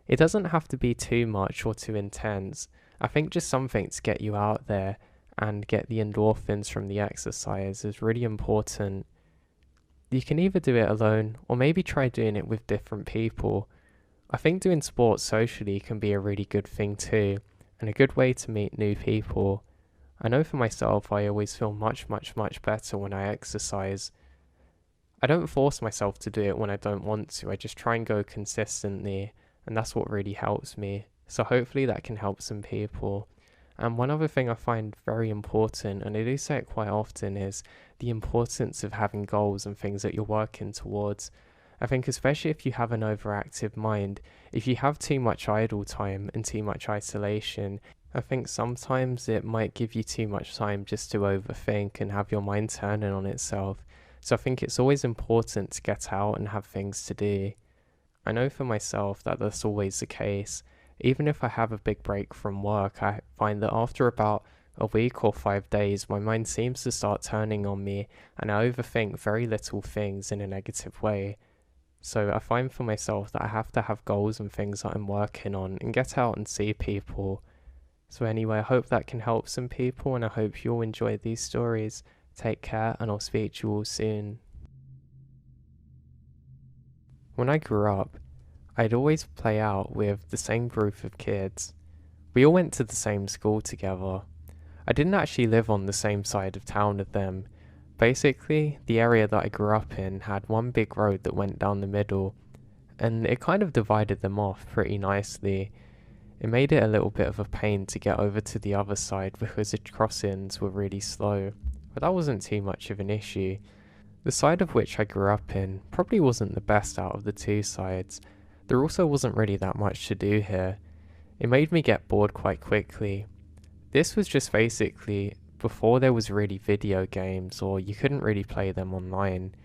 It doesn't have to be too much or too intense. I think just something to get you out there and get the endorphins from the exercise is really important. You can either do it alone or maybe try doing it with different people. I think doing sports socially can be a really good thing too, and a good way to meet new people. I know for myself, I always feel much better when I exercise. I don't force myself to do it when I don't want to, I just try and go consistently, and that's what really helps me. So hopefully that can help some people. And one other thing I find very important, and I do say it quite often, is the importance of having goals and things that you're working towards. I think especially if you have an overactive mind, if you have too much idle time and too much isolation, I think sometimes it might give you too much time just to overthink and have your mind turning on itself. So I think it's always important to get out and have things to do. I know for myself that that's always the case. Even if I have a big break from work, I find that after about a week or 5 days, my mind seems to start turning on me and I overthink very little things in a negative way. So I find for myself that I have to have goals and things that I'm working on and get out and see people. So anyway, I hope that can help some people and I hope you'll enjoy these stories. Take care and I'll speak to you all soon. When I grew up, I'd always play out with the same group of kids. We all went to the same school together. I didn't actually live on the same side of town as them. Basically, the area that I grew up in had one big road that went down the middle, and it kind of divided them off pretty nicely. It made it a little bit of a pain to get over to the other side because the crossings were really slow, but that wasn't too much of an issue. The side of which I grew up in probably wasn't the best out of the two sides. There also wasn't really that much to do here. It made me get bored quite quickly. This was just basically before there was really video games or you couldn't really play them online.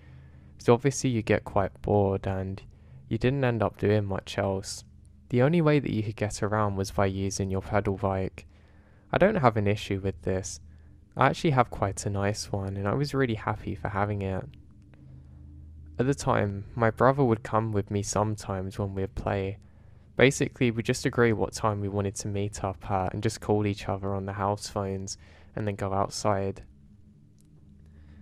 So obviously you get quite bored and you didn't end up doing much else. The only way that you could get around was by using your pedal bike. I don't have an issue with this. I actually have quite a nice one and I was really happy for having it. At the time, my brother would come with me sometimes when we'd play. Basically, we'd just agree what time we wanted to meet up at and just call each other on the house phones and then go outside.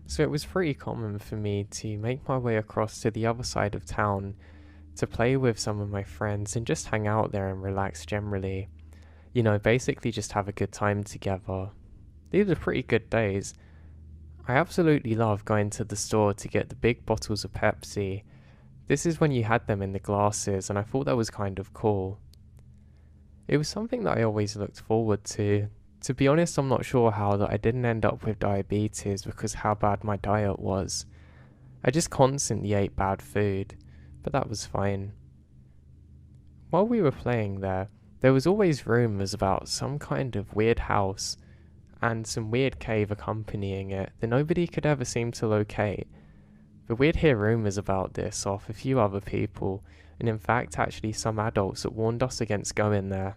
So it was pretty common for me to make my way across to the other side of town to play with some of my friends and just hang out there and relax generally. You know, basically just have a good time together. These were pretty good days. I absolutely love going to the store to get the big bottles of Pepsi. This is when you had them in the glasses and I thought that was kind of cool. It was something that I always looked forward to. To be honest, I'm not sure how that I didn't end up with diabetes because how bad my diet was. I just constantly ate bad food, but that was fine. While we were playing there was always rumours about some kind of weird house and some weird cave accompanying it that nobody could ever seem to locate. But we'd hear rumours about this off a few other people, and in fact actually some adults that warned us against going there.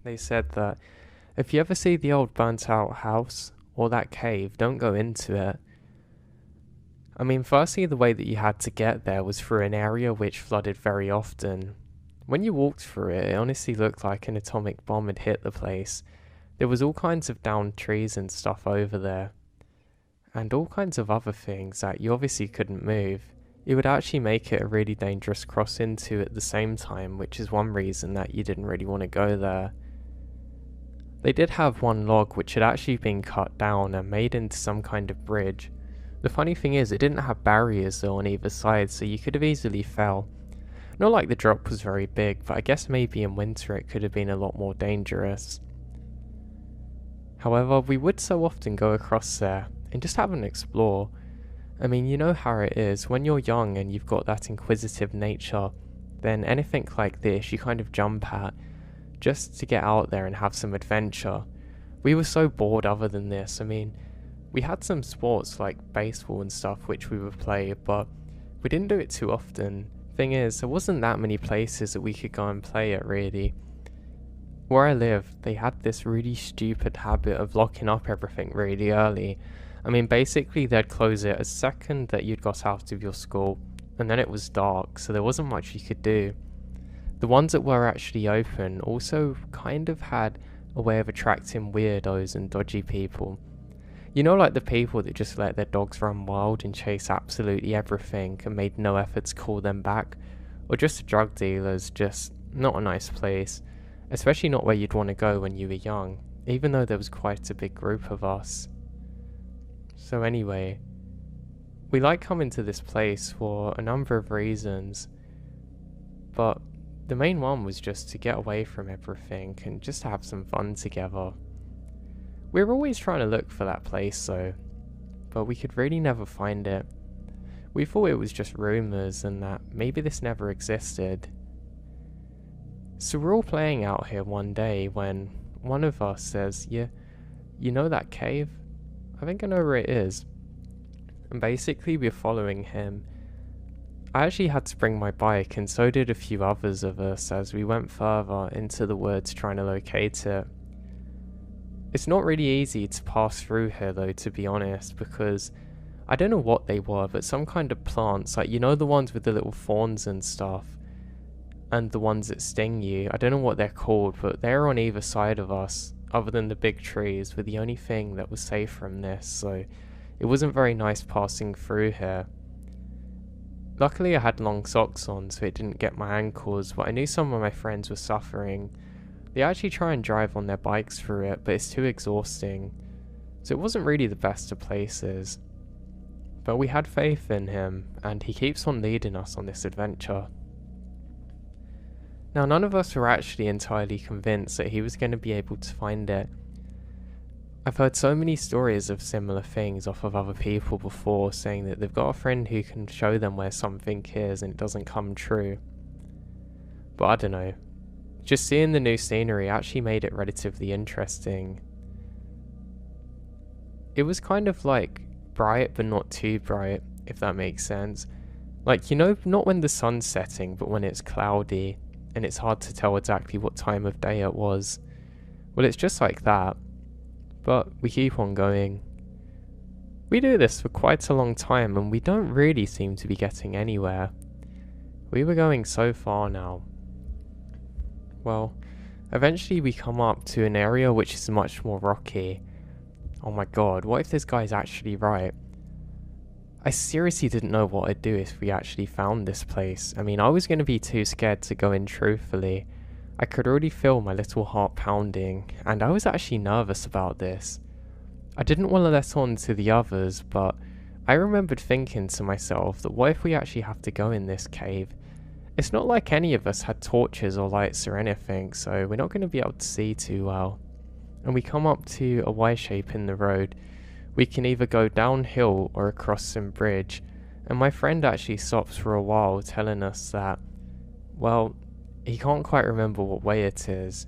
They said that if you ever see the old burnt out house or that cave, don't go into it. I mean, firstly, the way that you had to get there was through an area which flooded very often. When you walked through it, it honestly looked like an atomic bomb had hit the place. There was all kinds of downed trees and stuff over there, and all kinds of other things that you obviously couldn't move. It would actually make it a really dangerous cross into at the same time, which is one reason that you didn't really want to go there. They did have one log which had actually been cut down and made into some kind of bridge. The funny thing is, it didn't have barriers though on either side, so you could have easily fell. Not like the drop was very big, but I guess maybe in winter it could have been a lot more dangerous. However, we would so often go across there and just have an explore. I mean, you know how it is, when you're young and you've got that inquisitive nature, then anything like this you kind of jump at, just to get out there and have some adventure. We were so bored other than this. I mean, we had some sports like baseball and stuff which we would play, but we didn't do it too often. Thing is, there wasn't that many places that we could go and play at really. Where I lived, they had this really stupid habit of locking up everything really early. I mean, basically they'd close it a second that you'd got out of your school, and then it was dark, so there wasn't much you could do. The ones that were actually open also kind of had a way of attracting weirdos and dodgy people. You know, like the people that just let their dogs run wild and chase absolutely everything and made no effort to call them back? Or just the drug dealers, just not a nice place. Especially not where you'd want to go when you were young, even though there was quite a big group of us. So anyway, we like coming to this place for a number of reasons, but the main one was just to get away from everything and just to have some fun together. We were always trying to look for that place though, but we could really never find it. We thought it was just rumours and that maybe this never existed. So we're all playing out here one day when one of us says, "Yeah, you know that cave? I think I know where it is." And basically we're following him. I actually had to bring my bike and so did a few others of us as we went further into the woods trying to locate it. It's not really easy to pass through here though, to be honest, because I don't know what they were, but some kind of plants, like you know the ones with the little thorns and stuff, and the ones that sting you. I don't know what they're called, but they're on either side of us, other than the big trees, were the only thing that was safe from this, so it wasn't very nice passing through here. Luckily I had long socks on, so it didn't get my ankles, but I knew some of my friends were suffering. They actually try and drive on their bikes through it, but it's too exhausting, so it wasn't really the best of places. But we had faith in him, and he keeps on leading us on this adventure. Now none of us were actually entirely convinced that he was going to be able to find it. I've heard so many stories of similar things off of other people before, saying that they've got a friend who can show them where something is and it doesn't come true. But I don't know. Just seeing the new scenery actually made it relatively interesting. It was kind of like bright but not too bright, if that makes sense. Like, you know, not when the sun's setting, but when it's cloudy and it's hard to tell exactly what time of day it was. Well, it's just like that. But we keep on going. We do this for quite a long time and we don't really seem to be getting anywhere. We were going so far now. Well, eventually we come up to an area which is much more rocky. Oh my god, what if this guy's actually right? I seriously didn't know what I'd do if we actually found this place. I mean, I was going to be too scared to go in truthfully. I could already feel my little heart pounding, and I was actually nervous about this. I didn't want to let on to the others, but I remembered thinking to myself that what if we actually have to go in this cave? It's not like any of us had torches or lights or anything, so we're not going to be able to see too well. And we come up to a Y shape in the road. We can either go downhill or across some bridge, and my friend actually stops for a while telling us that, well, he can't quite remember what way it is.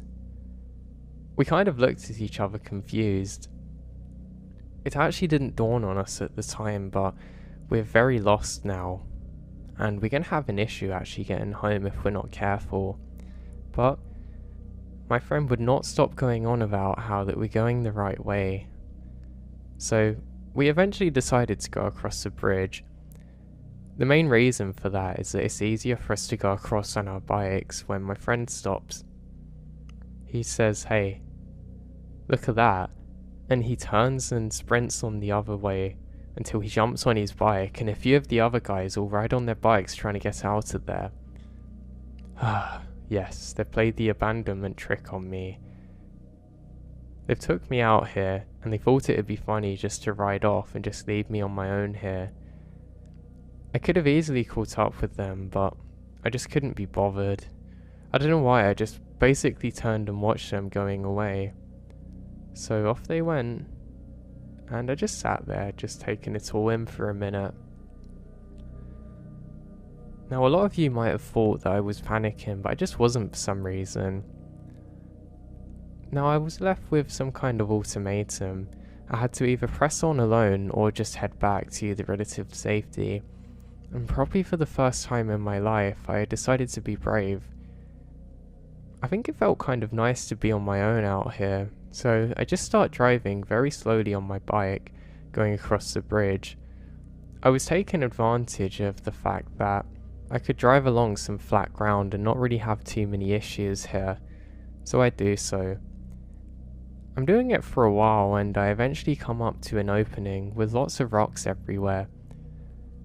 We kind of looked at each other confused. It actually didn't dawn on us at the time, but we're very lost now. And we're going to have an issue actually getting home if we're not careful. But my friend would not stop going on about how that we're going the right way. So we eventually decided to go across the bridge. The main reason for that is that it's easier for us to go across on our bikes when my friend stops. He says, "Hey, look at that," and he turns and sprints on the other way until he jumps on his bike, and a few of the other guys all ride on their bikes trying to get out of there. Yes, they've played the abandonment trick on me. They've took me out here, and they thought it would be funny just to ride off and just leave me on my own here. I could have easily caught up with them, but I just couldn't be bothered. I don't know why, I just basically turned and watched them going away. So off they went, and I just sat there, just taking it all in for a minute. Now a lot of you might have thought that I was panicking, but I just wasn't for some reason. Now I was left with some kind of ultimatum. I had to either press on alone or just head back to the relative safety. And probably for the first time in my life, I decided to be brave. I think it felt kind of nice to be on my own out here, so I just started driving very slowly on my bike, going across the bridge. I was taking advantage of the fact that I could drive along some flat ground and not really have too many issues here, so I do so. I'm doing it for a while and I eventually come up to an opening with lots of rocks everywhere.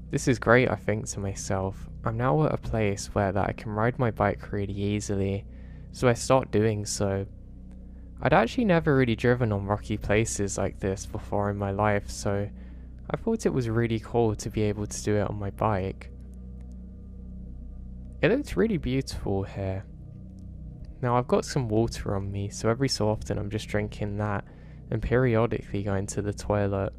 This is great, I think to myself. I'm now at a place where that I can ride my bike really easily, so I start doing so. I'd actually never really driven on rocky places like this before in my life, so I thought it was really cool to be able to do it on my bike. It looked really beautiful here. Now I've got some water on me, so every so often I'm just drinking that and periodically going to the toilet.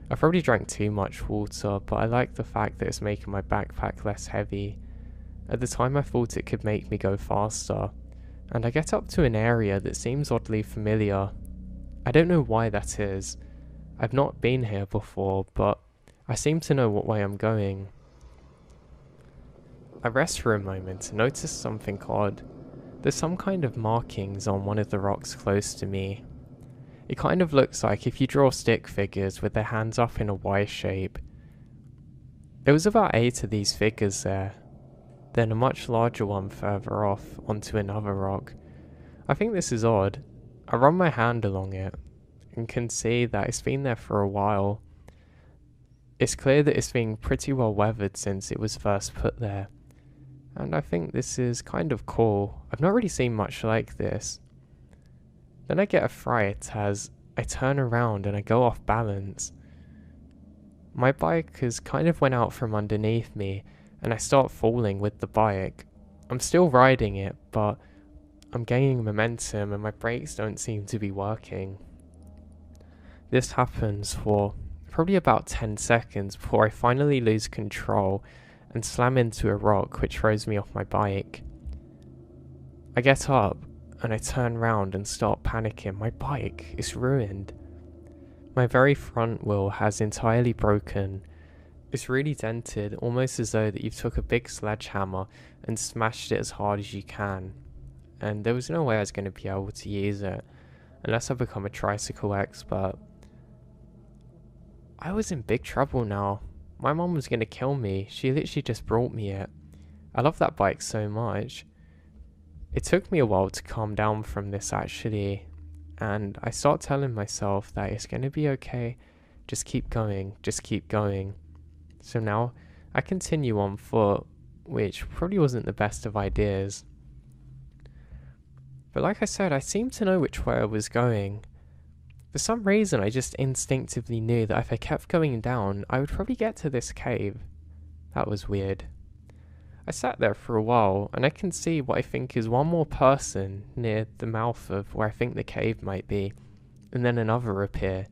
I've probably drank too much water, but I like the fact that it's making my backpack less heavy. At the time I thought it could make me go faster, and I get up to an area that seems oddly familiar. I don't know why that is. I've not been here before, but I seem to know what way I'm going. I rest for a moment and notice something odd. There's some kind of markings on one of the rocks close to me. It kind of looks like if you draw stick figures with their hands up in a Y shape. There was about 8 of these figures there, then a much larger one further off onto another rock. I think this is odd. I run my hand along it and can see that it's been there for a while. It's clear that it's been pretty well weathered since it was first put there. And I think this is kind of cool. I've not really seen much like this. Then I get a fright as I turn around and I go off balance. My bike has kind of went out from underneath me and I start falling with the bike. I'm still riding it, but I'm gaining momentum and my brakes don't seem to be working. This happens for probably about 10 seconds before I finally lose control and slam into a rock which throws me off my bike. I get up and I turn round and start panicking. My bike is ruined. My very front wheel has entirely broken. It's really dented, almost as though that you took a big sledgehammer and smashed it as hard as you can. And there was no way I was going to be able to use it unless I become a tricycle expert. I was in big trouble now. My mom was going to kill me. She literally just brought me it. I love that bike so much. It took me a while to calm down from this actually, and I start telling myself that it's going to be okay. Just keep going, just keep going. So now I continue on foot, which probably wasn't the best of ideas. But like I said, I seemed to know which way I was going. For some reason, I just instinctively knew that if I kept going down, I would probably get to this cave. That was weird. I sat there for a while, and I can see what I think is one more person near the mouth of where I think the cave might be, and then another appear.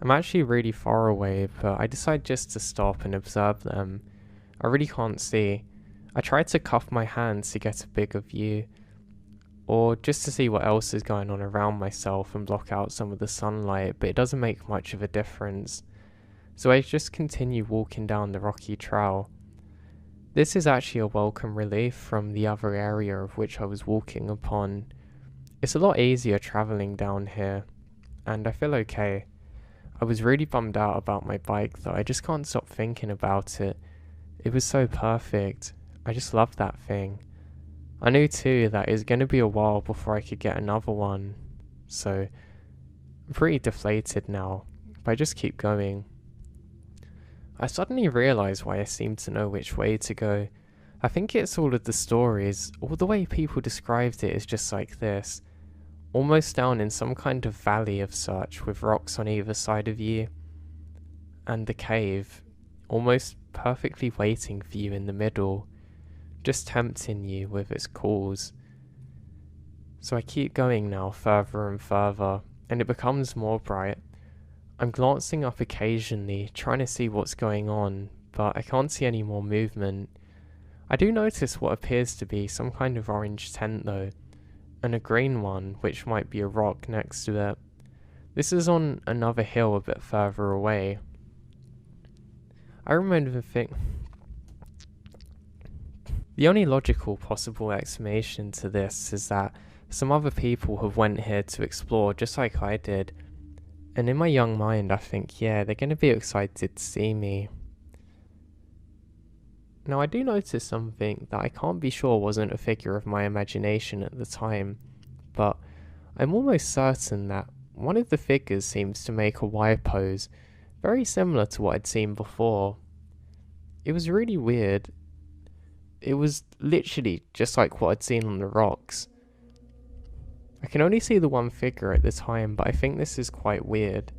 I'm actually really far away, but I decide just to stop and observe them. I really can't see. I try to cuff my hands to get a bigger view, or just to see what else is going on around myself and block out some of the sunlight, but it doesn't make much of a difference. So I just continue walking down the rocky trail. This is actually a welcome relief from the other area of which I was walking upon. It's a lot easier travelling down here, and I feel okay. I was really bummed out about my bike though. I just can't stop thinking about it. It was so perfect. I just loved that thing. I knew too that it was going to be a while before I could get another one, so I'm pretty deflated now, but I just keep going. I suddenly realised why I seem to know which way to go. I think it's all of the stories, all the way people described it is just like this, almost down in some kind of valley of such with rocks on either side of you, and the cave almost perfectly waiting for you in the middle, just tempting you with its calls. So I keep going now further and further, and it becomes more bright. I'm glancing up occasionally, trying to see what's going on, but I can't see any more movement. I do notice what appears to be some kind of orange tent though, and a green one, which might be a rock next to it. This is on another hill a bit further away. I remember the only logical possible explanation to this is that some other people have went here to explore just like I did. And in my young mind I think, yeah, they're going to be excited to see me. Now I do notice something that I can't be sure wasn't a figure of my imagination at the time, but I'm almost certain that one of the figures seems to make a Y pose, very similar to what I'd seen before. It was really weird. It was literally just like what I'd seen on the rocks. I can only see the one figure at the time, but I think this is quite weird.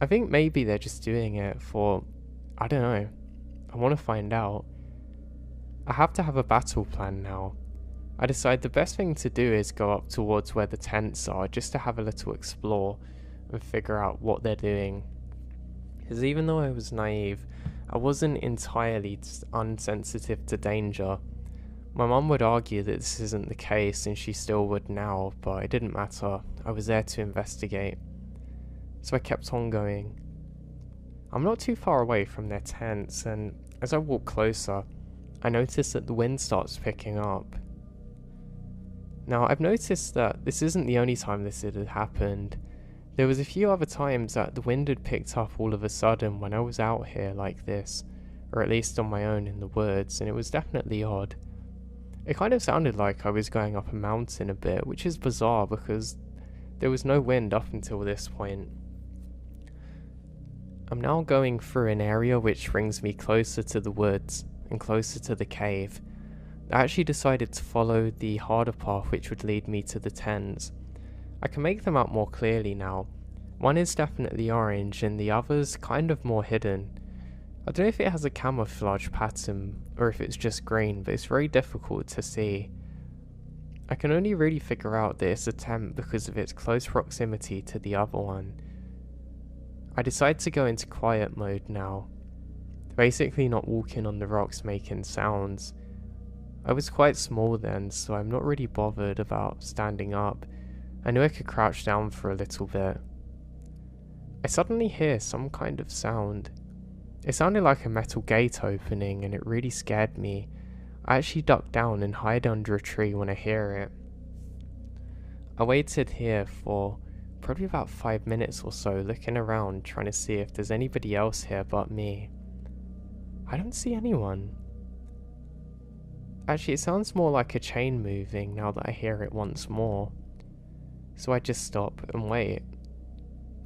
I think maybe they're just doing it for, I don't know, I want to find out. I have to have a battle plan now. I decide the best thing to do is go up towards where the tents are just to have a little explore and figure out what they're doing. Because even though I was naive, I wasn't entirely unsensitive to danger. My mum would argue that this isn't the case and she still would now, but it didn't matter. I was there to investigate. So I kept on going. I'm not too far away from their tents, and as I walk closer, I notice that the wind starts picking up. Now, I've noticed that this isn't the only time this had happened. There was a few other times that the wind had picked up all of a sudden when I was out here like this, or at least on my own in the woods, and it was definitely odd. It kind of sounded like I was going up a mountain a bit, which is bizarre because there was no wind up until this point. I'm now going through an area which brings me closer to the woods and closer to the cave. I actually decided to follow the harder path which would lead me to the tents. I can make them out more clearly now. One is definitely orange and the other's kind of more hidden. I don't know if it has a camouflage pattern or if it's just green, but it's very difficult to see. I can only really figure out that it's a tent because of its close proximity to the other one. I decide to go into quiet mode now, basically not walking on the rocks making sounds. I was quite small then, so I'm not really bothered about standing up. I knew I could crouch down for a little bit. I suddenly hear some kind of sound. It sounded like a metal gate opening and it really scared me. I actually duck down and hide under a tree when I hear it. I waited here for probably about 5 minutes or so, looking around trying to see if there's anybody else here but me. I don't see anyone. Actually, it sounds more like a chain moving now that I hear it once more. So I just stop and wait.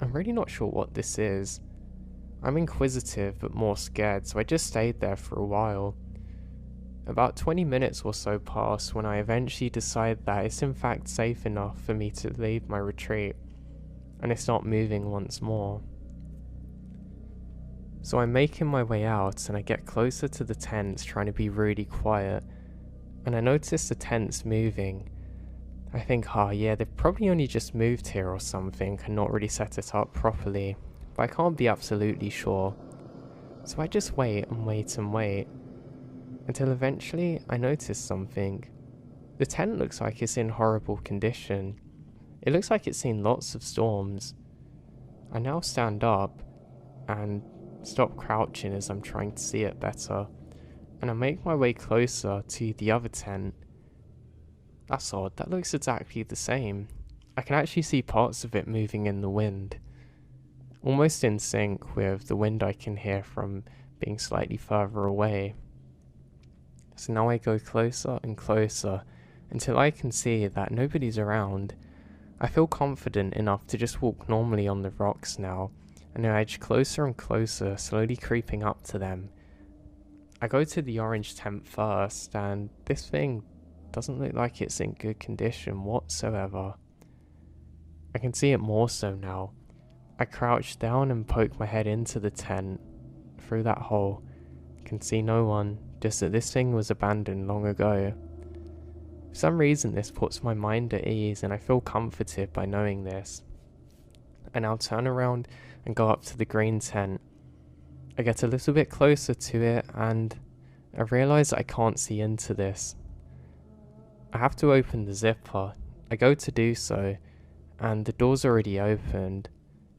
I'm really not sure what this is. I'm inquisitive but more scared, so I just stayed there for a while. About 20 minutes or so pass when I eventually decide that it's in fact safe enough for me to leave my retreat, and it's not moving once more. So I'm making my way out and I get closer to the tents trying to be really quiet, and I notice the tents moving. I think, yeah, they've probably only just moved here or something and not really set it up properly, but I can't be absolutely sure. So I just wait and wait and wait, until eventually I notice something. The tent looks like it's in horrible condition. It looks like it's seen lots of storms. I now stand up and stop crouching as I'm trying to see it better, and I make my way closer to the other tent. That's odd, that looks exactly the same. I can actually see parts of it moving in the wind, almost in sync with the wind I can hear from being slightly further away. So now I go closer and closer until I can see that nobody's around. I feel confident enough to just walk normally on the rocks now, and I edge closer and closer, slowly creeping up to them. I go to the orange tent first, and this thing doesn't look like it's in good condition whatsoever. I can see it more so now. I crouch down and poke my head into the tent. Through that hole, I can see no one, just that this thing was abandoned long ago. For some reason this puts my mind at ease and I feel comforted by knowing this. I now turn around and go up to the green tent. I get a little bit closer to it and I realise I can't see into this. I have to open the zipper. I go to do so and the door's already opened.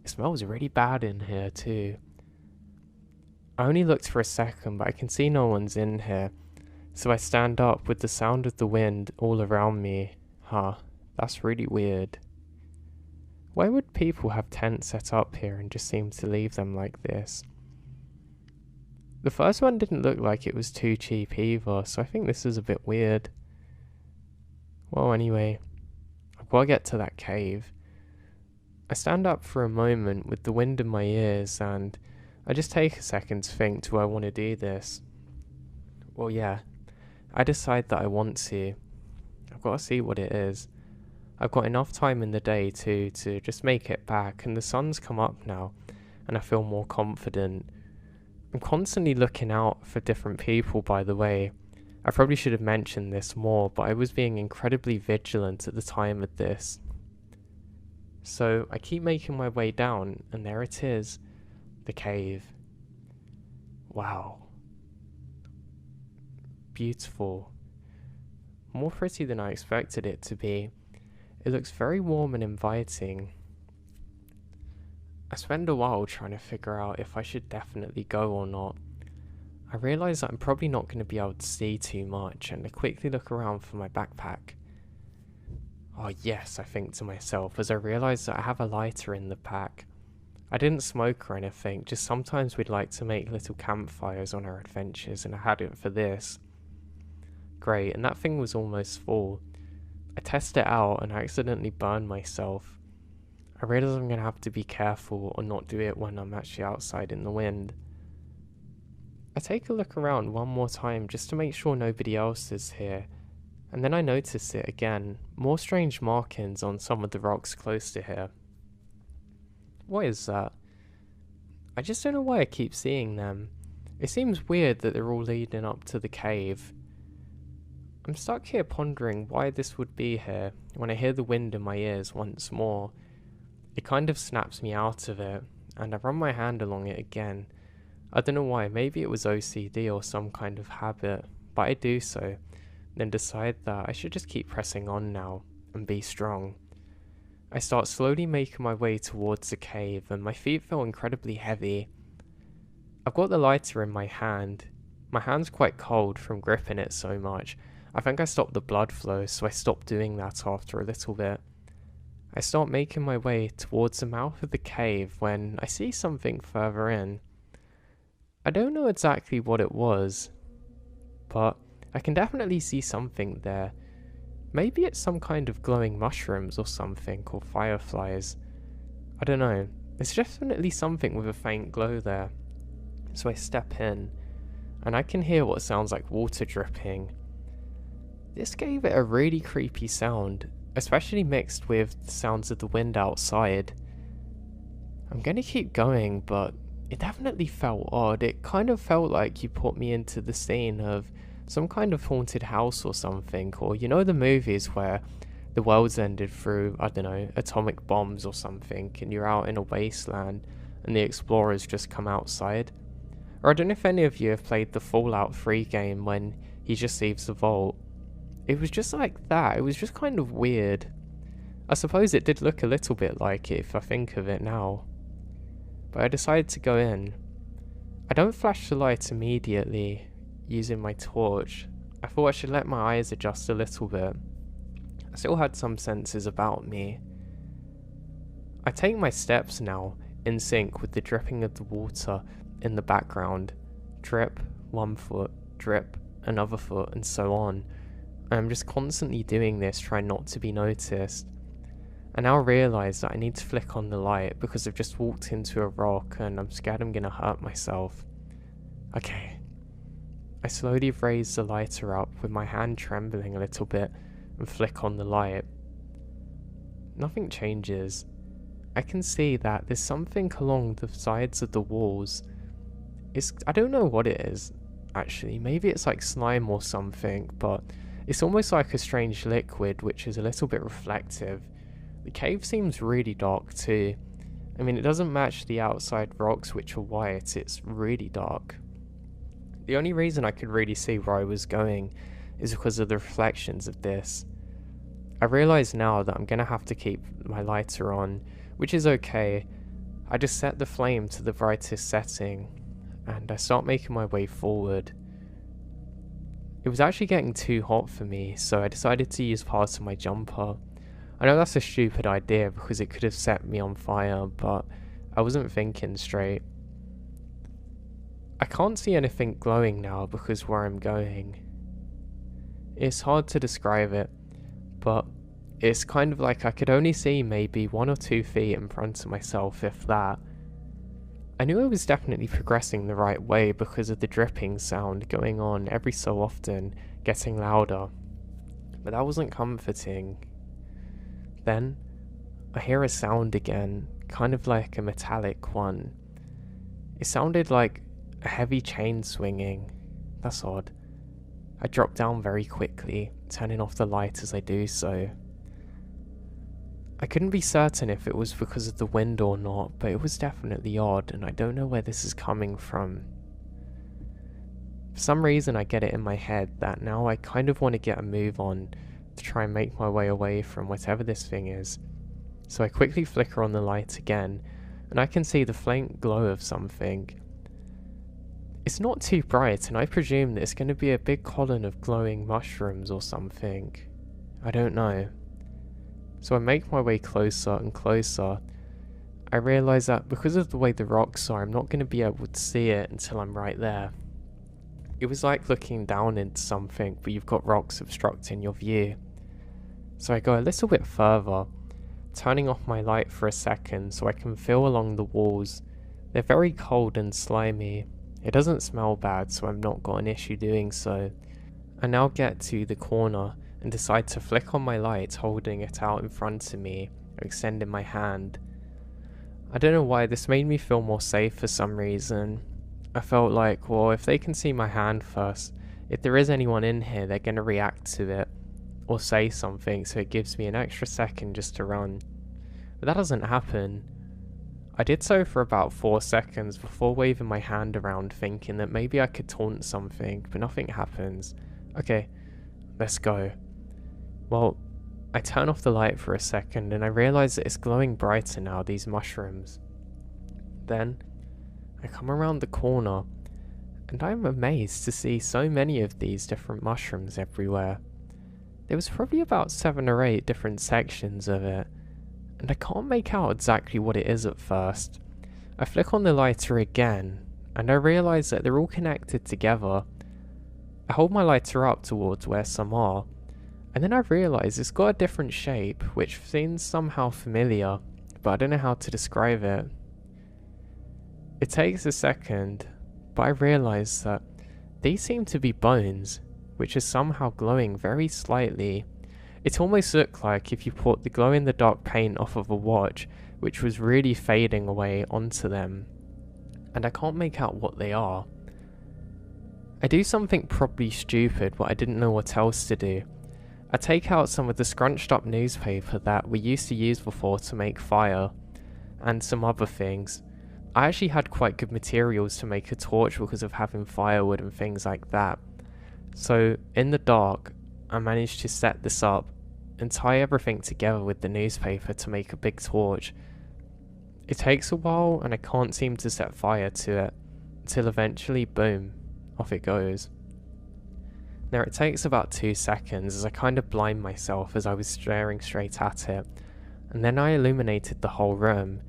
It smells really bad in here too. I only looked for a second, but I can see no one's in here. So I stand up with the sound of the wind all around me. That's really weird. Why would people have tents set up here and just seem to leave them like this? The first one didn't look like it was too cheap either, so I think this is a bit weird. Well, anyway, I've got to get to that cave. I stand up for a moment with the wind in my ears, and I just take a second to think, do I want to do this? Well, yeah, I decide that I want to. I've got to see what it is. I've got enough time in the day to just make it back, and the sun's come up now, and I feel more confident. I'm constantly looking out for different people, by the way. I probably should have mentioned this more, but I was being incredibly vigilant at the time of this. So I keep making my way down, and there it is, the cave. Wow. Beautiful. More pretty than I expected it to be. It looks very warm and inviting. I spend a while trying to figure out if I should definitely go or not. I realise that I'm probably not going to be able to see too much, and I quickly look around for my backpack. Oh yes, I think to myself as I realise that I have a lighter in the pack. I didn't smoke or anything, just sometimes we'd like to make little campfires on our adventures, and I had it for this. Great, and that thing was almost full. I test it out and I accidentally burn myself. I realise I'm going to have to be careful or not do it when I'm actually outside in the wind. I take a look around one more time just to make sure nobody else is here, and then I notice it again, more strange markings on some of the rocks close to here. What is that? I just don't know why I keep seeing them. It seems weird that they're all leading up to the cave. I'm stuck here pondering why this would be here when I hear the wind in my ears once more. It kind of snaps me out of it, and I run my hand along it again. I don't know why, maybe it was OCD or some kind of habit, but I do so, then decide that I should just keep pressing on now, and be strong. I start slowly making my way towards the cave, and my feet feel incredibly heavy. I've got the lighter in my hand. My hand's quite cold from gripping it so much. I think I stopped the blood flow, so I stopped doing that after a little bit. I start making my way towards the mouth of the cave when I see something further in. I don't know exactly what it was, but I can definitely see something there. Maybe it's some kind of glowing mushrooms or something, or fireflies. I don't know. It's definitely something with a faint glow there. So I step in, and I can hear what sounds like water dripping. This gave it a really creepy sound, especially mixed with the sounds of the wind outside. I'm gonna keep going, but it definitely felt odd. It kind of felt like you put me into the scene of some kind of haunted house or something, or you know the movies where the world's ended through, I don't know, atomic bombs or something, and you're out in a wasteland and the explorers just come outside? Or I don't know if any of you have played the Fallout 3 game when he just leaves the vault. It was just like that. It was just kind of weird. I suppose it did look a little bit like it if I think of it now. But I decided to go in. I don't flash the light immediately using my torch. I thought I should let my eyes adjust a little bit. I still had some senses about me. I take my steps now in sync with the dripping of the water in the background. Drip, 1 foot, drip, another foot, and so on. I'm just constantly doing this, trying not to be noticed. I now realise that I need to flick on the light because I've just walked into a rock and I'm scared I'm gonna hurt myself. Okay. I slowly raise the lighter up with my hand trembling a little bit and flick on the light. Nothing changes. I can see that there's something along the sides of the walls. I don't know what it is, actually. Maybe it's like slime or something, but it's almost like a strange liquid which is a little bit reflective. The cave seems really dark too. I mean, it doesn't match the outside rocks which are white, it's really dark. The only reason I could really see where I was going is because of the reflections of this. I realise now that I'm going to have to keep my lighter on, which is okay. I just set the flame to the brightest setting, and I start making my way forward. It was actually getting too hot for me, so I decided to use part of my jumper. I know that's a stupid idea because it could have set me on fire, but I wasn't thinking straight. I can't see anything glowing now because where I'm going. It's hard to describe it, but it's kind of like I could only see maybe 1 or 2 feet in front of myself, if that. I knew I was definitely progressing the right way because of the dripping sound going on every so often, getting louder. But that wasn't comforting. Then, I hear a sound again, kind of like a metallic one. It sounded like a heavy chain swinging. That's odd. I drop down very quickly, turning off the light as I do so. I couldn't be certain if it was because of the wind or not, but it was definitely odd, and I don't know where this is coming from. For some reason I get it in my head that now I kind of want to get a move on to try and make my way away from whatever this thing is. So I quickly flicker on the light again, and I can see the faint glow of something. It's not too bright, and I presume that it's going to be a big column of glowing mushrooms or something. I don't know. So I make my way closer and closer. I realise that because of the way the rocks are, I'm not going to be able to see it until I'm right there. It was like looking down into something, but you've got rocks obstructing your view. So I go a little bit further, turning off my light for a second so I can feel along the walls. They're very cold and slimy. It doesn't smell bad, so I've not got an issue doing so. I now get to the corner and decide to flick on my light, holding it out in front of me, extending my hand. I don't know why, this made me feel more safe for some reason. I felt like, well, if they can see my hand first, if there is anyone in here, they're going to react to it, or say something, so it gives me an extra second just to run. But that doesn't happen. I did so for about 4 seconds before waving my hand around, thinking that maybe I could taunt something, but nothing happens. Okay, let's go. Well, I turn off the light for a second and I realise that it's glowing brighter now, these mushrooms. Then, I come around the corner and I'm amazed to see so many of these different mushrooms everywhere. There was probably about 7 or 8 different sections of it, and I can't make out exactly what it is at first. I flick on the lighter again, and I realise that they're all connected together. I hold my lighter up towards where some are, and then I realise it's got a different shape, which seems somehow familiar, but I don't know how to describe it. It takes a second, but I realise that these seem to be bones, which are somehow glowing very slightly. It almost looked like if you put the glow-in-the-dark paint off of a watch, which was really fading away onto them, and I can't make out what they are. I do something probably stupid, but I didn't know what else to do. I take out some of the scrunched up newspaper that we used to use before to make fire, and some other things. I actually had quite good materials to make a torch because of having firewood and things like that. So, in the dark, I managed to set this up and tie everything together with the newspaper to make a big torch. It takes a while and I can't seem to set fire to it, until eventually, boom, off it goes. Now it takes about 2 seconds as I kind of blind myself as I was staring straight at it, and then I illuminated the whole room.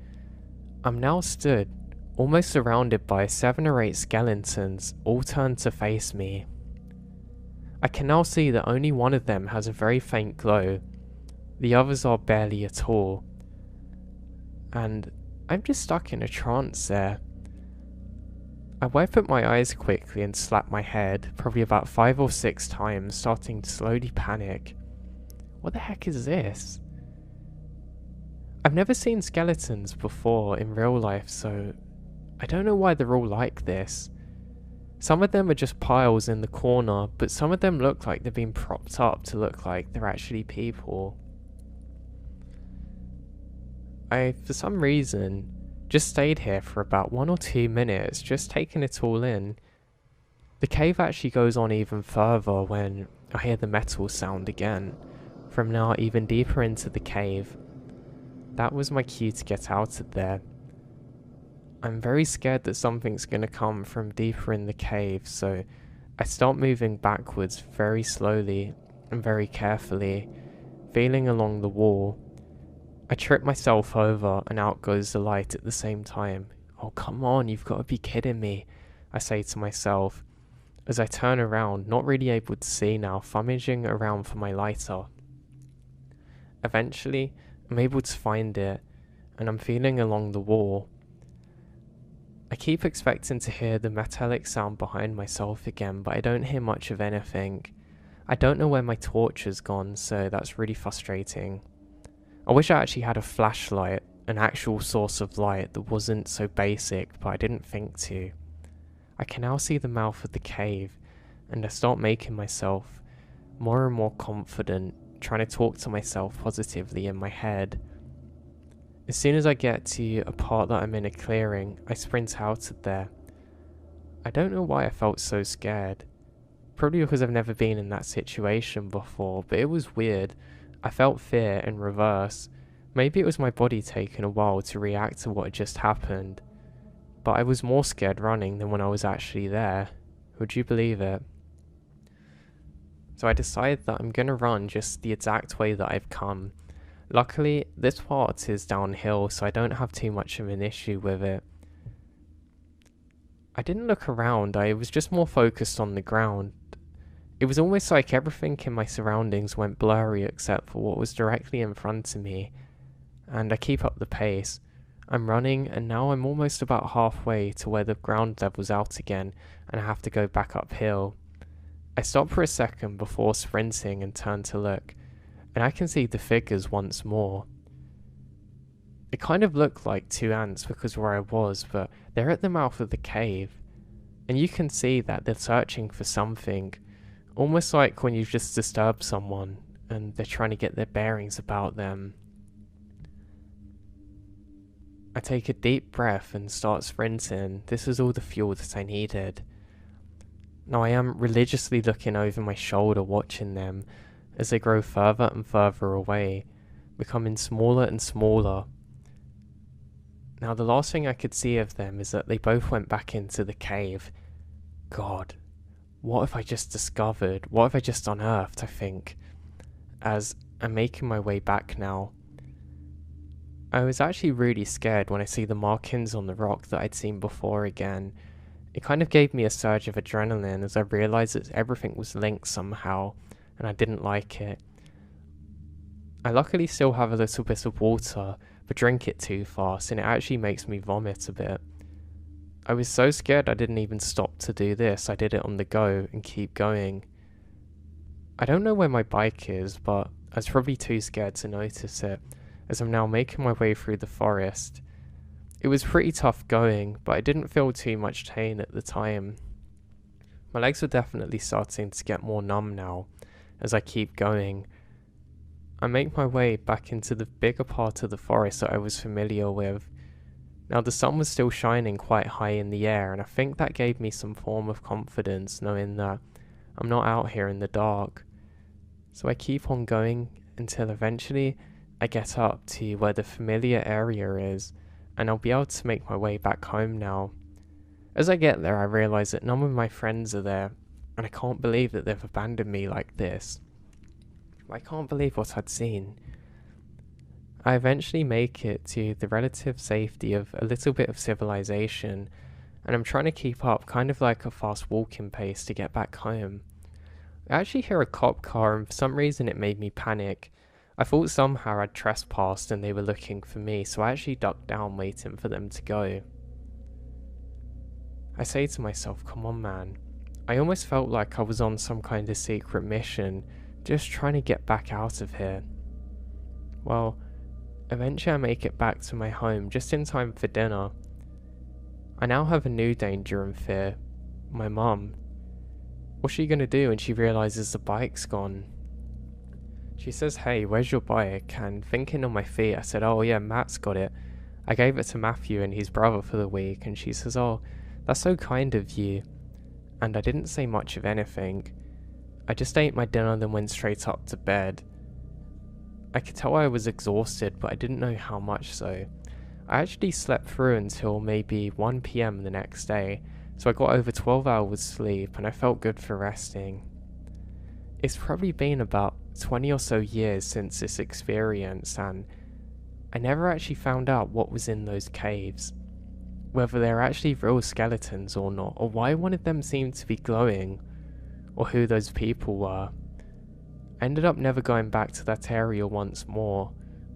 I'm now stood, almost surrounded by 7 or 8 skeletons, all turned to face me. I can now see that only one of them has a very faint glow, the others are barely at all, and I'm just stuck in a trance there. I wipe up my eyes quickly and slap my head, probably about 5 or 6 times, starting to slowly panic. What the heck is this? I've never seen skeletons before in real life, so I don't know why they're all like this. Some of them are just piles in the corner, but some of them look like they've been propped up to look like they're actually people. I, for some reason, just stayed here for about 1 or 2 minutes, just taking it all in. The cave actually goes on even further when I hear the metal sound again, from now even deeper into the cave. That was my cue to get out of there. I'm very scared that something's going to come from deeper in the cave, so I start moving backwards very slowly and very carefully, feeling along the wall. I trip myself over and out goes the light at the same time. Oh come on, you've got to be kidding me. I say to myself, as I turn around, not really able to see now, fummaging around for my lighter. Eventually, I'm able to find it, and I'm feeling along the wall. I keep expecting to hear the metallic sound behind myself again, but I don't hear much of anything. I don't know where my torch has gone, so that's really frustrating. I wish I actually had a flashlight, an actual source of light that wasn't so basic, but I didn't think to. I can now see the mouth of the cave, and I start making myself more and more confident, trying to talk to myself positively in my head. As soon as I get to a part that I'm in a clearing, I sprint out of there. I don't know why I felt so scared. Probably because I've never been in that situation before, but it was weird. I felt fear in reverse. Maybe it was my body taking a while to react to what had just happened. But I was more scared running than when I was actually there. Would you believe it? So I decided that I'm gonna run just the exact way that I've come. Luckily, this part is downhill, so I don't have too much of an issue with it. I didn't look around, I was just more focused on the ground. It was almost like everything in my surroundings went blurry except for what was directly in front of me, and I keep up the pace. I'm running, and now I'm almost about halfway to where the ground level's out again, and I have to go back uphill. I stop for a second before sprinting and turn to look, and I can see the figures once more. It kind of looked like two ants because where I was, but they're at the mouth of the cave, and you can see that they're searching for something, almost like when you've just disturbed someone and they're trying to get their bearings about them. I take a deep breath and start sprinting. This is all the fuel that I needed. Now I am religiously looking over my shoulder watching them as they grow further and further away, becoming smaller and smaller. Now the last thing I could see of them is that they both went back into the cave. God, what have I just discovered? What have I just unearthed, I think, as I'm making my way back now. I was actually really scared when I see the markings on the rock that I'd seen before again. It kind of gave me a surge of adrenaline as I realised that everything was linked somehow, and I didn't like it. I luckily still have a little bit of water, but drink it too fast and it actually makes me vomit a bit. I was so scared I didn't even stop to do this. I did it on the go and keep going. I don't know where my bike is, but I was probably too scared to notice it, as I'm now making my way through the forest. It was pretty tough going, but I didn't feel too much pain at the time. My legs are definitely starting to get more numb now, as I keep going. I make my way back into the bigger part of the forest that I was familiar with. Now the sun was still shining quite high in the air, and I think that gave me some form of confidence knowing that I'm not out here in the dark. So I keep on going until eventually I get up to where the familiar area is, and I'll be able to make my way back home now. As I get there, I realise that none of my friends are there, and I can't believe that they've abandoned me like this. I can't believe what I'd seen. I eventually make it to the relative safety of a little bit of civilization, and I'm trying to keep up kind of like a fast walking pace to get back home. I actually hear a cop car, and for some reason it made me panic. I thought somehow I'd trespassed and they were looking for me, so I actually ducked down waiting for them to go. I say to myself, come on man. I almost felt like I was on some kind of secret mission, just trying to get back out of here. Well, eventually I make it back to my home just in time for dinner. I now have a new danger and fear. My mum. What's she gonna do when she realises the bike's gone? She says, hey, where's your bike? And thinking on my feet, I said, oh yeah, Matt's got it. I gave it to Matthew and his brother for the week, and she says, oh, that's so kind of you. And I didn't say much of anything. I just ate my dinner and then went straight up to bed. I could tell I was exhausted, but I didn't know how much so. I actually slept through until maybe 1 PM the next day, so I got over 12 hours sleep and I felt good for resting. It's probably been about 20 or so years since this experience, and I never actually found out what was in those caves. whether they're actually real skeletons or not, or why one of them seemed to be glowing, or who those people were. I ended up never going back to that area once more,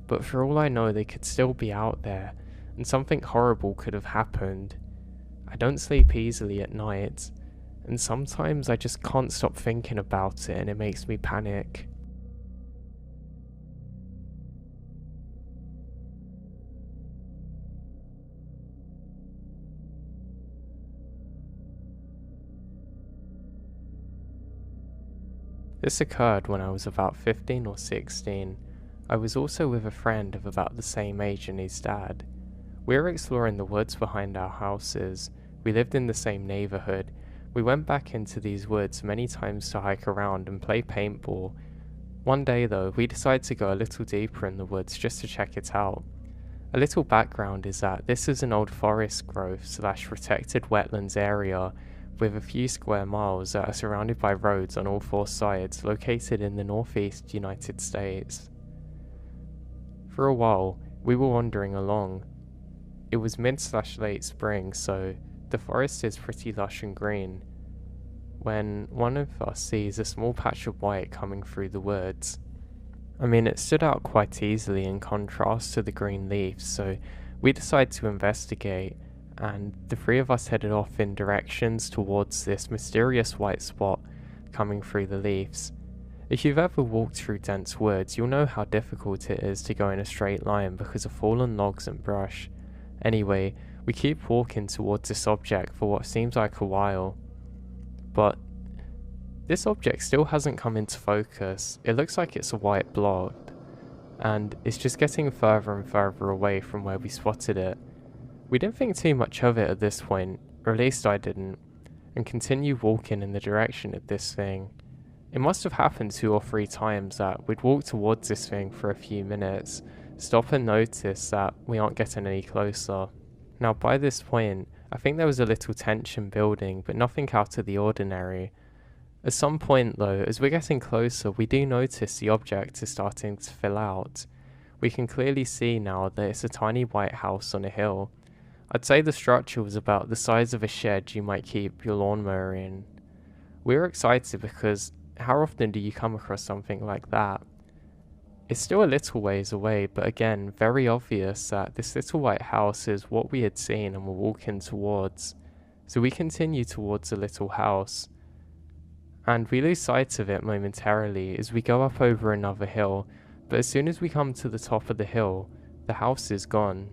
but for all I know they could still be out there, and something horrible could have happened. I don't sleep easily at night, and sometimes I just can't stop thinking about it and it makes me panic. This occurred when I was about 15 or 16. I was also with a friend of about the same age and his dad. We were exploring the woods behind our houses. We lived in the same neighborhood. We went back into these woods many times to hike around and play paintball. One day though, we decided to go a little deeper in the woods just to check it out. A little background is that this is an old forest growth / protected wetlands area with a few square miles that are surrounded by roads on all 4 sides, located in the northeast United States. For a while, we were wandering along. It was mid / late spring, so the forest is pretty lush and green, when one of us sees a small patch of white coming through the woods. I mean, it stood out quite easily in contrast to the green leaves, so we decided to investigate, and the 3 of us headed off in directions towards this mysterious white spot coming through the leaves. If you've ever walked through dense woods, you'll know how difficult it is to go in a straight line because of fallen logs and brush. Anyway, we keep walking towards this object for what seems like a while, but this object still hasn't come into focus. It looks like it's a white blob, and it's just getting further and further away from where we spotted it. We didn't think too much of it at this point, or at least I didn't, and continued walking in the direction of this thing. It must have happened 2 or 3 times that we'd walk towards this thing for a few minutes, stop and notice that we aren't getting any closer. Now by this point, I think there was a little tension building, but nothing out of the ordinary. At some point though, as we're getting closer, we do notice the object is starting to fill out. We can clearly see now that it's a tiny white house on a hill. I'd say the structure was about the size of a shed you might keep your lawnmower in. We were excited because how often do you come across something like that? It's still a little ways away, but again, very obvious that this little white house is what we had seen and were walking towards. So we continue towards the little house, and we lose sight of it momentarily as we go up over another hill, but as soon as we come to the top of the hill, the house is gone.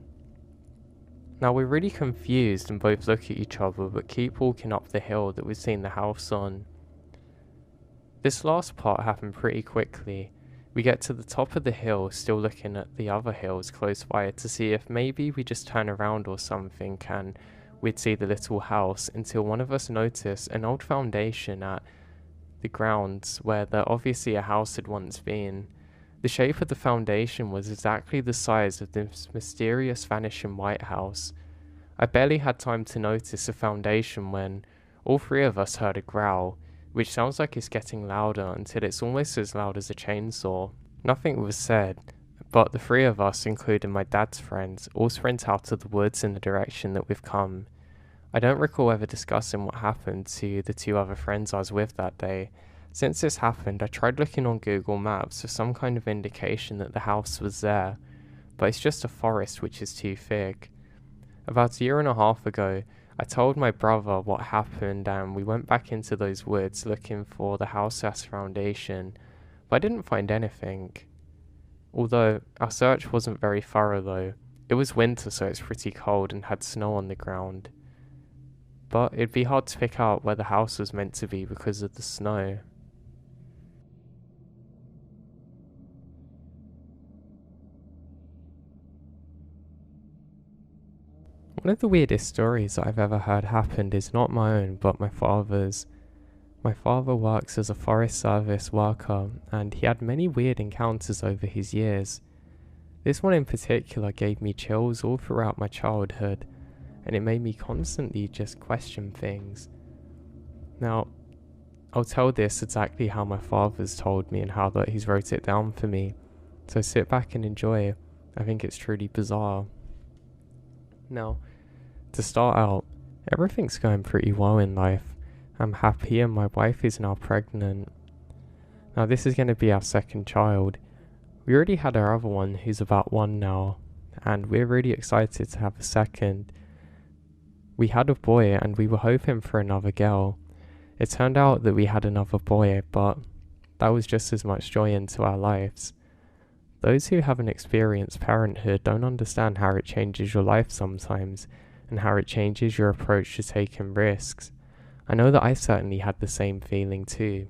Now we're really confused and both look at each other but keep walking up the hill that we've seen the house on. This last part happened pretty quickly. We get to the top of the hill, still looking at the other hills close by to see if maybe we just turn around or something and we'd see the little house, until one of us noticed an old foundation at the grounds where there obviously a house had once been. The shape of the foundation was exactly the size of this mysterious vanishing white house. I barely had time to notice the foundation when all 3 of us heard a growl, which sounds like it's getting louder until it's almost as loud as a chainsaw. Nothing was said, but the 3 of us, including my dad's friends, all sprint out of the woods in the direction that we've come. I don't recall ever discussing what happened to the 2 other friends I was with that day. Since this happened, I tried looking on Google Maps for some kind of indication that the house was there, but it's just a forest which is too thick. About 1.5 years ago, I told my brother what happened and we went back into those woods looking for the house's foundation, but I didn't find anything. Although, our search wasn't very thorough though. It was winter, so it's pretty cold and had snow on the ground. But it'd be hard to pick out where the house was meant to be because of the snow. One of the weirdest stories that I've ever heard happened is not my own, but my father's. My father works as a forest service worker, and he had many weird encounters over his years. This one in particular gave me chills all throughout my childhood, and it made me constantly just question things. Now, I'll tell this exactly how my father's told me and how that he's wrote it down for me, so sit back and enjoy. I think it's truly bizarre. Now, To start out, everything's going pretty well in life. I'm happy and my wife is now pregnant. Now this is going to be our second child. We already had our other one who's about 1 now, and we're really excited to have a second. We had a boy and we were hoping for another girl. It turned out that we had another boy, but that was just as much joy into our lives. Those who haven't experienced parenthood don't understand how it changes your life sometimes, and how it changes your approach to taking risks. I know that I certainly had the same feeling too.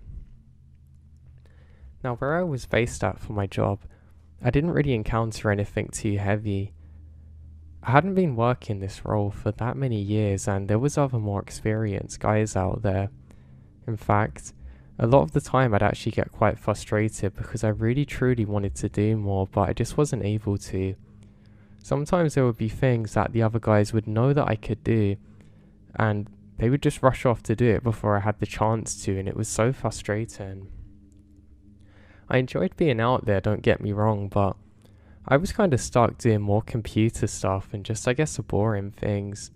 Now, where I was based at for my job, I didn't really encounter anything too heavy. I hadn't been working this role for that many years, and there was other more experienced guys out there. In fact, a lot of the time I'd actually get quite frustrated because I really truly wanted to do more, but I just wasn't able to. Sometimes there would be things that the other guys would know that I could do, and they would just rush off to do it before I had the chance to, and it was so frustrating. I enjoyed being out there, don't get me wrong, but I was kind of stuck doing more computer stuff and just, I guess, the boring things.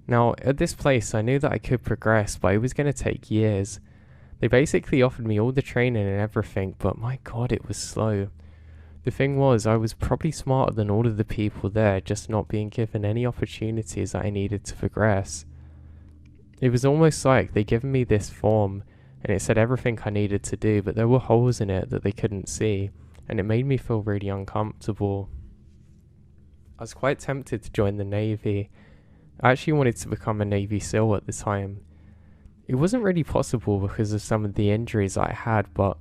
Now, at this place, I knew that I could progress, but it was going to take years. They basically offered me all the training and everything, but my god, it was slow. The thing was, I was probably smarter than all of the people there, just not being given any opportunities that I needed to progress. It was almost like they'd given me this form, and it said everything I needed to do, but there were holes in it that they couldn't see, and it made me feel really uncomfortable. I was quite tempted to join the Navy. I actually wanted to become a Navy SEAL at the time. It wasn't really possible because of some of the injuries I had, but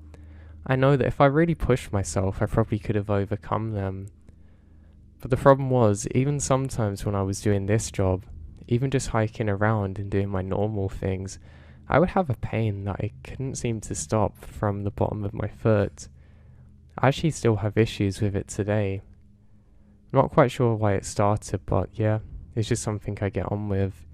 I know that if I really pushed myself, I probably could have overcome them. But the problem was, even sometimes when I was doing this job, even just hiking around and doing my normal things, I would have a pain that I couldn't seem to stop from the bottom of my foot. I actually still have issues with it today. I'm not quite sure why it started, but yeah, it's just something I get on with.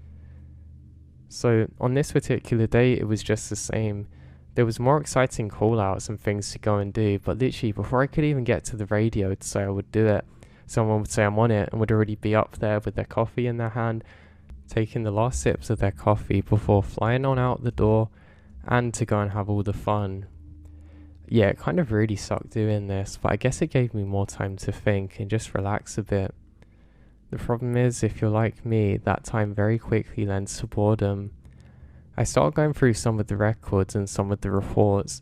So on this particular day, it was just the same. There was more exciting call-outs and things to go and do, but literally before I could even get to the radio to say I would do it, someone would say I'm on it and would already be up there with their coffee in their hand, taking the last sips of their coffee before flying on out the door and to go and have all the fun. Yeah, it kind of really sucked doing this, but I guess it gave me more time to think and just relax a bit. The problem is, if you're like me, that time very quickly lends to boredom. I started going through some of the records and some of the reports.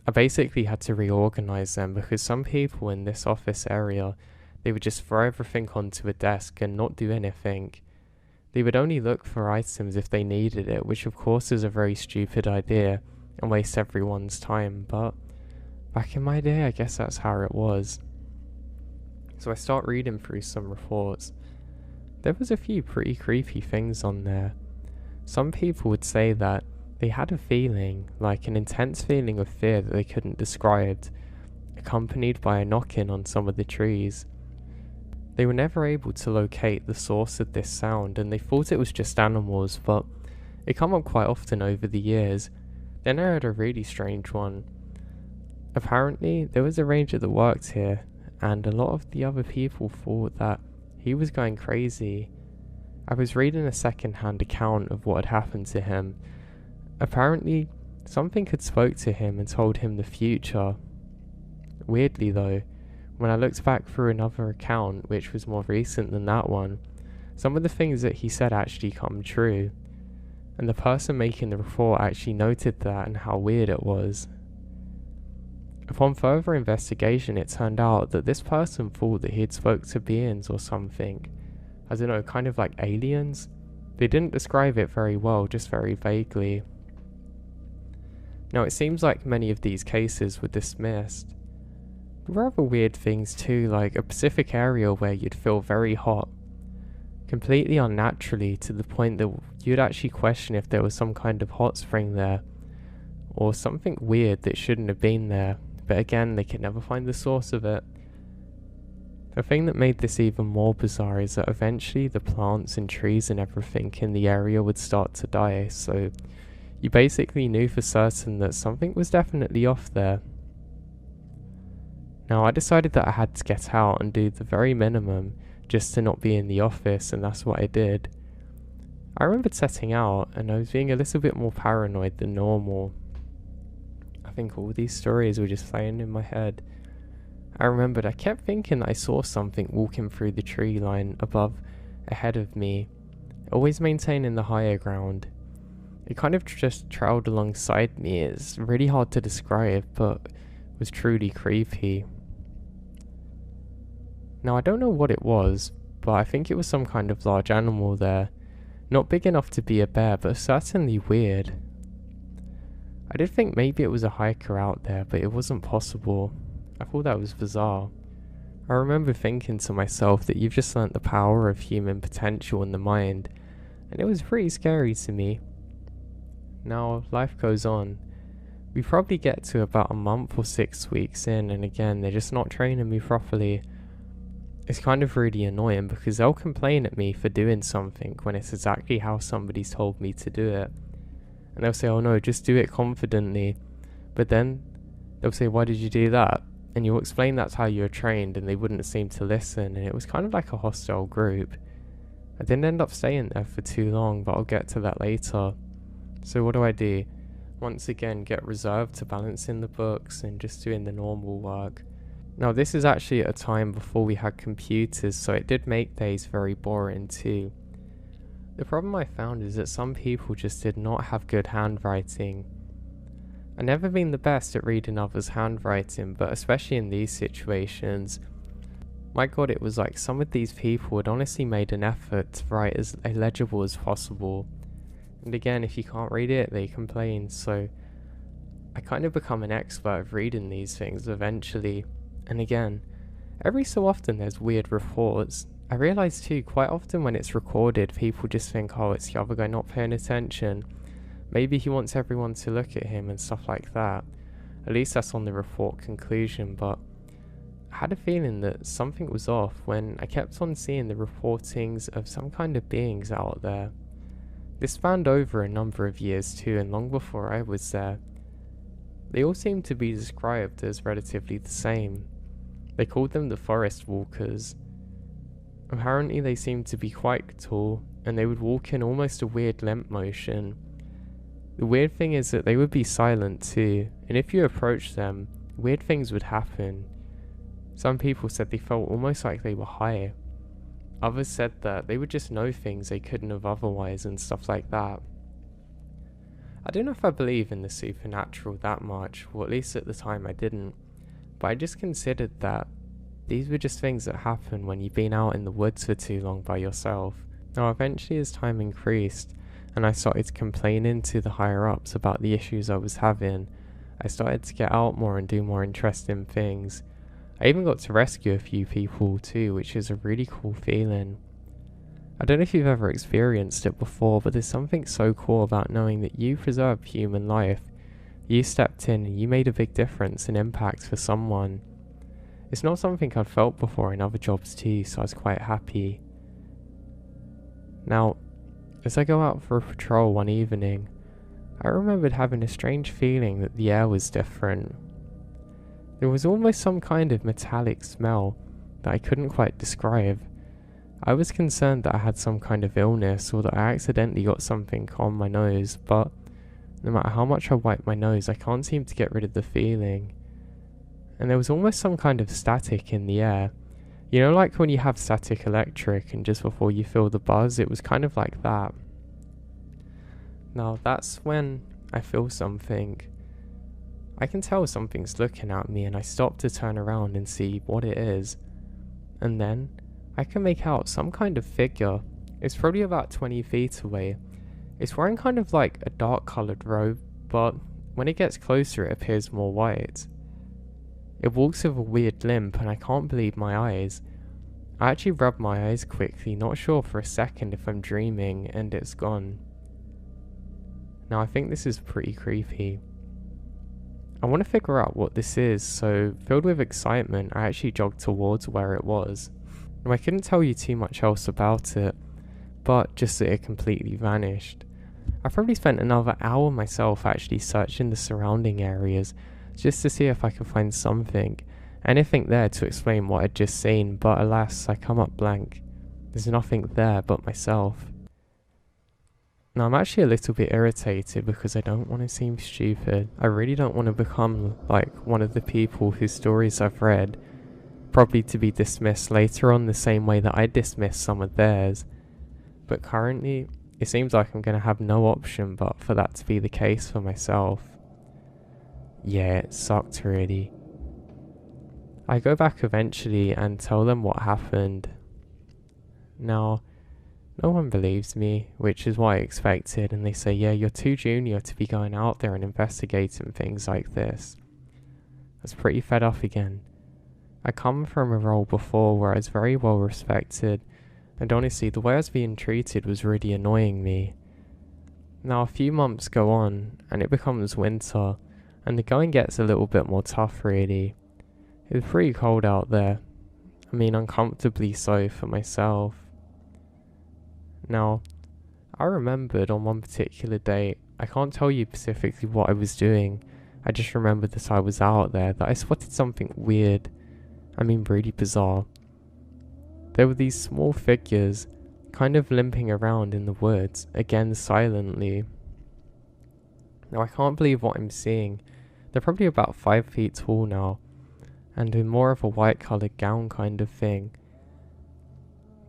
I basically had to reorganize them because some people in this office area, they would just throw everything onto a desk and not do anything. They would only look for items if they needed it, which of course is a very stupid idea and wastes everyone's time, but back in my day, I guess that's how it was. So I start reading through some reports. There was a few pretty creepy things on there. Some people would say that they had a feeling, like an intense feeling of fear that they couldn't describe, accompanied by a knocking on some of the trees. They were never able to locate the source of this sound, and they thought it was just animals, but it came up quite often over the years. Then I heard a really strange one. Apparently, there was a ranger that worked here, and a lot of the other people thought that he was going crazy. I was reading a second-hand account of what had happened to him. Apparently, something had spoke to him and told him the future. Weirdly though, when I looked back through another account, which was more recent than that one, some of the things that he said actually come true. And the person making the report actually noted that and how weird it was. Upon further investigation, it turned out that this person thought that he had spoke to beings or something. I don't know, kind of like aliens? They didn't describe it very well, just very vaguely. Now, it seems like many of these cases were dismissed. There were other weird things too, like a specific area where you'd feel very hot, completely unnaturally, to the point that you'd actually question if there was some kind of hot spring there, or something weird that shouldn't have been there, but again, they could never find the source of it. The thing that made this even more bizarre is that eventually the plants and trees and everything in the area would start to die, so you basically knew for certain that something was definitely off there. Now, I decided that I had to get out and do the very minimum, just to not be in the office, and that's what I did. I remembered setting out, and I was being a little bit more paranoid than normal. I think all these stories were just playing in my head. I remembered I kept thinking that I saw something walking through the tree line above, ahead of me, always maintaining the higher ground. It kind of just trailed alongside me. It's really hard to describe, but was truly creepy. Now I don't know what it was, but I think it was some kind of large animal there. Not big enough to be a bear, but certainly weird. I did think maybe it was a hiker out there, but it wasn't possible. I thought that was bizarre. I remember thinking to myself that you've just learnt the power of human potential in the mind, and it was pretty scary to me. Now, life goes on. We probably get to about a month or 6 weeks in, and again, they're just not training me properly. It's kind of really annoying because they'll complain at me for doing something when it's exactly how somebody's told me to do it. And they'll say, oh no, just do it confidently. But then they'll say, why did you do that? And you'll explain that's how you're trained, and they wouldn't seem to listen, and it was kind of like a hostile group. I didn't end up staying there for too long, but I'll get to that later. So what do? Once again, get reserved to balancing the books and just doing the normal work. Now this is actually at a time before we had computers, so it did make days very boring too. The problem I found is that some people just did not have good handwriting. I've never been the best at reading others' handwriting, but especially in these situations, my god, it was like some of these people had honestly made an effort to write as illegible as possible. And again, if you can't read it, they complain, so I kind of become an expert of reading these things eventually. And again, every so often there's weird reports. I realise too, quite often when it's recorded, people just think, oh, it's the other guy not paying attention. Maybe he wants everyone to look at him and stuff like that. At least that's on the report conclusion, but I had a feeling that something was off when I kept on seeing the reportings of some kind of beings out there. This spanned over a number of years too, and long before I was there. They all seemed to be described as relatively the same. They called them the forest walkers. Apparently they seemed to be quite tall, and they would walk in almost a weird limp motion. The weird thing is that they would be silent too, and if you approached them, weird things would happen. Some people said they felt almost like they were high. Others said that they would just know things they couldn't have otherwise and stuff like that. I don't know if I believe in the supernatural that much, or at least at the time I didn't, but I just considered that these were just things that happen when you've been out in the woods for too long by yourself. Now eventually as time increased, and I started complaining to the higher ups about the issues I was having, I started to get out more and do more interesting things. I even got to rescue a few people too, which is a really cool feeling. I don't know if you've ever experienced it before, but there's something so cool about knowing that you preserved human life. You stepped in and you made a big difference and impact for someone. It's not something I've felt before in other jobs too, so I was quite happy. Now, as I go out for a patrol one evening, I remembered having a strange feeling that the air was different. There was almost some kind of metallic smell that I couldn't quite describe. I was concerned that I had some kind of illness or that I accidentally got something on my nose, but no matter how much I wipe my nose, I can't seem to get rid of the feeling. And there was almost some kind of static in the air. You know, like when you have static electric and just before you feel the buzz, it was kind of like that. Now that's when I feel something. I can tell something's looking at me and I stop to turn around and see what it is. And then I can make out some kind of figure. It's probably about 20 feet away. It's wearing kind of like a dark coloured robe, but when it gets closer it appears more white. It walks with a weird limp and I can't believe my eyes. I actually rub my eyes quickly, not sure for a second if I'm dreaming, and it's gone. Now I think this is pretty creepy. I want to figure out what this is, so filled with excitement I actually jogged towards where it was. Now I couldn't tell you too much else about it, but just that it completely vanished. I probably spent another hour myself actually searching the surrounding areas just to see if I could find something, anything there to explain what I'd just seen, but alas, I come up blank. There's nothing there but myself. Now I'm actually a little bit irritated because I don't want to seem stupid. I really don't want to become like one of the people whose stories I've read, probably to be dismissed later on the same way that I dismissed some of theirs. But currently, it seems like I'm going to have no option but for that to be the case for myself. Yeah, it sucked really. I go back eventually and tell them what happened. Now, no one believes me, which is what I expected, and they say, yeah, you're too junior to be going out there and investigating things like this. I was pretty fed up again. I come from a role before where I was very well respected, and honestly, the way I was being treated was really annoying me. Now, a few months go on, and it becomes winter, and the going gets a little bit more tough really. It was pretty cold out there. I mean, uncomfortably so for myself. Now, I remembered on one particular day, I can't tell you specifically what I was doing, I just remembered that I was out there, that I spotted something weird, I mean really bizarre. There were these small figures, kind of limping around in the woods, again silently. Now I can't believe what I'm seeing. They're probably about 5 feet tall now, and in more of a white coloured gown kind of thing.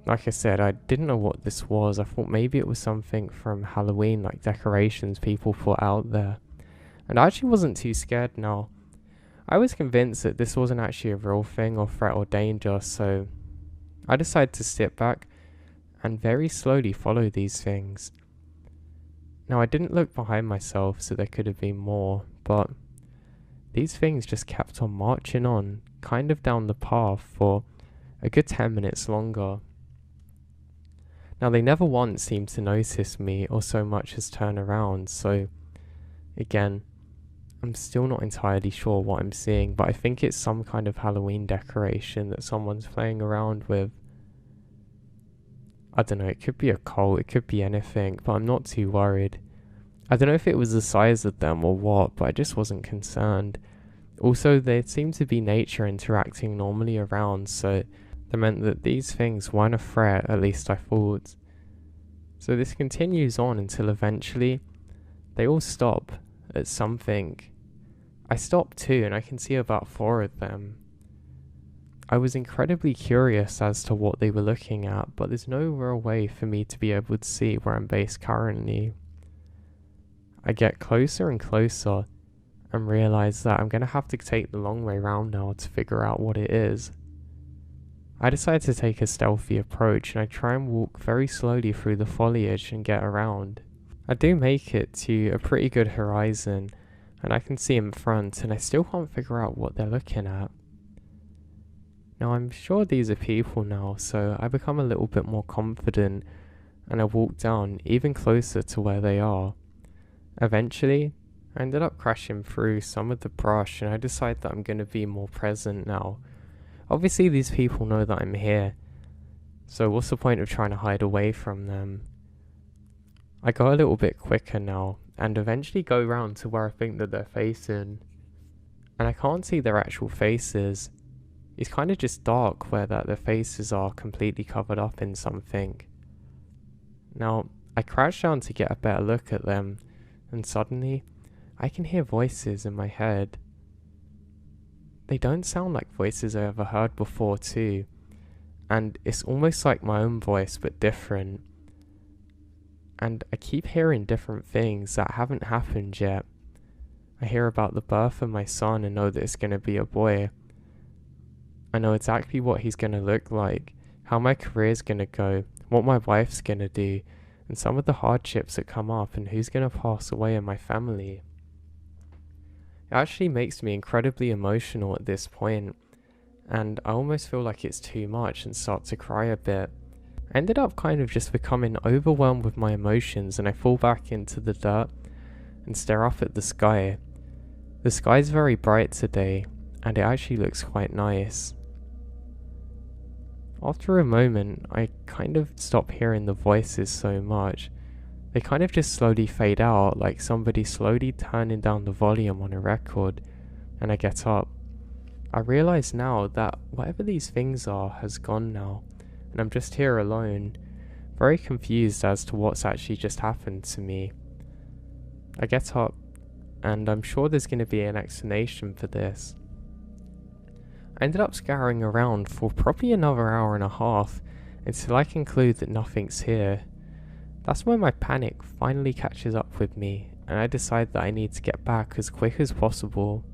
Like I said, I didn't know what this was. I thought maybe it was something from Halloween, like decorations people put out there. And I actually wasn't too scared now. I was convinced that this wasn't actually a real thing or threat or danger, so I decided to sit back and very slowly follow these things. Now I didn't look behind myself, so there could have been more, but these things just kept on marching on, kind of down the path for a good 10 minutes longer. Now they never once seemed to notice me or so much as turn around, so again, I'm still not entirely sure what I'm seeing, but I think it's some kind of Halloween decoration that someone's playing around with. I don't know, it could be a cult, it could be anything, but I'm not too worried. I don't know if it was the size of them or what, but I just wasn't concerned. Also, there seemed to be nature interacting normally around, so that meant that these things weren't a threat, at least I thought. So this continues on until eventually they all stop at something. I stopped too, and I can see about 4 of them. I was incredibly curious as to what they were looking at, but there's no real way for me to be able to see where I'm based currently. I get closer and closer and realise that I'm going to have to take the long way round now to figure out what it is. I decide to take a stealthy approach and I try and walk very slowly through the foliage and get around. I do make it to a pretty good horizon and I can see in front and I still can't figure out what they're looking at. Now I'm sure these are people now, so I become a little bit more confident and I walk down even closer to where they are. Eventually, I ended up crashing through some of the brush and I decide that I'm going to be more present now. Obviously these people know that I'm here, so what's the point of trying to hide away from them? I go a little bit quicker now and eventually go round to where I think that they're facing. And I can't see their actual faces. It's kind of just dark where that their faces are completely covered up in something. Now, I crouch down to get a better look at them, and suddenly, I can hear voices in my head. They don't sound like voices I ever heard before too, and it's almost like my own voice but different. And I keep hearing different things that haven't happened yet. I hear about the birth of my son and know that it's going to be a boy. I know exactly what he's going to look like, how my career's going to go, what my wife's going to do, and some of the hardships that come up and who's going to pass away in my family. It actually makes me incredibly emotional at this point, and I almost feel like it's too much and start to cry a bit. I ended up kind of just becoming overwhelmed with my emotions and I fall back into the dirt and stare up at the sky. The sky's very bright today and it actually looks quite nice. After a moment, I kind of stop hearing the voices so much. They kind of just slowly fade out, like somebody slowly turning down the volume on a record, and I get up. I realise now that whatever these things are has gone now, and I'm just here alone, very confused as to what's actually just happened to me. I get up, and I'm sure there's going to be an explanation for this. I ended up scouring around for probably another hour and a half until I conclude that nothing's here. That's when my panic finally catches up with me, and I decide that I need to get back as quick as possible.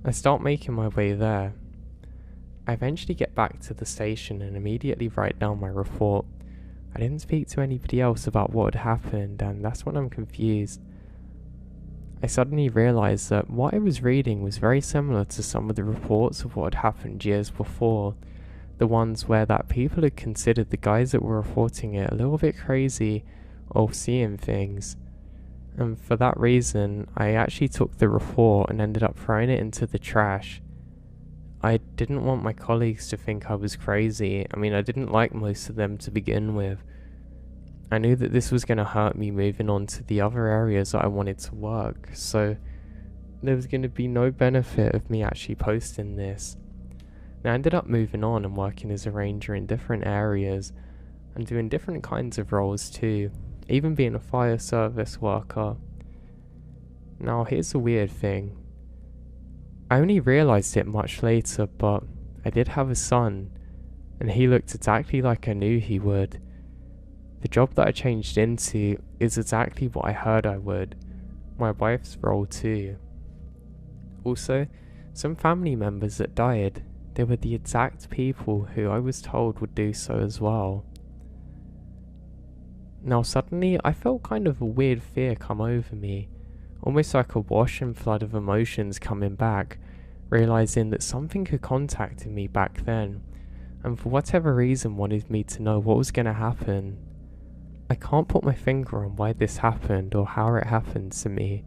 I start making my way there. I eventually get back to the station and immediately write down my report. I didn't speak to anybody else about what had happened, and that's when I'm confused. I suddenly realised that what I was reading was very similar to some of the reports of what had happened years before, the ones where that people had considered the guys that were reporting it a little bit crazy or seeing things. And for that reason, I actually took the report and ended up throwing it into the trash. I didn't want my colleagues to think I was crazy. I mean, I didn't like most of them to begin with. I knew that this was going to hurt me moving on to the other areas that I wanted to work, so there was going to be no benefit of me actually posting this. And I ended up moving on and working as a ranger in different areas and doing different kinds of roles too, even being a fire service worker. Now here's the weird thing. I only realised it much later, but I did have a son, and he looked exactly like I knew he would. The job that I changed into is exactly what I heard I would. My wife's role too. Also, some family members that died, they were the exact people who I was told would do so as well. Now suddenly I felt kind of a weird fear come over me, almost like a wash and flood of emotions coming back, realising that something had contacted me back then, and for whatever reason wanted me to know what was going to happen. I can't put my finger on why this happened or how it happened to me.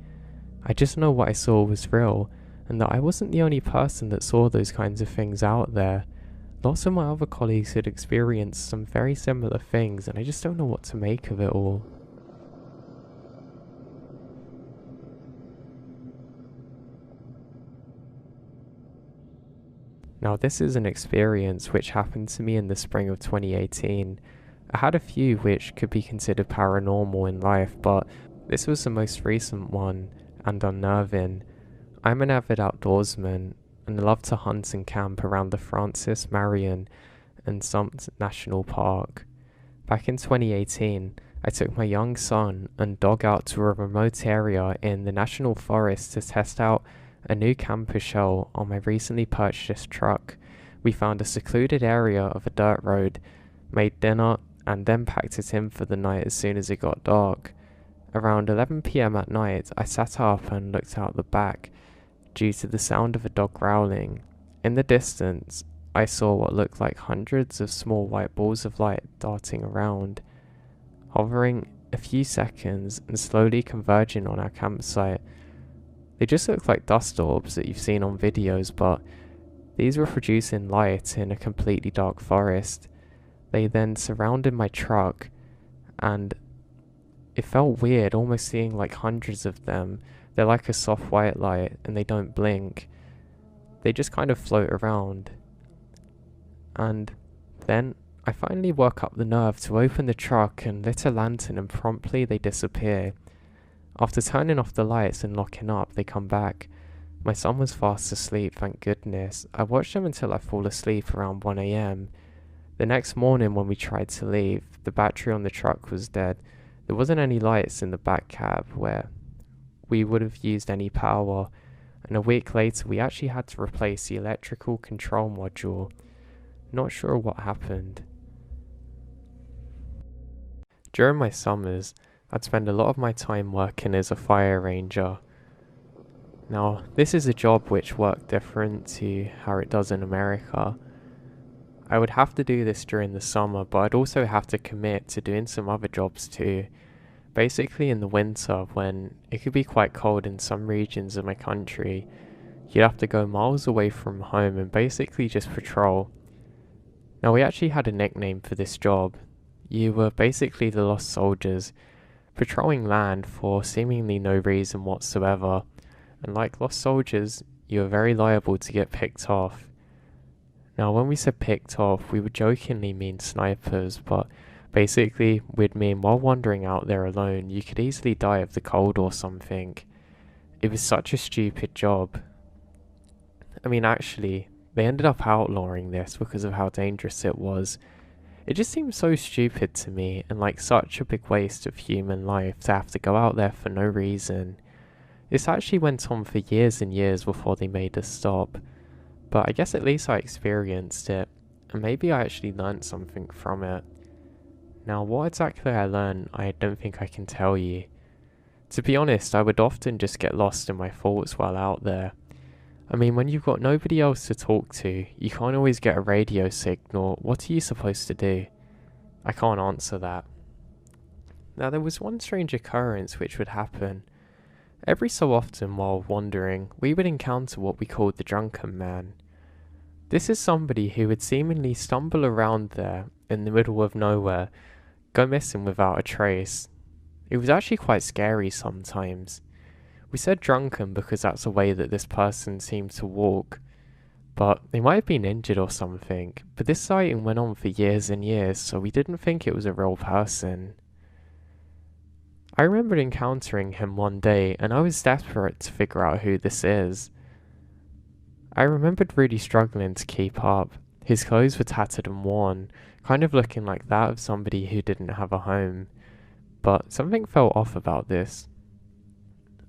I just know what I saw was real, and that I wasn't the only person that saw those kinds of things out there. Lots of my other colleagues had experienced some very similar things, and I just don't know what to make of it all. Now this is an experience which happened to me in the spring of 2018. I had a few which could be considered paranormal in life, but this was the most recent one and unnerving. I'm an avid outdoorsman and love to hunt and camp around the Francis Marion and Sumpter National Park. Back in 2018, I took my young son and dog out to a remote area in the National Forest to test out a new camper shell on my recently purchased truck. We found a secluded area of a dirt road, made dinner, and then packed it in for the night as soon as it got dark. Around 11 PM at night, I sat up and looked out the back, due to the sound of a dog growling. In the distance, I saw what looked like hundreds of small white balls of light darting around, hovering a few seconds and slowly converging on our campsite. They just looked like dust orbs that you've seen on videos, but these were producing light in a completely dark forest. They then surrounded my truck, and it felt weird almost seeing like hundreds of them. They're like a soft white light and they don't blink. They just kind of float around. And then I finally work up the nerve to open the truck and lit a lantern, and promptly they disappear. After turning off the lights and locking up, they come back. My son was fast asleep, thank goodness. I watched him until I fall asleep around 1 AM. The next morning when we tried to leave, the battery on the truck was dead. There wasn't any lights in the back cab where we would have used any power, and a week later we actually had to replace the electrical control module. Not sure what happened. During my summers, I'd spend a lot of my time working as a fire ranger. Now, this is a job which worked different to how it does in America. I would have to do this during the summer, but I'd also have to commit to doing some other jobs too. Basically in the winter, when it could be quite cold in some regions of my country, you'd have to go miles away from home and basically just patrol. Now we actually had a nickname for this job. You were basically the lost soldiers, patrolling land for seemingly no reason whatsoever, and like lost soldiers, you are very liable to get picked off. Now, when we said picked off, we would jokingly mean snipers, but basically we'd mean while wandering out there alone, you could easily die of the cold or something. It was such a stupid job. I mean, actually, they ended up outlawing this because of how dangerous it was. It just seems so stupid to me, and like such a big waste of human life to have to go out there for no reason. This actually went on for years and years before they made a stop, but I guess at least I experienced it, and maybe I actually learned something from it. Now, what exactly I learned, I don't think I can tell you. To be honest, I would often just get lost in my thoughts while out there. I mean, when you've got nobody else to talk to, you can't always get a radio signal. What are you supposed to do? I can't answer that. Now, there was one strange occurrence which would happen. Every so often while wandering, we would encounter what we called the drunken man. This is somebody who would seemingly stumble around there in the middle of nowhere, go missing without a trace. It was actually quite scary sometimes. We said drunken because that's the way that this person seemed to walk, but they might have been injured or something, but this sighting went on for years and years, so we didn't think it was a real person. I remembered encountering him one day, and I was desperate to figure out who this is. I remembered really struggling to keep up. His clothes were tattered and worn, kind of looking like that of somebody who didn't have a home, but something felt off about this.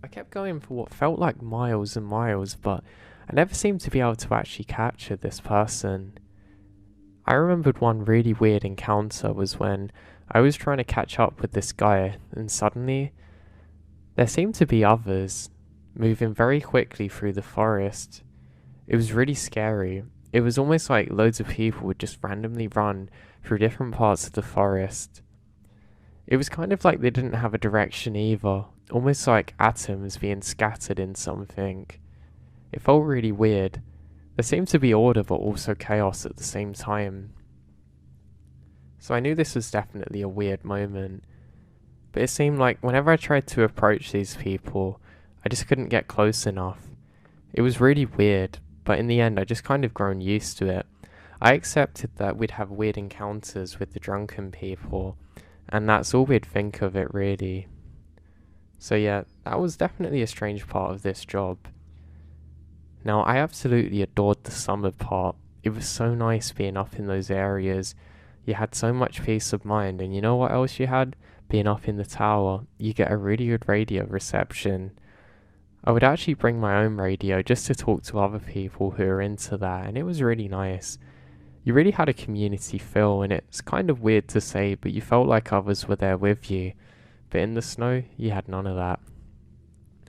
I kept going for what felt like miles and miles, but I never seemed to be able to actually capture this person. I remembered one really weird encounter was when I was trying to catch up with this guy, and suddenly there seemed to be others moving very quickly through the forest. It was really scary. It was almost like loads of people would just randomly run through different parts of the forest. It was kind of like they didn't have a direction either, almost like atoms being scattered in something. It felt really weird. There seemed to be order but also chaos at the same time. So I knew this was definitely a weird moment, but it seemed like whenever I tried to approach these people, I just couldn't get close enough. It was really weird, but in the end I just kind of grown used to it. I accepted that we'd have weird encounters with the drunken people, and that's all we'd think of it really. So yeah, that was definitely a strange part of this job. Now, I absolutely adored the summer part. It was so nice being up in those areas. You had so much peace of mind, and you know what else you had? Being up in the tower, you get a really good radio reception. I would actually bring my own radio just to talk to other people who are into that, and it was really nice. You really had a community feel, and it's kind of weird to say, but you felt like others were there with you. But in the snow, you had none of that.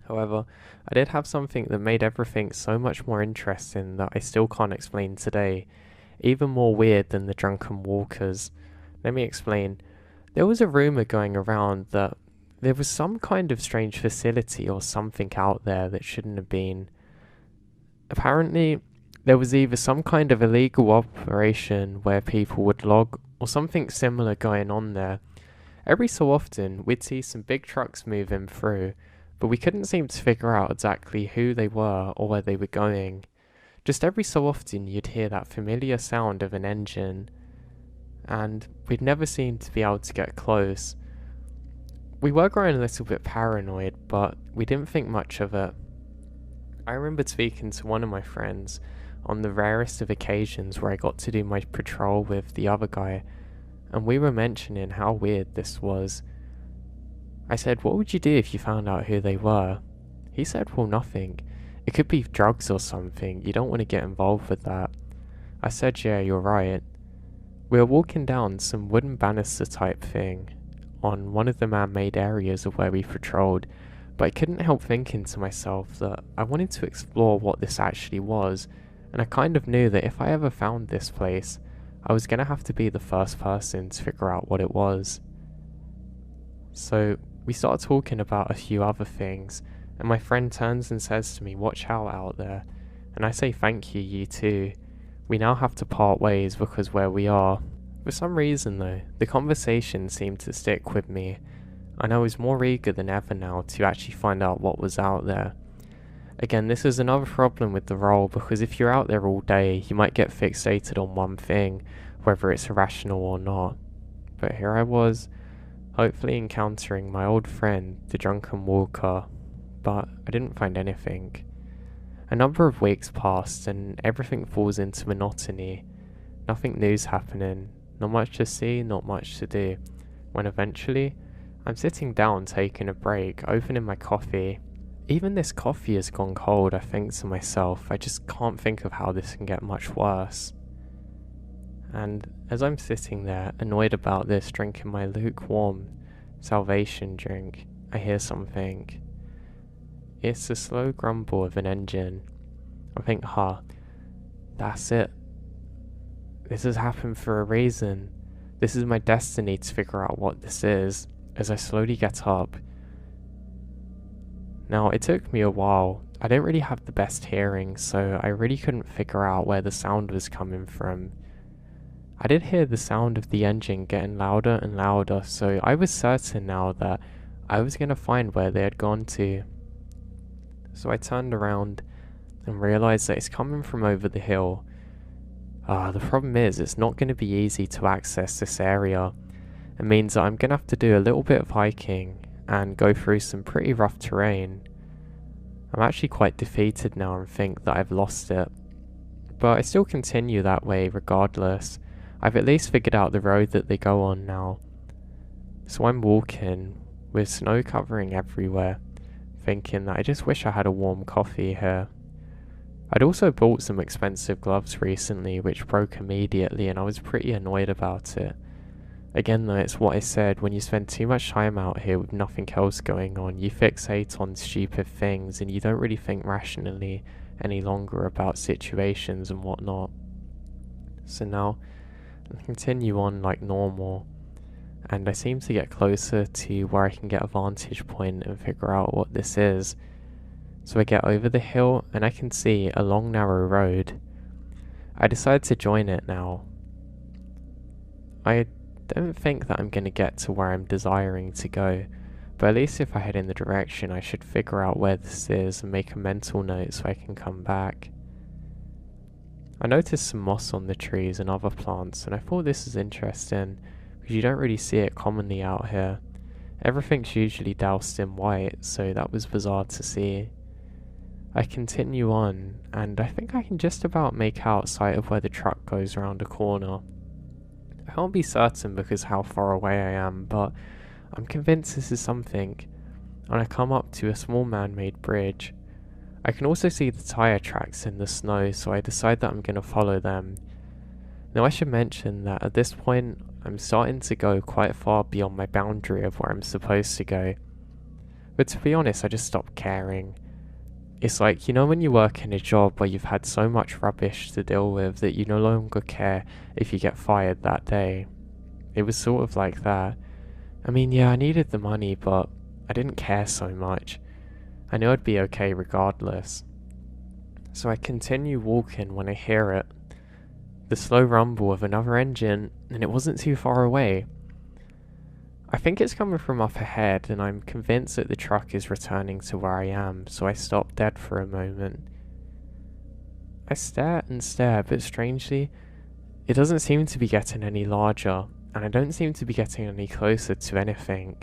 However, I did have something that made everything so much more interesting that I still can't explain today, even more weird than the drunken walkers. Let me explain. There was a rumour going around that there was some kind of strange facility or something out there that shouldn't have been. Apparently, there was either some kind of illegal operation where people would log, or something similar going on there. Every so often, we'd see some big trucks moving through, but we couldn't seem to figure out exactly who they were or where they were going. Just every so often you'd hear that familiar sound of an engine, and we'd never seemed to be able to get close. We were growing a little bit paranoid, but we didn't think much of it. I remembered speaking to one of my friends on the rarest of occasions where I got to do my patrol with the other guy, and we were mentioning how weird this was. I said, what would you do if you found out who they were? He said, well, nothing. It could be drugs or something. You don't want to get involved with that. I said, yeah, you're right. We were walking down some wooden banister type thing on one of the man-made areas of where we patrolled, but I couldn't help thinking to myself that I wanted to explore what this actually was, and I kind of knew that if I ever found this place, I was going to have to be the first person to figure out what it was. So we started talking about a few other things, and my friend turns and says to me, watch out there, and I say thank you, you too. We now have to part ways because where we are. For some reason though, the conversation seemed to stick with me, and I was more eager than ever now to actually find out what was out there. Again, this is another problem with the role, because if you're out there all day, you might get fixated on one thing, whether it's irrational or not. But here I was, hopefully encountering my old friend, the drunken walker, but I didn't find anything. A number of weeks passed and everything falls into monotony. Nothing new's happening, not much to see, not much to do, when eventually, I'm sitting down taking a break, opening my coffee. Even this coffee has gone cold, I think to myself. I just can't think of how this can get much worse. And as I'm sitting there, annoyed about this, drinking my lukewarm salvation drink, I hear something. It's the slow grumble of an engine. I think, that's it. This has happened for a reason. This is my destiny to figure out what this is, as I slowly get up. Now, it took me a while. I didn't really have the best hearing, so I really couldn't figure out where the sound was coming from. I did hear the sound of the engine getting louder and louder, so I was certain now that I was going to find where they had gone to. So I turned around and realised that it's coming from over the hill. The problem is, it's not going to be easy to access this area. It means that I'm going to have to do a little bit of hiking and go through some pretty rough terrain. I'm actually quite defeated now and think that I've lost it. But I still continue that way regardless. I've at least figured out the road that they go on now. So I'm walking, with snow covering everywhere, thinking that I just wish I had a warm coffee here. I'd also bought some expensive gloves recently which broke immediately and I was pretty annoyed about it. Again though, it's what I said, when you spend too much time out here with nothing else going on, you fixate on stupid things and you don't really think rationally any longer about situations and whatnot. So now, I continue on like normal, and I seem to get closer to where I can get a vantage point and figure out what this is. So I get over the hill and I can see a long narrow road. I decide to join it now. I don't think that I'm going to get to where I'm desiring to go, but at least if I head in the direction I should figure out where this is and make a mental note so I can come back. I noticed some moss on the trees and other plants and I thought this is interesting because you don't really see it commonly out here. Everything's usually doused in white, so that was bizarre to see. I continue on and I think I can just about make out sight of where the truck goes around a corner. I can't be certain because how far away I am, but I'm convinced this is something, and I come up to a small man-made bridge. I can also see the tyre tracks in the snow, so I decide that I'm going to follow them. Now I should mention that at this point I'm starting to go quite far beyond my boundary of where I'm supposed to go. But to be honest, I just stopped caring. It's like, you know when you work in a job where you've had so much rubbish to deal with that you no longer care if you get fired that day. It was sort of like that. I mean, yeah, I needed the money, but I didn't care so much. I knew I'd be okay regardless. So I continue walking when I hear it. The slow rumble of another engine, and it wasn't too far away. I think it's coming from up ahead, and I'm convinced that the truck is returning to where I am, so I stop dead for a moment. I stare and stare, but strangely, it doesn't seem to be getting any larger, and I don't seem to be getting any closer to anything.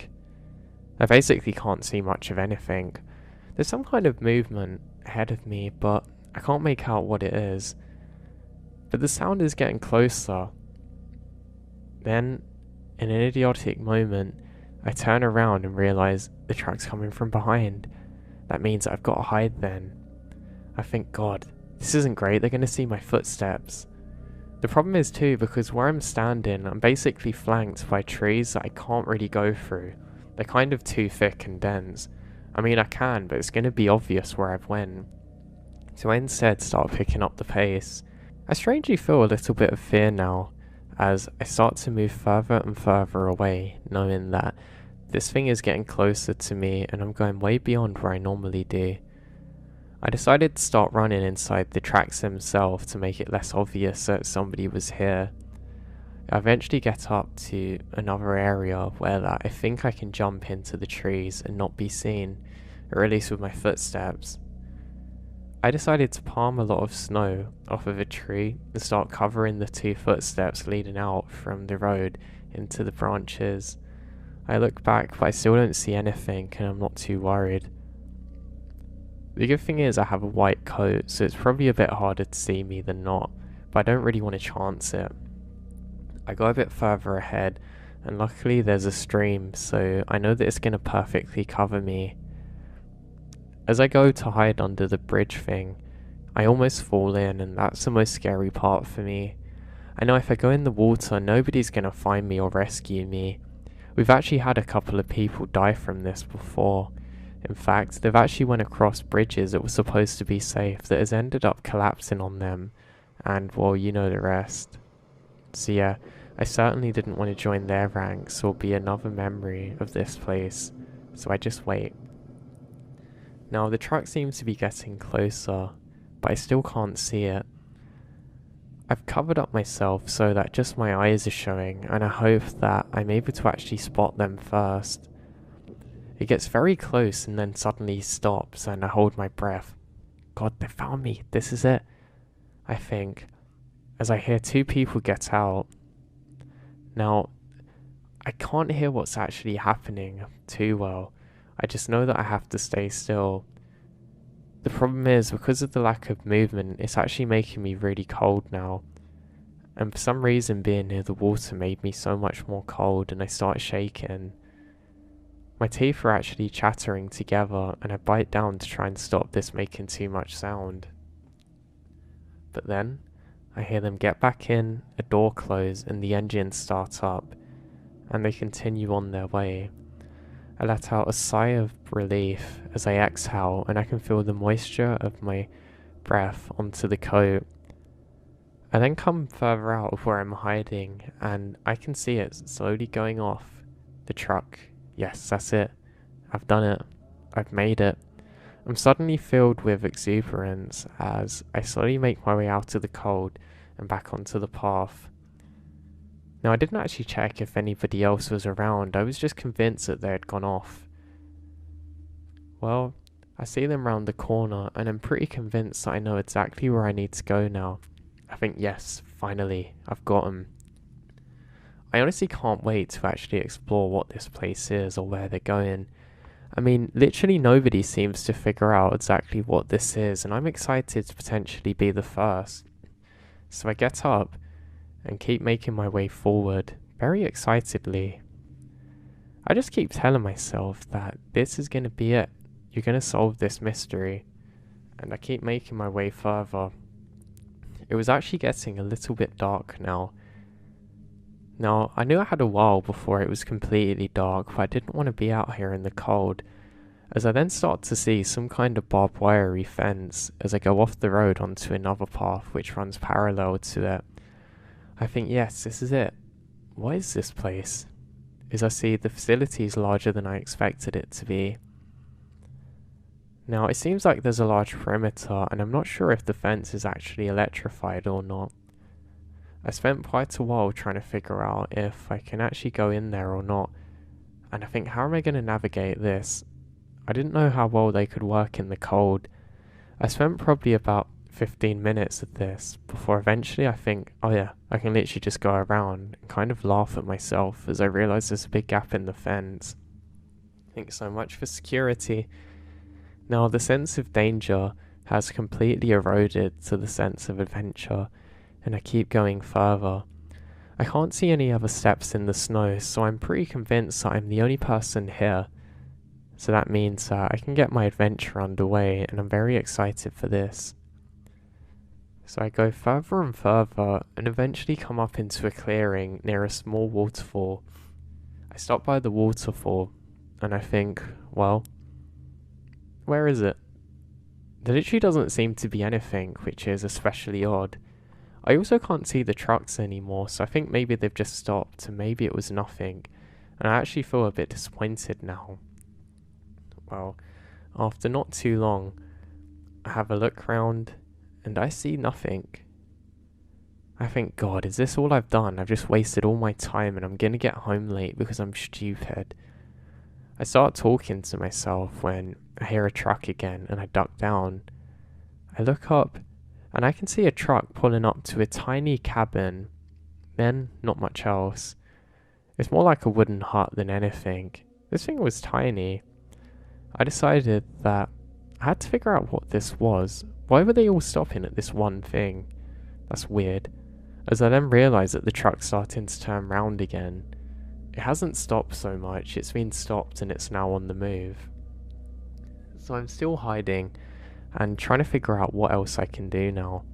I basically can't see much of anything. There's some kind of movement ahead of me, but I can't make out what it is. But the sound is getting closer. Then, in an idiotic moment, I turn around and realise the truck's coming from behind. That means I've got to hide then. I think, God, this isn't great, they're going to see my footsteps. The problem is too, because where I'm standing, I'm basically flanked by trees that I can't really go through. They're kind of too thick and dense. I mean, I can, but it's going to be obvious where I've went. So I instead start picking up the pace. I strangely feel a little bit of fear now, as I start to move further and further away, knowing that this thing is getting closer to me and I'm going way beyond where I normally do. I decided to start running inside the tracks themselves to make it less obvious that somebody was here. I eventually get up to another area where I think I can jump into the trees and not be seen, or at least with my footsteps. I decided to palm a lot of snow off of a tree and start covering the 2 footsteps leading out from the road into the branches. I look back, but I still don't see anything, and I'm not too worried. The good thing is I have a white coat, so it's probably a bit harder to see me than not, but I don't really want to chance it. I go a bit further ahead, and luckily there's a stream, so I know that it's going to perfectly cover me. As I go to hide under the bridge thing, I almost fall in, and that's the most scary part for me. I know if I go in the water, nobody's going to find me or rescue me. We've actually had a couple of people die from this before. In fact, they've actually went across bridges that were supposed to be safe that has ended up collapsing on them, and well, you know the rest. So yeah, I certainly didn't want to join their ranks or be another memory of this place, so I just wait. Now the truck seems to be getting closer, but I still can't see it. I've covered up myself so that just my eyes are showing, and I hope that I'm able to actually spot them first. It gets very close and then suddenly stops, and I hold my breath. God, they found me. This is it, I think, as I hear 2 people get out. Now, I can't hear what's actually happening too well. I just know that I have to stay still. The problem is, because of the lack of movement, it's actually making me really cold now. And for some reason, being near the water made me so much more cold, and I start shaking. My teeth are actually chattering together, and I bite down to try and stop this making too much sound. But then, I hear them get back in, a door close, and the engine start up, and they continue on their way. I let out a sigh of relief as I exhale, and I can feel the moisture of my breath onto the coat. I then come further out of where I'm hiding, and I can see it slowly going off. The truck. Yes, that's it. I've done it. I've made it. I'm suddenly filled with exuberance as I slowly make my way out of the cold and back onto the path. Now, I didn't actually check if anybody else was around. I was just convinced that they had gone off. Well, I see them round the corner, and I'm pretty convinced that I know exactly where I need to go now. I think, yes, finally, I've got them. I honestly can't wait to actually explore what this place is or where they're going. I mean, literally nobody seems to figure out exactly what this is, and I'm excited to potentially be the first. So I get up and keep making my way forward, very excitedly. I just keep telling myself that this is going to be it. You're going to solve this mystery. And I keep making my way further. It was actually getting a little bit dark now. Now, I knew I had a while before it was completely dark, but I didn't want to be out here in the cold, as I then start to see some kind of barbed wire fence as I go off the road onto another path which runs parallel to it. I think, yes, this is it. What is this place? As I see the facility is larger than I expected it to be. Now, it seems like there's a large perimeter, and I'm not sure if the fence is actually electrified or not. I spent quite a while trying to figure out if I can actually go in there or not, and I think, how am I going to navigate this? I didn't know how well they could work in the cold. I spent probably about 15 minutes of this before eventually I think, oh yeah, I can literally just go around, and kind of laugh at myself as I realise there's a big gap in the fence. I think, so much for security. Now, the sense of danger has completely eroded to the sense of adventure, and I keep going further. I can't see any other steps in the snow, so I'm pretty convinced that I'm the only person here. So that means I can get my adventure underway, and I'm very excited for this. So I go further and further, and eventually come up into a clearing near a small waterfall. I stop by the waterfall, and I think, well, where is it? There literally doesn't seem to be anything, which is especially odd. I also can't see the trucks anymore, so I think maybe they've just stopped, and maybe it was nothing, and I actually feel a bit disappointed now. Well, after not too long, I have a look round, and I see nothing. I think, God, is this all I've done? I've just wasted all my time, and I'm gonna get home late because I'm stupid. I start talking to myself when I hear a truck again, and I duck down. I look up and I can see a truck pulling up to a tiny cabin. Then, not much else. It's more like a wooden hut than anything. This thing was tiny. I decided that I had to figure out what this was. Why were they all stopping at this one thing? That's weird. As I then realised that the truck's starting to turn round again. It hasn't stopped so much, it's been stopped and it's now on the move. So I'm still hiding and trying to figure out what else I can do now.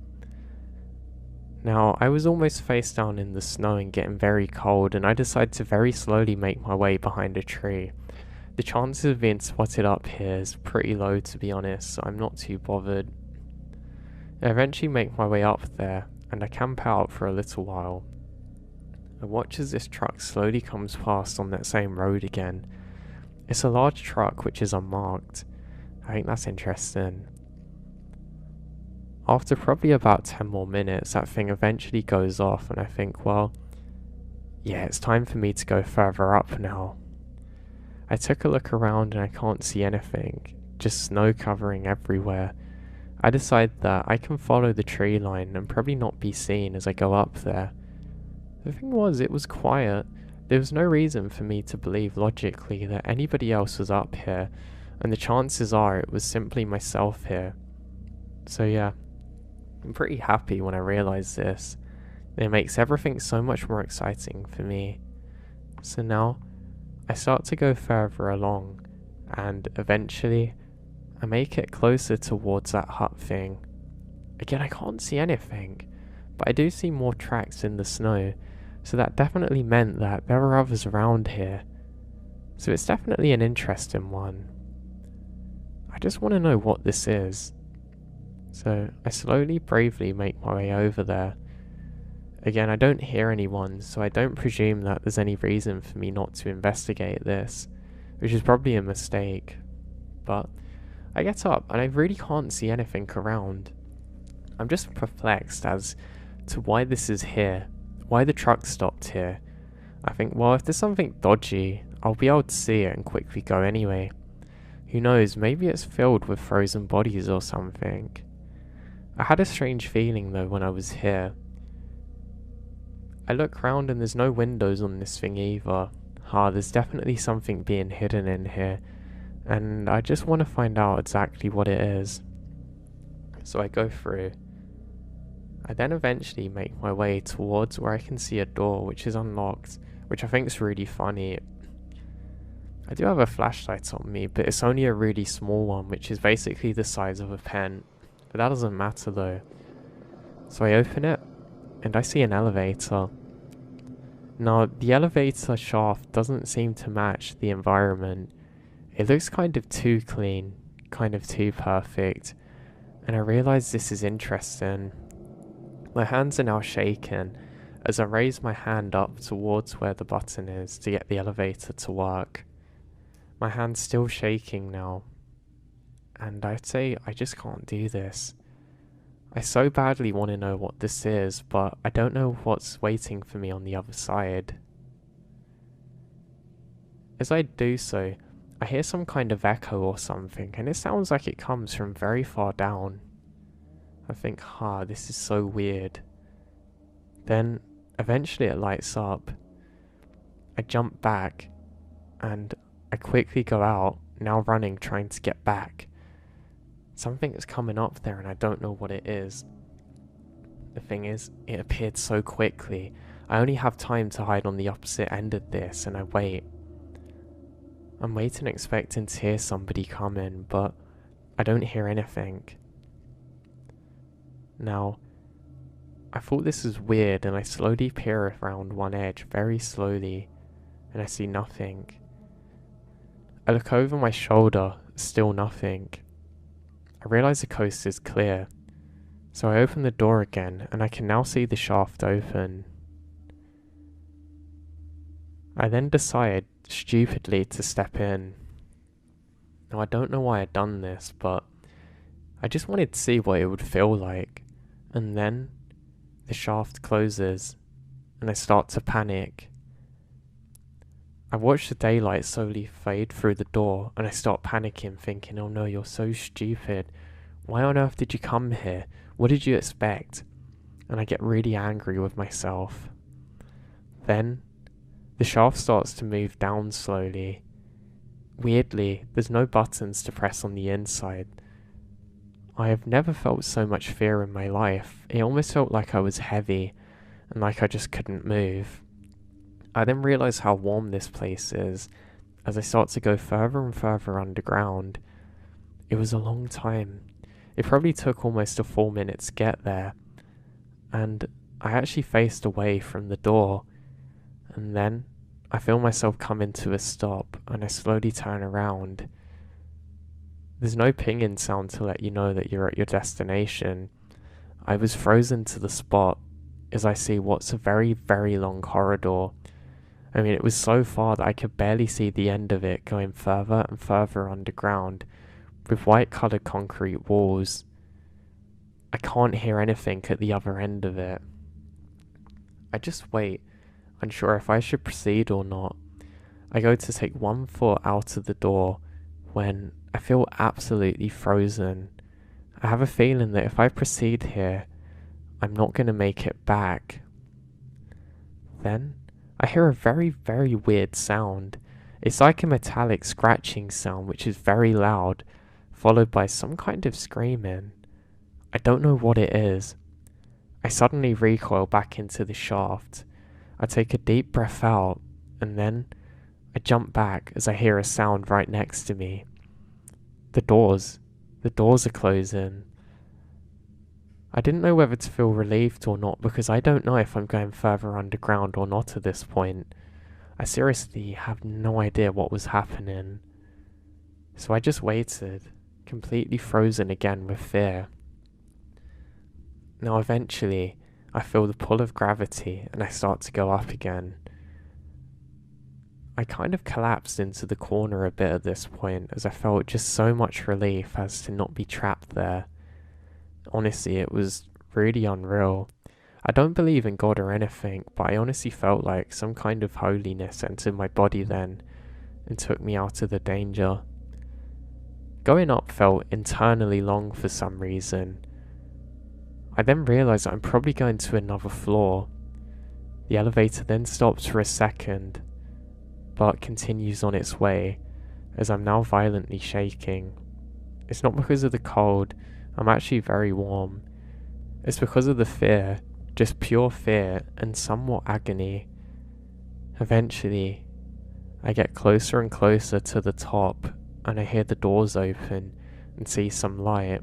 Now, I was almost face down in the snow and getting very cold, and I decided to very slowly make my way behind a tree. The chances of being spotted up here is pretty low, to be honest, so I'm not too bothered. I eventually make my way up there, and I camp out for a little while. I watch as this truck slowly comes past on that same road again. It's a large truck which is unmarked. I think that's interesting. After probably about 10 more minutes, that thing eventually goes off and I think, well, yeah, it's time for me to go further up now. I took a look around and I can't see anything, just snow covering everywhere. I decide that I can follow the tree line and probably not be seen as I go up there. The thing was, it was quiet. There was no reason for me to believe logically that anybody else was up here, and the chances are it was simply myself here. So yeah, I'm pretty happy when I realise this. It makes everything so much more exciting for me. So now, I start to go further along, and eventually, I make it closer towards that hut thing. Again, I can't see anything, but I do see more tracks in the snow, so that definitely meant that there were others around here. So it's definitely an interesting one. I just want to know what this is. So I slowly, bravely make my way over there. Again, I don't hear anyone, so I don't presume that there's any reason for me not to investigate this, which is probably a mistake. But I get up and I really can't see anything around. I'm just perplexed as to why this is here, why the truck stopped here. I think, well, if there's something dodgy, I'll be able to see it and quickly go anyway. Who knows, maybe it's filled with frozen bodies or something. I had a strange feeling though when I was here. I look round and there's no windows on this thing either. There's definitely something being hidden in here, and I just want to find out exactly what it is. So I go through. I then eventually make my way towards where I can see a door which is unlocked, which I think is really funny. I do have a flashlight on me, but it's only a really small one, which is basically the size of a pen. But that doesn't matter though. So I open it, and I see an elevator. Now, the elevator shaft doesn't seem to match the environment. It looks kind of too clean, kind of too perfect, and I realise this is interesting. My hands are now shaking as I raise my hand up towards where the button is to get the elevator to work. My hand's still shaking now, and I'd say I just can't do this. I so badly want to know what this is, but I don't know what's waiting for me on the other side. As I do so, I hear some kind of echo or something, and it sounds like it comes from very far down. I think, this is so weird. Then, eventually it lights up. I jump back, and I quickly go out, now running, trying to get back. Something is coming up there and I don't know what it is. The thing is, it appeared so quickly. I only have time to hide on the opposite end of this, and I wait. I'm waiting, expecting to hear somebody come in, but I don't hear anything. Now, I thought this was weird, and I slowly peer around one edge, very slowly, and I see nothing. I look over my shoulder, still nothing. I realise the coast is clear, so I open the door again, and I can now see the shaft open. I then decide, stupidly, to step in. Now I don't know why I'd done this, but I just wanted to see what it would feel like, and then the shaft closes, and I start to panic. I watch the daylight slowly fade through the door, and I start panicking, thinking, oh no, you're so stupid. Why on earth did you come here? What did you expect? And I get really angry with myself. Then, the shaft starts to move down slowly. Weirdly, there's no buttons to press on the inside. I have never felt so much fear in my life. It almost felt like I was heavy, and like I just couldn't move. I then realised how warm this place is, as I start to go further and further underground. It was a long time. It probably took almost a full minute to get there, and I actually faced away from the door, and then I feel myself coming to a stop, and I slowly turn around. There's no pinging sound to let you know that you're at your destination. I was frozen to the spot as I see what's a very, very long corridor. I mean, it was so far that I could barely see the end of it, going further and further underground, with white coloured concrete walls. I can't hear anything at the other end of it. I just wait, unsure if I should proceed or not. I go to take one foot out of the door when I feel absolutely frozen. I have a feeling that if I proceed here, I'm not going to make it back. Then, I hear a very, very weird sound. It's like a metallic scratching sound which is very loud, followed by some kind of screaming. I don't know what it is. I suddenly recoil back into the shaft. I take a deep breath out, and then I jump back as I hear a sound right next to me. The doors are closing. I didn't know whether to feel relieved or not, because I don't know if I'm going further underground or not at this point. I seriously have no idea what was happening. So I just waited, completely frozen again with fear. Now eventually, I feel the pull of gravity and I start to go up again. I kind of collapsed into the corner a bit at this point, as I felt just so much relief as to not be trapped there. Honestly, it was really unreal. I don't believe in God or anything, but I honestly felt like some kind of holiness entered my body then and took me out of the danger. Going up felt internally long for some reason. I then realised that I'm probably going to another floor. The elevator then stops for a second, but continues on its way, as I'm now violently shaking. It's not because of the cold, I'm actually very warm. It's because of the fear, just pure fear and somewhat agony. Eventually, I get closer and closer to the top, and I hear the doors open and see some light.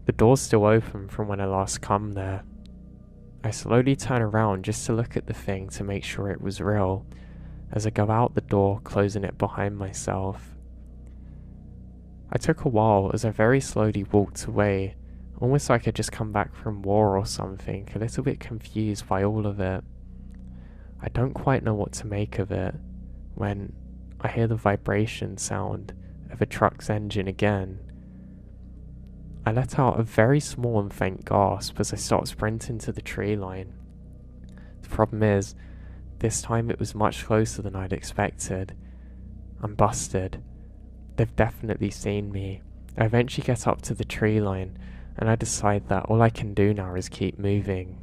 The door's still open from when I last come there. I slowly turn around just to look at the thing to make sure it was real, as I go out the door, closing it behind myself. I took a while as I very slowly walked away, almost like I'd just come back from war or something, a little bit confused by all of it. I don't quite know what to make of it, when I hear the vibration sound of a truck's engine again. I let out a very small and faint gasp as I start sprinting to the tree line. The problem is, this time it was much closer than I'd expected. I'm busted. They've definitely seen me. I eventually get up to the tree line, and I decide that all I can do now is keep moving.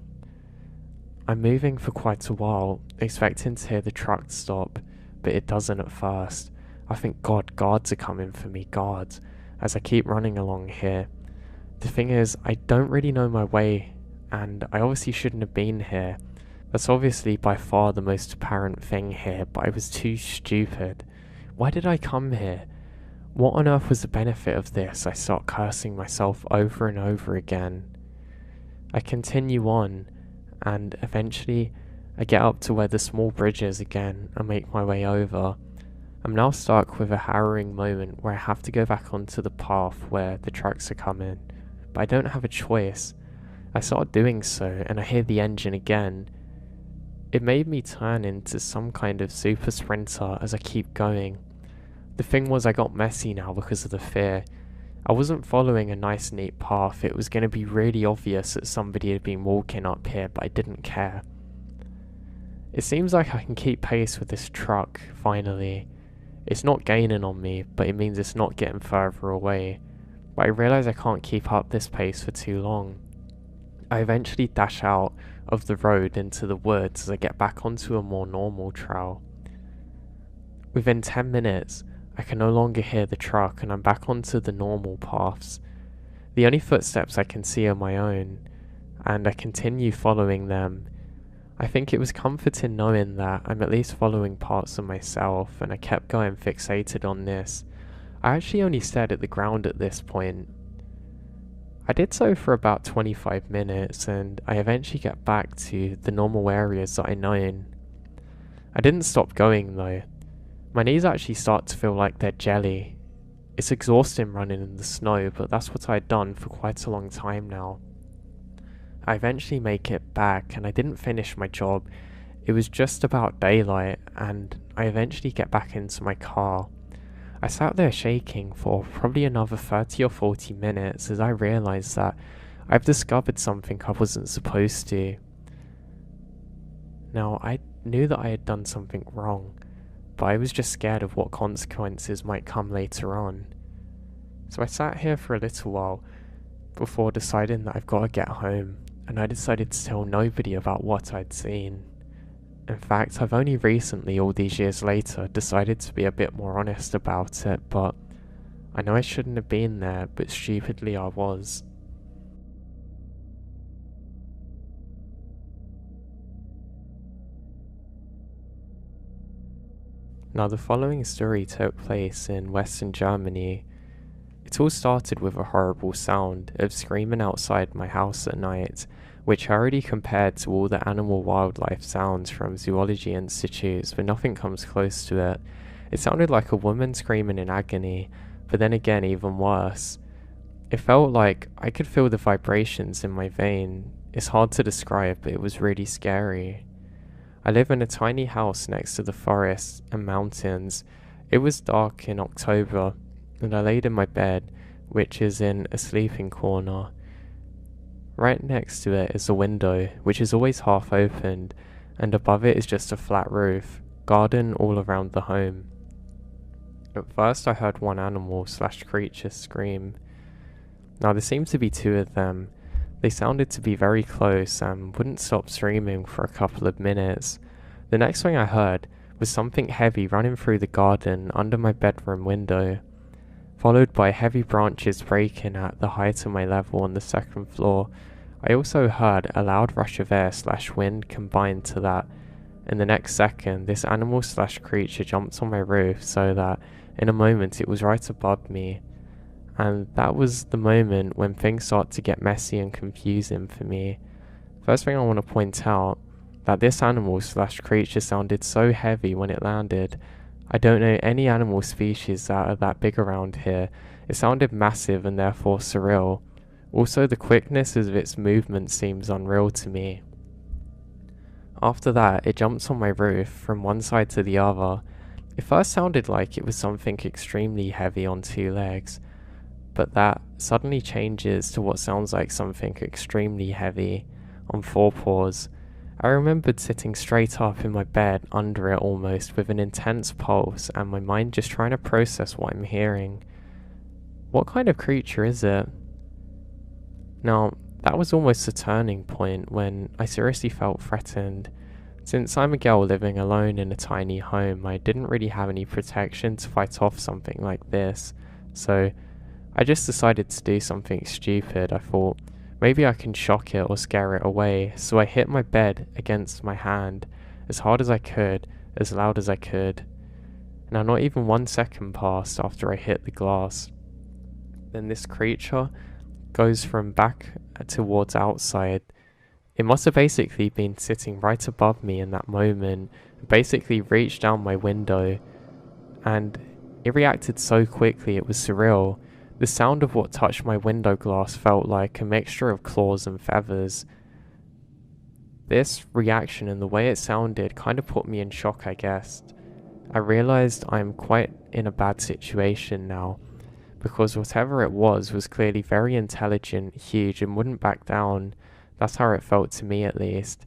I'm moving for quite a while, expecting to hear the truck stop, but it doesn't at first. I think, God, guards are coming for me, guards, as I keep running along here. The thing is, I don't really know my way, and I obviously shouldn't have been here. That's obviously by far the most apparent thing here, but I was too stupid. Why did I come here? What on earth was the benefit of this? I start cursing myself over and over again. I continue on, and eventually I get up to where the small bridge is again and make my way over. I'm now stuck with a harrowing moment where I have to go back onto the path where the trucks are coming, but I don't have a choice. I start doing so and I hear the engine again. It made me turn into some kind of super sprinter as I keep going. The thing was, I got messy now because of the fear. I wasn't following a nice neat path. It was going to be really obvious that somebody had been walking up here, but I didn't care. It seems like I can keep pace with this truck, finally. It's not gaining on me, but it means it's not getting further away. but I realise I can't keep up this pace for too long. I eventually dash out of the road into the woods as I get back onto a more normal trail. Within 10 minutes, I can no longer hear the truck and I'm back onto the normal paths. The only footsteps I can see are my own, and I continue following them. I think it was comforting knowing that I'm at least following parts of myself, and I kept going fixated on this. I actually only stared at the ground at this point. I did so for about 25 minutes, and I eventually get back to the normal areas that I know. I didn't stop going though. My knees actually start to feel like they're jelly. It's exhausting running in the snow, but that's what I'd done for quite a long time now. I eventually make it back, and I didn't finish my job. It was just about daylight, and I eventually get back into my car. I sat there shaking for probably another 30 or 40 minutes as I realised that I've discovered something I wasn't supposed to. Now, I knew that I had done something wrong, but I was just scared of what consequences might come later on. So I sat here for a little while before deciding that I've got to get home, and I decided to tell nobody about what I'd seen. In fact, I've only recently, all these years later, decided to be a bit more honest about it, but I know I shouldn't have been there, but stupidly I was. Now, the following story took place in Western Germany. It all started with a horrible sound of screaming outside my house at night, which I already compared to all the animal wildlife sounds from zoology institutes, but nothing comes close to it. It sounded like a woman screaming in agony, but then again even worse. It felt like I could feel the vibrations in my vein. It's hard to describe, but it was really scary. I live in a tiny house next to the forest and mountains. It was dark in October, and I laid in my bed, which is in a sleeping corner. Right next to it is a window, which is always half opened, and above it is just a flat roof, garden all around the home. At first I heard one animal/creature scream. Now there seemed to be two of them. They sounded to be very close and wouldn't stop screaming for a couple of minutes. The next thing I heard was something heavy running through the garden under my bedroom window, followed by heavy branches breaking at the height of my level on the second floor. I also heard a loud rush of air/wind combined to that. In the next second, this animal/creature jumped on my roof so that in a moment it was right above me. And that was the moment when things start to get messy and confusing for me. First thing I want to point out, that this animal/creature sounded so heavy when it landed. I don't know any animal species that are that big around here. It sounded massive and therefore surreal. Also, the quickness of its movement seems unreal to me. After that, it jumps on my roof from one side to the other. It first sounded like it was something extremely heavy on two legs, but that suddenly changes to what sounds like something extremely heavy on four paws. I remembered sitting straight up in my bed under it almost with an intense pulse and my mind just trying to process what I'm hearing. What kind of creature is it? Now, that was almost a turning point when I seriously felt threatened. Since I'm a girl living alone in a tiny home, I didn't really have any protection to fight off something like this, so I just decided to do something stupid. I thought, maybe I can shock it or scare it away, so I hit my bed against my hand as hard as I could, as loud as I could. Now not even 1 second passed after I hit the glass. Then this creature goes from back towards outside. It must have basically been sitting right above me in that moment, basically reached down my window, and it reacted so quickly it was surreal. The sound of what touched my window glass felt like a mixture of claws and feathers. This reaction and the way it sounded kind of put me in shock, I guess. I realized I'm quite in a bad situation now, because whatever it was clearly very intelligent, huge, and wouldn't back down. That's how it felt to me at least.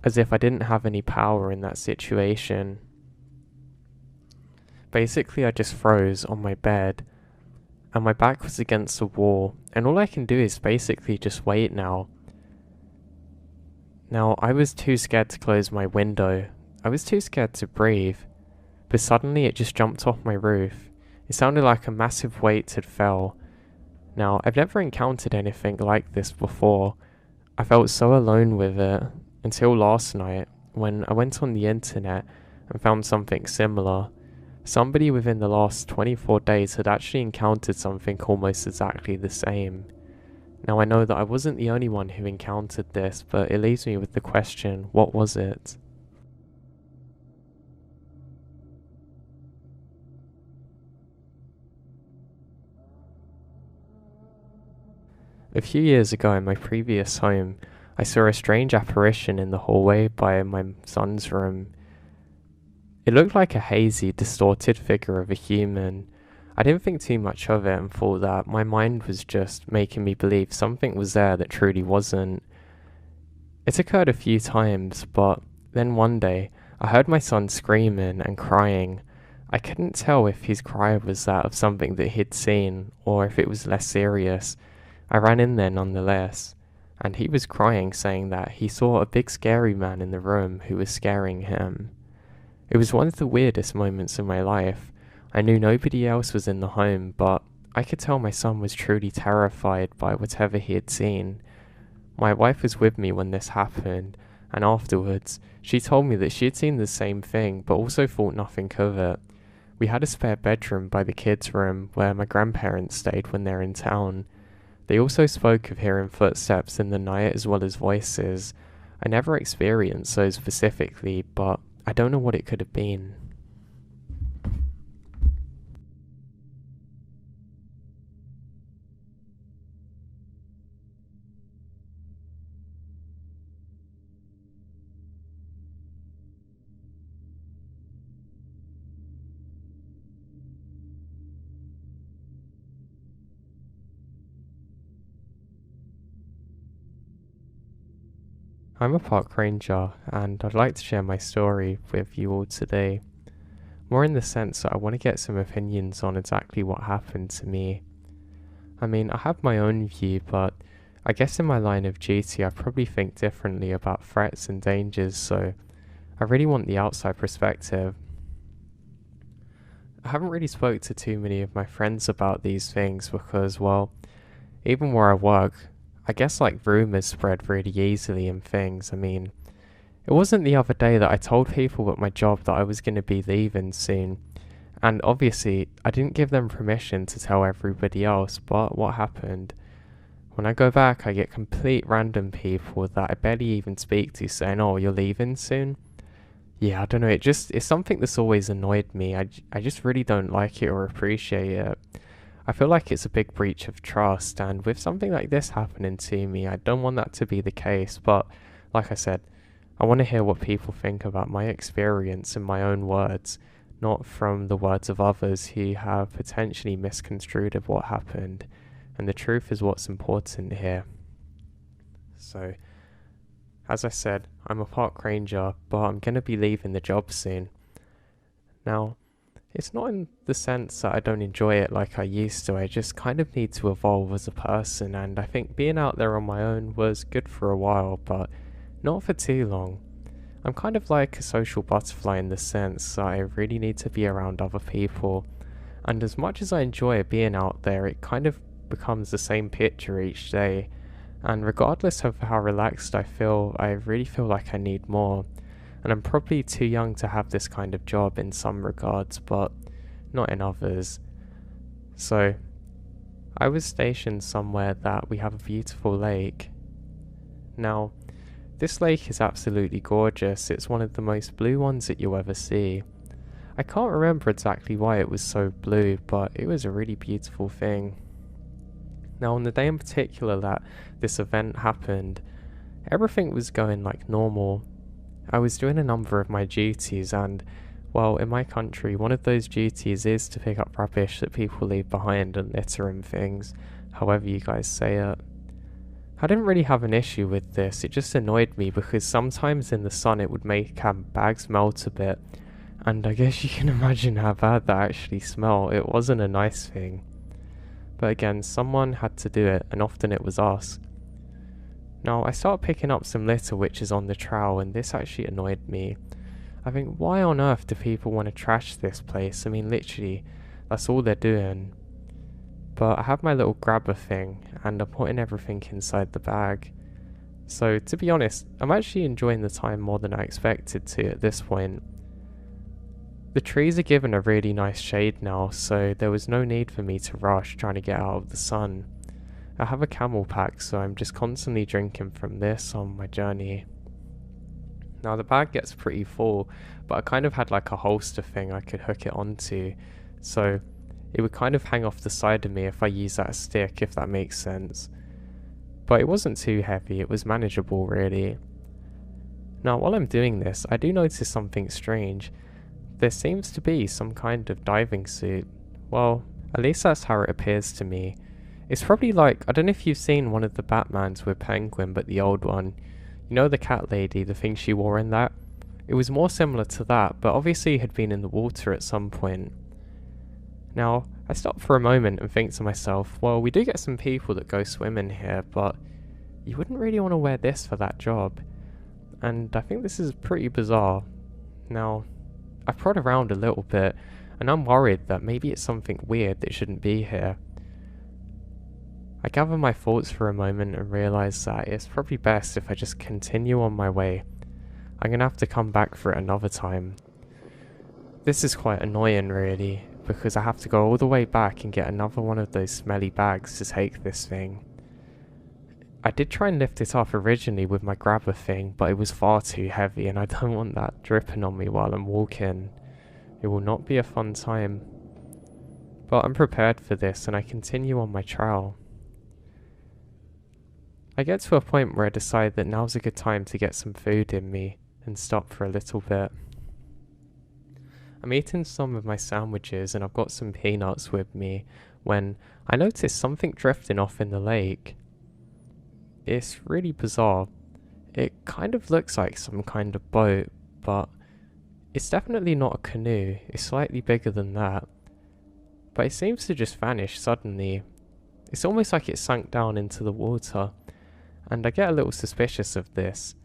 As if I didn't have any power in that situation. Basically, I just froze on my bed, and my back was against the wall, and all I can do is basically just wait now. Now, I was too scared to close my window. I was too scared to breathe, but suddenly it just jumped off my roof. It sounded like a massive weight had fell. Now, I've never encountered anything like this before. I felt so alone with it, until last night, when I went on the internet and found something similar. Somebody within the last 24 days had actually encountered something almost exactly the same. Now I know that I wasn't the only one who encountered this, but it leaves me with the question, what was it? A few years ago in my previous home, I saw a strange apparition in the hallway by my son's room. It looked like a hazy, distorted figure of a human. I didn't think too much of it and thought that my mind was just making me believe something was there that truly wasn't. It occurred a few times, but then one day, I heard my son screaming and crying. I couldn't tell if his cry was that of something that he'd seen, or if it was less serious. I ran in there nonetheless, and he was crying, saying that he saw a big scary man in the room who was scaring him. It was one of the weirdest moments in my life. I knew nobody else was in the home, but I could tell my son was truly terrified by whatever he had seen. My wife was with me when this happened, and afterwards, she told me that she had seen the same thing, but also thought nothing of it. We had a spare bedroom by the kids' room where my grandparents stayed when they're in town. They also spoke of hearing footsteps in the night as well as voices. I never experienced those specifically, but I don't know what it could have been. I'm a park ranger, and I'd like to share my story with you all today. More in the sense that I want to get some opinions on exactly what happened to me. I mean, I have my own view, but I guess in my line of duty I probably think differently about threats and dangers, so I really want the outside perspective. I haven't really spoke to too many of my friends about these things because, well, even where I work, I guess like rumours spread really easily and things. I mean, it wasn't the other day that I told people at my job that I was going to be leaving soon, and obviously I didn't give them permission to tell everybody else, but what happened? When I go back, I get complete random people that I barely even speak to saying, oh, you're leaving soon? Yeah, I don't know, it's something that's always annoyed me. I just really don't like it or appreciate it. I feel like it's a big breach of trust, and with something like this happening to me, I don't want that to be the case, but like I said, I want to hear what people think about my experience in my own words, not from the words of others who have potentially misconstrued of what happened, and the truth is what's important here. So, as I said, I'm a park ranger, but I'm going to be leaving the job soon. Now, it's not in the sense that I don't enjoy it like I used to, I just kind of need to evolve as a person, and I think being out there on my own was good for a while, but not for too long. I'm kind of like a social butterfly in the sense that I really need to be around other people, and as much as I enjoy being out there, it kind of becomes the same picture each day, and regardless of how relaxed I feel, I really feel like I need more. And I'm probably too young to have this kind of job in some regards, but not in others. So, I was stationed somewhere that we have a beautiful lake. Now, this lake is absolutely gorgeous. It's one of the most blue ones that you'll ever see. I can't remember exactly why it was so blue, but it was a really beautiful thing. Now, on the day in particular that this event happened, everything was going like normal. I was doing a number of my duties, and, well, in my country, one of those duties is to pick up rubbish that people leave behind and litter and things, however you guys say it. I didn't really have an issue with this, it just annoyed me because sometimes in the sun it would make bags melt a bit, and I guess you can imagine how bad that actually smelled. It wasn't a nice thing. But again, someone had to do it, and often it was us. Now, I started picking up some litter which is on the trowel, and this actually annoyed me. I think, why on earth do people want to trash this place? I mean, literally, that's all they're doing. But I have my little grabber thing, and I'm putting everything inside the bag. So, to be honest, I'm actually enjoying the time more than I expected to at this point. The trees are given a really nice shade now, so there was no need for me to rush trying to get out of the sun. I have a camel pack, so I'm just constantly drinking from this on my journey. Now the bag gets pretty full, but I kind of had like a holster thing I could hook it onto, so it would kind of hang off the side of me if I use that stick, if that makes sense. But it wasn't too heavy, it was manageable really. Now while I'm doing this, I do notice something strange. There seems to be some kind of diving suit. Well, at least that's how it appears to me. It's probably like, I don't know if you've seen one of the Batmans with Penguin, but the old one. You know the cat lady, the thing she wore in that? It was more similar to that, but obviously had been in the water at some point. Now, I stop for a moment and think to myself, well, we do get some people that go swimming here, but you wouldn't really want to wear this for that job. And I think this is pretty bizarre. Now, I've prodded around a little bit, and I'm worried that maybe it's something weird that shouldn't be here. I gather my thoughts for a moment and realise that it's probably best if I just continue on my way. I'm going to have to come back for it another time. This is quite annoying really, because I have to go all the way back and get another one of those smelly bags to take this thing. I did try and lift it up originally with my grabber thing, but it was far too heavy and I don't want that dripping on me while I'm walking. It will not be a fun time. But I'm prepared for this and I continue on my trail. I get to a point where I decide that now's a good time to get some food in me and stop for a little bit. I'm eating some of my sandwiches and I've got some peanuts with me when I notice something drifting off in the lake. It's really bizarre. It kind of looks like some kind of boat, but it's definitely not a canoe. It's slightly bigger than that. But it seems to just vanish suddenly. It's almost like it sunk down into the water. And I get a little suspicious of this.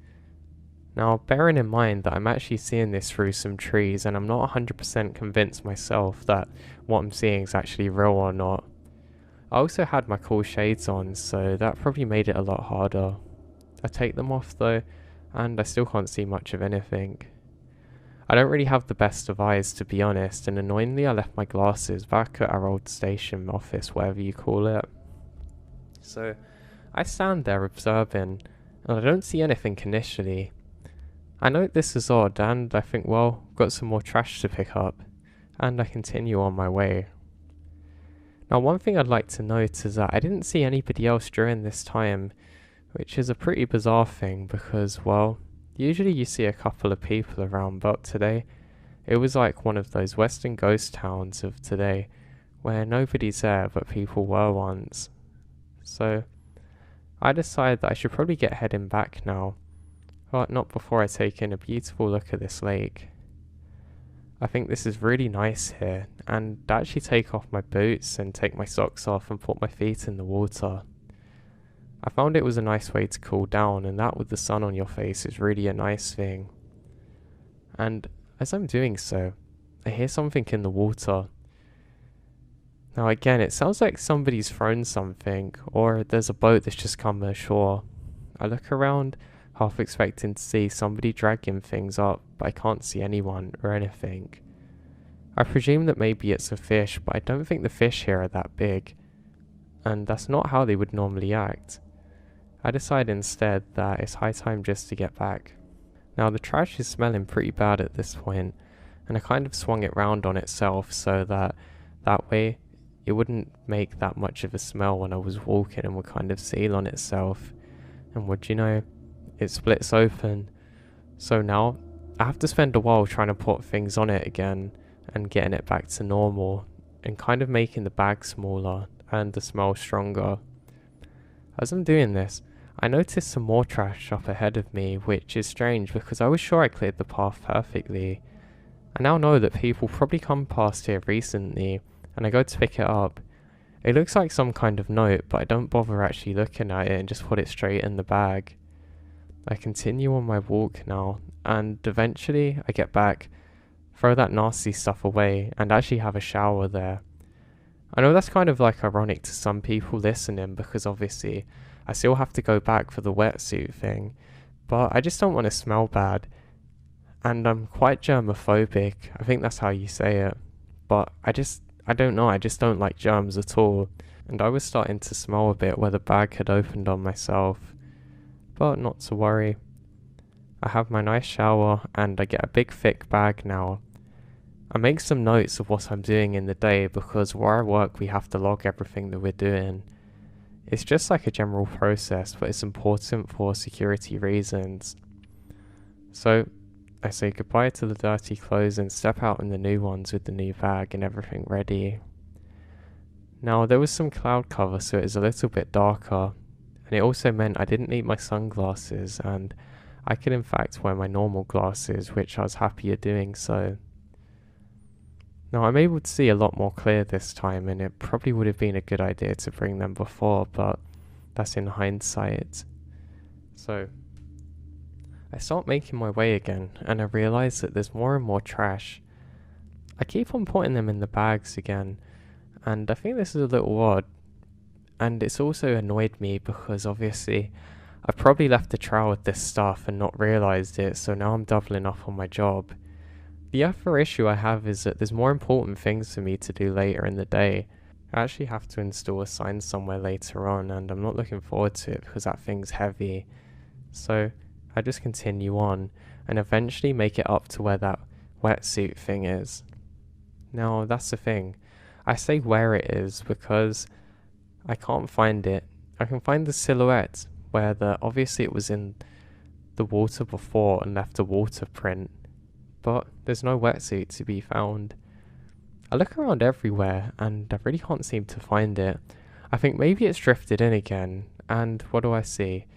Now, bearing in mind that I'm actually seeing this through some trees and I'm not 100% convinced myself that what I'm seeing is actually real or not. I also had my cool shades on, so that probably made it a lot harder. I take them off though, and I still can't see much of anything. I don't really have the best of eyes to be honest, and annoyingly I left my glasses back at our old station office, whatever you call it. So I stand there observing, and I don't see anything initially. I note this is odd, and I think, well, I've got some more trash to pick up, and I continue on my way. Now, one thing I'd like to note is that I didn't see anybody else during this time, which is a pretty bizarre thing because, well, usually you see a couple of people around, but today, it was like one of those western ghost towns of today, where nobody's there but people were once. So I decided that I should probably get heading back now, but not before I take in a beautiful look at this lake. I think this is really nice here, and to actually take off my boots and take my socks off and put my feet in the water. I found it was a nice way to cool down, and that with the sun on your face is really a nice thing. And as I'm doing so, I hear something in the water. Now again, it sounds like somebody's thrown something, or there's a boat that's just come ashore. I look around, half expecting to see somebody dragging things up, but I can't see anyone or anything. I presume that maybe it's a fish, but I don't think the fish here are that big, and that's not how they would normally act. I decide instead that it's high time just to get back. Now the trash is smelling pretty bad at this point, and I kind of swung it round on itself so that way it wouldn't make that much of a smell when I was walking and would kind of seal on itself. And would you know, it splits open. So now I have to spend a while trying to put things on it again and getting it back to normal and kind of making the bag smaller and the smell stronger. As I'm doing this, I noticed some more trash up ahead of me, which is strange because I was sure I cleared the path perfectly. I now know that people probably come past here recently, and I go to pick it up, It looks like some kind of note, but I don't bother actually looking at it and just put it straight in the bag. I continue on my walk now, and eventually I get back, throw that nasty stuff away, and actually have a shower there. I know that's kind of like ironic to some people listening because obviously I still have to go back for the wetsuit thing, but I just don't want to smell bad. And I'm quite germophobic, I think that's how you say it, but I don't know, I just don't like germs at all. And I was starting to smell a bit where the bag had opened on myself, but not to worry. I have my nice shower and I get a big thick bag now. I make some notes of what I'm doing in the day because where I work we have to log everything that we're doing. It's just like a general process, but it's important for security reasons. So I say goodbye to the dirty clothes and step out in the new ones with the new bag and everything ready. Now there was some cloud cover so it is a little bit darker, and it also meant I didn't need my sunglasses and I could in fact wear my normal glasses, which I was happier doing so. Now I'm able to see a lot more clear this time, and it probably would have been a good idea to bring them before, but that's in hindsight. So I start making my way again, and I realise that there's more and more trash. I keep on putting them in the bags again, and I think this is a little odd, and it's also annoyed me because obviously I probably left the trowel with this stuff and not realised it, so now I'm doubling up on my job. The other issue I have is that there's more important things for me to do later in the day. I actually have to install a sign somewhere later on, and I'm not looking forward to it because that thing's heavy. So I just continue on and eventually make it up to where that wetsuit thing is. Now that's the thing, I say where it is because I can't find it. I can find the silhouette where obviously it was in the water before and left a water print, but there's no wetsuit to be found. I look around everywhere and I really can't seem to find it. I think maybe it's drifted in again, and what do I see?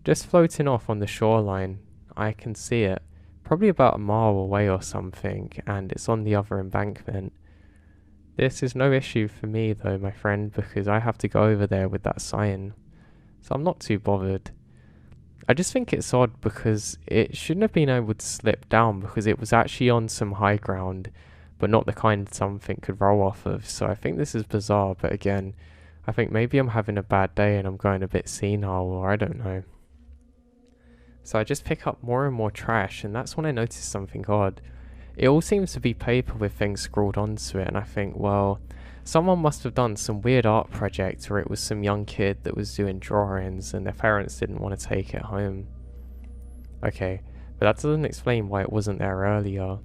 Just floating off on the shoreline, I can see it, probably about a mile away or something, and it's on the other embankment. This is no issue for me though, my friend, because I have to go over there with that sign, so I'm not too bothered. I just think it's odd because it shouldn't have been able to slip down because it was actually on some high ground, but not the kind something could roll off of, so I think this is bizarre, but again, I think maybe I'm having a bad day and I'm going a bit senile, or I don't know. So I just pick up more and more trash, and that's when I notice something odd. It all seems to be paper with things scrawled onto it, and I think, well, someone must have done some weird art project, or it was some young kid that was doing drawings and their parents didn't want to take it home. Okay, but that doesn't explain why it wasn't there earlier.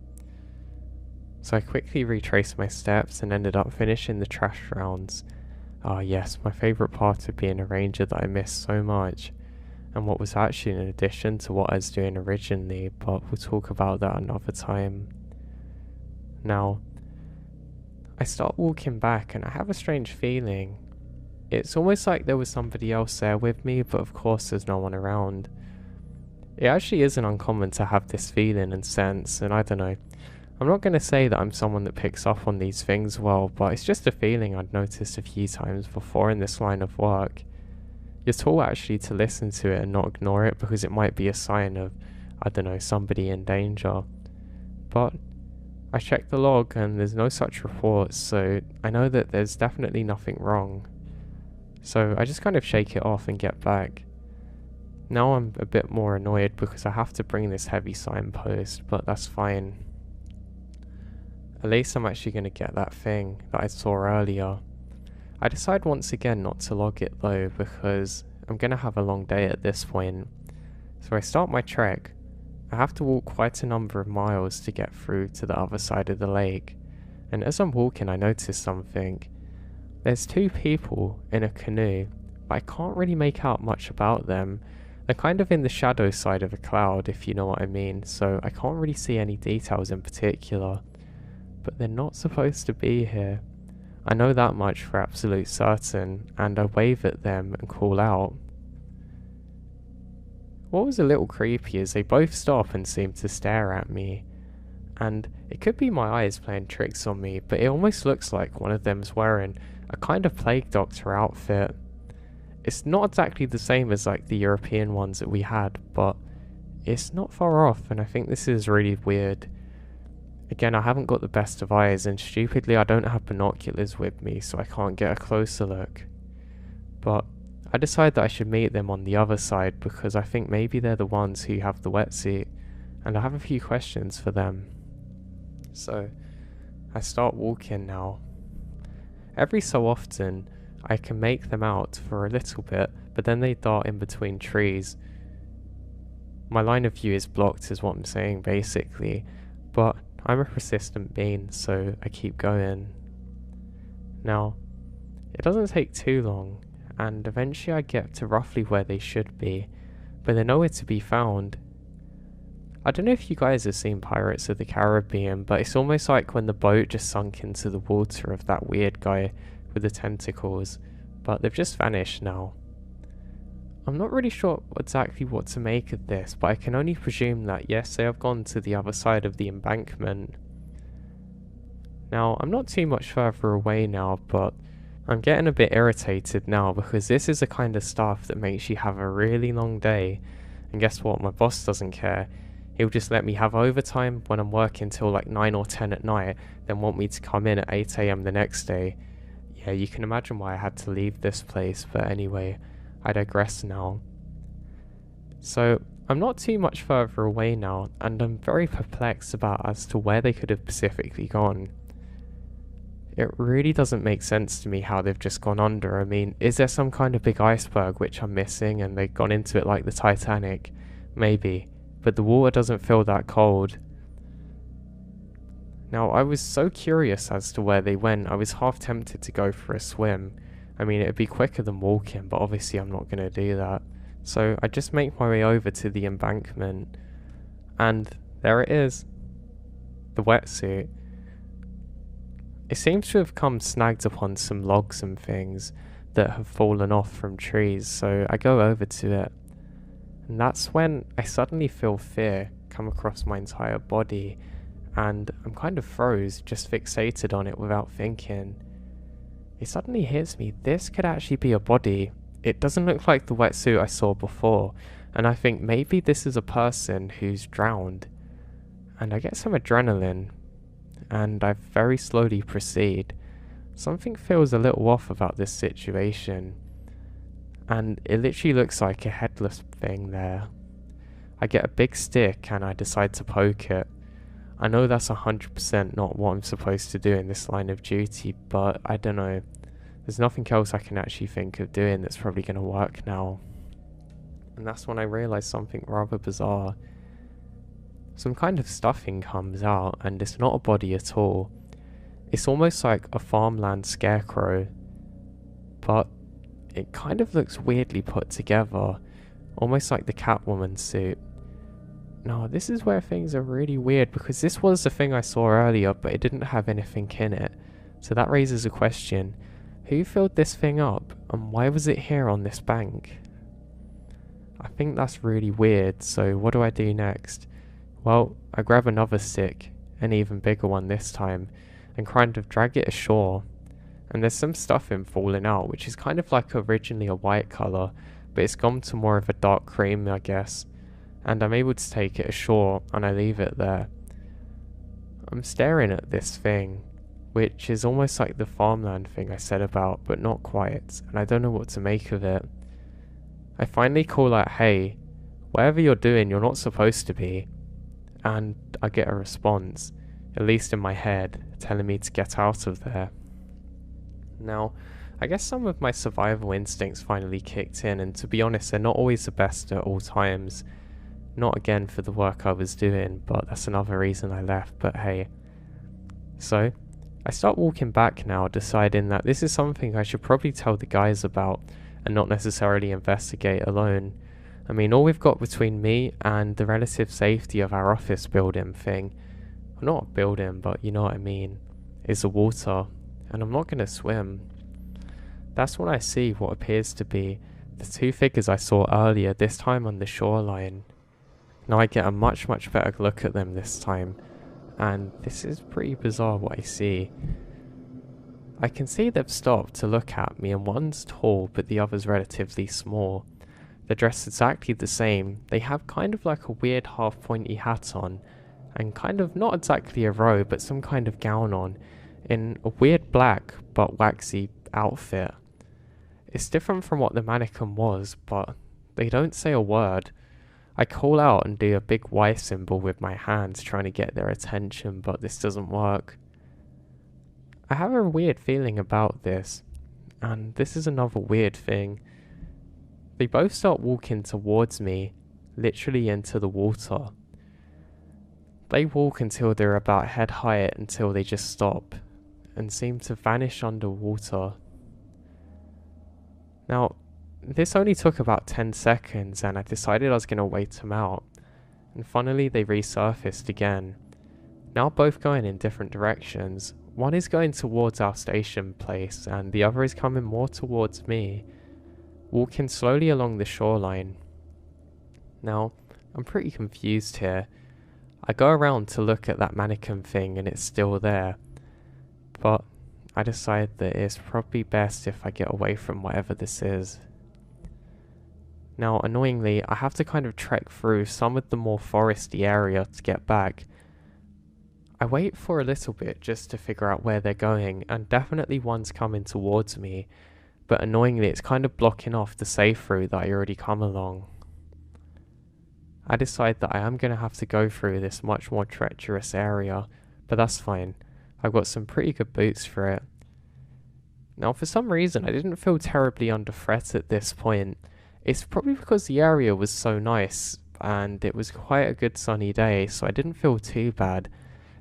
So I quickly retraced my steps and ended up finishing the trash rounds. Ah yes, my favourite part of being a ranger that I missed so much, and what was actually an addition to what I was doing originally, but we'll talk about that another time. Now, I start walking back and I have a strange feeling. It's almost like there was somebody else there with me, but of course there's no one around. It actually isn't uncommon to have this feeling and sense, and I don't know. I'm not going to say that I'm someone that picks up on these things well, but it's just a feeling I'd noticed a few times before in this line of work. You're taught actually to listen to it and not ignore it because it might be a sign of, I don't know, somebody in danger. But I checked the log and there's no such reports, so I know that there's definitely nothing wrong. So I just kind of shake it off and get back. Now I'm a bit more annoyed because I have to bring this heavy signpost, but that's fine. At least I'm actually going to get that thing that I saw earlier. I decide once again not to log it though because I'm going to have a long day at this point. So I start my trek. I have to walk quite a number of miles to get through to the other side of the lake, and as I'm walking I notice something. There's two people in a canoe, but I can't really make out much about them. They're kind of in the shadow side of a cloud, if you know what I mean, so I can't really see any details in particular. But they're not supposed to be here. I know that much for absolute certain, and I wave at them and call out. What was a little creepy is they both stop and seem to stare at me, and it could be my eyes playing tricks on me, but it almost looks like one of them's wearing a kind of plague doctor outfit. It's not exactly the same as like the European ones that we had, but it's not far off, and I think this is really weird. Again, I haven't got the best of eyes, and stupidly I don't have binoculars with me, so I can't get a closer look. But I decided that I should meet them on the other side, because I think maybe they're the ones who have the wetsuit, and I have a few questions for them. So, I start walking now. Every so often, I can make them out for a little bit, but then they dart in between trees. My line of view is blocked is what I'm saying basically, but I'm a persistent being, so I keep going. Now, it doesn't take too long, and eventually I get to roughly where they should be, but they're nowhere to be found. I don't know if you guys have seen Pirates of the Caribbean, but it's almost like when the boat just sunk into the water of that weird guy with the tentacles, but they've just vanished now. I'm not really sure exactly what to make of this, but I can only presume that yes, they have gone to the other side of the embankment. Now, I'm not too much further away now, but I'm getting a bit irritated now because this is the kind of stuff that makes you have a really long day, and guess what, my boss doesn't care. He'll just let me have overtime when I'm working till like 9 or 10 at night, then want me to come in at 8 AM the next day. Yeah, you can imagine why I had to leave this place, but anyway, I digress now. So, I'm not too much further away now, and I'm very perplexed about as to where they could have specifically gone. It really doesn't make sense to me how they've just gone under. I mean, is there some kind of big iceberg which I'm missing and they've gone into it like the Titanic? Maybe, but the water doesn't feel that cold. Now, I was so curious as to where they went, I was half tempted to go for a swim. I mean, it'd be quicker than walking, but obviously I'm not going to do that. So I just make my way over to the embankment, and there it is. The wetsuit. It seems to have come snagged upon some logs and things that have fallen off from trees, so I go over to it. And that's when I suddenly feel fear come across my entire body, and I'm kind of froze, just fixated on it without thinking. It suddenly hits me, this could actually be a body. It doesn't look like the wetsuit I saw before, and I think maybe this is a person who's drowned. And I get some adrenaline, and I very slowly proceed. Something feels a little off about this situation, and it literally looks like a headless thing there. I get a big stick and I decide to poke it. I know that's 100% not what I'm supposed to do in this line of duty, but I don't know. There's nothing else I can actually think of doing that's probably going to work now. And that's when I realise something rather bizarre. Some kind of stuffing comes out, and it's not a body at all. It's almost like a farmland scarecrow, but it kind of looks weirdly put together, almost like the Catwoman suit. Now, this is where things are really weird, because this was the thing I saw earlier, but it didn't have anything in it. So that raises a question. Who filled this thing up, and why was it here on this bank? I think that's really weird, so what do I do next? Well, I grab another stick, an even bigger one this time, and kind of drag it ashore. And there's some stuffing falling out, which is kind of like originally a white colour, but it's gone to more of a dark cream, I guess. And I'm able to take it ashore, and I leave it there. I'm staring at this thing, which is almost like the farmland thing I said about, but not quite, and I don't know what to make of it. I finally call out, "Hey, whatever you're doing, you're not supposed to be." And I get a response, at least in my head, telling me to get out of there. Now, I guess some of my survival instincts finally kicked in, and to be honest, they're not always the best at all times. Not again for the work I was doing, but that's another reason I left, but hey. So, I start walking back now, deciding that this is something I should probably tell the guys about, and not necessarily investigate alone. I mean, all we've got between me and the relative safety of our office building thing, well, not a building, but you know what I mean, is the water, and I'm not going to swim. That's when I see what appears to be the two figures I saw earlier, this time on the shoreline. Now I get a much better look at them this time, and this is pretty bizarre what I see. I can see they've stopped to look at me, and one's tall but the other's relatively small. They're dressed exactly the same. They have kind of like a weird half pointy hat on, and kind of not exactly a robe but some kind of gown on, in a weird black but waxy outfit. It's different from what the mannequin was, but they don't say a word. I call out and do a big Y symbol with my hands trying to get their attention, but this doesn't work. I have a weird feeling about this, and this is another weird thing. They both start walking towards me, literally into the water. They walk until they're about head height until they just stop, and seem to vanish underwater. Now, this only took about 10 seconds, and I decided I was going to wait them out, and finally they resurfaced again. Now both going in different directions. One is going towards our station place, and the other is coming more towards me, walking slowly along the shoreline. Now, I'm pretty confused here. I go around to look at that mannequin thing and it's still there, but I decide that it's probably best if I get away from whatever this is. Now, annoyingly, I have to kind of trek through some of the more foresty area to get back. I wait for a little bit just to figure out where they're going, and definitely one's coming towards me, but annoyingly it's kind of blocking off the safe route that I already come along. I decide that I am going to have to go through this much more treacherous area, but that's fine. I've got some pretty good boots for it. Now, for some reason I didn't feel terribly under threat at this point. It's probably because the area was so nice and it was quite a good sunny day, so I didn't feel too bad.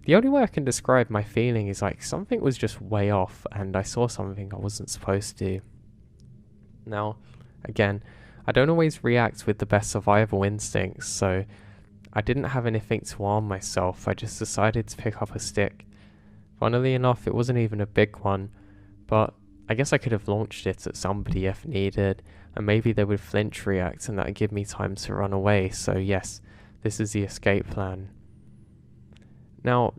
The only way I can describe my feeling is like something was just way off and I saw something I wasn't supposed to. Now, again, I don't always react with the best survival instincts, so I didn't have anything to arm myself. I just decided to pick up a stick. Funnily enough, it wasn't even a big one, but I guess I could have launched it at somebody if needed, and maybe they would flinch react and that would give me time to run away, so yes, this is the escape plan. Now,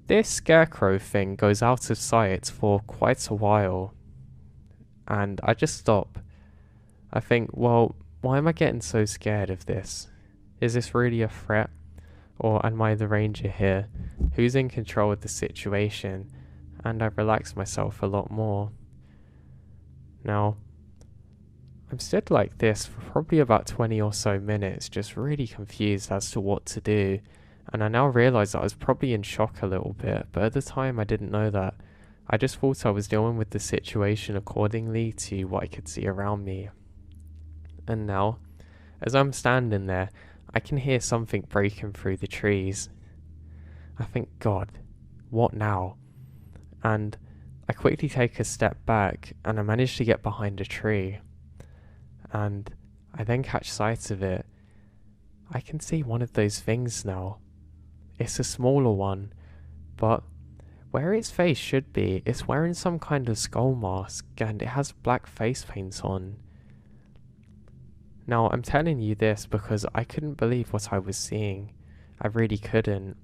this scarecrow thing goes out of sight for quite a while, and I just stop. I think, well, why am I getting so scared of this? Is this really a threat? Or am I the ranger here? Who's in control of the situation? And I relax myself a lot more. Now, I'm stood like this for probably about 20 or so minutes, just really confused as to what to do. And I now realise that I was probably in shock a little bit, but at the time I didn't know that. I just thought I was dealing with the situation accordingly to what I could see around me. And now, as I'm standing there, I can hear something breaking through the trees. I think, God, what now? And I quickly take a step back and I manage to get behind a tree. And I then catch sight of it. I can see one of those things now. It's a smaller one, but where its face should be, it's wearing some kind of skull mask and it has black face paint on. Now, I'm telling you this because I couldn't believe what I was seeing. I really couldn't.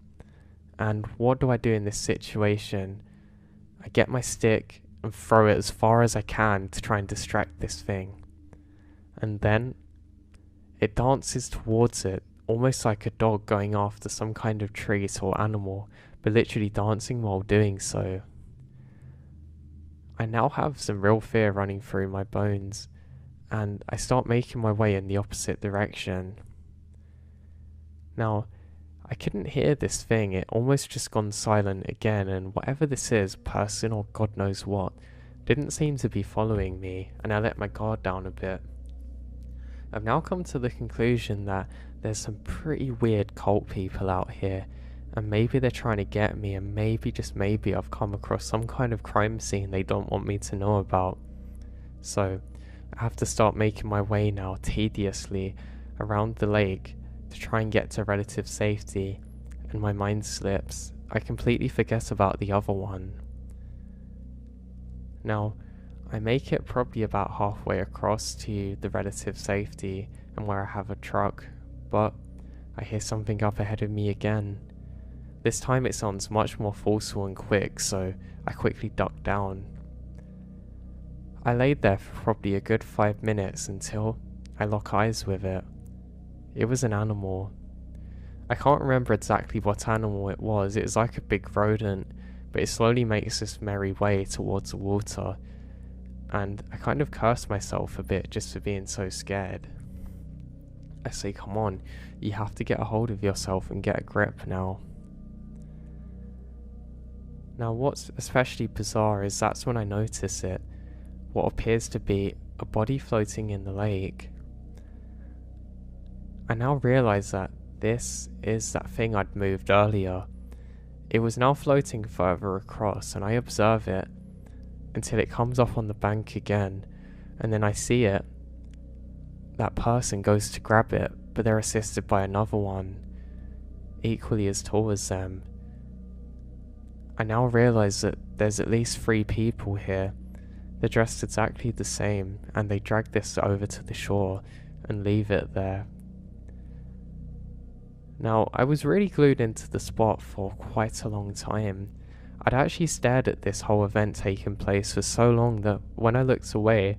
And what do I do in this situation? I get my stick and throw it as far as I can to try and distract this thing. And then it dances towards it, almost like a dog going after some kind of treat or animal, but literally dancing while doing so. I now have some real fear running through my bones, and I start making my way in the opposite direction. Now, I couldn't hear this thing, it almost just gone silent again, and whatever this is, person or God knows what, didn't seem to be following me, and I let my guard down a bit. I've now come to the conclusion that there's some pretty weird cult people out here, and maybe they're trying to get me, and maybe, just maybe, I've come across some kind of crime scene they don't want me to know about. So, I have to start making my way now, tediously, around the lake, to try and get to relative safety, and my mind slips. I completely forget about the other one. Now, I make it probably about halfway across to the relative safety and where I have a truck, but I hear something up ahead of me again. This time it sounds much more forceful and quick, so I quickly ducked down. I laid there for probably a good 5 minutes until I lock eyes with it. It was an animal. I can't remember exactly what animal it was. It was like a big rodent, but it slowly makes this merry way towards the water, and I kind of cursed myself a bit just for being so scared. I say, come on, you have to get a hold of yourself and get a grip now. Now what's especially bizarre is that's when I notice it, what appears to be a body floating in the lake. I now realise that this is that thing I'd moved earlier. It was now floating further across, and I observe it until it comes up on the bank again, and then I see it. That person goes to grab it, but they're assisted by another one, equally as tall as them. I now realise that there's at least 3 people here. They're dressed exactly the same, and they drag this over to the shore and leave it there. Now, I was really glued into the spot for quite a long time. I'd actually stared at this whole event taking place for so long that when I looked away,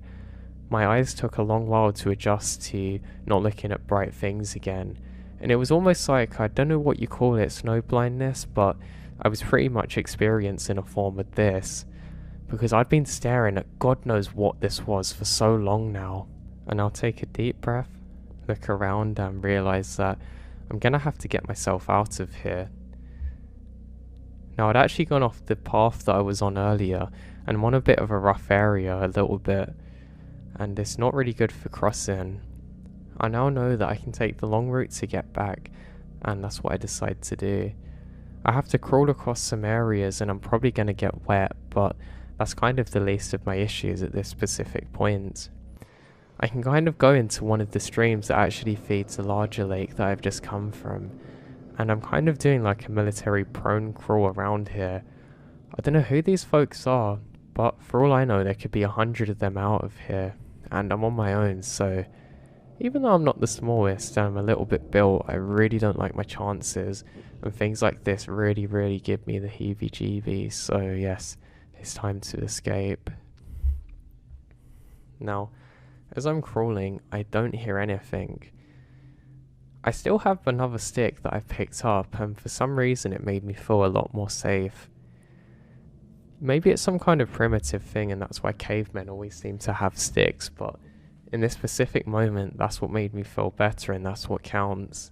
my eyes took a long while to adjust to not looking at bright things again. And it was almost like, I don't know what you call it, snow blindness, but I was pretty much experiencing a form of this, because I'd been staring at God knows what this was for so long now. And I'll take a deep breath, look around and realise that I'm gonna have to get myself out of here. Now I'd actually gone off the path that I was on earlier, and I'm on a bit of a rough area a little bit, and it's not really good for crossing. I now know that I can take the long route to get back, and that's what I decide to do. I have to crawl across some areas and I'm probably going to get wet, but that's kind of the least of my issues at this specific point. I can kind of go into one of the streams that actually feeds the larger lake that I've just come from, and I'm kind of doing like a military prone crawl around here. I don't know who these folks are, but for all I know there could be 100 of them out of here, and I'm on my own, so even though I'm not the smallest and I'm a little bit built, I really don't like my chances, and things like this really give me the heebie-jeebies, so yes, it's time to escape. Now, as I'm crawling, I don't hear anything. I still have another stick that I've picked up, and for some reason it made me feel a lot more safe. Maybe it's some kind of primitive thing and that's why cavemen always seem to have sticks, but in this specific moment, that's what made me feel better and that's what counts.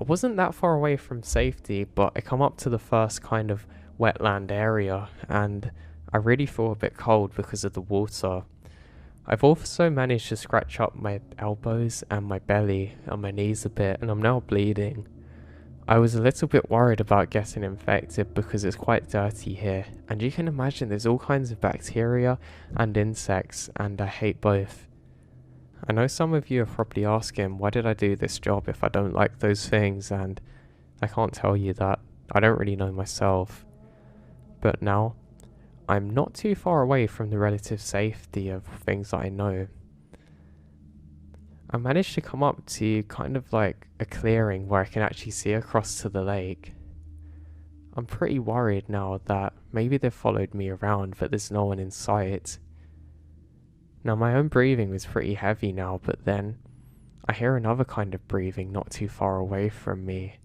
I wasn't that far away from safety, but I come up to the first kind of wetland area and I really feel a bit cold because of the water. I've also managed to scratch up my elbows and my belly and my knees a bit, and I'm now bleeding. I was a little bit worried about getting infected because it's quite dirty here, and you can imagine there's all kinds of bacteria and insects, and I hate both. I know some of you are probably asking, why did I do this job if I don't like those things, and I can't tell you that. I don't really know myself. But now, I'm not too far away from the relative safety of things that I know. I managed to come up to kind of like a clearing where I can actually see across to the lake. I'm pretty worried now that maybe they've followed me around, but there's no one in sight. Now my own breathing was pretty heavy now, but then I hear another kind of breathing not too far away from me.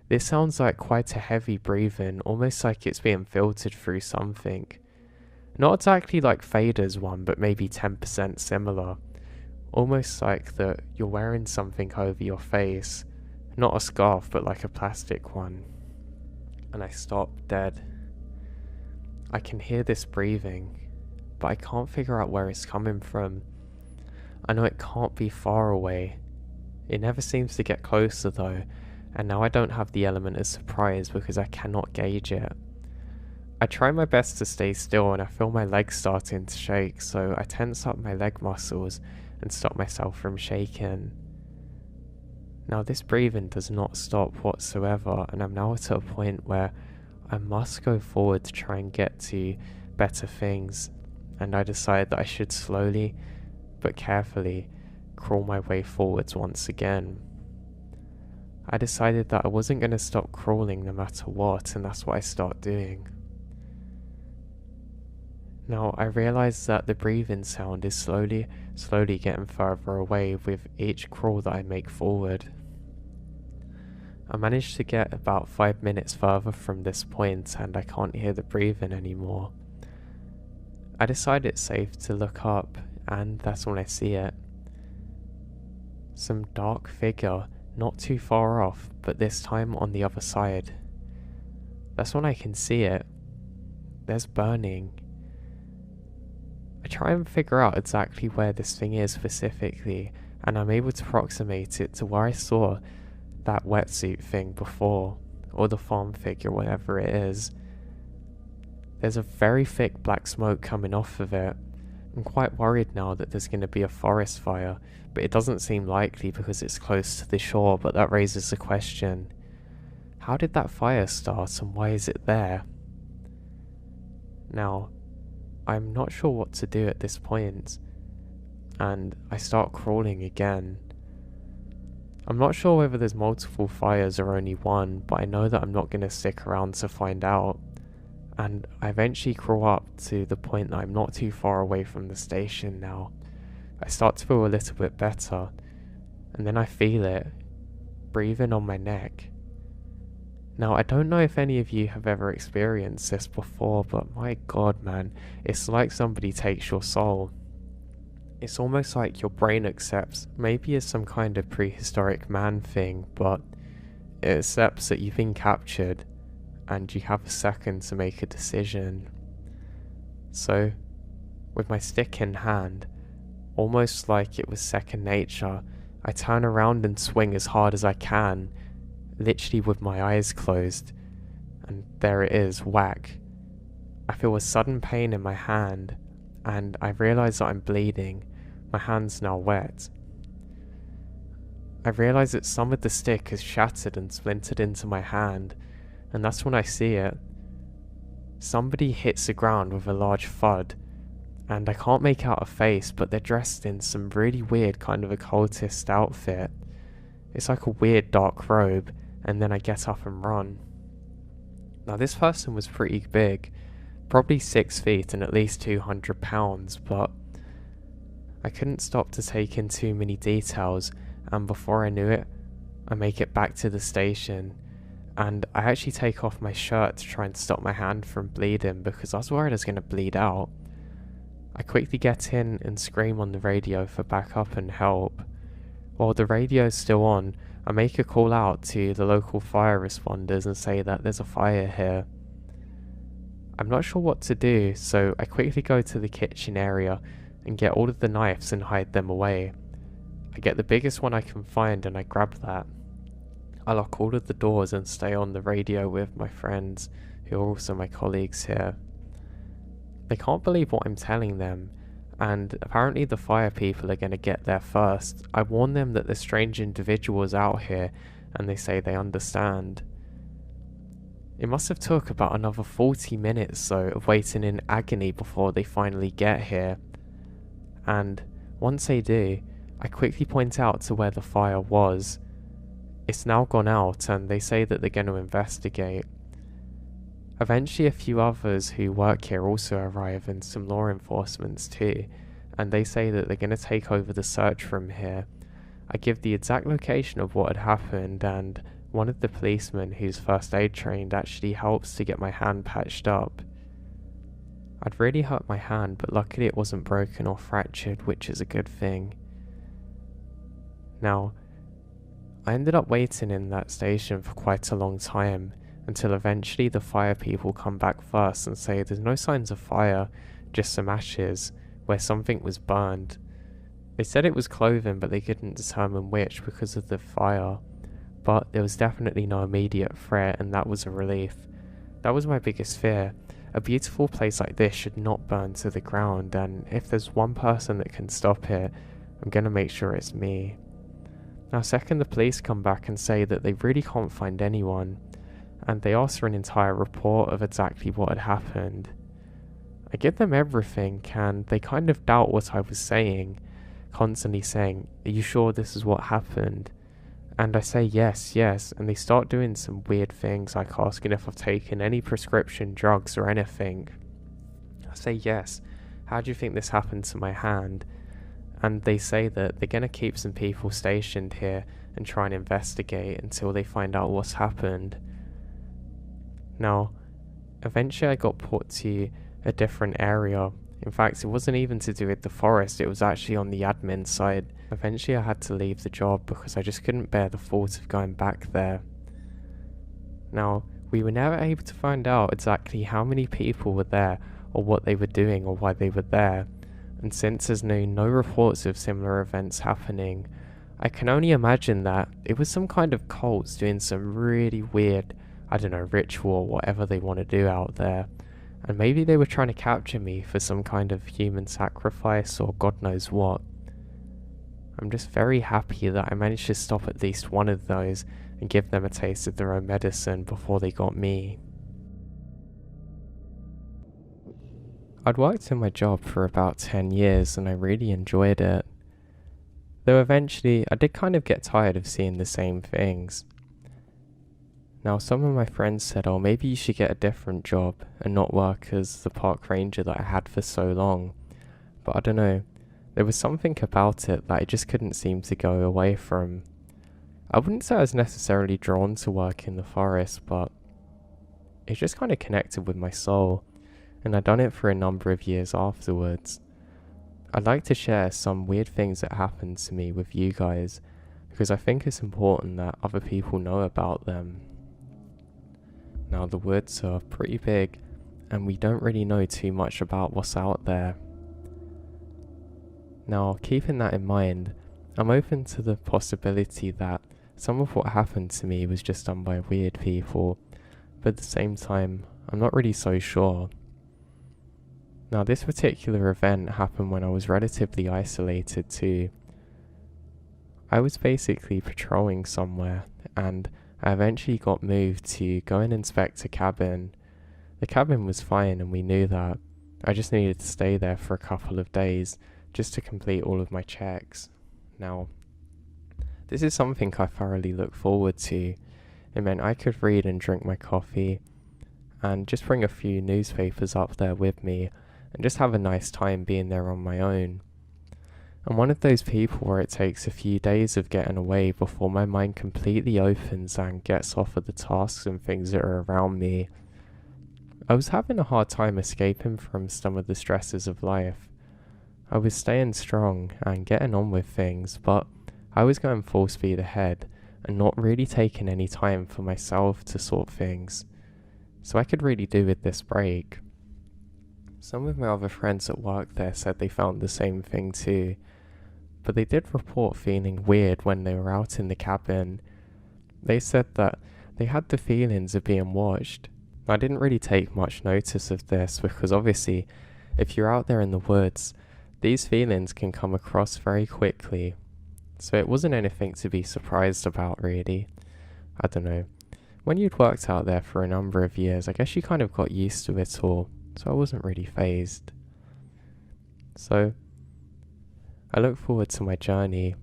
This sounds like quite a heavy breathing, almost like it's being filtered through something. Not exactly like Fader's one, but maybe 10% similar. Almost like that you're wearing something over your face. Not a scarf, but like a plastic one. And I stop dead. I can hear this breathing, but I can't figure out where it's coming from. I know it can't be far away. It never seems to get closer though, and now I don't have the element of surprise because I cannot gauge it. I try my best to stay still and I feel my legs starting to shake, so I tense up my leg muscles and stop myself from shaking. Now this breathing does not stop whatsoever, and I'm now at a point where I must go forward to try and get to better things, and I decide that I should slowly but carefully crawl my way forwards once again. I decided that I wasn't going to stop crawling no matter what, and that's what I start doing. Now, I realised that the breathing sound is slowly getting further away with each crawl that I make forward. I managed to get about 5 minutes further from this point and I can't hear the breathing anymore. I decide it's safe to look up, and that's when I see it. Some dark figure not too far off, but this time on the other side. That's when I can see it. There's burning. I try and figure out exactly where this thing is specifically, and I'm able to approximate it to where I saw that wetsuit thing before, or the farm figure, whatever it is. There's a very thick black smoke coming off of it. I'm quite worried now that there's going to be a forest fire, but it doesn't seem likely because it's close to the shore, but that raises the question. How did that fire start and why is it there? Now, I'm not sure what to do at this point, and I start crawling again. I'm not sure whether there's multiple fires or only one, but I know that I'm not going to stick around to find out. And I eventually crawl up to the point that I'm not too far away from the station now. I start to feel a little bit better, and then I feel it breathing on my neck. Now, I don't know if any of you have ever experienced this before, but my god, man, it's like somebody takes your soul. It's almost like your brain accepts, maybe it's some kind of prehistoric man thing, but it accepts that you've been captured and you have a second to make a decision. So, with my stick in hand, almost like it was second nature, I turn around and swing as hard as I can, literally with my eyes closed, and there it is, whack. I feel a sudden pain in my hand, and I realise that I'm bleeding. My hand's now wet. I realise that some of the stick is shattered and splintered into my hand, and that's when I see it. Somebody hits the ground with a large thud, and I can't make out a face, but they're dressed in some really weird kind of occultist outfit. It's like a weird dark robe, and then I get up and run. Now this person was pretty big, probably 6 feet and at least 200 pounds, but I couldn't stop to take in too many details, and before I knew it, I make it back to the station, and I actually take off my shirt to try and stop my hand from bleeding because I was worried I was going to bleed out. I quickly get in and scream on the radio for backup and help. While the radio's still on, I make a call out to the local fire responders and say that there's a fire here. I'm not sure what to do, so I quickly go to the kitchen area and get all of the knives and hide them away. I get the biggest one I can find and I grab that. I lock all of the doors and stay on the radio with my friends, who are also my colleagues here. They can't believe what I'm telling them, and apparently the fire people are going to get there first. I warn them that there's strange individuals out here, and they say they understand. It must have took about another 40 minutes though of waiting in agony before they finally get here. And once they do, I quickly point out to where the fire was. It's now gone out, and they say that they're going to investigate. Eventually a few others who work here also arrive, and some law enforcement too, and they say that they're going to take over the search from here. I give the exact location of what had happened, and one of the policemen who's first aid trained actually helps to get my hand patched up. I'd really hurt my hand, but luckily it wasn't broken or fractured, which is a good thing. Now, I ended up waiting in that station for quite a long time, until eventually the fire people come back first and say there's no signs of fire, just some ashes, where something was burned. They said it was clothing, but they couldn't determine which because of the fire. But there was definitely no immediate threat, and that was a relief. That was my biggest fear. A beautiful place like this should not burn to the ground, and if there's one person that can stop it, I'm gonna make sure it's me. Now, second, the police come back and say that they really can't find anyone, and they ask for an entire report of exactly what had happened. I give them everything, and they kind of doubt what I was saying, constantly saying, "Are you sure this is what happened?" And I say yes, yes, and they start doing some weird things like asking if I've taken any prescription drugs or anything. I say yes. How do you think this happened to my hand? And they say that they're going to keep some people stationed here and try and investigate until they find out what's happened. Now, eventually I got put to a different area. In fact, it wasn't even to do with the forest, it was actually on the admin side. Eventually I had to leave the job because I just couldn't bear the thought of going back there. Now, we were never able to find out exactly how many people were there or what they were doing or why they were there. And since there's no reports of similar events happening, I can only imagine that it was some kind of cults doing some really weird, ritual or whatever they want to do out there. And maybe they were trying to capture me for some kind of human sacrifice or God knows what. I'm just very happy that I managed to stop at least one of those and give them a taste of their own medicine before they got me. I'd worked in my job for about 10 years and I really enjoyed it. Though eventually I did kind of get tired of seeing the same things. Now some of my friends said, oh, maybe you should get a different job and not work as the park ranger that I had for so long. But I don't know, there was something about it that I just couldn't seem to go away from. I wouldn't say I was necessarily drawn to work in the forest, but it just kind of connected with my soul. And I'd done it for a number of years afterwards. I'd like to share some weird things that happened to me with you guys, because I think it's important that other people know about them. Now the woods are pretty big, and we don't really know too much about what's out there. Now, keeping that in mind, I'm open to the possibility that some of what happened to me was just done by weird people, but at the same time, I'm not really so sure. Now this particular event happened when I was relatively isolated too. I was basically patrolling somewhere and I eventually got moved to go and inspect a cabin. The cabin was fine and we knew that. I just needed to stay there for a couple of days just to complete all of my checks. Now, this is something I thoroughly look forward to. It meant I could read and drink my coffee and just bring a few newspapers up there with me and just have a nice time being there on my own. I'm one of those people where it takes a few days of getting away before my mind completely opens and gets off of the tasks and things that are around me. I was having a hard time escaping from some of the stresses of life. I was staying strong and getting on with things, but I was going full speed ahead and not really taking any time for myself to sort things. So I could really do with this break. Some of my other friends at work there said they found the same thing too, but they did report feeling weird when they were out in the cabin. They said that they had the feelings of being watched. I didn't really take much notice of this because obviously, if you're out there in the woods, these feelings can come across very quickly. So it wasn't anything to be surprised about really. I don't know. When you'd worked out there for a number of years, I guess you kind of got used to it all, so I wasn't really fazed. So, I look forward to my journey.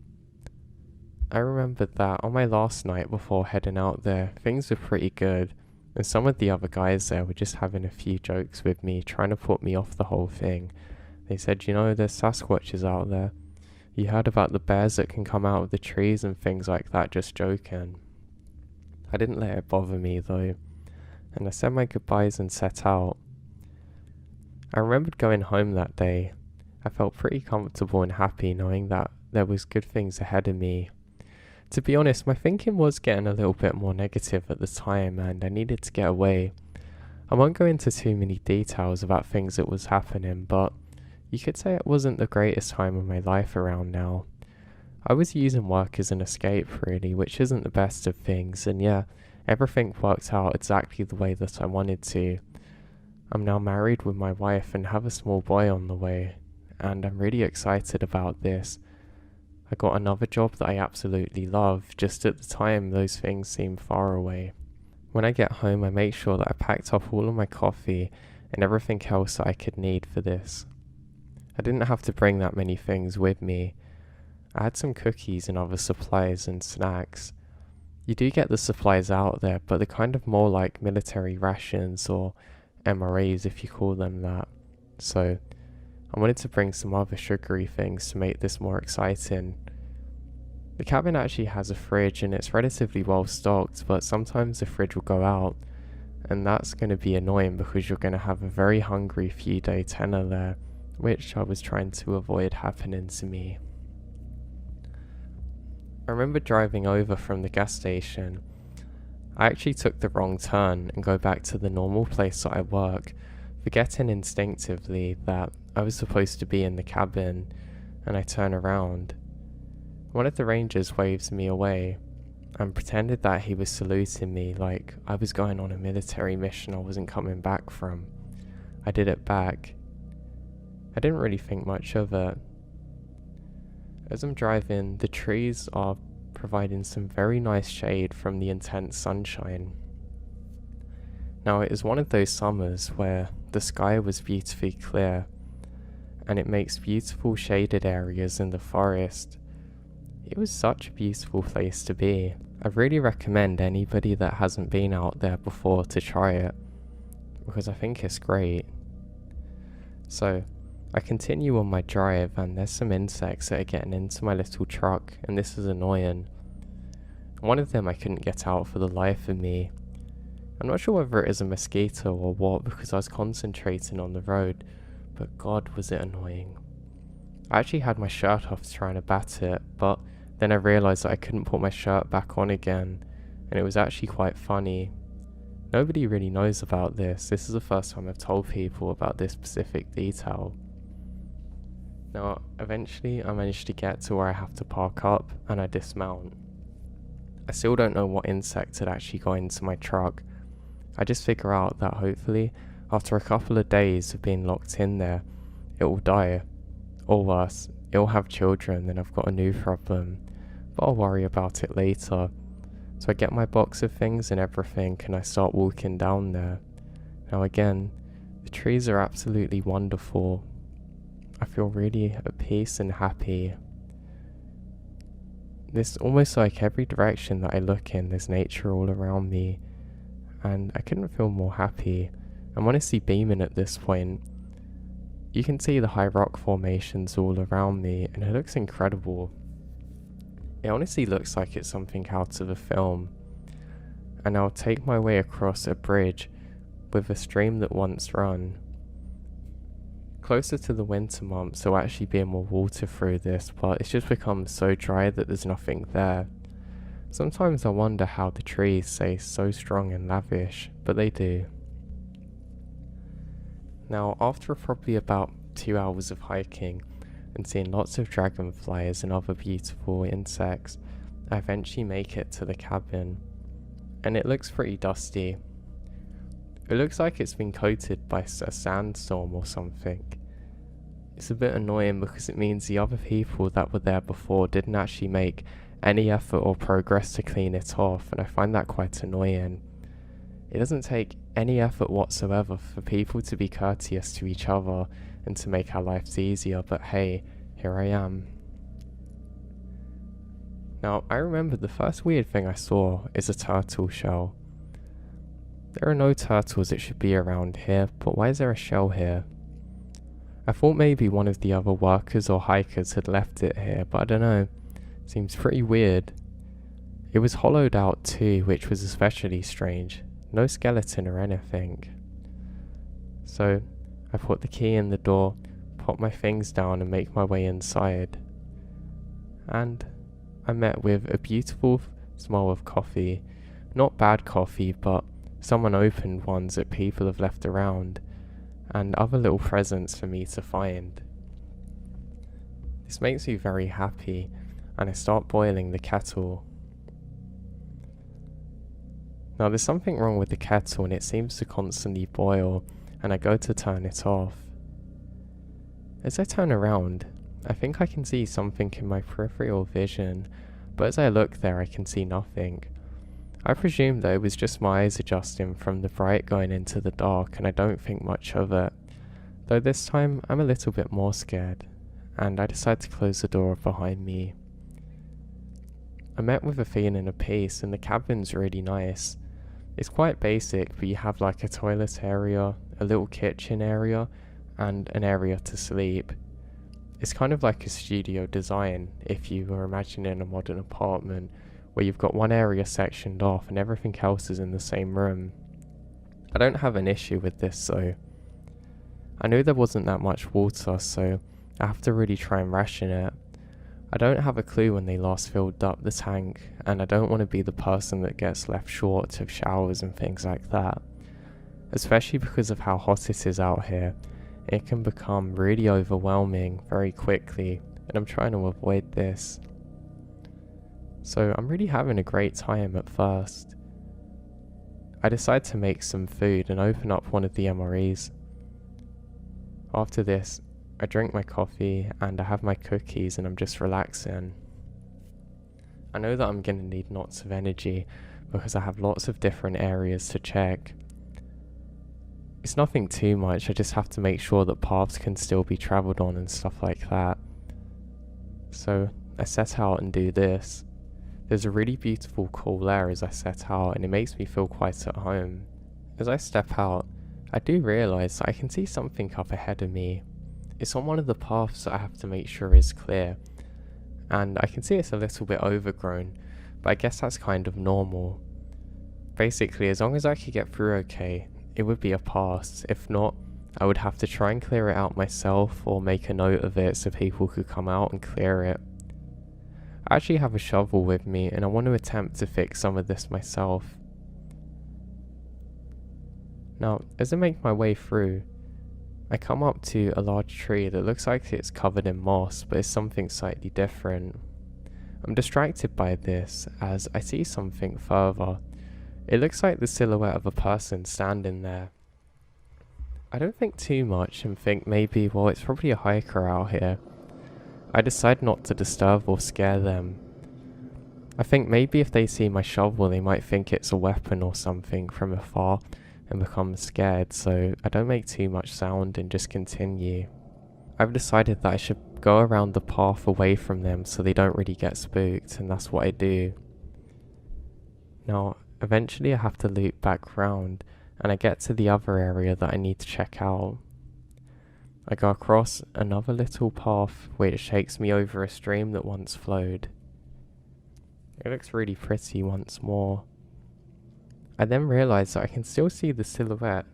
I remembered that on my last night before heading out there, things were pretty good, and some of the other guys there were just having a few jokes with me, trying to put me off the whole thing. They said, you know, there's Sasquatches out there. You heard about the bears that can come out of the trees and things like that, just joking. I didn't let it bother me though, and I said my goodbyes and set out. I remembered going home that day. I felt pretty comfortable and happy knowing that there was good things ahead of me. To be honest, my thinking was getting a little bit more negative at the time and I needed to get away. I won't go into too many details about things that was happening, but you could say it wasn't the greatest time of my life around now. I was using work as an escape really, which isn't the best of things, and yeah, everything worked out exactly the way that I wanted to. I'm now married with my wife and have a small boy on the way, and I'm really excited about this. I got another job that I absolutely love, just at the time those things seem far away. When I get home I make sure that I packed up all of my coffee and everything else that I could need for this. I didn't have to bring that many things with me. I had some cookies and other supplies and snacks. You do get the supplies out there, but they're kind of more like military rations or MREs if you call them that. So I wanted to bring some other sugary things to make this more exciting. The cabin actually has a fridge and it's relatively well stocked, but sometimes the fridge will go out, and that's going to be annoying because you're going to have a very hungry few day tenor there, which I was trying to avoid happening to me. I remember driving over from the gas station. I actually took the wrong turn and go back to the normal place that I work, forgetting instinctively that I was supposed to be in the cabin, and I turn around. One of the rangers waves me away and pretended that he was saluting me like I was going on a military mission I wasn't coming back from. I did it back. I didn't really think much of it. As I'm driving, the trees are providing some very nice shade from the intense sunshine. Now, it is one of those summers where the sky was beautifully clear, and it makes beautiful shaded areas in the forest. It was such a beautiful place to be. I really recommend anybody that hasn't been out there before to try it, because I think it's great. So, I continue on my drive and there's some insects that are getting into my little truck, and this is annoying. One of them I couldn't get out for the life of me. I'm not sure whether it is a mosquito or what because I was concentrating on the road, but God was it annoying. I actually had my shirt off trying to bat it, but then I realised that I couldn't put my shirt back on again, and it was actually quite funny. Nobody really knows about this. This is the first time I've told people about this specific detail. Now, eventually I managed to get to where I have to park up and I dismount. I still don't know what insect had actually got into my truck. I just figure out that hopefully, after a couple of days of being locked in there, it will die. Or worse, it will have children, then I've got a new problem. But I'll worry about it later. So I get my box of things and everything and I start walking down there. Now again, the trees are absolutely wonderful. I feel really at peace and happy. There's almost like every direction that I look in, there's nature all around me, and I couldn't feel more happy. I'm honestly beaming at this point. You can see the high rock formations all around me, and it looks incredible. It honestly looks like it's something out of a film. And I'll take my way across a bridge with a stream that once ran. Closer to the winter months, there'll actually be more water through this, but it's just become so dry that there's nothing there. Sometimes I wonder how the trees stay so strong and lavish, but they do. Now, after probably about 2 hours of hiking and seeing lots of dragonflies and other beautiful insects, I eventually make it to the cabin, and it looks pretty dusty. It looks like it's been coated by a sandstorm or something. It's a bit annoying because it means the other people that were there before didn't actually make any effort or progress to clean it off, and I find that quite annoying. It doesn't take any effort whatsoever for people to be courteous to each other and to make our lives easier, but hey, here I am. Now, I remember the first weird thing I saw is a turtle shell. There are no turtles that should be around here, but why is there a shell here? I thought maybe one of the other workers or hikers had left it here, but I don't know. Seems pretty weird. It was hollowed out too, which was especially strange. No skeleton or anything. So, I put the key in the door, pop my things down and make my way inside. And I met with a beautiful smell of coffee. Not bad coffee, but some unopened ones that people have left around, and other little presents for me to find. This makes me very happy, and I start boiling the kettle. Now there's something wrong with the kettle and it seems to constantly boil, and I go to turn it off. As I turn around, I think I can see something in my peripheral vision, but as I look there I can see nothing. I presume that it was just my eyes adjusting from the bright going into the dark, and I don't think much of it. Though this time I'm a little bit more scared, and I decide to close the door behind me. I met with a feeling of peace, and the cabin's really nice. It's quite basic, but you have like a toilet area, a little kitchen area, and an area to sleep. It's kind of like a studio design if you were imagining a modern apartment where you've got one area sectioned off and everything else is in the same room. I don't have an issue with this though. I knew there wasn't that much water, so I have to really try and ration it. I don't have a clue when they last filled up the tank, and I don't want to be the person that gets left short of showers and things like that. Especially because of how hot it is out here, it can become really overwhelming very quickly, and I'm trying to avoid this. So I'm really having a great time at first. I decide to make some food and open up one of the MREs. After this, I drink my coffee and I have my cookies and I'm just relaxing. I know that I'm going to need lots of energy because I have lots of different areas to check. It's nothing too much, I just have to make sure that paths can still be travelled on and stuff like that. So I set out and do this. There's a really beautiful cool air as I set out and it makes me feel quite at home. As I step out, I do realise that I can see something up ahead of me. It's on one of the paths that I have to make sure is clear, and I can see it's a little bit overgrown, but I guess that's kind of normal. Basically, as long as I could get through okay, it would be a pass. If not, I would have to try and clear it out myself or make a note of it so people could come out and clear it. I actually have a shovel with me and I want to attempt to fix some of this myself. Now, as I make my way through, I come up to a large tree that looks like it's covered in moss, but is something slightly different. I'm distracted by this as I see something further. It looks like the silhouette of a person standing there. I don't think too much and think maybe, well, it's probably a hiker out here. I decide not to disturb or scare them. I think maybe if they see my shovel they might think it's a weapon or something from afar and become scared, so I don't make too much sound and just continue. I've decided that I should go around the path away from them so they don't really get spooked, and that's what I do. Now, eventually I have to loop back round and I get to the other area that I need to check out. I go across another little path which takes me over a stream that once flowed. It looks really pretty once more. I then realise that I can still see the silhouette.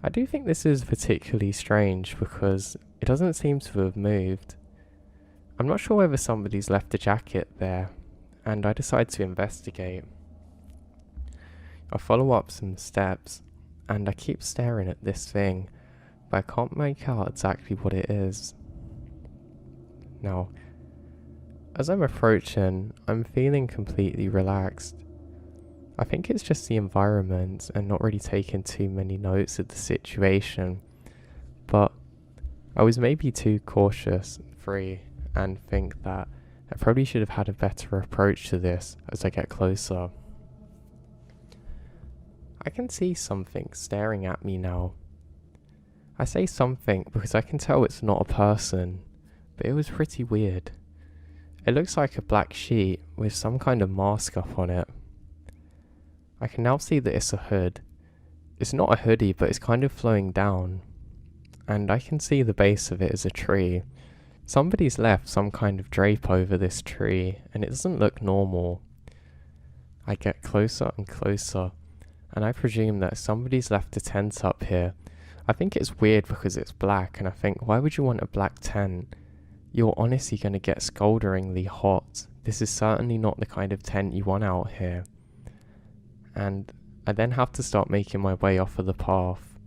I do think this is particularly strange because it doesn't seem to have moved. I'm not sure whether somebody's left a jacket there, and I decide to investigate. I follow up some steps, and I keep staring at this thing, but I can't make out exactly what it is. Now, as I'm approaching, I'm feeling completely relaxed. I think it's just the environment and not really taking too many notes of the situation, but I was maybe too cautious, free, and think that I probably should have had a better approach to this as I get closer. I can see something staring at me now. I say something because I can tell it's not a person, but it was pretty weird. It looks like a black sheet with some kind of mask up on it. I can now see that it's a hood. It's not a hoodie, but it's kind of flowing down. And I can see the base of it as a tree. Somebody's left some kind of drape over this tree, and it doesn't look normal. I get closer and closer, and I presume that somebody's left a tent up here. I think it's weird because it's black, and I think, why would you want a black tent? You're honestly going to get scalderingly hot. This is certainly not the kind of tent you want out here. And I then have to start making my way off of the path.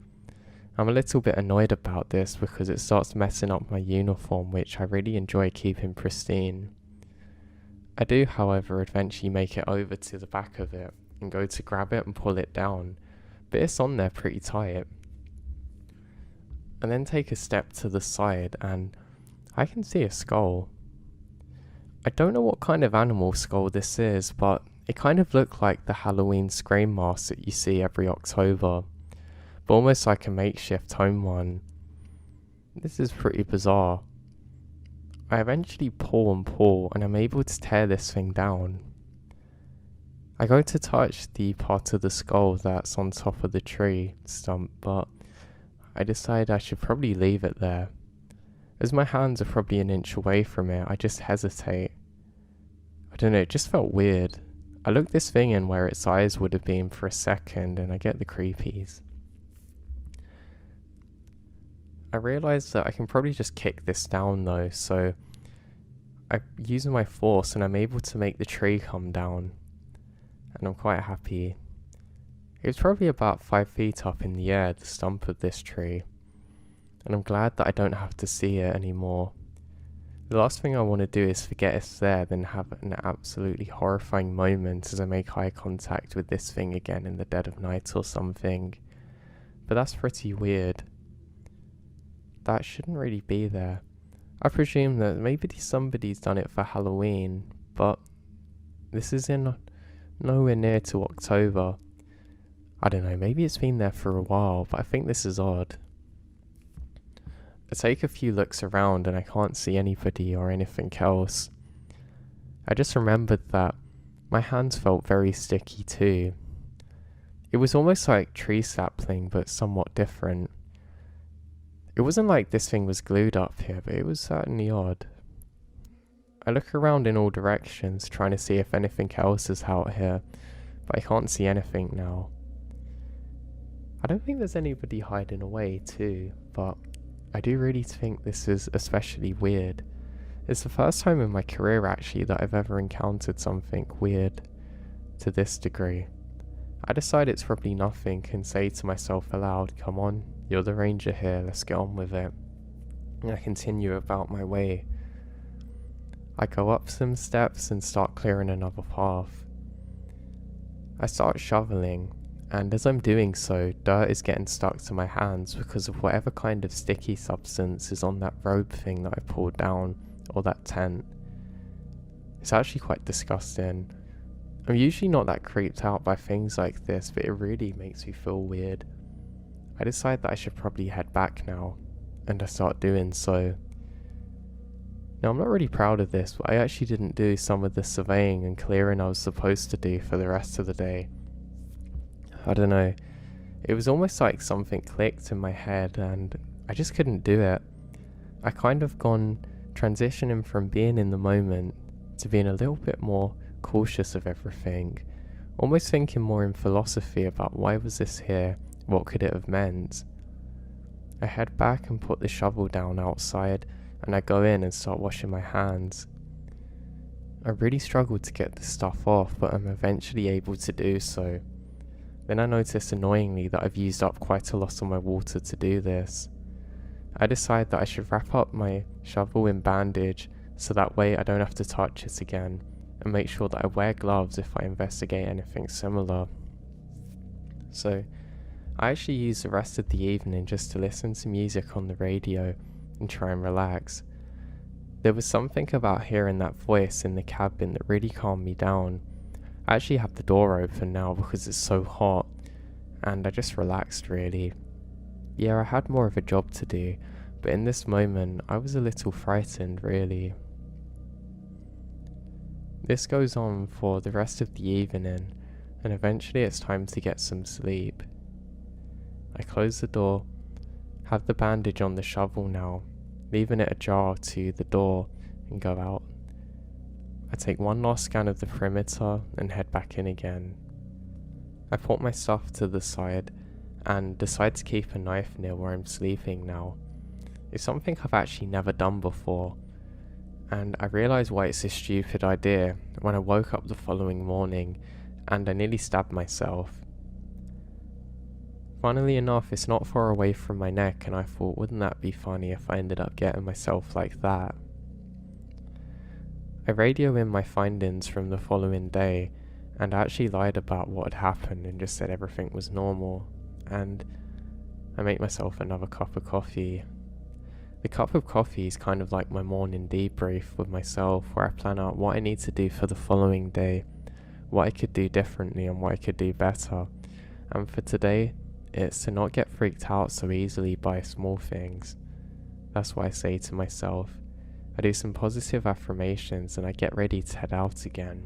I'm a little bit annoyed about this because it starts messing up my uniform, which I really enjoy keeping pristine. I do, however, eventually make it over to the back of it and go to grab it and pull it down, but it's on there pretty tight. I then take a step to the side and I can see a skull. I don't know what kind of animal skull this is, but it kind of looked like the Halloween scream mask that you see every October, but almost like a makeshift home one. This is pretty bizarre. I eventually pull and I'm able to tear this thing down. I go to touch the part of the skull that's on top of the tree stump, but I decide I should probably leave it there. As my hands are probably an inch away from it, I just hesitate. I don't know, it just felt weird. I look this thing in where its eyes would have been for a second and I get the creepies. I realise that I can probably just kick this down though, so I use my force and I'm able to make the tree come down. And I'm quite happy. It was probably about 5 feet up in the air, the stump of this tree. And I'm glad that I don't have to see it anymore. The last thing I want to do is forget it's there, then have an absolutely horrifying moment as I make eye contact with this thing again in the dead of night or something. But that's pretty weird. That shouldn't really be there. I presume that maybe somebody's done it for Halloween, but this is in nowhere near to October. I don't know, maybe it's been there for a while, but I think this is odd. I take a few looks around and I can't see anybody or anything else. I just remembered that my hands felt very sticky too. It was almost like tree sapling, but somewhat different. It wasn't like this thing was glued up here, but it was certainly odd. I look around in all directions, trying to see if anything else is out here, but I can't see anything now. I don't think there's anybody hiding away too, but I do really think this is especially weird. It's the first time in my career actually that I've ever encountered something weird to this degree. I decide it's probably nothing and say to myself aloud, come on, you're the ranger here, let's get on with it. And I continue about my way. I go up some steps and start clearing another path. I start shoveling, and as I'm doing so, dirt is getting stuck to my hands because of whatever kind of sticky substance is on that robe thing that I pulled down, or that tent. It's actually quite disgusting. I'm usually not that creeped out by things like this, but it really makes me feel weird. I decide that I should probably head back now, and I start doing so. Now I'm not really proud of this, but I actually didn't do some of the surveying and clearing I was supposed to do for the rest of the day. I don't know, it was almost like something clicked in my head and I just couldn't do it. I kind of gone transitioning from being in the moment to being a little bit more cautious of everything, almost thinking more in philosophy about why was this here, what could it have meant. I head back and put the shovel down outside and I go in and start washing my hands. I really struggled to get this stuff off, but I'm eventually able to do so. Then I notice annoyingly that I've used up quite a lot of my water to do this. I decide that I should wrap up my shovel in bandage so that way I don't have to touch it again, and make sure that I wear gloves if I investigate anything similar. So I actually use the rest of the evening just to listen to music on the radio and try and relax. There was something about hearing that voice in the cabin that really calmed me down. I actually have the door open now because it's so hot, and I just relaxed really. Yeah, I had more of a job to do, but in this moment I was a little frightened really. This goes on for the rest of the evening, and eventually it's time to get some sleep. I close the door, have the bandage on the shovel now, leaving it ajar to the door, and go out. I take one last scan of the perimeter and head back in again. I put my stuff to the side and decide to keep a knife near where I'm sleeping now. It's something I've actually never done before, and I realise why it's a stupid idea when I woke up the following morning and I nearly stabbed myself. Funnily enough, it's not far away from my neck, and I thought, wouldn't that be funny if I ended up getting myself like that? I radio in my findings from the following day, and I actually lied about what had happened and just said everything was normal, and I make myself another cup of coffee. The cup of coffee is kind of like my morning debrief with myself, where I plan out what I need to do for the following day, what I could do differently and what I could do better, and for today, it's to not get freaked out so easily by small things. That's what I say to myself, I do some positive affirmations and I get ready to head out again.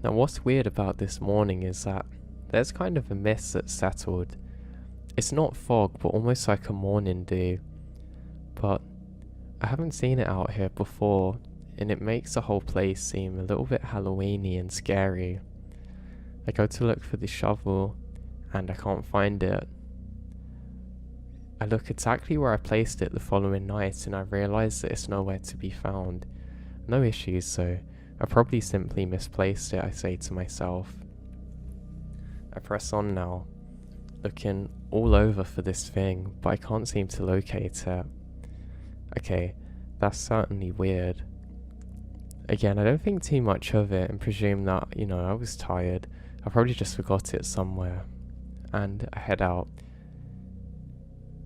Now what's weird about this morning is that there's kind of a mist that's settled. It's not fog, but almost like a morning dew. But I haven't seen it out here before, and it makes the whole place seem a little bit Halloweeny and scary. I go to look for the shovel, and I can't find it. I look exactly where I placed it the following night, and I realise that it's nowhere to be found. No issues though. I probably simply misplaced it, I say to myself. I press on now, looking all over for this thing, but I can't seem to locate it. Okay, that's certainly weird. Again, I don't think too much of it and presume that, I was tired. I probably just forgot it somewhere. And I head out.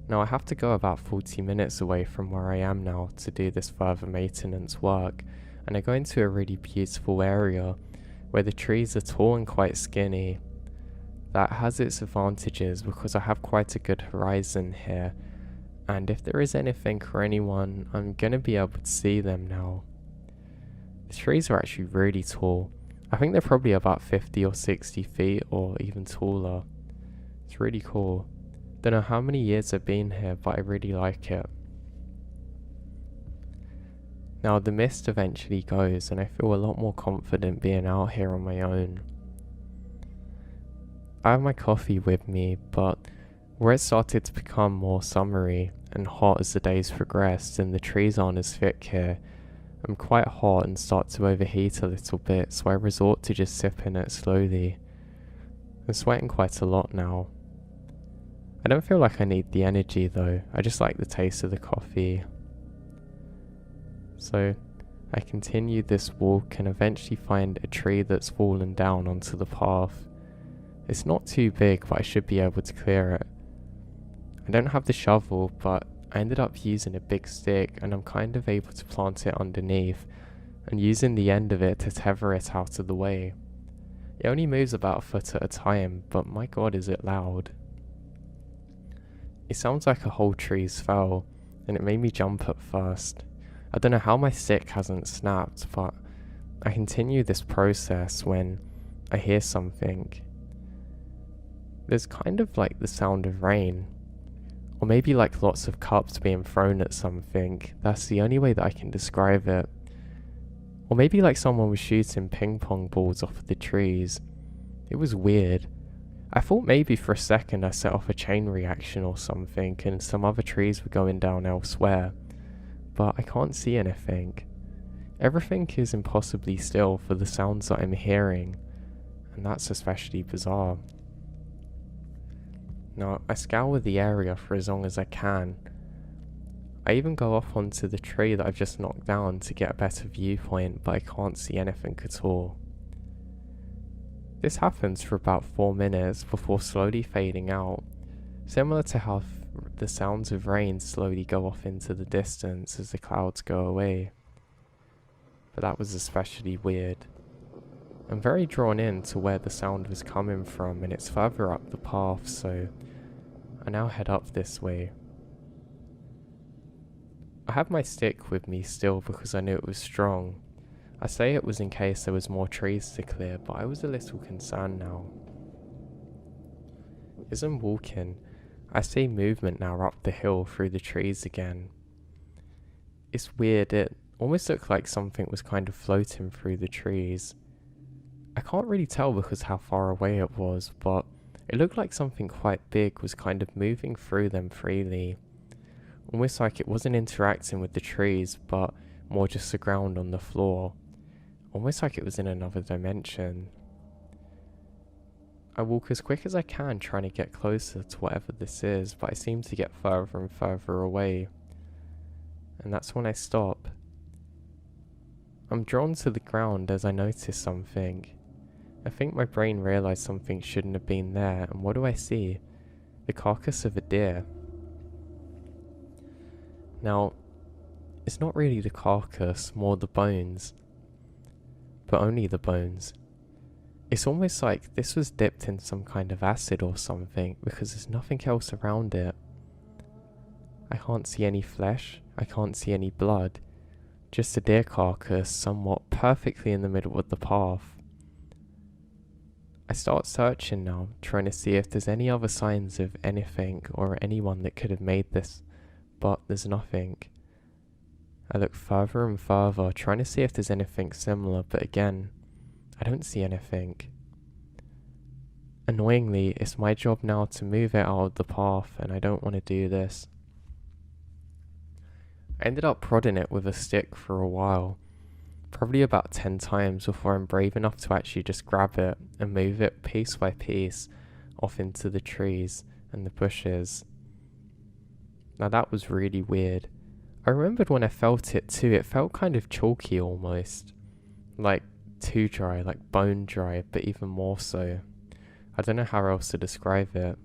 Now I have to go about 40 minutes away from where I am now to do this further maintenance work, and I go into a really beautiful area where the trees are tall and quite skinny. That has its advantages because I have quite a good horizon here, and if there is anything or anyone, I'm gonna be able to see them now. The trees are actually really tall. I think they're probably about 50 or 60 feet or even taller. It's really cool. Don't know how many years I've been here, but I really like it. Now the mist eventually goes and I feel a lot more confident being out here on my own. I have my coffee with me, but where it started to become more summery and hot as the days progressed and the trees aren't as thick here, I'm quite hot and start to overheat a little bit, so I resort to just sipping it slowly. I'm sweating quite a lot now. I don't feel like I need the energy though, I just like the taste of the coffee. So I continue this walk and eventually find a tree that's fallen down onto the path. It's not too big, but I should be able to clear it. I don't have the shovel, but I ended up using a big stick and I'm kind of able to plant it underneath and using the end of it to tether it out of the way. It only moves about a foot at a time, but my god is it loud. It sounds like a whole tree's fell, and it made me jump at first. I don't know how my stick hasn't snapped, but I continue this process when I hear something. There's kind of like the sound of rain, or maybe like lots of cups being thrown at something. That's the only way that I can describe it. Or maybe like someone was shooting ping pong balls off of the trees. It was weird. I thought maybe for a second I set off a chain reaction or something and some other trees were going down elsewhere. But I can't see anything. Everything is impossibly still for the sounds that I'm hearing, and that's especially bizarre. Now, I scour the area for as long as I can. I even go off onto the tree that I've just knocked down to get a better viewpoint, but I can't see anything at all. This happens for about 4 minutes before slowly fading out, similar to how the sounds of rain slowly go off into the distance as the clouds go away. But that was especially weird. I'm very drawn in to where the sound was coming from, and it's further up the path, so I now head up this way. I have my stick with me still because I knew it was strong. I say it was in case there was more trees to clear, but I was a little concerned now. As I'm walking, I see movement now up the hill through the trees again. It's weird, it almost looked like something was kind of floating through the trees. I can't really tell because how far away it was, but it looked like something quite big was kind of moving through them freely. Almost like it wasn't interacting with the trees, but more just the ground on the floor. Almost like it was in another dimension. I walk as quick as I can trying to get closer to whatever this is, but I seem to get further and further away. And that's when I stop. I'm drawn to the ground as I notice something. I think my brain realised something shouldn't have been there, and what do I see? The carcass of a deer. Now, it's not really the carcass, more the bones. But only the bones. It's almost like this was dipped in some kind of acid or something, because there's nothing else around it. I can't see any flesh, I can't see any blood, just a deer carcass somewhat perfectly in the middle of the path. I start searching now, trying to see if there's any other signs of anything or anyone that could have made this, but there's nothing. I look further and further, trying to see if there's anything similar, but again, I don't see anything. Annoyingly, it's my job now to move it out of the path, and I don't want to do this. I ended up prodding it with a stick for a while, probably about 10 times before I'm brave enough to actually just grab it and move it piece by piece off into the trees and the bushes. Now that was really weird. I remembered when I felt it too, it felt kind of chalky almost. Like too dry, like bone dry, but even more so. I don't know how else to describe it.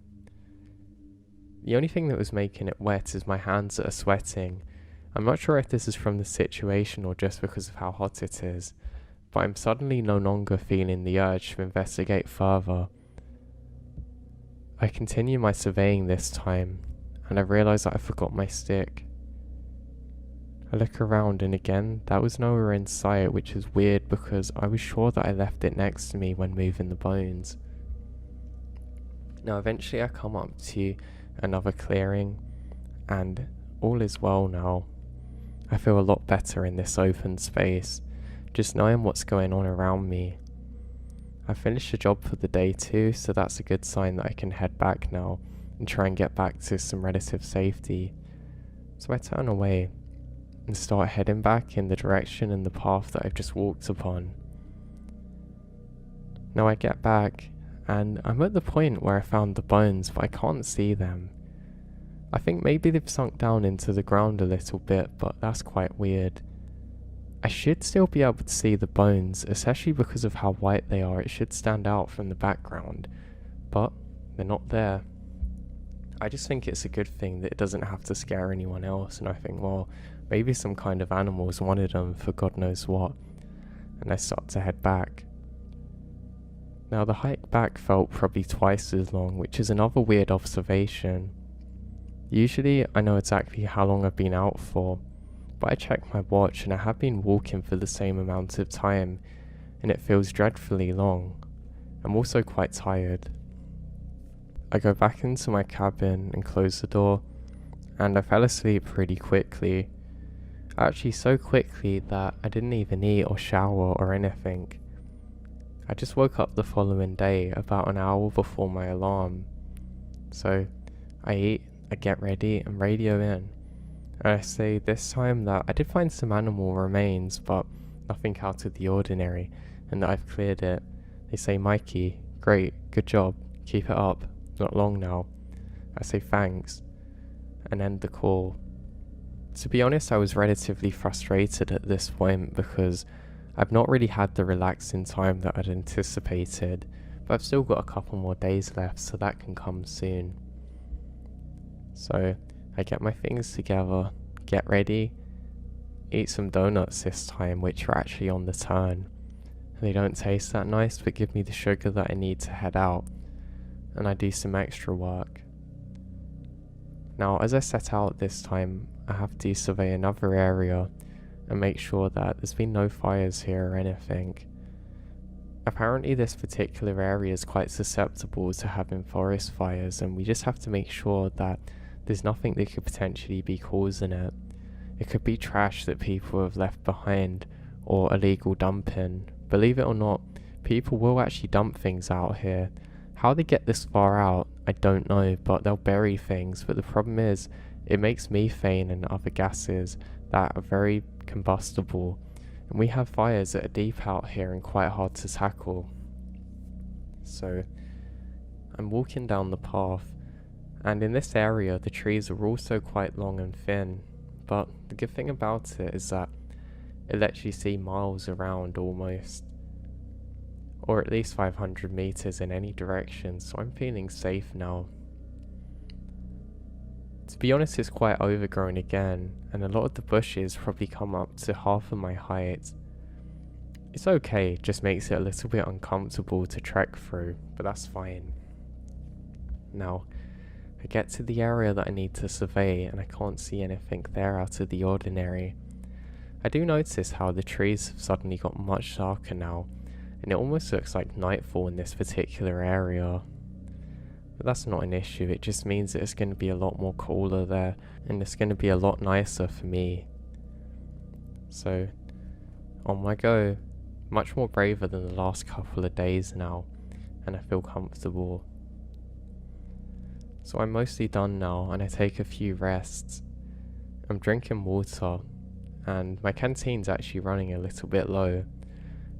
The only thing that was making it wet is my hands that are sweating. I'm not sure if this is from the situation or just because of how hot it is, but I'm suddenly no longer feeling the urge to investigate further. I continue my surveying this time, and I realise that I forgot my stick. I look around and again, that was nowhere in sight, which is weird because I was sure that I left it next to me when moving the bones. Now eventually I come up to another clearing, and all is well now. I feel a lot better in this open space, just knowing what's going on around me. I finished the job for the day too, so that's a good sign that I can head back now and try and get back to some relative safety. So I turn away and start heading back in the direction and the path that I've just walked upon. Now I get back, and I'm at the point where I found the bones, but I can't see them. I think maybe they've sunk down into the ground a little bit, but that's quite weird. I should still be able to see the bones, especially because of how white they are. It should stand out from the background, but they're not there. I just think it's a good thing that it doesn't have to scare anyone else, and I think, well, maybe some kind of animals wanted them for God knows what, and I start to head back. Now the hike back felt probably twice as long, which is another weird observation. Usually I know exactly how long I've been out for, but I check my watch and I have been walking for the same amount of time, and it feels dreadfully long. I'm also quite tired. I go back into my cabin and close the door, and I fell asleep pretty quickly. Actually so quickly that I didn't even eat or shower or anything. I just woke up the following day about an hour before my alarm. So I eat, I get ready and radio in. And I say this time that I did find some animal remains, but nothing out of the ordinary, and that I've cleared it. They say, "Mikey, great, good job, keep it up, not long now." I say thanks, and end the call. To be honest, I was relatively frustrated at this point because I've not really had the relaxing time that I'd anticipated, but I've still got a couple more days left, so that can come soon. So I get my things together, get ready, eat some donuts this time, which are actually on the turn. They don't taste that nice, but give me the sugar that I need to head out, and I do some extra work. Now, as I set out this time, I have to survey another area and make sure that there's been no fires here or anything. Apparently this particular area is quite susceptible to having forest fires, and we just have to make sure that there's nothing that could potentially be causing it. It could be trash that people have left behind or illegal dumping. Believe it or not, people will actually dump things out here. How they get this far out, I don't know, but they'll bury things. But the problem is, it makes methane and other gases that are very combustible. And we have fires that are deep out here and quite hard to tackle. So, I'm walking down the path, and in this area the trees are also quite long and thin, but the good thing about it is that it lets you see miles around almost, or at least 500 meters in any direction, so I'm feeling safe now. To be honest, it's quite overgrown again, and a lot of the bushes probably come up to half of my height. It's okay, just makes it a little bit uncomfortable to trek through, but that's fine. Now, I get to the area that I need to survey and I can't see anything there out of the ordinary. I do notice how the trees have suddenly got much darker now, and it almost looks like nightfall in this particular area. But that's not an issue, it just means that it's going to be a lot more cooler there, and it's going to be a lot nicer for me. So, on my go, much more braver than the last couple of days now, and I feel comfortable. So I'm mostly done now, and I take a few rests. I'm drinking water, and my canteen's actually running a little bit low.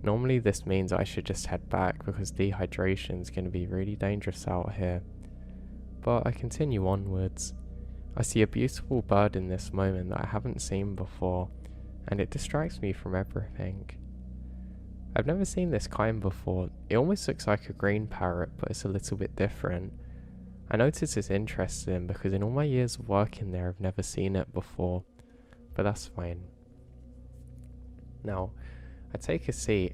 Normally this means I should just head back because dehydration is going to be really dangerous out here. But I continue onwards. I see a beautiful bird in this moment that I haven't seen before, and it distracts me from everything. I've never seen this kind before. It almost looks like a green parrot, but it's a little bit different. I notice it's interesting because in all my years of working there I've never seen it before, but that's fine. Now, I take a seat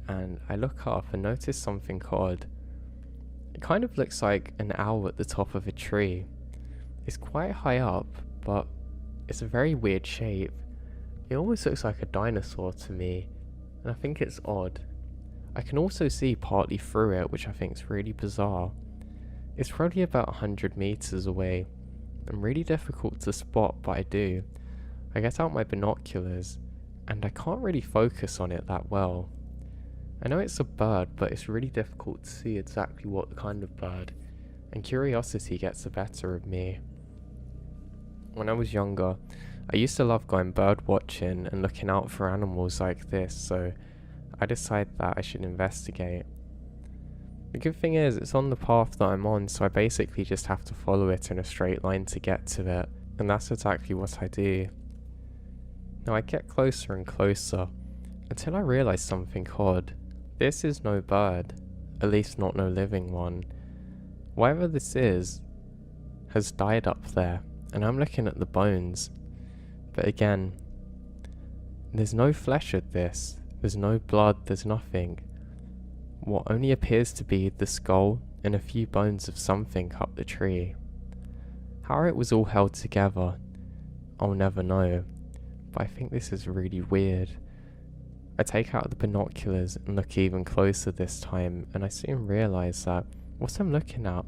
and I look up and notice something odd. It kind of looks like an owl at the top of a tree. It's quite high up, but it's a very weird shape. It almost looks like a dinosaur to me, and I think it's odd. I can also see partly through it, which I think is really bizarre. It's probably about 100 meters away, and really difficult to spot, but I do. I get out my binoculars, and I can't really focus on it that well. I know it's a bird, but it's really difficult to see exactly what kind of bird, and curiosity gets the better of me. When I was younger, I used to love going bird watching and looking out for animals like this, so I decided that I should investigate. The good thing is, it's on the path that I'm on, so I basically just have to follow it in a straight line to get to it, and that's exactly what I do. Now I get closer and closer, until I realise something odd. This is no bird, at least not no living one. Whatever this is, has died up there, and I'm looking at the bones. But again, there's no flesh at this, there's no blood, there's nothing. What only appears to be the skull and a few bones of something up the tree. How it was all held together, I'll never know, but I think this is really weird. I take out the binoculars and look even closer this time, and I soon realise that what I'm looking at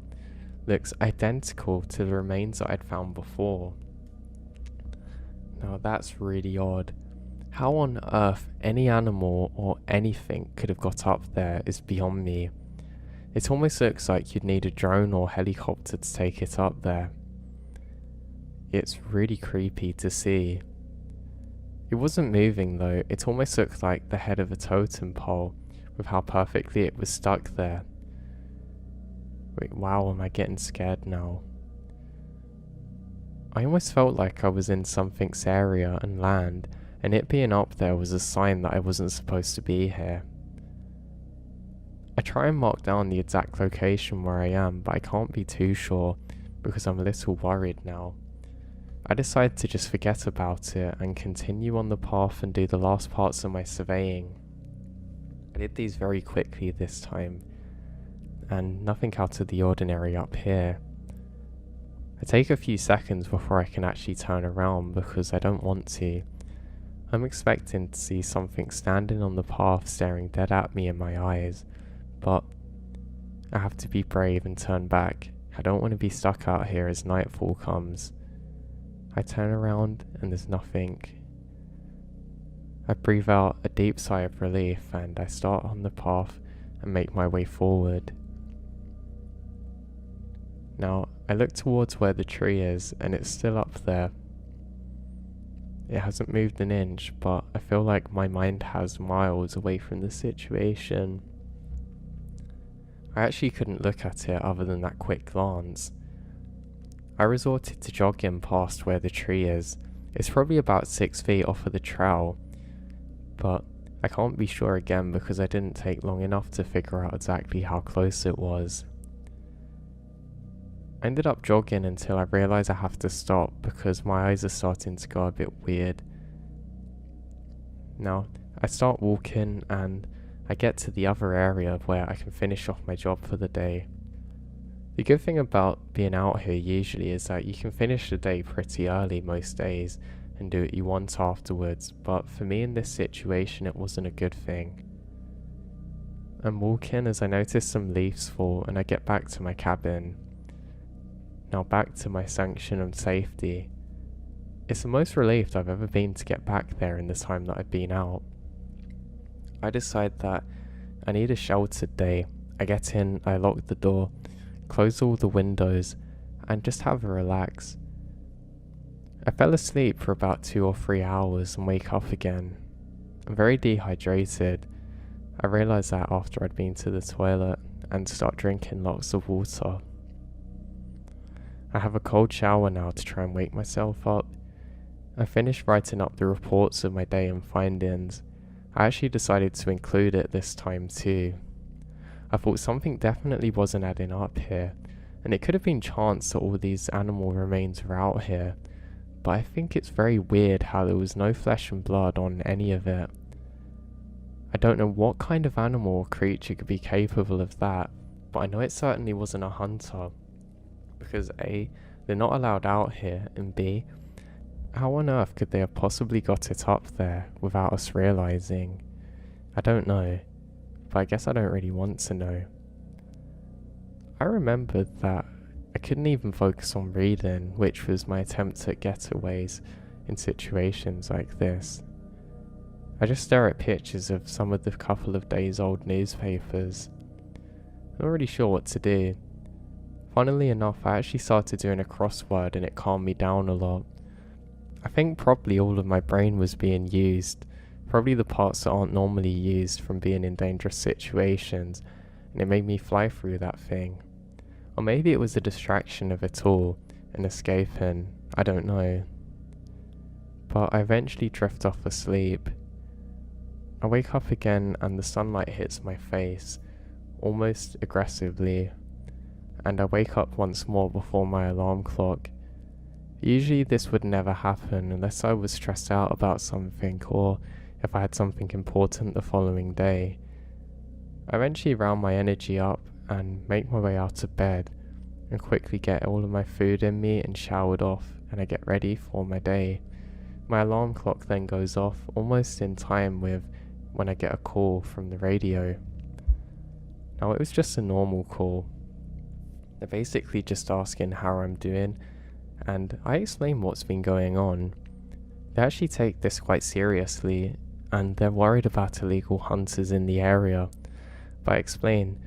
looks identical to the remains that I'd found before. Now that's really odd. How on earth any animal or anything could have got up there is beyond me. It almost looks like you'd need a drone or helicopter to take it up there. It's really creepy to see. It wasn't moving though, it almost looked like the head of a totem pole with how perfectly it was stuck there. Wait, wow, am I getting scared now? I almost felt like I was in something's area and land, and it being up there was a sign that I wasn't supposed to be here. I try and mark down the exact location where I am, but I can't be too sure because I'm a little worried now. I decide to just forget about it and continue on the path and do the last parts of my surveying. I did these very quickly this time, and nothing out of the ordinary up here. I take a few seconds before I can actually turn around because I don't want to. I'm expecting to see something standing on the path staring dead at me in my eyes, but I have to be brave and turn back. I don't want to be stuck out here as nightfall comes. I turn around and there's nothing. I breathe out a deep sigh of relief and I start on the path and make my way forward. Now, I look towards where the tree is and it's still up there. It hasn't moved an inch, but I feel like my mind has miles away from the situation. I actually couldn't look at it other than that quick glance. I resorted to jogging past where the tree is. It's probably about 6 feet off of the trail, but I can't be sure again because I didn't take long enough to figure out exactly how close it was. I ended up jogging until I realised I have to stop because my eyes are starting to go a bit weird. Now, I start walking and I get to the other area where I can finish off my job for the day. The good thing about being out here usually is that you can finish the day pretty early most days and do what you want afterwards, but for me in this situation it wasn't a good thing. I'm walking as I notice some leaves fall and I get back to my cabin. Now back to my sanction and safety. It's the most relieved I've ever been to get back there in the time that I've been out. I decide that I need a sheltered day. I get in, I lock the door, close all the windows, and just have a relax. I fell asleep for about 2 or 3 hours and wake up again. I'm very dehydrated. I realise that after I'd been to the toilet and start drinking lots of water. I have a cold shower now to try and wake myself up. I finished writing up the reports of my day and findings. I actually decided to include it this time too. I thought something definitely wasn't adding up here, and it could have been chance that all these animal remains were out here, but I think it's very weird how there was no flesh and blood on any of it. I don't know what kind of animal or creature could be capable of that, but I know it certainly wasn't a hunter, because A, they're not allowed out here, and B, how on earth could they have possibly got it up there without us realising? I don't know, but I guess I don't really want to know. I remembered that I couldn't even focus on reading, which was my attempt at getaways in situations like this. I just stare at pictures of some of the couple of days old newspapers. I'm not really sure what to do. Funnily enough, I actually started doing a crossword and it calmed me down a lot. I think probably all of my brain was being used, probably the parts that aren't normally used from being in dangerous situations, and it made me fly through that thing. Or maybe it was a distraction of it all, and escaping, I don't know. But I eventually drift off asleep. I wake up again and the sunlight hits my face, almost aggressively, and I wake up once more before my alarm clock. Usually this would never happen unless I was stressed out about something or if I had something important the following day. I eventually round my energy up and make my way out of bed and quickly get all of my food in me and showered off, and I get ready for my day. My alarm clock then goes off almost in time with when I get a call from the radio. Now it was just a normal call. They're basically just asking how I'm doing, and I explain what's been going on. They actually take this quite seriously, and they're worried about illegal hunters in the area. But I explain,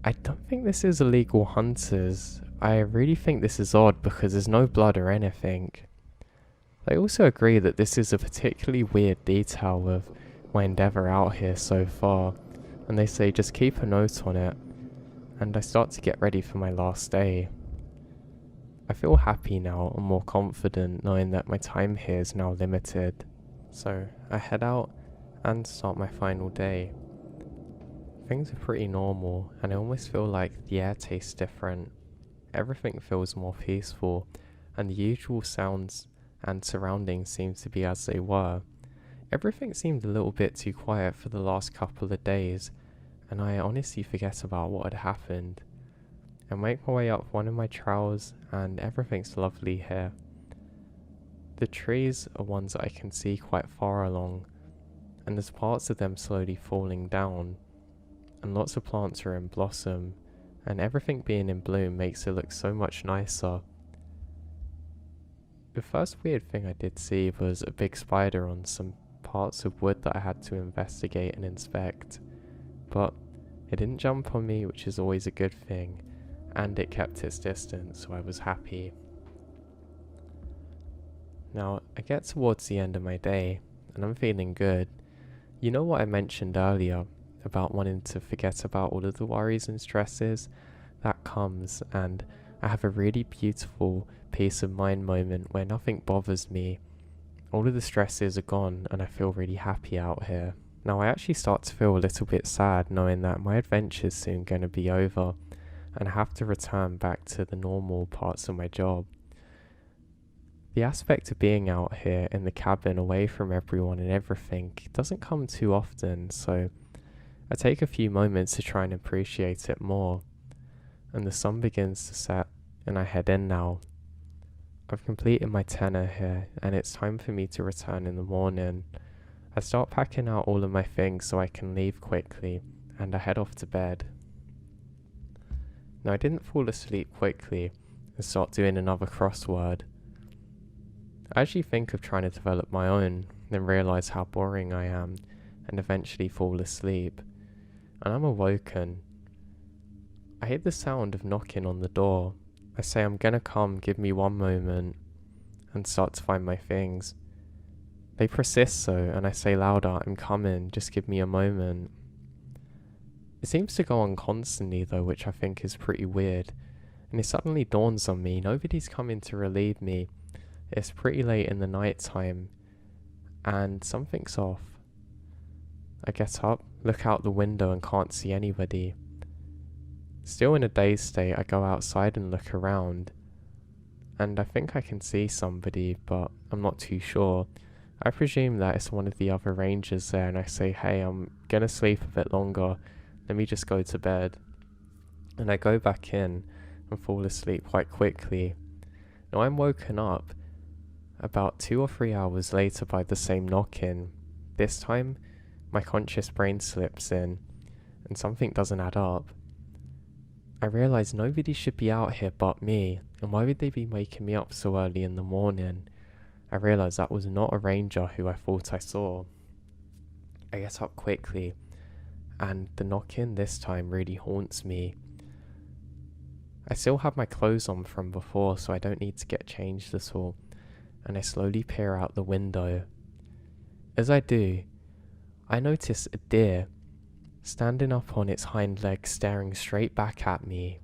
I don't think this is illegal hunters. I really think this is odd because there's no blood or anything. They also agree that this is a particularly weird detail of my endeavour out here so far, and they say just keep a note on it, and I start to get ready for my last day. I feel happy now and more confident knowing that my time here is now limited, so I head out and start my final day. Things are pretty normal, and I almost feel like the air tastes different. Everything feels more peaceful, and the usual sounds and surroundings seem to be as they were. Everything seemed a little bit too quiet for the last couple of days, and I honestly forget about what had happened. I make my way up one of my trails, and everything's lovely here. The trees are ones that I can see quite far along, and there's parts of them slowly falling down, and lots of plants are in blossom, and everything being in bloom makes it look so much nicer. The first weird thing I did see was a big spider on some parts of wood that I had to investigate and inspect, but it didn't jump on me, which is always a good thing, and it kept its distance, so I was happy. Now, I get towards the end of my day, and I'm feeling good. You know what I mentioned earlier about wanting to forget about all of the worries and stresses? That comes, and I have a really beautiful peace of mind moment where nothing bothers me. All of the stresses are gone, and I feel really happy out here. Now I actually start to feel a little bit sad knowing that my adventure's soon going to be over, and I have to return back to the normal parts of my job. The aspect of being out here in the cabin away from everyone and everything doesn't come too often, so I take a few moments to try and appreciate it more. and the sun begins to set, and I head in now. I've completed my tenor here, and it's time for me to return in the morning. I start packing out all of my things so I can leave quickly, and I head off to bed. Now I didn't fall asleep quickly and start doing another crossword. I actually think of trying to develop my own, then realise how boring I am, and eventually fall asleep. And I'm awoken. I hear the sound of knocking on the door. I say I'm gonna come, give me one moment, and start to find my things. They persist so, and I say louder, I'm coming, just give me a moment. It seems to go on constantly though, which I think is pretty weird, and it suddenly dawns on me, nobody's coming to relieve me. It's pretty late in the night time, and something's off. I get up, look out the window and can't see anybody. Still in a dazed state, I go outside and look around, and I think I can see somebody, but I'm not too sure. I presume that it's one of the other rangers there, and I say, hey, I'm gonna sleep a bit longer, let me just go to bed. And I go back in and fall asleep quite quickly. Now I'm woken up about 2 or 3 hours later by the same knocking. This time, my conscious brain slips in, and something doesn't add up. I realise nobody should be out here but me, and why would they be waking me up so early in the morning? I realise that was not a ranger who I thought I saw. I get up quickly, and the knocking this time really haunts me. I still have my clothes on from before, so I don't need to get changed at all, and I slowly peer out the window. As I do, I notice a deer standing up on its hind legs staring straight back at me.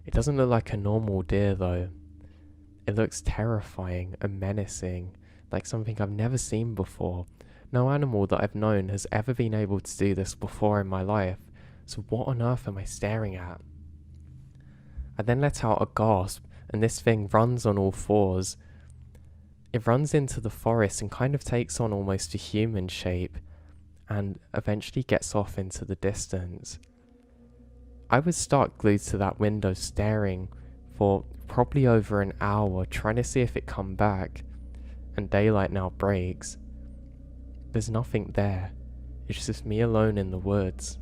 It doesn't look like a normal deer though. It looks terrifying and menacing, like something I've never seen before. No animal that I've known has ever been able to do this before in my life, so what on earth am I staring at? I then let out a gasp, and this thing runs on all fours. It runs into the forest and kind of takes on almost a human shape, and eventually gets off into the distance. I was stuck glued to that window staring for probably over an hour, trying to see if it come back, and daylight now breaks. There's nothing there. It's just me alone in the woods.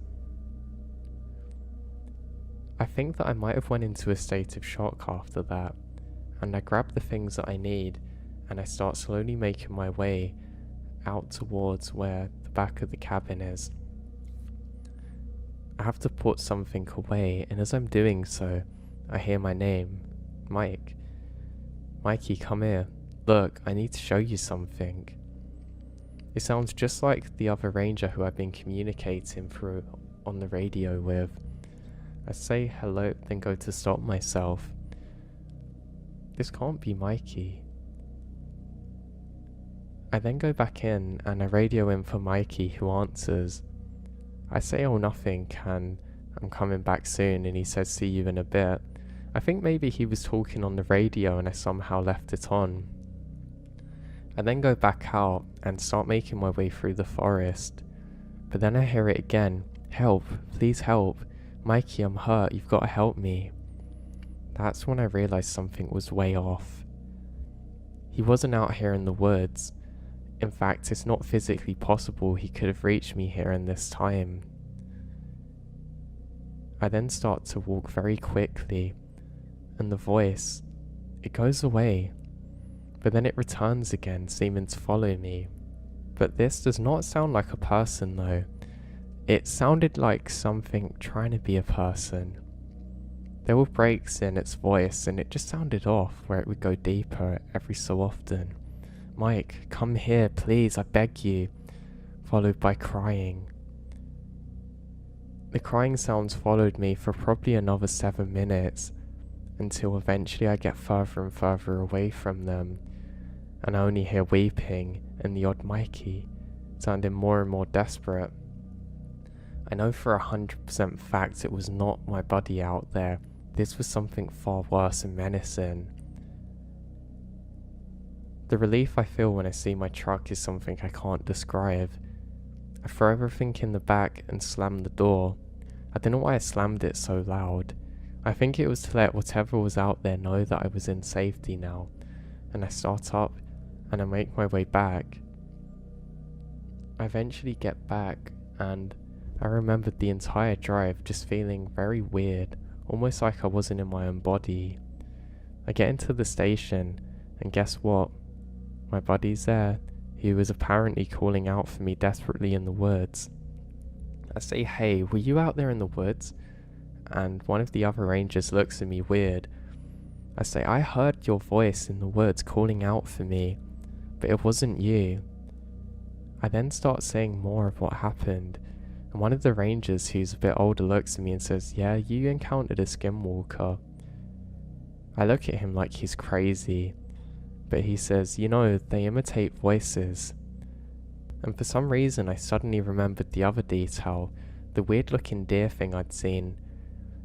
I think that I might have went into a state of shock after that, and I grab the things that I need, and I start slowly making my way out towards where the back of the cabin is. I have to put something away, and as I'm doing so, I hear my name, Mike. Mikey, come here. Look, I need to show you something. It sounds just like the other ranger who I've been communicating through on the radio with. I say hello, then go to stop myself. This can't be Mikey. I then go back in and I radio in for Mikey, who answers. I say oh nothing and I'm coming back soon, and he says see you in a bit. I think maybe he was talking on the radio and I somehow left it on. I then go back out and start making my way through the forest, but then I hear it again. Help, please help. Mikey, I'm hurt, you've got to help me. That's when I realised something was way off. He wasn't out here in the woods. In fact, it's not physically possible he could have reached me here in this time. I then start to walk very quickly, and the voice, it goes away, but then it returns again, seeming to follow me. But this does not sound like a person though. It sounded like something trying to be a person. There were breaks in its voice, and it just sounded off, where it would go deeper every so often. Mike, come here, please, I beg you. Followed by crying. The crying sounds followed me for probably another 7 minutes, until eventually I get further and further away from them, and I only hear weeping and the odd Mikey, sounding more and more desperate. I know for 100% fact it was not my buddy out there. This was something far worse and menacing. The relief I feel when I see my truck is something I can't describe. I throw everything in the back and slam the door. I don't know why I slammed it so loud. I think it was to let whatever was out there know that I was in safety now, and I start up and I make my way back. I eventually get back and I remembered the entire drive just feeling very weird, almost like I wasn't in my own body. I get into the station and guess what? My buddy's there. He was apparently calling out for me desperately in the woods. I say, "Hey, were you out there in the woods?" And one of the other rangers looks at me weird. I say, "I heard your voice in the woods calling out for me, but it wasn't you." I then start saying more of what happened, and one of the rangers who's a bit older looks at me and says, "Yeah, you encountered a skinwalker." I look at him like he's crazy, but he says, "You know, they imitate voices." And for some reason I suddenly remembered the other detail, the weird looking deer thing I'd seen.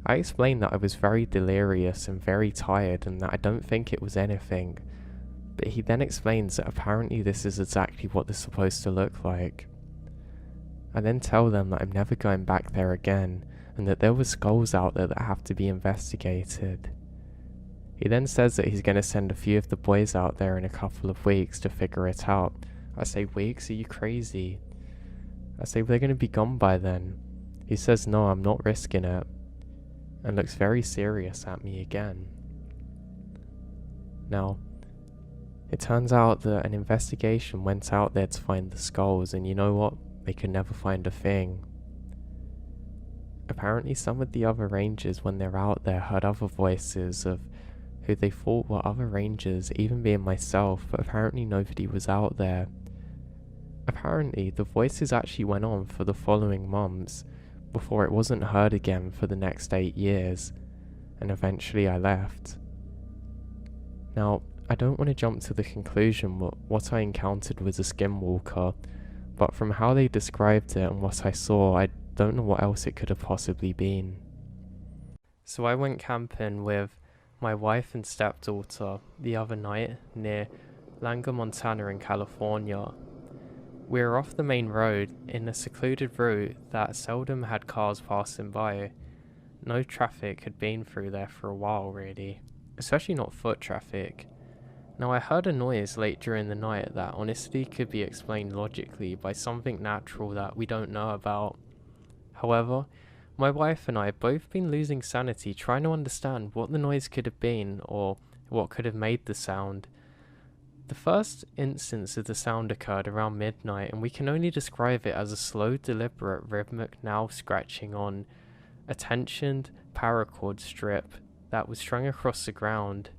I explained that I was very delirious and very tired and that I don't think it was anything, but he then explains that apparently this is exactly what they're supposed to look like. I then tell them that I'm never going back there again and that there were skulls out there that have to be investigated. He then says that he's going to send a few of the boys out there in a couple of weeks to figure it out. I say, "Weeks? Are you crazy?" I say, "They're going to be gone by then." He says, "No, I'm not risking it," and looks very serious at me again. Now, it turns out that an investigation went out there to find the skulls, and you know what? They could never find a thing. Apparently some of the other rangers, when they're out there, heard other voices of who they thought were other rangers, even being myself, but apparently nobody was out there. Apparently the voices actually went on for the following months, before it wasn't heard again for the next 8 years, and eventually I left. Now, I don't want to jump to the conclusion that what I encountered was a skinwalker, but from how they described it and what I saw, I don't know what else it could have possibly been. So I went camping with my wife and stepdaughter the other night near Langer, Montana in California. We were off the main road in a secluded route that seldom had cars passing by. No traffic had been through there for a while really, especially not foot traffic. Now I heard a noise late during the night that honestly could be explained logically by something natural that we don't know about. However, my wife and I have both been losing sanity trying to understand what the noise could have been or what could have made the sound. The first instance of the sound occurred around midnight, and we can only describe it as a slow, deliberate, rhythmic nail scratching on a tensioned paracord strip that was strung across the ground.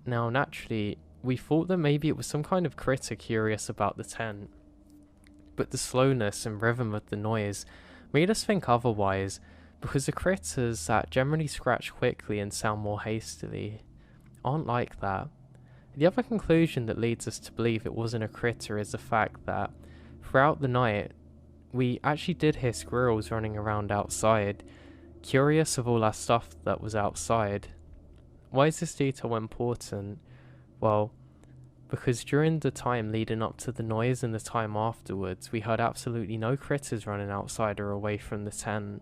Now, naturally, we thought that maybe it was some kind of critter curious about the tent, but the slowness and rhythm of the noise made us think otherwise, because the critters that generally scratch quickly and sound more hastily aren't like that. The other conclusion that leads us to believe it wasn't a critter is the fact that throughout the night we actually did hear squirrels running around outside, curious of all our stuff that was outside. Why is this detail important? Well, because during the time leading up to the noise and the time afterwards, we heard absolutely no critters running outside or away from the tent.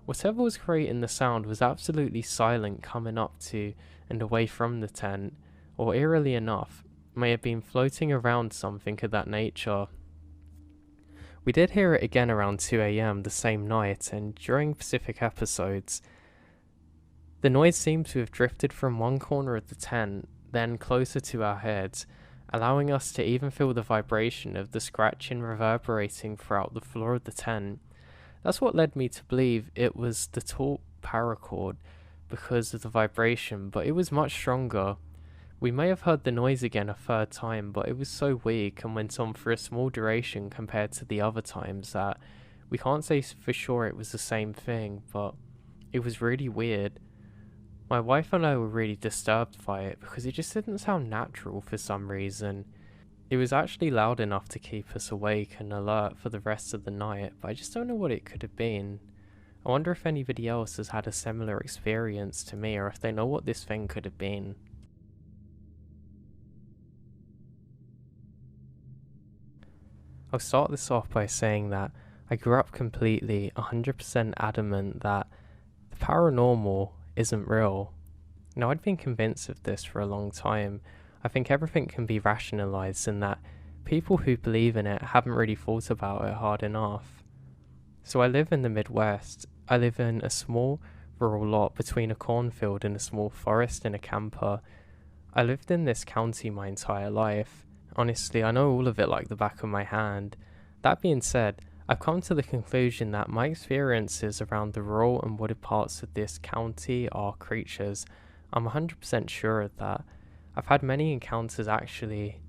Whatever was creating the sound was absolutely silent coming up to and away from the tent, or eerily enough, may have been floating around something of that nature. We did hear it again around 2 AM the same night, and during Pacific episodes, the noise seemed to have drifted from one corner of the tent, then closer to our heads, allowing us to even feel the vibration of the scratching reverberating throughout the floor of the tent. That's what led me to believe it was the taut paracord because of the vibration, but it was much stronger. We may have heard the noise again a third time, but it was so weak and went on for a small duration compared to the other times that we can't say for sure it was the same thing, but it was really weird. My wife and I were really disturbed by it because it just didn't sound natural for some reason. It was actually loud enough to keep us awake and alert for the rest of the night, but I just don't know what it could have been. I wonder if anybody else has had a similar experience to me, or if they know what this thing could have been. I'll start this off by saying that I grew up completely 100% adamant that the paranormal isn't real. Now, I'd been convinced of this for a long time. I think everything can be rationalized and that people who believe in it haven't really thought about it hard enough. So I live in the Midwest. I live in a small rural lot between a cornfield and a small forest in a camper. I lived in this county my entire life. Honestly, I know all of it like the back of my hand. That being said, I've come to the conclusion that my experiences around the rural and wooded parts of this county are creatures. I'm 100% sure of that. I've had many encounters actually,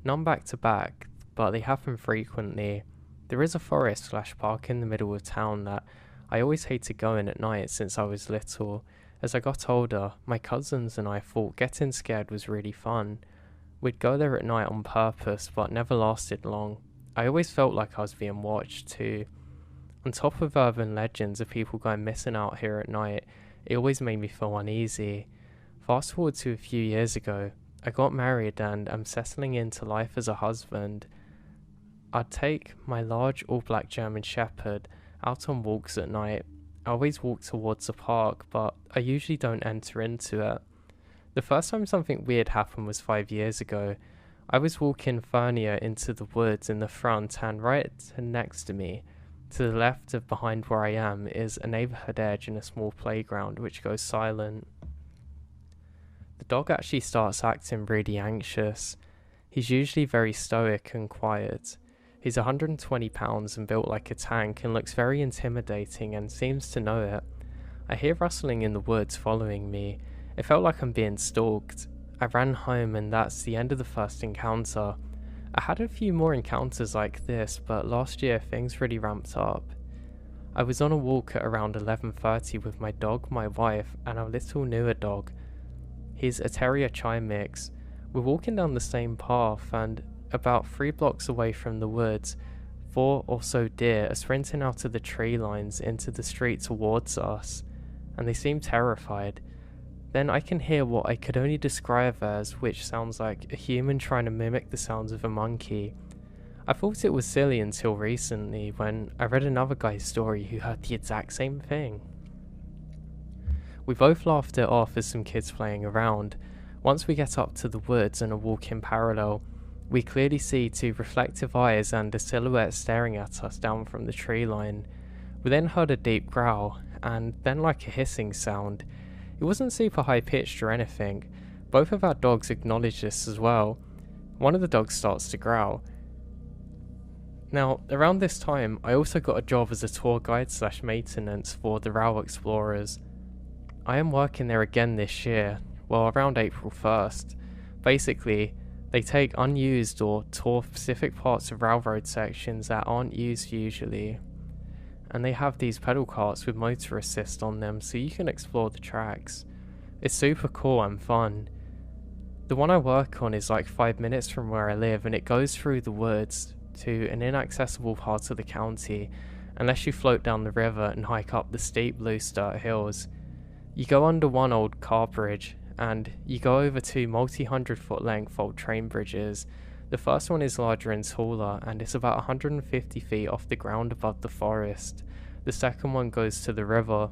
none back to back, but they happen frequently. There is a forest/park in the middle of town that I always hate to go in at night since I was little. As I got older, my cousins and I thought getting scared was really fun. We'd go there at night on purpose, but never lasted long. I always felt like I was being watched too. On top of urban legends of people going missing out here at night, it always made me feel uneasy. Fast forward to a few years ago, I got married and am settling into life as a husband. I'd take my large all-black German Shepherd out on walks at night. I always walk towards the park, but I usually don't enter into it. The first time something weird happened was 5 years ago. I was walking further into the woods in the front, and right next to me, to the left of behind where I am, is a neighborhood edge and a small playground which goes silent. The dog actually starts acting really anxious. He's usually very stoic and quiet. He's 120 pounds and built like a tank and looks very intimidating and seems to know it. I hear rustling in the woods following me. It felt like I'm being stalked. I ran home and that's the end of the first encounter. I had a few more encounters like this, but last year things really ramped up. I was on a walk at around 11:30 with my dog, my wife, and our little newer dog. He's a terrier chai mix. We're walking down the same path and about 3 blocks away from the woods, 4 or so deer are sprinting out of the tree lines into the street towards us, and they seem terrified. Then I can hear what I could only describe as, which sounds like a human trying to mimic the sounds of a monkey. I thought it was silly until recently when I read another guy's story who heard the exact same thing. We both laughed it off as some kids playing around. Once we get up to the woods and are walking parallel, we clearly see 2 reflective eyes and a silhouette staring at us down from the tree line. We then heard a deep growl, and then like a hissing sound. It wasn't super high pitched or anything. Both of our dogs acknowledge this as well. One of the dogs starts to growl. Now, around this time, I also got a job as a tour guide/maintenance for the Rail Explorers. I am working there again this year, well around April 1st. Basically, they take unused or tour specific parts of railroad sections that aren't used usually, and they have these pedal carts with motor assist on them so you can explore the tracks. It's super cool and fun. The one I work on is like 5 minutes from where I live, and it goes through the woods to an inaccessible part of the county unless you float down the river and hike up the steep loose dirt hills. You go under one old car bridge and you go over 2 multi-100-foot length old train bridges. The first one is larger and taller, and it's about 150 feet off the ground above the forest. The second one goes to the river.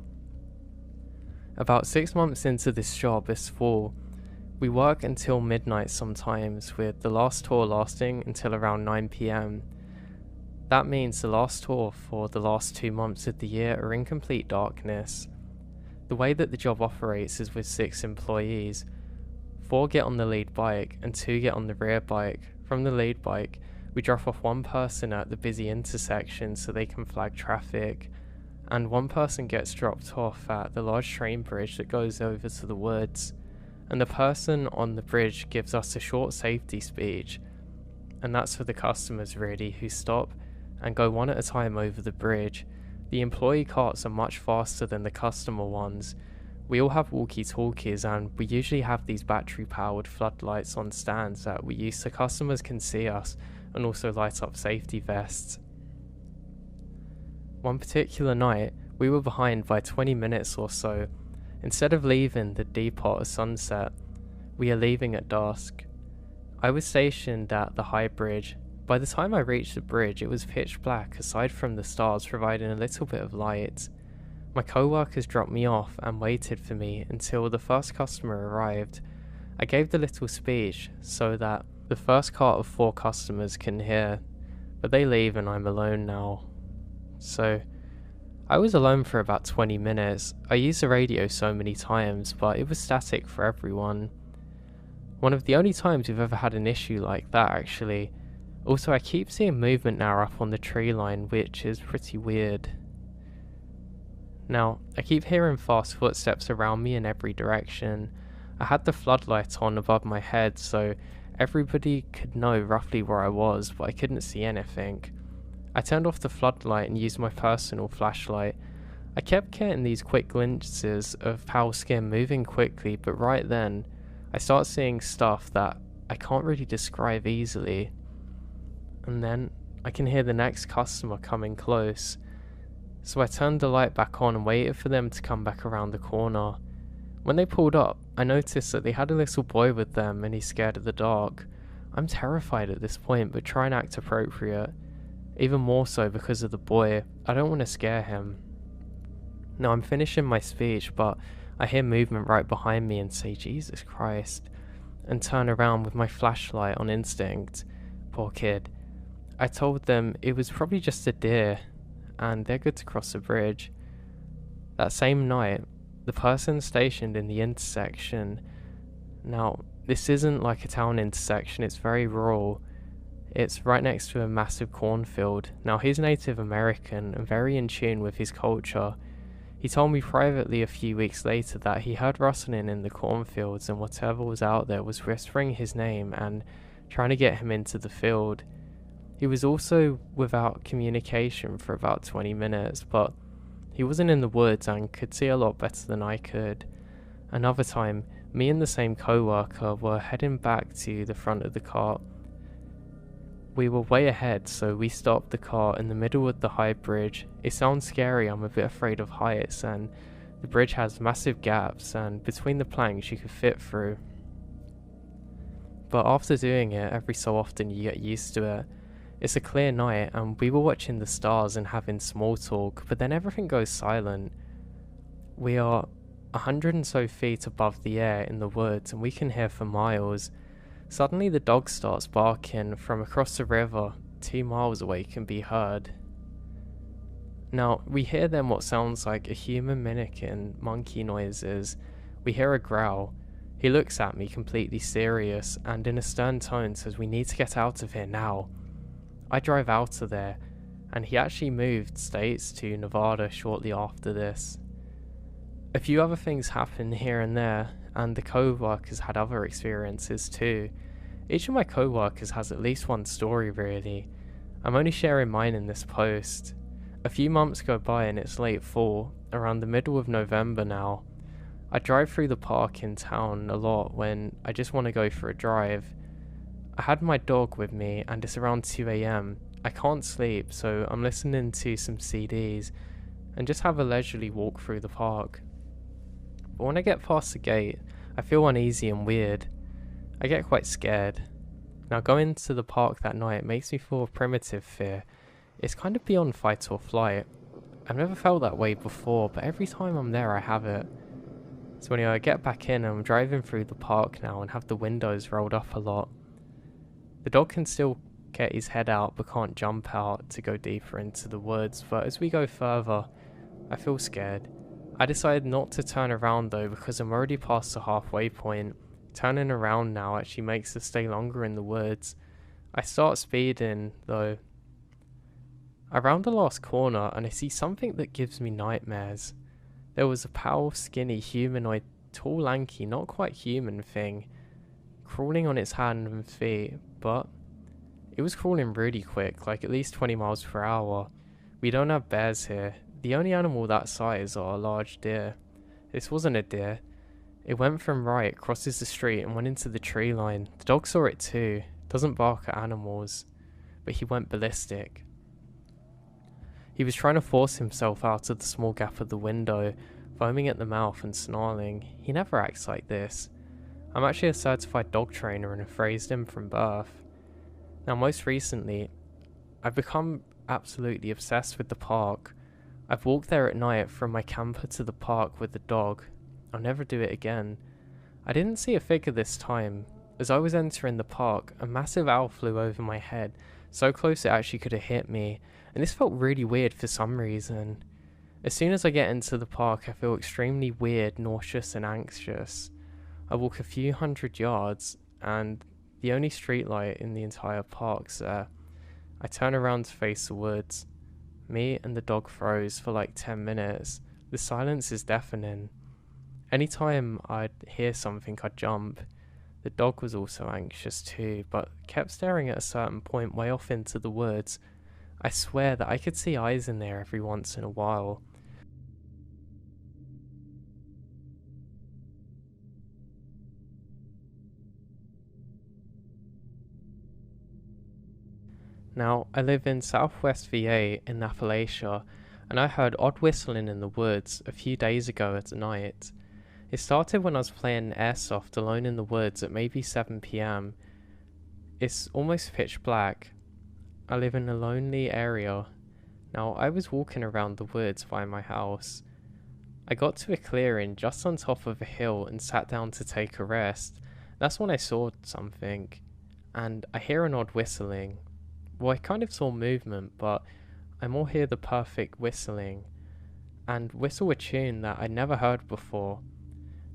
About 6 months into this job this fall, we work until midnight sometimes, with the last tour lasting until around 9 PM. That means the last tour for the last 2 months of the year are in complete darkness. The way that the job operates is with 6 employees. 4 get on the lead bike and 2 get on the rear bike. From the lead bike, we drop off 1 person at the busy intersection so they can flag traffic, and 1 person gets dropped off at the large train bridge that goes over to the woods, and the person on the bridge gives us a short safety speech, and that's for the customers really, who stop and go one at a time over the bridge. The employee carts are much faster than the customer ones. We all have walkie-talkies, and we usually have these battery-powered floodlights on stands that we use so customers can see us and also light up safety vests. One particular night, we were behind by 20 minutes or so. Instead of leaving the depot at sunset, we are leaving at dusk. I was stationed at the high bridge. By the time I reached the bridge, it was pitch black aside from the stars providing a little bit of light. My co-workers dropped me off and waited for me until the first customer arrived. I gave the little speech so that the first cart of 4 customers can hear, but they leave and I'm alone now. So, I was alone for about 20 minutes. I used the radio so many times, but it was static for everyone. One of the only times we've ever had an issue like that, actually. Also, I keep seeing movement now up on the tree line, which is pretty weird. Now, I keep hearing fast footsteps around me in every direction. I had the floodlight on above my head, so everybody could know roughly where I was, but I couldn't see anything. I turned off the floodlight and used my personal flashlight. I kept getting these quick glimpses of pale skin moving quickly, but right then, I start seeing stuff that I can't really describe easily. And then, I can hear the next customer coming close. So I turned the light back on and waited for them to come back around the corner. When they pulled up, I noticed that they had a little boy with them and he's scared of the dark. I'm terrified at this point, but try and act appropriate. Even more so because of the boy. I don't want to scare him. Now I'm finishing my speech, but I hear movement right behind me and say, Jesus Christ, and turn around with my flashlight on instinct. Poor kid. I told them it was probably just a deer, and they're good to cross the bridge. That same night, the person stationed in the intersection, now this isn't like a town intersection, it's very rural, it's right next to a massive cornfield. Now he's Native American and very in tune with his culture. He told me privately a few weeks later that he heard rustling in the cornfields and whatever was out there was whispering his name and trying to get him into the field. He was also without communication for about 20 minutes, but he wasn't in the woods and could see a lot better than I could. Another time, me and the same co-worker were heading back to the front of the cart. We were way ahead, so we stopped the cart in the middle of the high bridge. It sounds scary, I'm a bit afraid of heights, and the bridge has massive gaps, and between the planks you could fit through. But after doing it, every so often you get used to it. It's a clear night and we were watching the stars and having small talk, but then everything goes silent. We are 100 and so feet above the air in the woods and we can hear for miles. Suddenly the dog starts barking from across the river, 2 miles away can be heard. Now, we hear then what sounds like a human mimicking monkey noises. We hear a growl. He looks at me completely serious and in a stern tone says we need to get out of here now. I drive out of there, and he actually moved states to Nevada shortly after this. A few other things happened here and there, and the co-workers had other experiences too. Each of my co-workers has at least one story really. I'm only sharing mine in this post. A few months go by and it's late fall, around the middle of November now. I drive through the park in town a lot when I just want to go for a drive. I had my dog with me and it's around 2 AM. I can't sleep, so I'm listening to some CDs and just have a leisurely walk through the park. But when I get past the gate, I feel uneasy and weird. I get quite scared. Now going to the park that night makes me feel a primitive fear. It's kind of beyond fight or flight. I've never felt that way before, but every time I'm there I have it. So anyway, I get back in and I'm driving through the park now and have the windows rolled up a lot. The dog can still get his head out but can't jump out to go deeper into the woods, but as we go further, I feel scared. I decided not to turn around though because I'm already past the halfway point. Turning around now actually makes us stay longer in the woods. I start speeding though. I round the last corner and I see something that gives me nightmares. There was a pale, skinny, humanoid, tall, lanky, not quite human thing, crawling on its hands and feet, but it was crawling really quick, like at least 20 miles per hour. We don't have bears here. The only animal that size are a large deer. This wasn't a deer. It went from right, crosses the street and went into the tree line. The dog saw it too. Doesn't bark at animals, but he went ballistic. He was trying to force himself out of the small gap of the window, foaming at the mouth and snarling. He never acts like this. I'm actually a certified dog trainer and have raised him from birth. Now most recently, I've become absolutely obsessed with the park. I've walked there at night from my camper to the park with the dog. I'll never do it again. I didn't see a figure this time. As I was entering the park, a massive owl flew over my head, so close it actually could have hit me, and this felt really weird for some reason. As soon as I get into the park, I feel extremely weird, nauseous and anxious. I walk a few hundred yards, and the only streetlight in the entire park's there. I turn around to face the woods. Me and the dog froze for like 10 minutes. The silence is deafening. Anytime I'd hear something, I'd jump. The dog was also anxious too, but kept staring at a certain point way off into the woods. I swear that I could see eyes in there every once in a while. Now, I live in southwest VA in Appalachia, and I heard odd whistling in the woods a few days ago at night. It started when I was playing airsoft alone in the woods at maybe 7 PM. It's almost pitch black. I live in a lonely area. Now, I was walking around the woods by my house. I got to a clearing just on top of a hill and sat down to take a rest. That's when I saw something, and I hear an odd whistling. Well, I kind of saw movement, but I more hear the perfect whistling, and whistle a tune that I'd never heard before.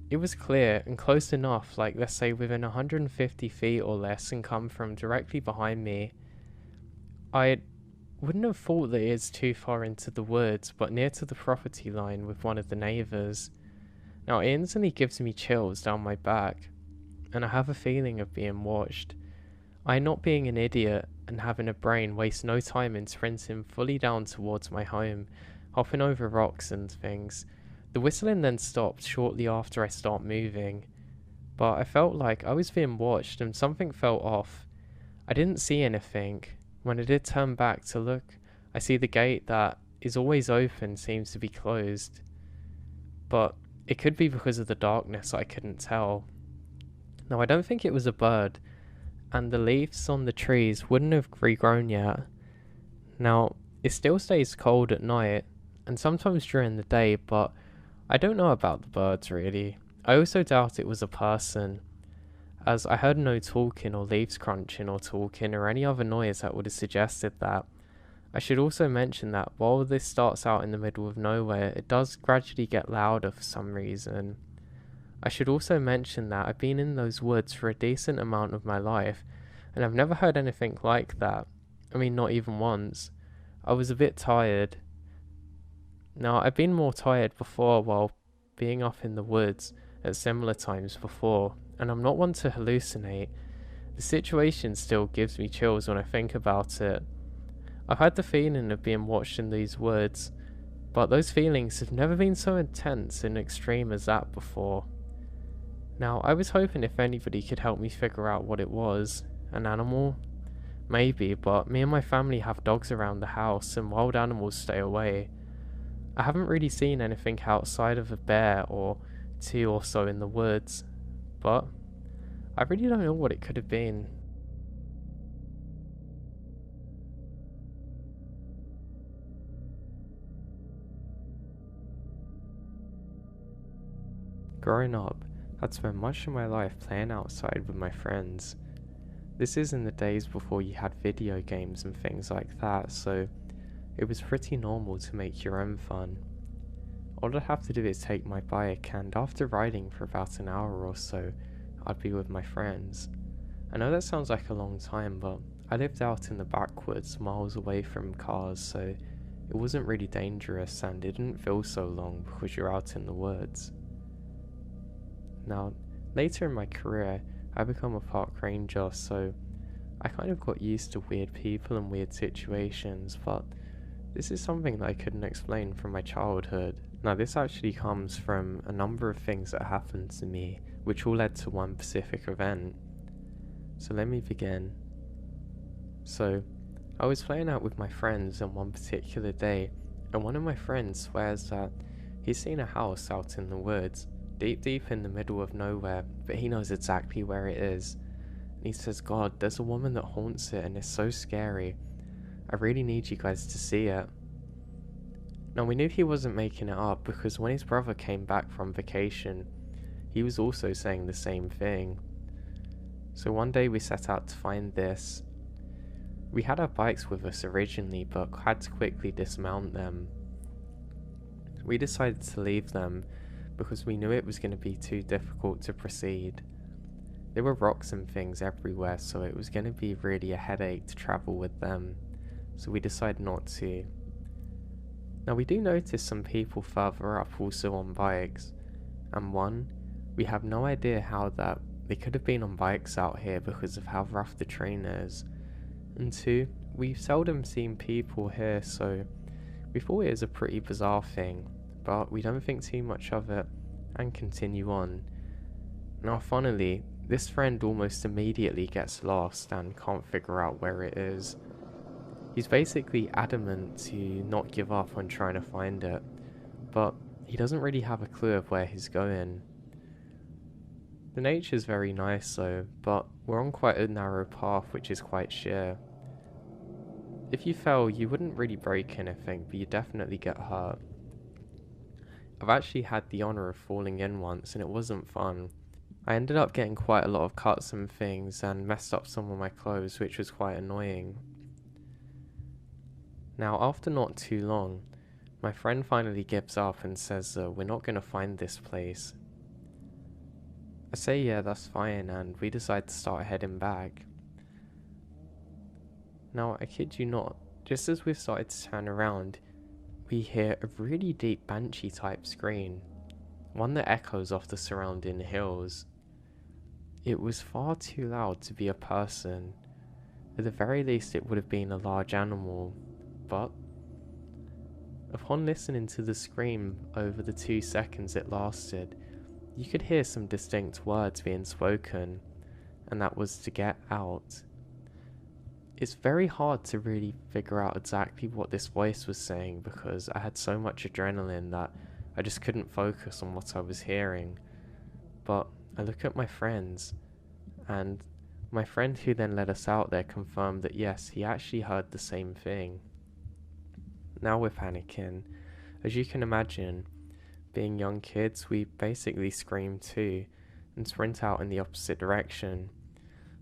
It was clear and close enough, like let's say within 150 feet or less, and come from directly behind me. I wouldn't have thought that it's too far into the woods, but near to the property line with one of the neighbours. Now it instantly gives me chills down my back, and I have a feeling of being watched. I, not being an idiot and having a brain, waste no time in sprinting fully down towards my home, hopping over rocks and things. The whistling then stopped shortly after I start moving, but I felt like I was being watched and something felt off. I didn't see anything. When I did turn back to look, I see the gate that is always open seems to be closed, but it could be because of the darkness I couldn't tell. Now I don't think it was a bird, and the leaves on the trees wouldn't have regrown yet. Now, it still stays cold at night, and sometimes during the day, but I don't know about the birds really. I also doubt it was a person, as I heard no talking or leaves crunching or talking or any other noise that would have suggested that. I should also mention that while this starts out in the middle of nowhere, it does gradually get louder for some reason. I should also mention that I've been in those woods for a decent amount of my life, and I've never heard anything like that. I mean, not even once. I was a bit tired. Now, I've been more tired before while being up in the woods at similar times before, and I'm not one to hallucinate. The situation still gives me chills when I think about it. I've had the feeling of being watched in these woods, but those feelings have never been so intense and extreme as that before. Now, I was hoping if anybody could help me figure out what it was. An animal? Maybe, but me and my family have dogs around the house and wild animals stay away. I haven't really seen anything outside of a bear or two or so in the woods, but I really don't know what it could have been. Growing up, I'd spent much of my life playing outside with my friends. This is in the days before you had video games and things like that, so it was pretty normal to make your own fun. All I'd have to do is take my bike, and after riding for about an hour or so, I'd be with my friends. I know that sounds like a long time, but I lived out in the backwoods, miles away from cars, so it wasn't really dangerous and it didn't feel so long because you're out in the woods. Now, later in my career, I became a park ranger, so I kind of got used to weird people and weird situations, but this is something that I couldn't explain from my childhood. Now, this actually comes from a number of things that happened to me, which all led to one specific event. So let me begin. So, I was playing out with my friends on one particular day, and one of my friends swears that he's seen a house out in the woods, deep in the middle of nowhere, but he knows exactly where it is. And he says, "God, there's a woman that haunts it and it's so scary. I really need you guys to see it." Now we knew he wasn't making it up because when his brother came back from vacation, he was also saying the same thing. So one day we set out to find this. We had our bikes with us originally but had to quickly dismount them. We decided to leave them because we knew it was going to be too difficult to proceed. There were rocks and things everywhere, so it was going to be really a headache to travel with them, so we decided not to. Now we do notice some people further up also on bikes, and one, we have no idea how that they could have been on bikes out here because of how rough the terrain is, and two, we've seldom seen people here, so we thought it was a pretty bizarre thing, but we don't think too much of it and continue on. Now finally, this friend almost immediately gets lost and can't figure out where it is. He's basically adamant to not give up on trying to find it, but he doesn't really have a clue of where he's going. The nature's very nice though, but we're on quite a narrow path which is quite sheer. If you fell, you wouldn't really break anything, but you definitely get hurt. I've actually had the honour of falling in once and it wasn't fun. I ended up getting quite a lot of cuts and things and messed up some of my clothes, which was quite annoying. Now after not too long, my friend finally gives up and says we're not going to find this place. I say yeah, that's fine, and we decide to start heading back. Now I kid you not, just as we've started to turn around, we hear a really deep Banshee type scream, one that echoes off the surrounding hills. It was far too loud to be a person. At the very least it would have been a large animal, but upon listening to the scream over the 2 seconds it lasted, you could hear some distinct words being spoken, and that was to get out. It's very hard to really figure out exactly what this voice was saying because I had so much adrenaline that I just couldn't focus on what I was hearing. But I look at my friends, and my friend who then led us out there confirmed that yes, he actually heard the same thing. Now we're panicking. As you can imagine, being young kids, we basically scream too and sprint out in the opposite direction.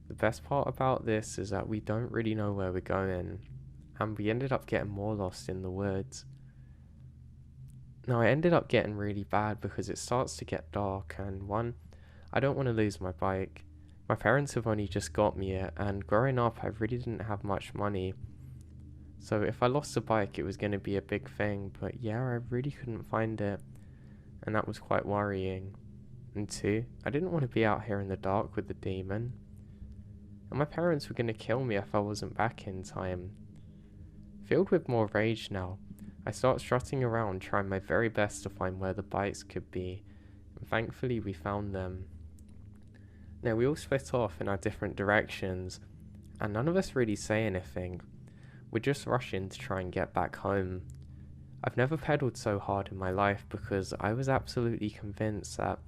The best part about this is that we don't really know where we're going, and we ended up getting more lost in the woods. Now I ended up getting really bad because it starts to get dark, and one, I don't want to lose my bike. My parents have only just got me it, and growing up I really didn't have much money. So if I lost the bike it was going to be a big thing, but yeah, I really couldn't find it, and that was quite worrying. And two, I didn't want to be out here in the dark with the demon. And my parents were going to kill me if I wasn't back in time. Filled with more rage now, I start strutting around trying my very best to find where the bikes could be, and thankfully we found them. Now we all split off in our different directions, and none of us really say anything. We're just rushing to try and get back home. I've never pedalled so hard in my life because I was absolutely convinced that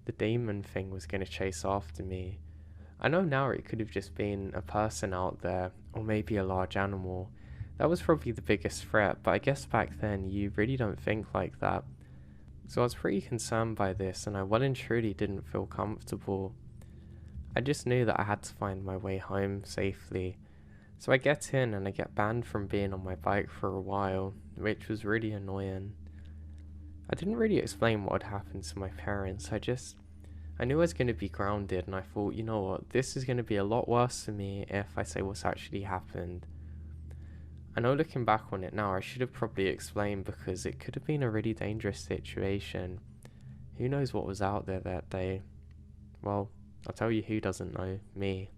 the demon thing was going to chase after me. I know now it could have just been a person out there, or maybe a large animal. That was probably the biggest threat, but I guess back then you really don't think like that. So I was pretty concerned by this, and I well and truly didn't feel comfortable. I just knew that I had to find my way home safely. So I get in and I get banned from being on my bike for a while, which was really annoying. I didn't really explain what had happened to my parents. I knew I was going to be grounded, and I thought, you know what, this is going to be a lot worse for me if I say what's actually happened. I know looking back on it now, I should have probably explained because it could have been a really dangerous situation. Who knows what was out there that day? Well, I'll tell you who doesn't know, me.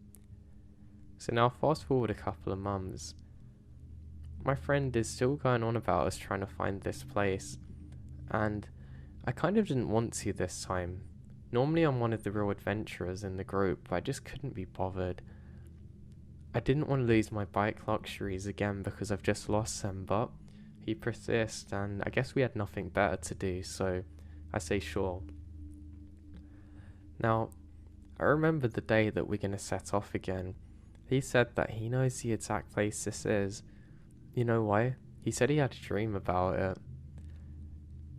So now fast forward a couple of months. My friend is still going on about us trying to find this place, and I kind of didn't want to this time. Normally I'm one of the real adventurers in the group, but I just couldn't be bothered. I didn't want to lose my bike luxuries again because I've just lost them, but he persists, and I guess we had nothing better to do, so I say sure. Now, I remember the day that we're going to set off again. He said that he knows the exact place this is. You know why? He said he had a dream about it.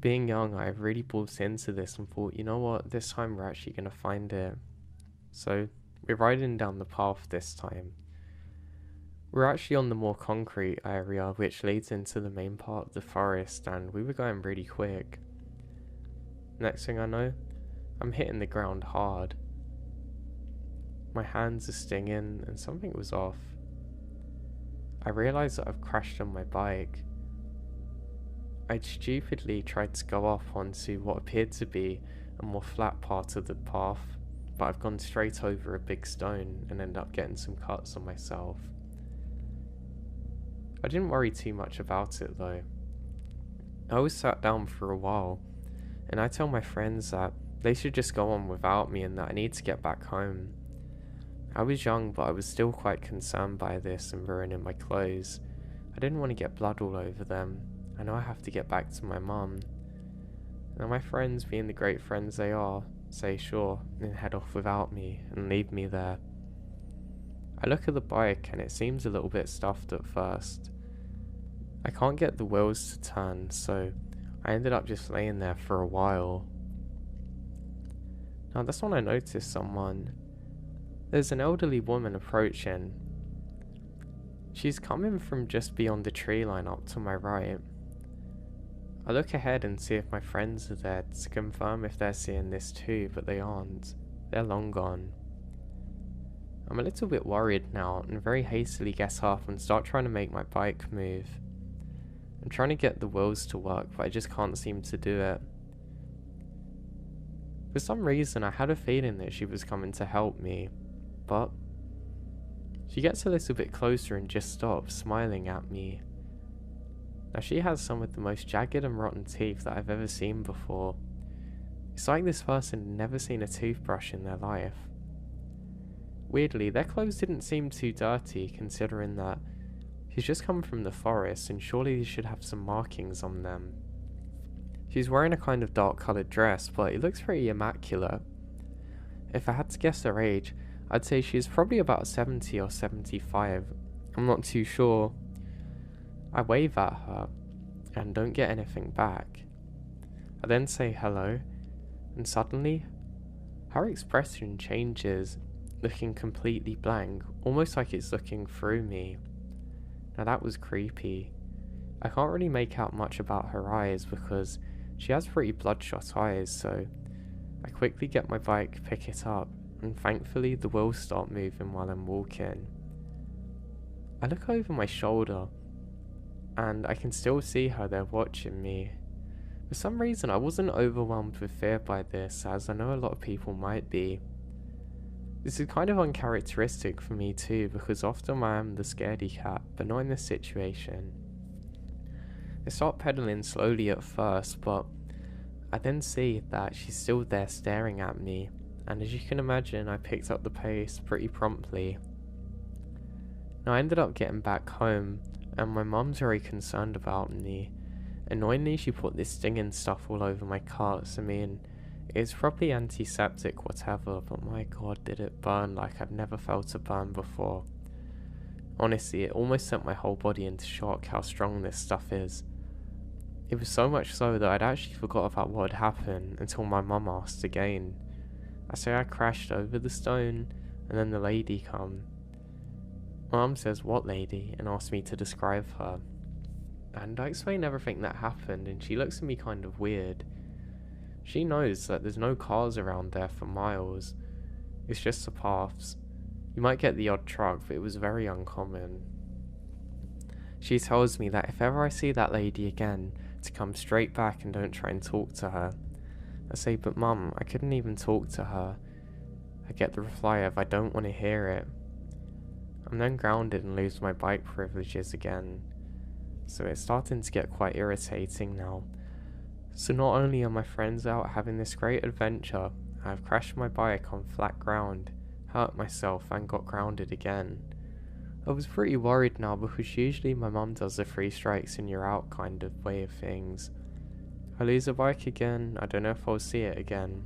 Being young, I really bought into this and thought, you know what, this time we're actually going to find it. So, we're riding down the path this time. We're actually on the more concrete area which leads into the main part of the forest, and we were going really quick. Next thing I know, I'm hitting the ground hard. My hands are stinging and something was off. I realised that I've crashed on my bike. I'd stupidly tried to go off onto what appeared to be a more flat part of the path, but I've gone straight over a big stone and ended up getting some cuts on myself. I didn't worry too much about it though. I was sat down for a while, and I tell my friends that they should just go on without me and that I need to get back home. I was young, but I was still quite concerned by this and ruining my clothes. I didn't want to get blood all over them. I know I have to get back to my mum. Now my friends, being the great friends they are, say sure and head off without me and leave me there. I look at the bike and it seems a little bit stuffed at first. I can't get the wheels to turn, so I ended up just laying there for a while. Now that's when I noticed someone. There's an elderly woman approaching. She's coming from just beyond the tree line up to my right. I look ahead and see if my friends are there to confirm if they're seeing this too, but they aren't. They're long gone. I'm a little bit worried now and very hastily get up and start trying to make my bike move. I'm trying to get the wheels to work, but I just can't seem to do it. For some reason I had a feeling that she was coming to help me, but she gets a little bit closer and just stops, smiling at me. Now she has some of the most jagged and rotten teeth that I've ever seen before. It's like this person had never seen a toothbrush in their life. Weirdly, their clothes didn't seem too dirty, considering that she's just come from the forest and surely they should have some markings on them. She's wearing a kind of dark coloured dress, but it looks pretty immaculate. If I had to guess her age, I'd say she's probably about 70 or 75. I'm not too sure. I wave at her and don't get anything back. I then say hello, and suddenly her expression changes, looking completely blank, almost like it's looking through me. Now that was creepy. I can't really make out much about her eyes because she has pretty bloodshot eyes, so I quickly get my bike, pick it up, and thankfully the wheels start moving while I'm walking. I look over my shoulder and I can still see her there watching me. For some reason I wasn't overwhelmed with fear by this, as I know a lot of people might be. This is kind of uncharacteristic for me too, because often I am the scaredy cat, but not in this situation. I start pedaling slowly at first, but I then see that she's still there staring at me, and as you can imagine I picked up the pace pretty promptly. Now I ended up getting back home, and my mum's very concerned about me. Annoyingly, she put this stinging stuff all over my cuts. I mean, it's probably antiseptic whatever, but my god did it burn like I've never felt a burn before. Honestly, it almost sent my whole body into shock how strong this stuff is. It was so much so that I'd actually forgot about what had happened until my mum asked again. I say I crashed over the stone, and then the lady come. Mum says, "What lady?" and asks me to describe her. And I explain everything that happened, and she looks at me kind of weird. She knows that there's no cars around there for miles. It's just the paths. You might get the odd truck, but it was very uncommon. She tells me that if ever I see that lady again, to come straight back and don't try and talk to her. I say, "But Mum, I couldn't even talk to her." I get the reply of, "I don't want to hear it." I'm then grounded and lose my bike privileges again. So it's starting to get quite irritating now. So not only are my friends out having this great adventure, I've crashed my bike on flat ground, hurt myself and got grounded again. I was pretty worried now because usually my mum does the 3 strikes and you're out kind of way of things. I lose a bike again, I don't know if I'll see it again.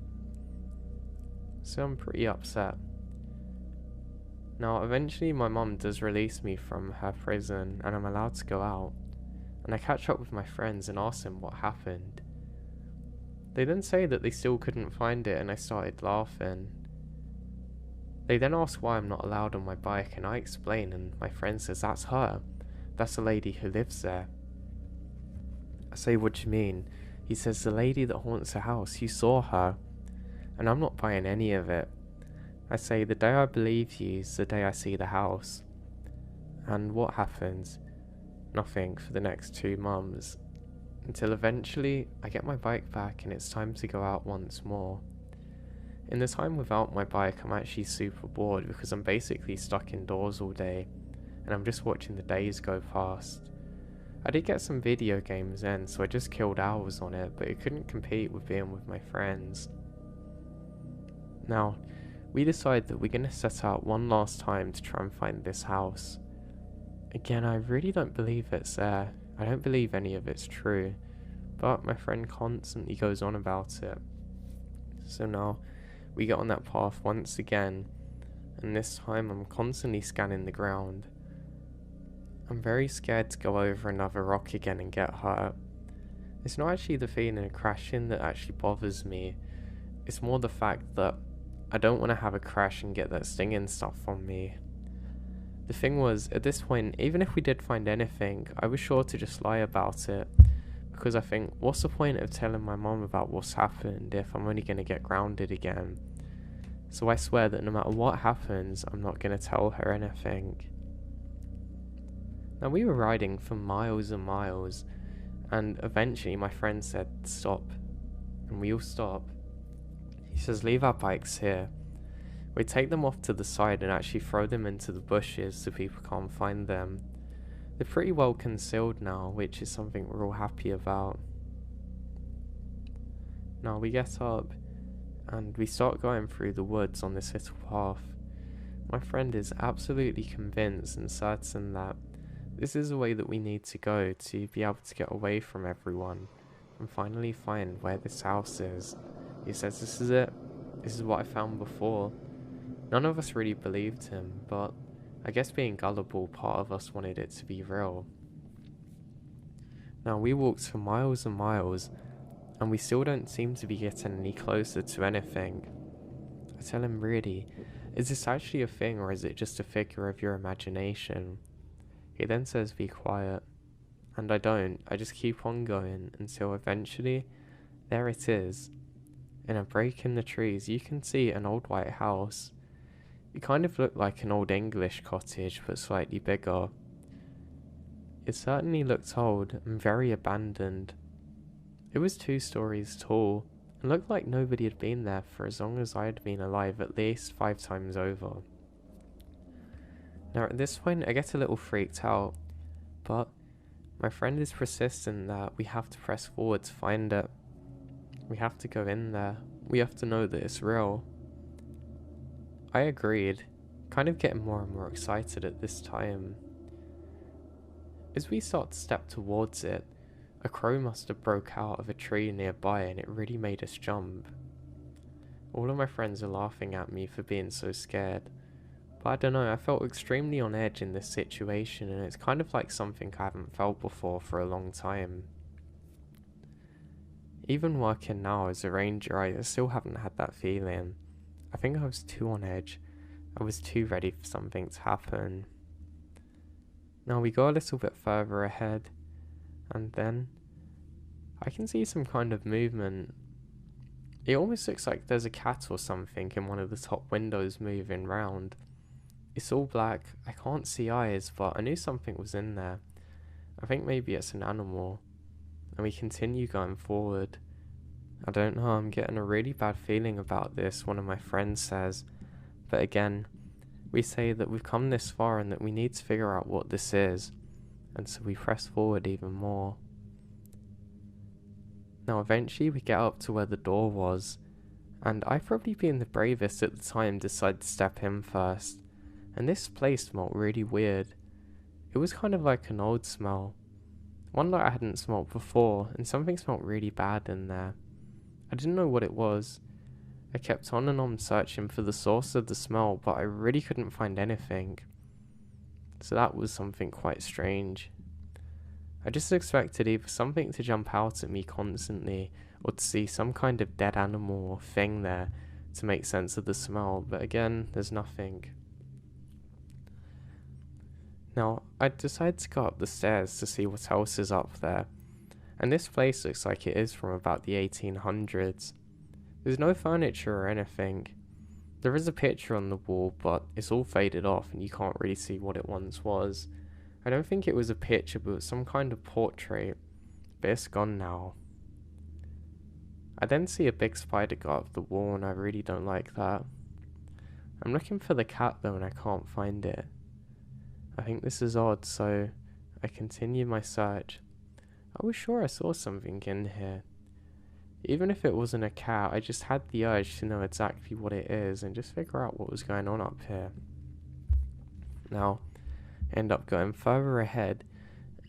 So I'm pretty upset. Now eventually my mum does release me from her prison and I'm allowed to go out. And I catch up with my friends and ask them what happened. They then say that they still couldn't find it, and I started laughing. They then ask why I'm not allowed on my bike, and I explain, and my friend says that's her. That's the lady who lives there. I say, what do you mean? He says, the lady that haunts the house, you saw her. And I'm not buying any of it. I say, the day I believe you is the day I see the house. And what happens? Nothing for the next 2 months. Until eventually, I get my bike back and it's time to go out once more. In the time without my bike, I'm actually super bored because I'm basically stuck indoors all day. And I'm just watching the days go past. I did get some video games then, so I just killed hours on it, but it couldn't compete with being with my friends. Now, we decide that we're going to set out one last time to try and find this house. Again, I really don't believe it's there. I don't believe any of it's true, but my friend constantly goes on about it. So now, we get on that path once again, and this time I'm constantly scanning the ground. I'm very scared to go over another rock again and get hurt. It's not actually the feeling of crashing that actually bothers me. It's more the fact that I don't want to have a crash and get that stinging stuff on me. The thing was, at this point, even if we did find anything, I was sure to just lie about it. Because I think, what's the point of telling my mom about what's happened if I'm only going to get grounded again? So I swear that no matter what happens, I'm not going to tell her anything. Now, we were riding for miles and miles, and eventually my friend said, stop. And we all stop. He says, leave our bikes here. We take them off to the side and actually throw them into the bushes so people can't find them. They're pretty well concealed now, which is something we're all happy about. Now we get up, and we start going through the woods on this little path. My friend is absolutely convinced and certain that this is the way that we need to go to be able to get away from everyone and finally find where this house is. He says, this is it. This is what I found before. None of us really believed him, but I guess being gullible, part of us wanted it to be real. Now we walked for miles and miles, and we still don't seem to be getting any closer to anything. I tell him, really, is this actually a thing, or is it just a figure of your imagination? He then says, be quiet. And I don't. I just keep on going until eventually, there it is. In a break in the trees, you can see an old white house. It kind of looked like an old English cottage, but slightly bigger. It certainly looked old and very abandoned. It was 2 stories tall, and looked like nobody had been there for as long as I had been alive, at least 5 times over. Now at this point I get a little freaked out, but my friend is persistent that we have to press forward to find it. We have to go in there. We have to know that it's real. I agreed, kind of getting more and more excited at this time. As we start to step towards it, a crow must have broke out of a tree nearby and it really made us jump. All of my friends are laughing at me for being so scared. But I don't know, I felt extremely on edge in this situation, and it's kind of like something I haven't felt before for a long time. Even working now as a ranger, I still haven't had that feeling. I think I was too on edge. I was too ready for something to happen. Now we go a little bit further ahead, and then I can see some kind of movement. It almost looks like there's a cat or something in one of the top windows moving round. It's all black, I can't see eyes, but I knew something was in there. I think maybe it's an animal. And we continue going forward. I don't know, I'm getting a really bad feeling about this, one of my friends says. But again, we say that we've come this far and that we need to figure out what this is. And so we press forward even more. Now eventually we get up to where the door was. And I, probably being the bravest at the time, decided to step in first. And this place smelled really weird. It was kind of like an old smell. One that I hadn't smelled before, and something smelled really bad in there. I didn't know what it was. I kept on and on searching for the source of the smell, but I really couldn't find anything. So that was something quite strange. I just expected either something to jump out at me constantly, or to see some kind of dead animal or thing there to make sense of the smell, but again, there's nothing. Now, I decided to go up the stairs to see what else is up there, and this place looks like it is from about the 1800s. There's no furniture or anything. There is a picture on the wall, but it's all faded off and you can't really see what it once was. I don't think it was a picture, but it was some kind of portrait, but it's gone now. I then see a big spider go up the wall and I really don't like that. I'm looking for the cat though and I can't find it. I think this is odd, so I continue my search. I was sure I saw something in here. Even if it wasn't a cat, I just had the urge to know exactly what it is and just figure out what was going on up here. Now, I end up going further ahead,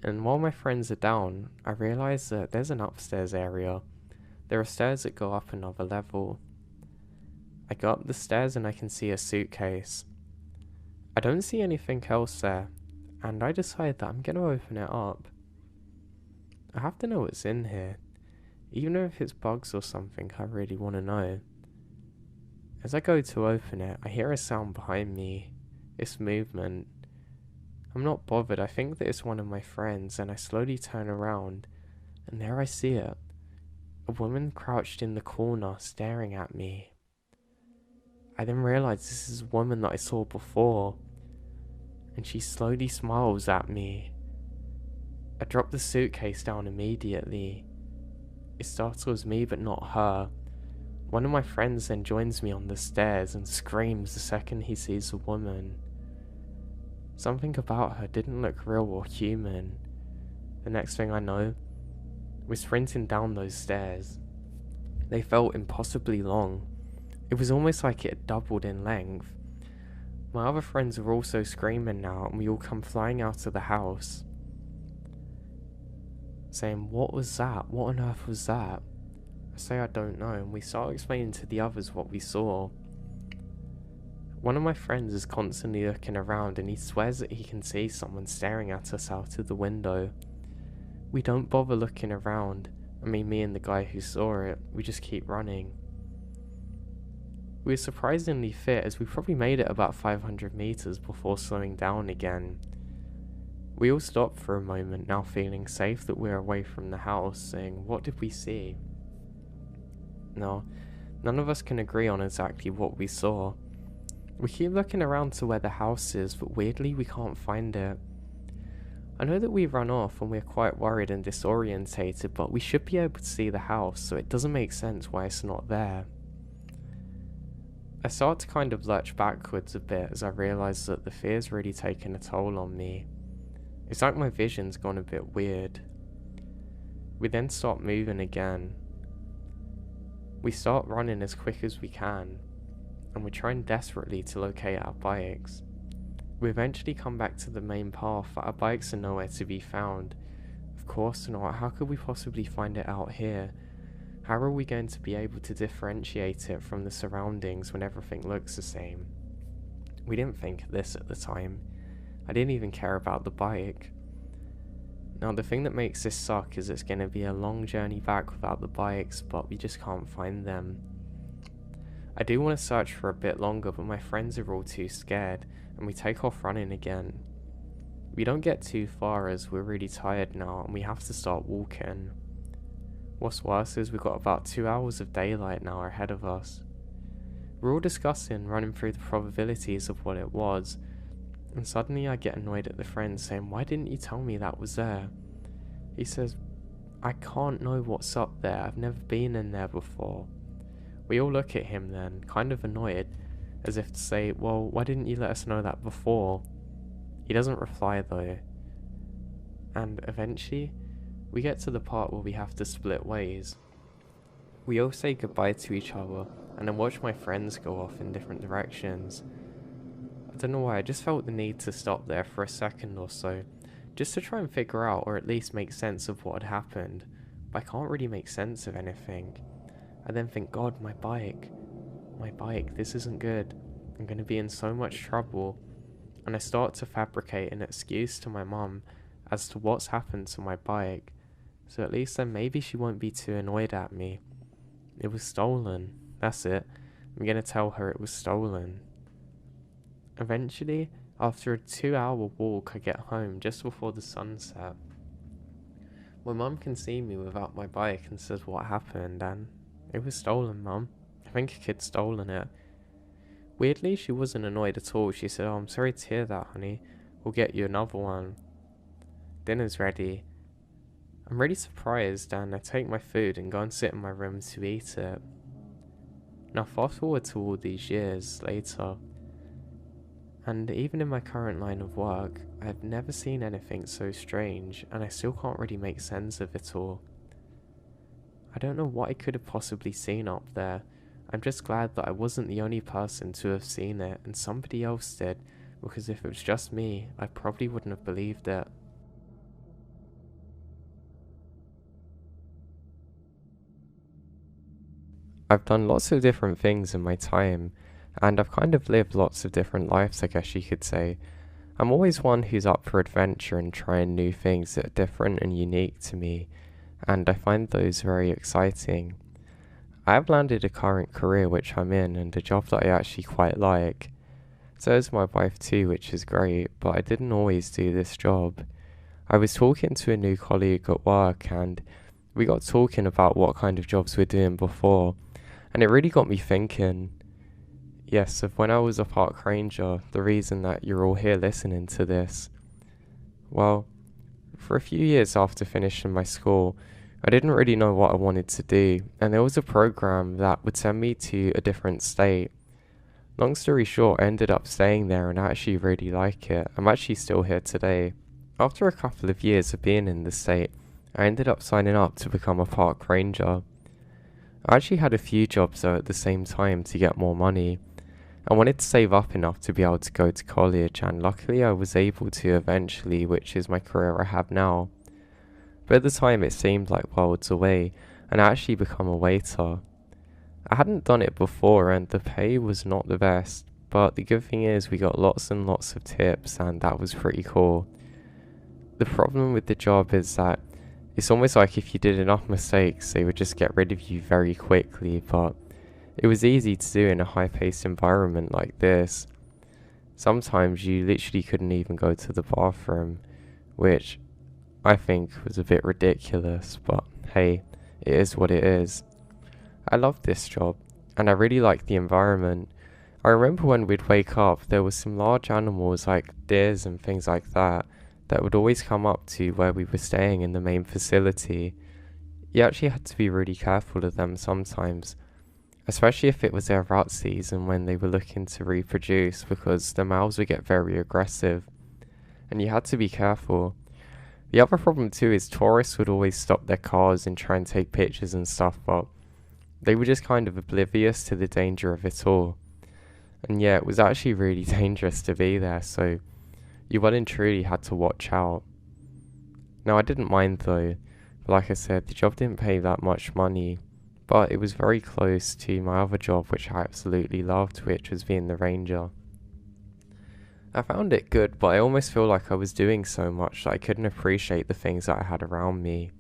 and while my friends are down, I realise that there's an upstairs area. There are stairs that go up another level. I go up the stairs and I can see a suitcase. I don't see anything else there, and I decide that I'm going to open it up. I have to know what's in here. Even if it's bugs or something, I really want to know. As I go to open it, I hear a sound behind me. It's movement. I'm not bothered, I think that it's one of my friends, and I slowly turn around, and there I see it. A woman crouched in the corner, staring at me. I then realise this is a woman that I saw before, and she slowly smiles at me. I drop the suitcase down immediately. It startles me, but not her. One of my friends then joins me on the stairs and screams the second he sees the woman. Something about her didn't look real or human. The next thing I know, we're sprinting down those stairs. They felt impossibly long. It was almost like it had doubled in length. My other friends are also screaming now, and we all come flying out of the house, saying, "What was that? What on earth was that?" I say I don't know, and we start explaining to the others what we saw. One of my friends is constantly looking around and he swears that he can see someone staring at us out of the window. We don't bother looking around. I mean, me and the guy who saw it, we just keep running. We were surprisingly fit, as we probably made it about 500 meters before slowing down again. We all stopped for a moment, now feeling safe that we're away from the house, saying, "What did we see?" No, none of us can agree on exactly what we saw. We keep looking around to where the house is, but weirdly we can't find it. I know that we run off and we're quite worried and disorientated, but we should be able to see the house, so it doesn't make sense why it's not there. I start to kind of lurch backwards a bit as I realise that the fear's really taken a toll on me. It's like my vision's gone a bit weird. We then start moving again. We start running as quick as we can, and we're trying desperately to locate our bikes. We eventually come back to the main path, but our bikes are nowhere to be found. Of course not, how could we possibly find it out here? How are we going to be able to differentiate it from the surroundings when everything looks the same? We didn't think of this at the time. I didn't even care about the bike. Now the thing that makes this suck is it's going to be a long journey back without the bikes, but we just can't find them. I do want to search for a bit longer, but my friends are all too scared, and we take off running again. We don't get too far as we're really tired now, and we have to start walking. What's worse is we've got about 2 hours of daylight now ahead of us. We're all discussing, running through the probabilities of what it was, and suddenly I get annoyed at the friend saying, "Why didn't you tell me that was there?" He says, "I can't know what's up there, I've never been in there before." We all look at him then, kind of annoyed, as if to say, "Well, why didn't you let us know that before?" He doesn't reply though, and eventually we get to the part where we have to split ways. We all say goodbye to each other, and I watch my friends go off in different directions. I don't know why, I just felt the need to stop there for a second or so, just to try and figure out, or at least make sense of what had happened, but I can't really make sense of anything. I then think, God, my bike, this isn't good, I'm going to be in so much trouble, and I start to fabricate an excuse to my mum as to what's happened to my bike, so at least then maybe she won't be too annoyed at me, It was stolen. That's it. I'm gonna tell her it was stolen. Eventually, after a 2-hour walk, I get home just before the sunset. My mum can see me without my bike and says what happened, and it was stolen, Mum. I think a kid stolen it. Weirdly, she wasn't annoyed at all. She said, "Oh, I'm sorry to hear that, honey. We'll get you another one. Dinner's ready." I'm really surprised, and I take my food and go and sit in my room to eat it. Now fast forward to all these years later, and even in my current line of work, I've never seen anything so strange, and I still can't really make sense of it all. I don't know what I could have possibly seen up there. I'm just glad that I wasn't the only person to have seen it, and somebody else did, because if it was just me, I probably wouldn't have believed it. I've done lots of different things in my time, and I've kind of lived lots of different lives, I guess you could say. I'm always one who's up for adventure and trying new things that are different and unique to me, and I find those very exciting. I have landed a current career which I'm in, and a job that I actually quite like. So is my wife too, which is great, but I didn't always do this job. I was talking to a new colleague at work, and we got talking about what kind of jobs we're doing before, and it really got me thinking, yes, of when I was a park ranger, the reason that you're all here listening to this. Well, for a few years after finishing my school, I didn't really know what I wanted to do, and there was a program that would send me to a different state. Long story short, I ended up staying there and I actually really like it. I'm actually still here today. After a couple of years of being in the state, I ended up signing up to become a park ranger. I actually had a few jobs though at the same time to get more money. I wanted to save up enough to be able to go to college, and luckily I was able to eventually, which is my career I have now. But at the time it seemed like worlds away, and I actually become a waiter. I hadn't done it before and the pay was not the best, but the good thing is we got lots and lots of tips, and that was pretty cool. The problem with the job is that it's almost like if you did enough mistakes, they would just get rid of you very quickly, but it was easy to do in a high-paced environment like this. Sometimes you literally couldn't even go to the bathroom, which I think was a bit ridiculous, but hey, it is what it is. I loved this job, and I really liked the environment. I remember when we'd wake up, there was some large animals like deers and things like that would always come up to where we were staying in the main facility. You actually had to be really careful of them sometimes, especially if it was their rut season when they were looking to reproduce, because the males would get very aggressive, and you had to be careful. The other problem too is tourists would always stop their cars and try and take pictures and stuff, but they were just kind of oblivious to the danger of it all. And yeah, it was actually really dangerous to be there, so you well and truly had to watch out. Now I didn't mind though, but like I said, the job didn't pay that much money, but it was very close to my other job which I absolutely loved, which was being the ranger. I found it good, but I almost feel like I was doing so much that I couldn't appreciate the things that I had around me.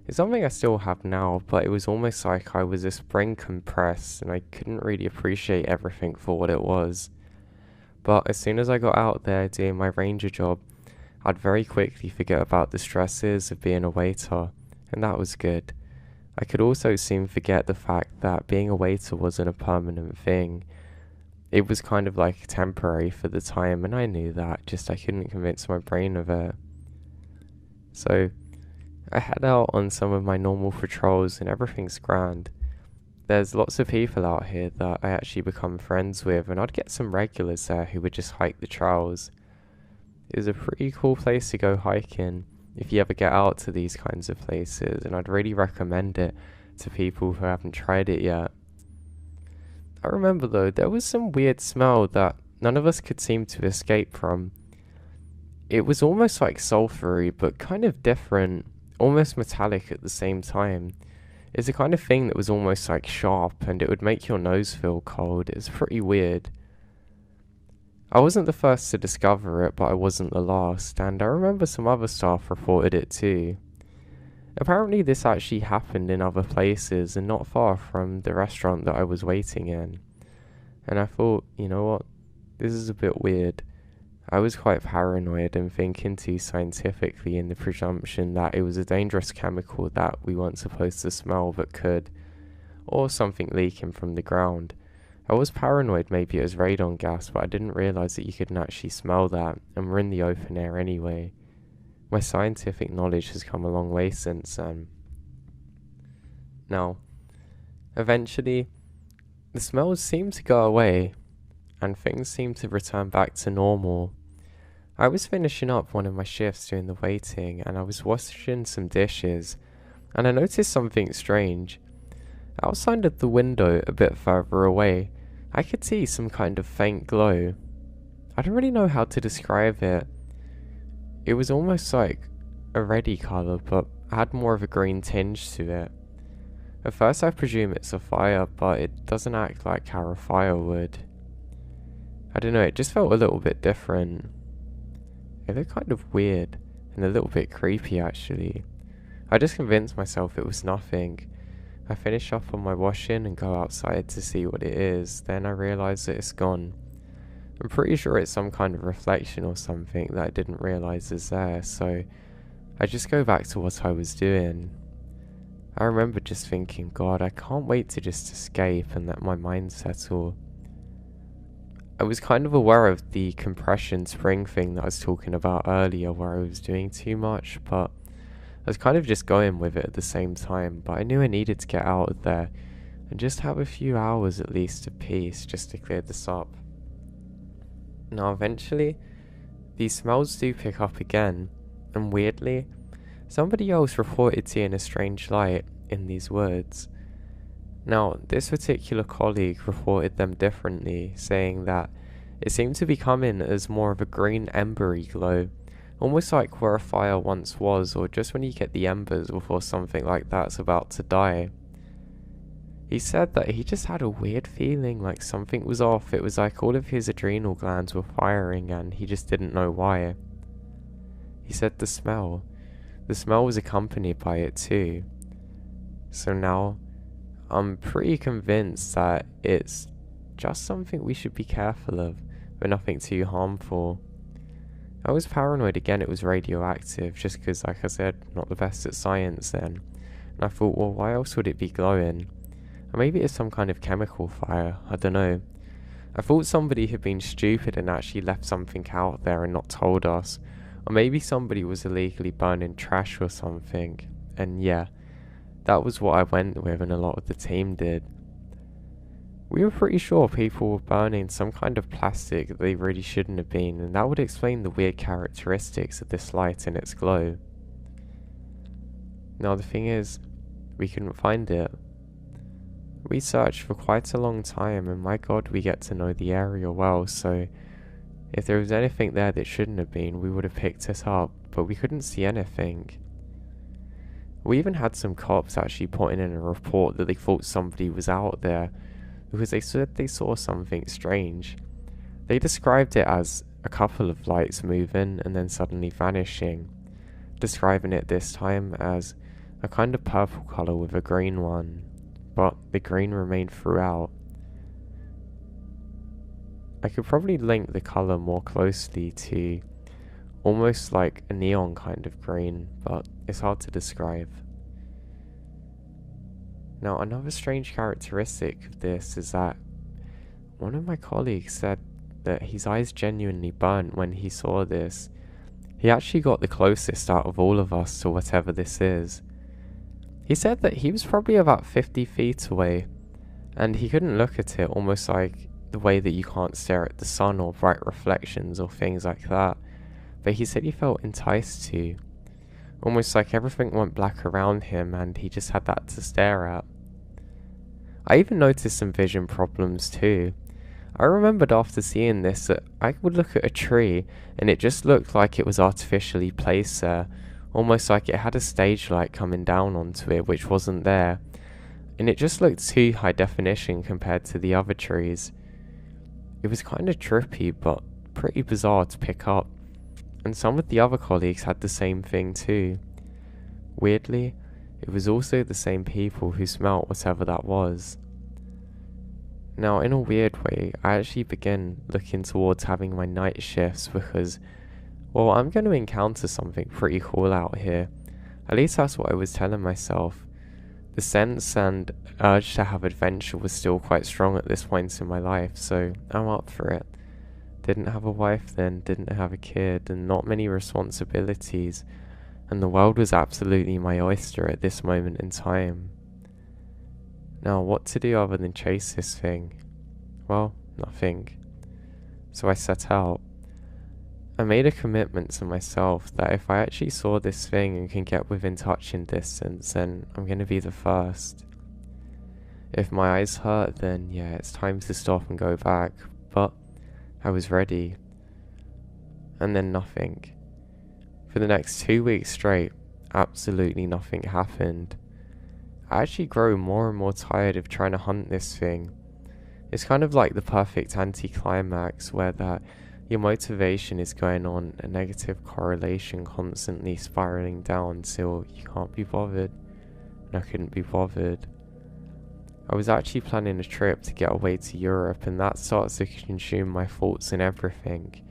It's something I still have now, but it was almost like I was a spring compressed and I couldn't really appreciate everything for what it was. But as soon as I got out there doing my ranger job, I'd very quickly forget about the stresses of being a waiter, and that was good. I could also soon forget the fact that being a waiter wasn't a permanent thing. It was kind of like temporary for the time, and I knew that, just I couldn't convince my brain of it. So I head out on some of my normal patrols and everything's grand. There's lots of people out here that I actually become friends with, and I'd get some regulars there who would just hike the trails. It was a pretty cool place to go hiking if you ever get out to these kinds of places, and I'd really recommend it to people who haven't tried it yet. I remember though, there was some weird smell that none of us could seem to escape from. It was almost like sulfury, but kind of different, almost metallic at the same time. It's the kind of thing that was almost like sharp, and it would make your nose feel cold. It's pretty weird. I wasn't the first to discover it, but I wasn't the last, and I remember some other staff reported it too. Apparently this actually happened in other places and not far from the restaurant that I was waiting in. And I thought, you know what, this is a bit weird. I was quite paranoid and thinking too scientifically in the presumption that it was a dangerous chemical that we weren't supposed to smell but could, or something leaking from the ground. I was paranoid maybe it was radon gas, but I didn't realise that you couldn't actually smell that, and we're in the open air anyway. My scientific knowledge has come a long way since then. Now, eventually, the smells seemed to go away, and things seemed to return back to normal. I was finishing up one of my shifts during the waiting, and I was washing some dishes, and I noticed something strange. Outside of the window, a bit further away, I could see some kind of faint glow. I don't really know how to describe it. It was almost like a reddy colour, but had more of a green tinge to it. At first I presume it's a fire, but it doesn't act like how a fire would. I don't know, it just felt a little bit different. It looked kind of weird, and a little bit creepy actually. I just convinced myself it was nothing. I finish up on my washing and go outside to see what it is, then I realise that it's gone. I'm pretty sure it's some kind of reflection or something that I didn't realise is there, so I just go back to what I was doing. I remember just thinking, God, I can't wait to just escape and let my mind settle. I was kind of aware of the compression spring thing that I was talking about earlier where I was doing too much, but I was kind of just going with it at the same time, but I knew I needed to get out of there and just have a few hours at least of peace just to clear this up. Now eventually, these smells do pick up again, and weirdly, somebody else reported seeing a strange light in these woods. Now, this particular colleague reported them differently, saying that it seemed to be coming as more of a green embery glow, almost like where a fire once was, or just when you get the embers before something like that's about to die. He said that he just had a weird feeling like something was off. It was like all of his adrenal glands were firing and he just didn't know why. He said the smell was accompanied by it too. So now, I'm pretty convinced that it's just something we should be careful of, but nothing too harmful. I was paranoid again it was radioactive, just because, like I said, not the best at science then. And I thought, well, why else would it be glowing? Or maybe it's some kind of chemical fire, I don't know. I thought somebody had been stupid and actually left something out there and not told us. Or maybe somebody was illegally burning trash or something. And yeah, that was what I went with and a lot of the team did. We were pretty sure people were burning some kind of plastic that they really shouldn't have been, and that would explain the weird characteristics of this light and its glow. Now the thing is, we couldn't find it. We searched for quite a long time, and my god, we get to know the area well, so if there was anything there that shouldn't have been, we would have picked it up, but we couldn't see anything. We even had some cops actually putting in a report that they thought somebody was out there, because they said they saw something strange. They described it as a couple of lights moving and then suddenly vanishing, describing it this time as a kind of purple colour with a green one, but the green remained throughout. I could probably link the colour more closely to almost like a neon kind of green, but it's hard to describe. Now, another strange characteristic of this is that one of my colleagues said that his eyes genuinely burnt when he saw this. He actually got the closest out of all of us to whatever this is. He said that he was probably about 50 feet away, and he couldn't look at it, almost like the way that you can't stare at the sun or bright reflections or things like that. But he said he felt enticed to. Almost like everything went black around him and he just had that to stare at. I even noticed some vision problems too. I remembered after seeing this that I would look at a tree and it just looked like it was artificially placed there, almost like it had a stage light coming down onto it which wasn't there, and it just looked too high definition compared to the other trees. It was kind of trippy but pretty bizarre to pick up. And some of the other colleagues had the same thing too. Weirdly, it was also the same people who smelt whatever that was. Now, in a weird way, I actually began looking towards having my night shifts because, well, I'm going to encounter something pretty cool out here. At least that's what I was telling myself. The sense and urge to have adventure was still quite strong at this point in my life, so I'm up for it. Didn't have a wife then, didn't have a kid, and not many responsibilities, and the world was absolutely my oyster at this moment in time. Now, what to do other than chase this thing? Well, nothing. So I set out. I made a commitment to myself that if I actually saw this thing and can get within touching distance, then I'm going to be the first. If my eyes hurt, then yeah, it's time to stop and go back, but I was ready. And then nothing. For the next 2 weeks straight, absolutely nothing happened. I actually grow more and more tired of trying to hunt this thing. It's kind of like the perfect anticlimax where that your motivation is going on a negative correlation constantly spiraling down till you can't be bothered. And I couldn't be bothered. I was actually planning a trip to get away to Europe, and that starts to consume my thoughts and everything.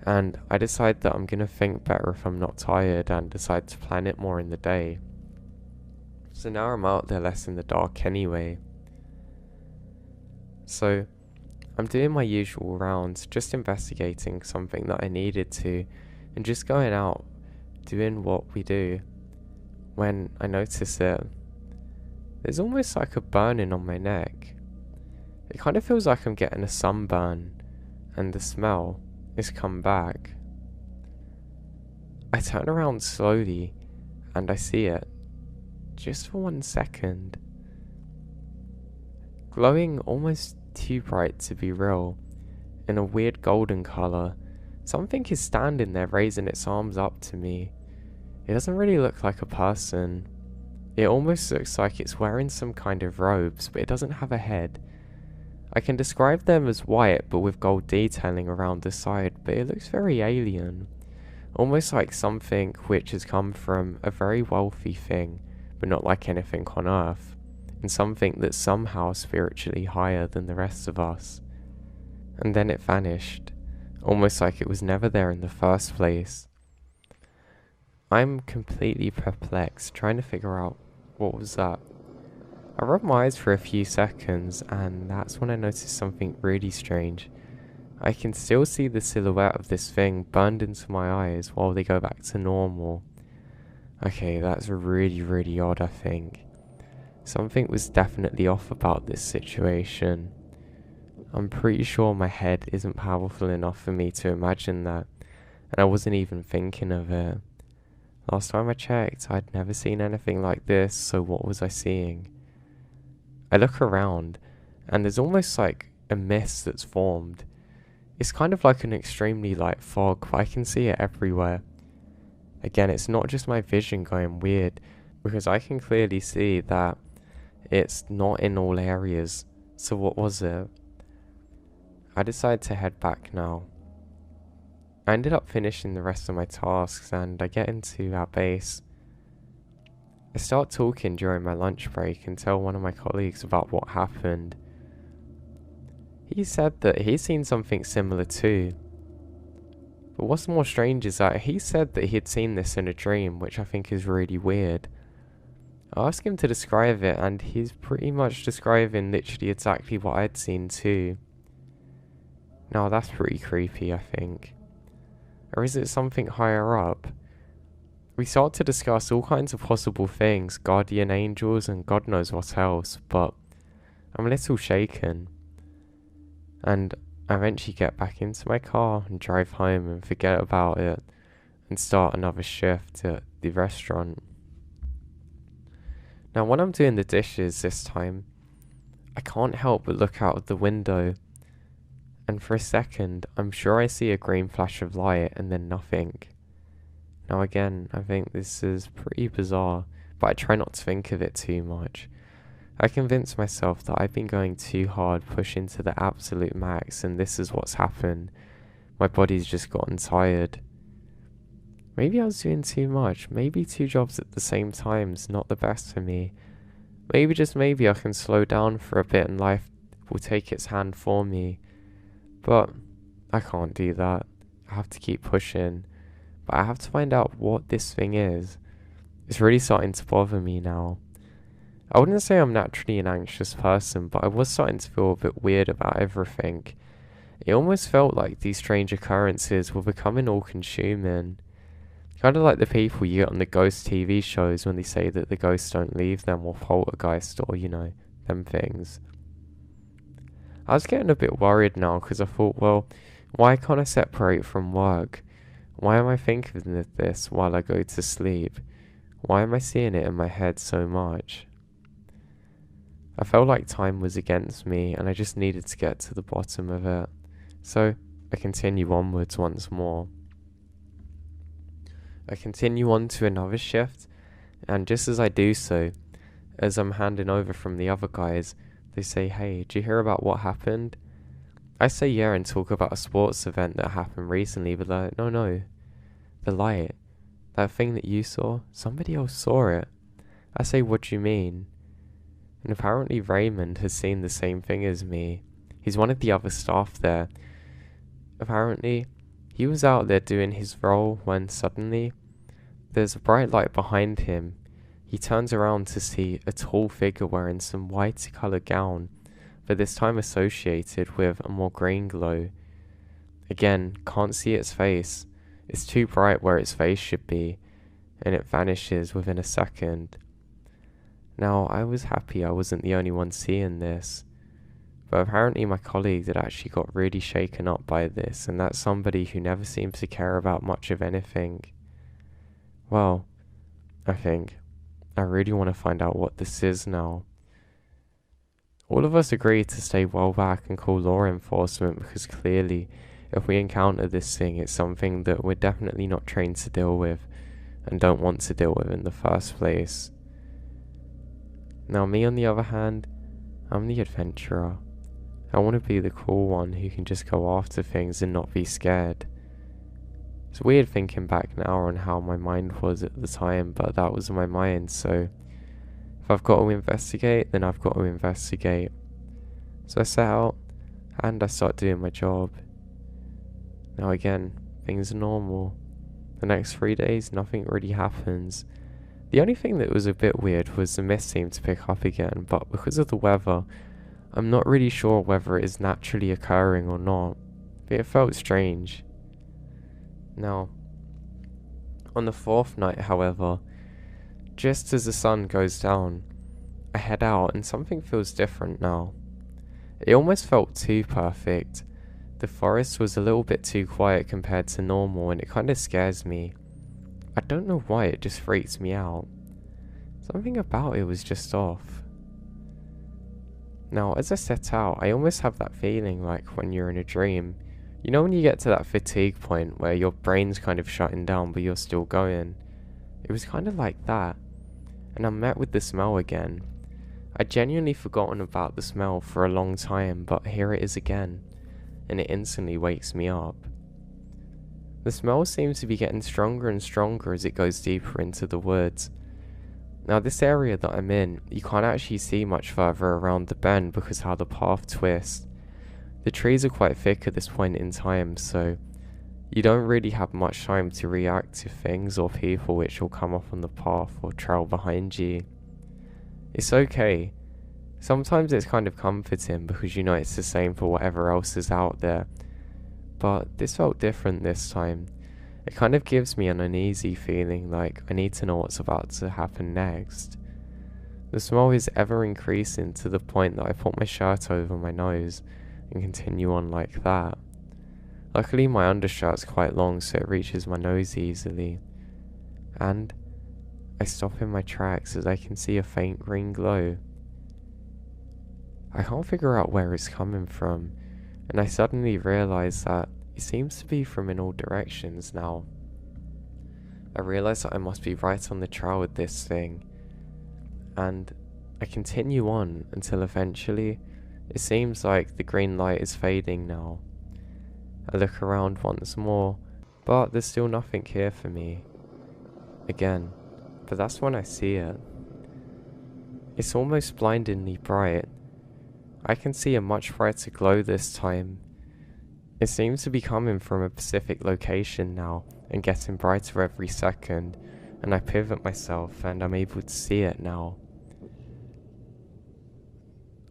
And I decide that I'm gonna think better if I'm not tired and decide to plan it more in the day. So now I'm out there less in the dark anyway. So I'm doing my usual rounds, just investigating something that I needed to, and just going out, doing what we do, when I notice it. There's almost like a burning on my neck. It kind of feels like I'm getting a sunburn, and the smell is come back. I turn around slowly, and I see it, just for 1 second. Glowing almost too bright to be real, in a weird golden colour. Something is standing there raising its arms up to me. It doesn't really look like a person. It almost looks like it's wearing some kind of robes, but it doesn't have a head. I can describe them as white but with gold detailing around the side, but it looks very alien. Almost like something which has come from a very wealthy thing, but not like anything on Earth, and something that's somehow spiritually higher than the rest of us. And then it vanished, almost like it was never there in the first place. I'm completely perplexed, trying to figure out what was that. I rubbed my eyes for a few seconds, and that's when I noticed something really strange. I can still see the silhouette of this thing burned into my eyes while they go back to normal. Okay, that's really odd, I think. Something was definitely off about this situation. I'm pretty sure my head isn't powerful enough for me to imagine that, and I wasn't even thinking of it. Last time I checked, I'd never seen anything like this, so what was I seeing? I look around, and there's almost like a mist that's formed. It's kind of like an extremely light fog, but I can see it everywhere. Again, it's not just my vision going weird, because I can clearly see that it's not in all areas. So what was it? I decide to head back now. I ended up finishing the rest of my tasks, and I get into our base. I start talking during my lunch break and tell one of my colleagues about what happened. He said that he's seen something similar too. But what's more strange is that he said that he had seen this in a dream, which I think is really weird. I asked him to describe it, and he's pretty much describing literally exactly what I'd seen too. Now that's pretty creepy, I think. Or is it something higher up? We start to discuss all kinds of possible things, guardian angels and God knows what else, but I'm a little shaken. And I eventually get back into my car and drive home and forget about it and start another shift at the restaurant. Now when I'm doing the dishes this time, I can't help but look out of the window, and for a second I'm sure I see a green flash of light and then nothing. Now again, I think this is pretty bizarre, but I try not to think of it too much. I convince myself that I've been going too hard, pushing to the absolute max, and this is what's happened. My body's just gotten tired. Maybe I was doing too much. Maybe 2 jobs at the same time's not the best for me. Maybe, just maybe, I can slow down for a bit and life will take its hand for me. But I can't do that. I have to keep pushing. But I have to find out what this thing is. It's really starting to bother me now. I wouldn't say I'm naturally an anxious person, but I was starting to feel a bit weird about everything. It almost felt like these strange occurrences were becoming all-consuming. Kind of like the people you get on the ghost TV shows when they say that the ghosts don't leave them, or poltergeist, or, them things. I was getting a bit worried now because I thought, well, why can't I separate from work? Why am I thinking of this while I go to sleep? Why am I seeing it in my head so much? I felt like time was against me and I just needed to get to the bottom of it. So I continue onwards once more. I continue on to another shift, and just as I do so, as I'm handing over from the other guys, they say, "Hey, did you hear about what happened?" I say yeah and talk about a sports event that happened recently, but they're like, no, the light, that thing that you saw, somebody else saw it. I say, what do you mean? And apparently Raymond has seen the same thing as me. He's one of the other staff there. Apparently, he was out there doing his role when suddenly, there's a bright light behind him. He turns around to see a tall figure wearing some white coloured gown, but this time associated with a more green glow. Again, can't see its face. It's too bright where its face should be, and it vanishes within a second. Now, I was happy I wasn't the only one seeing this, but apparently my colleague had actually got really shaken up by this, and that's somebody who never seems to care about much of anything. Well, I think I really want to find out what this is now. All of us agreed to stay well back and call law enforcement because clearly, if we encounter this thing, it's something that we're definitely not trained to deal with and don't want to deal with in the first place. Now me, on the other hand, I'm the adventurer. I want to be the cool one who can just go after things and not be scared. It's weird thinking back now on how my mind was at the time, but that was my mind, so if I've got to investigate, then I've got to investigate. So I set out, and I start doing my job. Now again, things are normal. The next 3 days, nothing really happens. The only thing that was a bit weird was the mist seemed to pick up again, but because of the weather, I'm not really sure whether it is naturally occurring or not, but it felt strange. Now, on the 4th night, however, just as the sun goes down, I head out and something feels different now. It almost felt too perfect. The forest was a little bit too quiet compared to normal, and it kind of scares me. I don't know why, it just freaks me out. Something about it was just off. Now, as I set out, I almost have that feeling like when you're in a dream. You know when you get to that fatigue point where your brain's kind of shutting down but you're still going? It was kind of like that. And I'm met with the smell again. I'd genuinely forgotten about the smell for a long time, but here it is again, and it instantly wakes me up. The smell seems to be getting stronger and stronger as it goes deeper into the woods. Now this area that I'm in, you can't actually see much further around the bend because how the path twists. The trees are quite thick at this point in time, so you don't really have much time to react to things or people which will come up on the path or trail behind you. It's okay. Sometimes it's kind of comforting because you know it's the same for whatever else is out there. But this felt different this time. It kind of gives me an uneasy feeling like I need to know what's about to happen next. The smell is ever increasing to the point that I put my shirt over my nose and continue on like that. Luckily my undershirt's quite long so it reaches my nose easily. And I stop in my tracks as I can see a faint green glow. I can't figure out where it's coming from, and I suddenly realise that it seems to be from in all directions now. I realise that I must be right on the trail with this thing, and I continue on until eventually it seems like the green light is fading now. I look around once more, But there's still nothing here for me. Again, but that's when I see it. It's almost blindingly bright. I can see a much brighter glow this time. It seems to be coming from a specific location now and getting brighter every second, and I pivot myself and I'm able to see it now.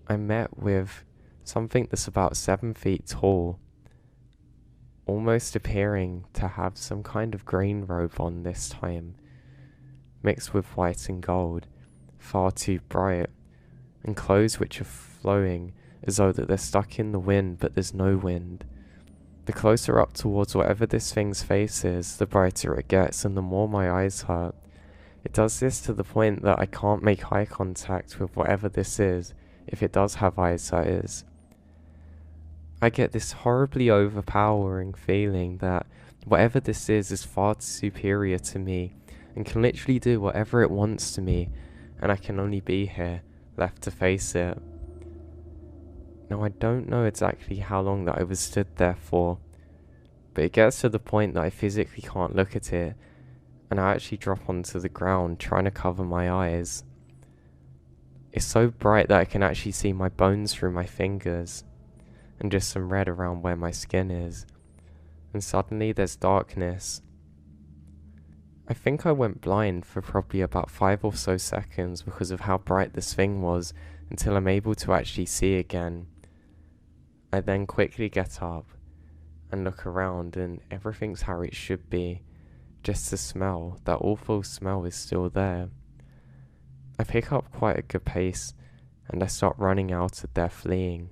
I'm met with something that's about 7 feet tall, almost appearing to have some kind of green robe on this time, mixed with white and gold, far too bright, and clothes which are flowing as though that they're stuck in the wind but there's no wind. The closer up towards whatever this thing's face is, the brighter it gets and the more my eyes hurt. It does this to the point that I can't make eye contact with whatever this is, if it does have eyes, that is. I get this horribly overpowering feeling that whatever this is far too superior to me and can literally do whatever it wants to me, and I can only be here, left to face it. Now I don't know exactly how long that I was stood there for, but it gets to the point that I physically can't look at it, and I actually drop onto the ground trying to cover my eyes. It's so bright that I can actually see my bones through my fingers, and just some red around where my skin is, and suddenly there's darkness. I think I went blind for probably about 5 or so seconds because of how bright this thing was, until I'm able to actually see again. I then quickly get up and look around and everything's how it should be, just the smell, that awful smell is still there. I pick up quite a good pace and I start running out of there fleeing.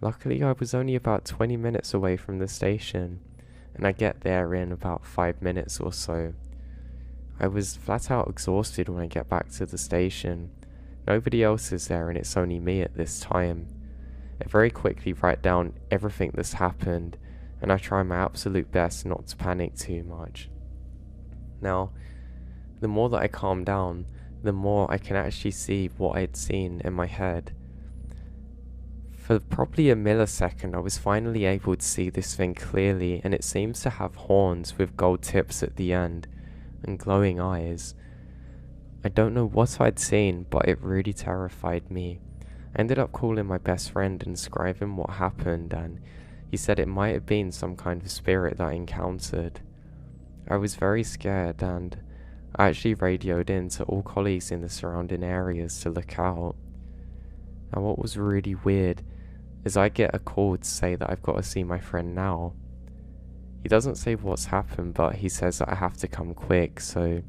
Luckily I was only about 20 minutes away from the station and I get there in about 5 minutes or so. I was flat out exhausted when I get back to the station. Nobody else is there and it's only me at this time. I very quickly write down everything that's happened and I try my absolute best not to panic too much. Now, the more that I calm down, the more I can actually see what I'd seen in my head. For probably a millisecond I was finally able to see this thing clearly, and it seems to have horns with gold tips at the end and glowing eyes. I don't know what I'd seen, but it really terrified me. I ended up calling my best friend and describing what happened, and he said it might have been some kind of spirit that I encountered. I was very scared and I actually radioed in to all colleagues in the surrounding areas to look out. Now what was really weird is I get a call to say that I've got to see my friend now. He doesn't say what's happened, but he says that I have to come quick, so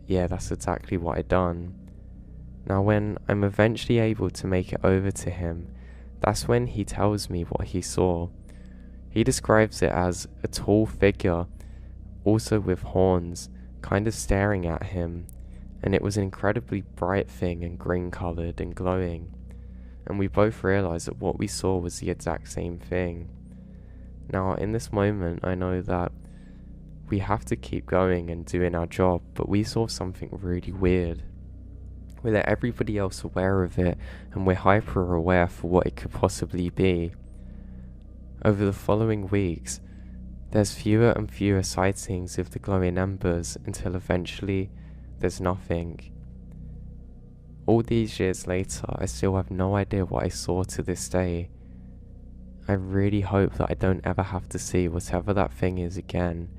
yeah, that's exactly what I done. Now when I'm eventually able to make it over to him, that's when he tells me what he saw. He describes it as a tall figure, also with horns, kind of staring at him, and it was an incredibly bright thing and green coloured and glowing, and we both realised that what we saw was the exact same thing. Now in this moment I know that we have to keep going and doing our job, but we saw something really weird. We let everybody else aware of it, and we're hyper aware for what it could possibly be. Over the following weeks, there's fewer and fewer sightings of the glowing embers until eventually there's nothing. All these years later, I still have no idea what I saw to this day. I really hope that I don't ever have to see whatever that thing is again,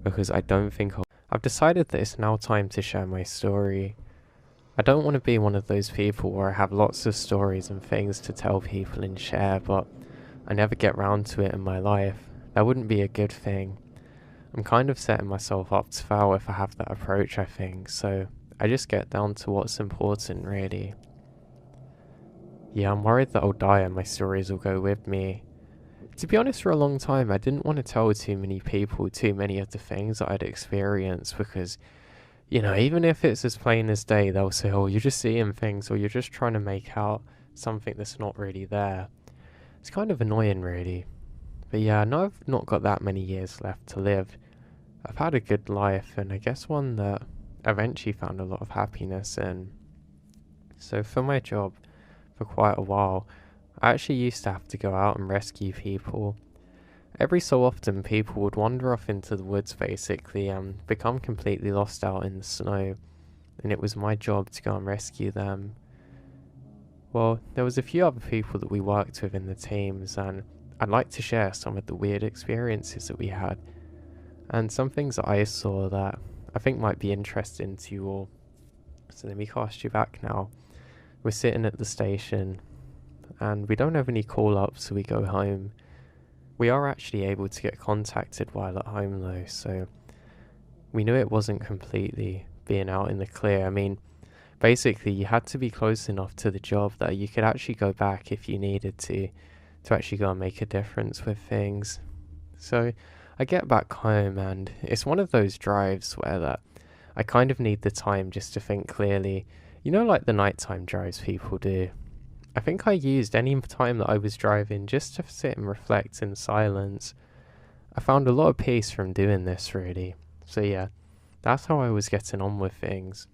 because I don't think I've decided that it's now time to share my story. I don't want to be one of those people where I have lots of stories and things to tell people and share, but I never get round to it in my life. That wouldn't be a good thing. I'm kind of setting myself up to fail if I have that approach, I think, so I just get down to what's important, really. Yeah, I'm worried that I'll die and my stories will go with me. To be honest, for a long time, I didn't want to tell too many people too many of the things that I'd experienced because, you know, even if it's as plain as day, they'll say, oh, you're just seeing things or you're just trying to make out something that's not really there. It's kind of annoying, really. But yeah, I know I've not got that many years left to live. I've had a good life, and I guess one that I eventually found a lot of happiness in. So for my job, for quite a while, I actually used to have to go out and rescue people. Every so often people would wander off into the woods basically and become completely lost out in the snow, and it was my job to go and rescue them. Well, there was a few other people that we worked with in the teams, and I'd like to share some of the weird experiences that we had, and some things that I saw that I think might be interesting to you all. So let me cast you back now. We're sitting at the station, and we don't have any call-ups, so we go home. We are actually able to get contacted while at home though, so we knew it wasn't completely being out in the clear. I mean, basically you had to be close enough to the job that you could actually go back if you needed to actually go and make a difference with things. So I get back home, and it's one of those drives where that I kind of need the time just to think clearly. You know, like the nighttime drives people do. I think I used any time that I was driving just to sit and reflect in silence. I found a lot of peace from doing this, really. So yeah, that's how I was getting on with things.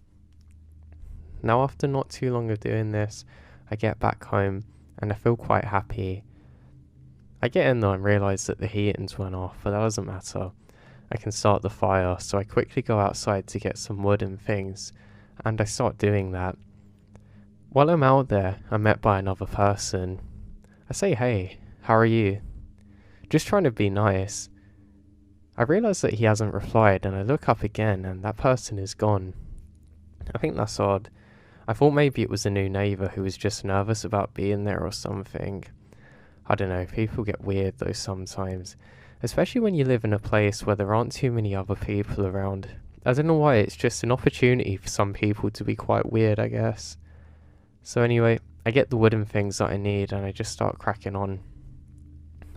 Now, after not too long of doing this, I get back home and I feel quite happy. I get in though and realise that the heatings went off, but that doesn't matter. I can start the fire, so I quickly go outside to get some wood and things, and I start doing that. While I'm out there, I'm met by another person. I say, "Hey, how are you?" Just trying to be nice. I realise that he hasn't replied, and I look up again and that person is gone. I think that's odd. I thought maybe it was a new neighbour who was just nervous about being there or something. I don't know, people get weird though sometimes. Especially when you live in a place where there aren't too many other people around. I don't know why, it's just an opportunity for some people to be quite weird, I guess. So anyway, I get the wooden things that I need and I just start cracking on.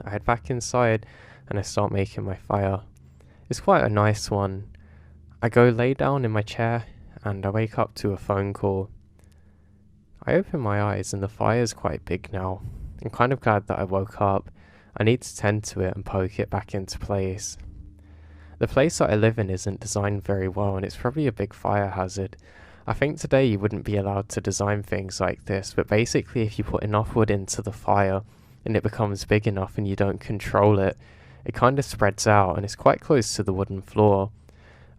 I head back inside and I start making my fire. It's quite a nice one. I go lay down in my chair and I wake up to a phone call. I open my eyes and the fire's quite big now. I'm kind of glad that I woke up. I need to tend to it and poke it back into place. The place that I live in isn't designed very well and it's probably a big fire hazard. I think today you wouldn't be allowed to design things like this, but basically if you put enough wood into the fire and it becomes big enough and you don't control it, it kind of spreads out and it's quite close to the wooden floor.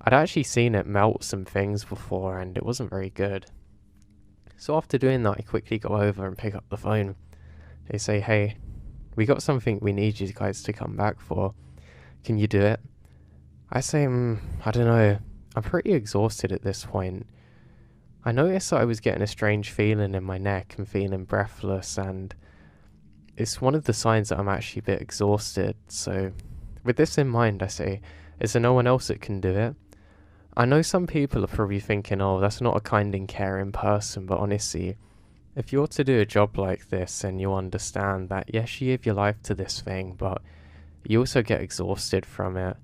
I'd actually seen it melt some things before and it wasn't very good. So after doing that, I quickly go over and pick up the phone. They say, "Hey, we got something we need you guys to come back for. Can you do it?" I say, I don't know. I'm pretty exhausted at this point. I noticed that I was getting a strange feeling in my neck and feeling breathless, and it's one of the signs that I'm actually a bit exhausted. So with this in mind, I say, "Is there no one else that can do it?" I know some people are probably thinking, "Oh, that's not a kind and caring person," but honestly, if you're to do a job like this and you understand that yes, you give your life to this thing, but you also get exhausted from it.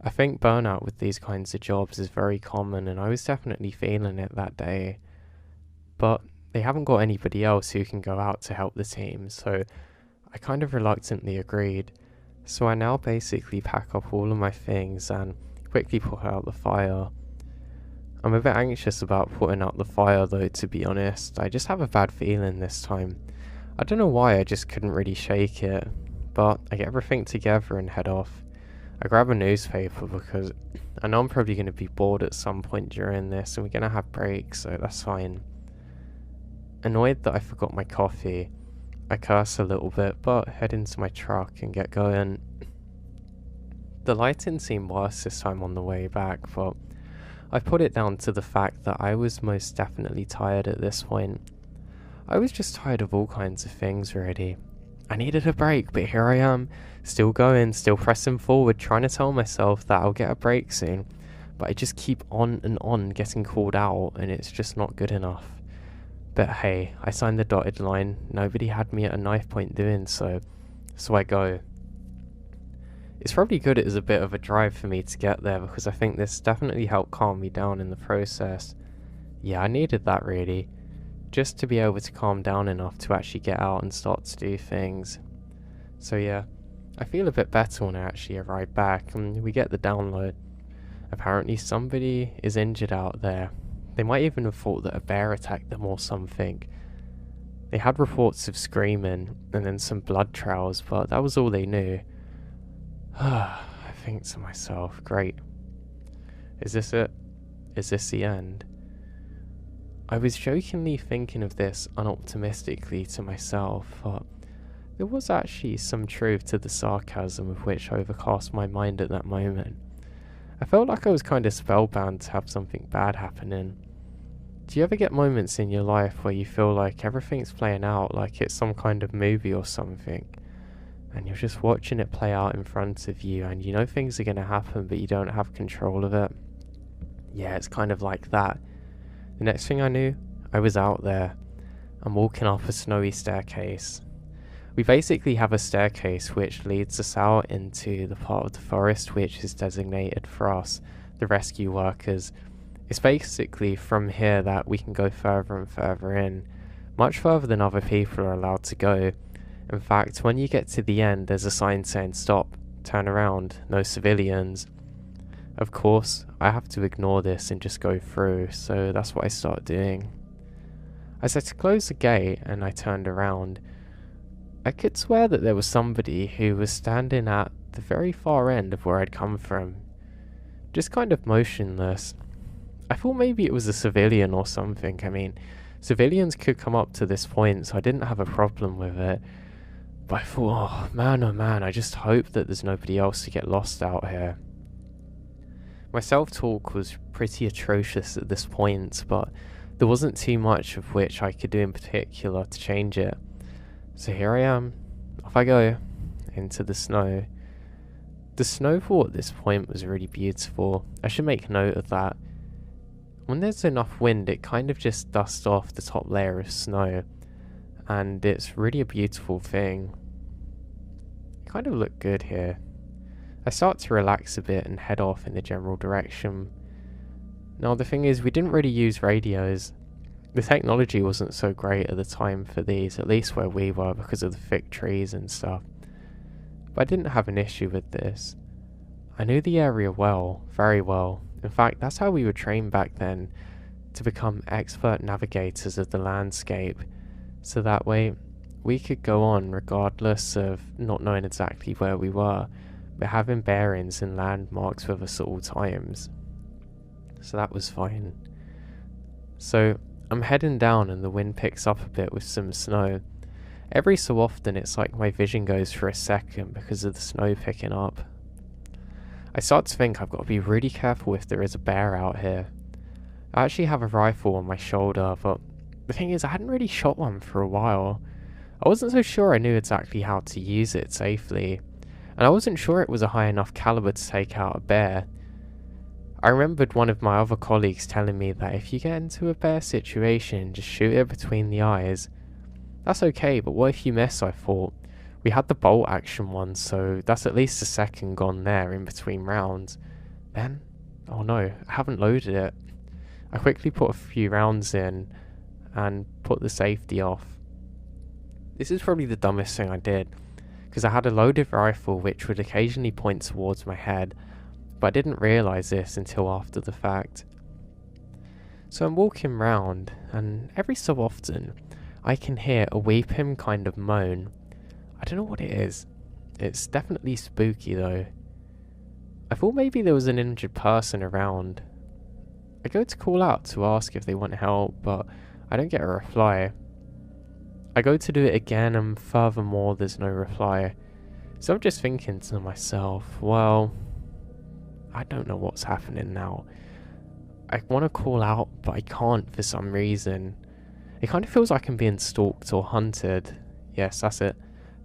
I think burnout with these kinds of jobs is very common, and I was definitely feeling it that day. But they haven't got anybody else who can go out to help the team, so I kind of reluctantly agreed. So I now basically pack up all of my things and quickly put out the fire. I'm a bit anxious about putting out the fire though, to be honest. I just have a bad feeling this time. I don't know why, I just couldn't really shake it. But I get everything together and head off. I grab a newspaper because I know I'm probably going to be bored at some point during this and we're going to have breaks, so that's fine. Annoyed that I forgot my coffee, I curse a little bit but head into my truck and get going. The lighting seemed worse this time on the way back, but I put it down to the fact that I was most definitely tired at this point. I was just tired of all kinds of things really. I needed a break, but here I am, still going, still pressing forward, trying to tell myself that I'll get a break soon, but I just keep on and on getting called out, and it's just not good enough. But hey, I signed the dotted line, nobody had me at a knife point doing so I go. It's probably good it is a bit of a drive for me to get there, because I think this definitely helped calm me down in the process. Yeah, I needed that really. Just to be able to calm down enough to actually get out and start to do things. So yeah, I feel a bit better when I actually arrive back and we get the download. Apparently somebody is injured out there. They might even have thought that a bear attacked them or something. They had reports of screaming and then some blood trails, but that was all they knew. I think to myself, great. Is this it? Is this the end? I was jokingly thinking of this unoptimistically to myself, but there was actually some truth to the sarcasm of which overcast my mind at that moment. I felt like I was kind of spellbound to have something bad happening. Do you ever get moments in your life where you feel like everything's playing out like it's some kind of movie or something, and you're just watching it play out in front of you, and you know things are going to happen but you don't have control of it? Yeah, it's kind of like that. The next thing I knew, I was out there. I'm walking up a snowy staircase. We basically have a staircase which leads us out into the part of the forest which is designated for us, the rescue workers. It's basically from here that we can go further and further in, much further than other people are allowed to go. In fact, when you get to the end, there's a sign saying stop, turn around, no civilians. Of course, I have to ignore this and just go through, so that's what I started doing. As I closed the gate and I turned around, I could swear that there was somebody who was standing at the very far end of where I'd come from, just kind of motionless. I thought maybe it was a civilian or something. I mean, civilians could come up to this point, so I didn't have a problem with it. But I thought, oh man, I just hope that there's nobody else to get lost out here. My self-talk was pretty atrocious at this point, but there wasn't too much of which I could do in particular to change it. So here I am, off I go, into the snow. The snowfall at this point was really beautiful. I should make note of that. When there's enough wind, it kind of just dusts off the top layer of snow, and it's really a beautiful thing. It kind of looked good here. I start to relax a bit and head off in the general direction. Now the thing is, we didn't really use radios. The technology wasn't so great at the time for these, at least where we were, because of the thick trees and stuff. But I didn't have an issue with this. I knew the area well, very well. In fact, that's how we were trained back then, to become expert navigators of the landscape, so that way we could go on regardless of not knowing exactly where we were, but having bearings and landmarks with us at all times. So that was fine. So I'm heading down and the wind picks up a bit with some snow. Every so often it's like my vision goes for a second because of the snow picking up. I start to think I've got to be really careful if there is a bear out here. I actually have a rifle on my shoulder, but the thing is I hadn't really shot one for a while. I wasn't so sure I knew exactly how to use it safely, and I wasn't sure it was a high enough caliber to take out a bear. I remembered one of my other colleagues telling me that if you get into a bear situation, just shoot it between the eyes. That's okay, but what if you miss, I thought. We had the bolt action one, so that's at least a second gone there in between rounds. Then, oh no, I haven't loaded it. I quickly put a few rounds in and put the safety off. This is probably the dumbest thing I did, because I had a loaded rifle which would occasionally point towards my head, but I didn't realise this until after the fact. So I'm walking round, and every so often I can hear a weeping kind of moan. I don't know what it is. It's definitely spooky though. I thought maybe there was an injured person around. I go to call out to ask if they want help, but I don't get a reply. I go to do it again, and furthermore there's no reply. So I'm just thinking to myself, well, I don't know what's happening now. I want to call out, but I can't for some reason. It kind of feels like I'm being stalked or hunted. Yes, that's it.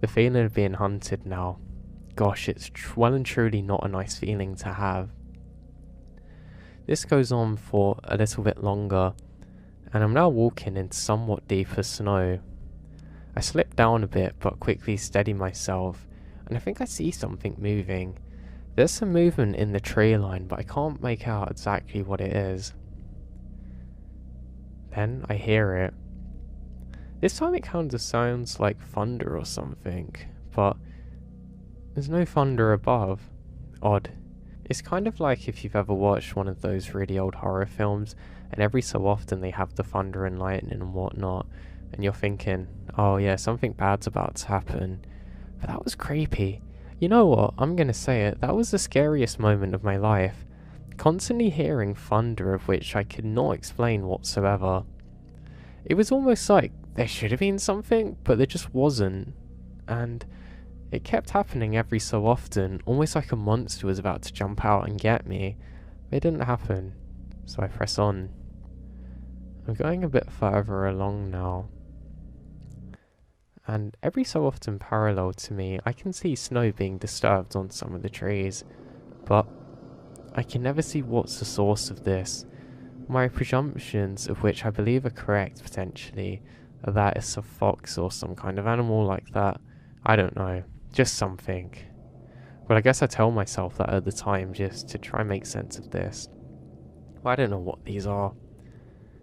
The feeling of being hunted now. Gosh, it's well and truly not a nice feeling to have. This goes on for a little bit longer, and I'm now walking into somewhat deeper snow. I slip down a bit, but quickly steady myself, and I think I see something moving. There's some movement in the tree line, but I can't make out exactly what it is. Then I hear it. This time it kind of sounds like thunder or something, but there's no thunder above. Odd. It's kind of like if you've ever watched one of those really old horror films, and every so often they have the thunder and lightning and whatnot, and you're thinking, oh yeah, something bad's about to happen. But that was creepy. You know what, I'm gonna say it, that was the scariest moment of my life. Constantly hearing thunder of which I could not explain whatsoever. It was almost like there should have been something, but there just wasn't. And it kept happening every so often, almost like a monster was about to jump out and get me. It didn't happen, so I press on. I'm going a bit further along now. And every so often parallel to me, I can see snow being disturbed on some of the trees, but I can never see what's the source of this. My presumptions, of which I believe are correct potentially, are that it's a fox or some kind of animal like that. I don't know, just something. But I guess I tell myself that at the time just to try and make sense of this. But I don't know what these are.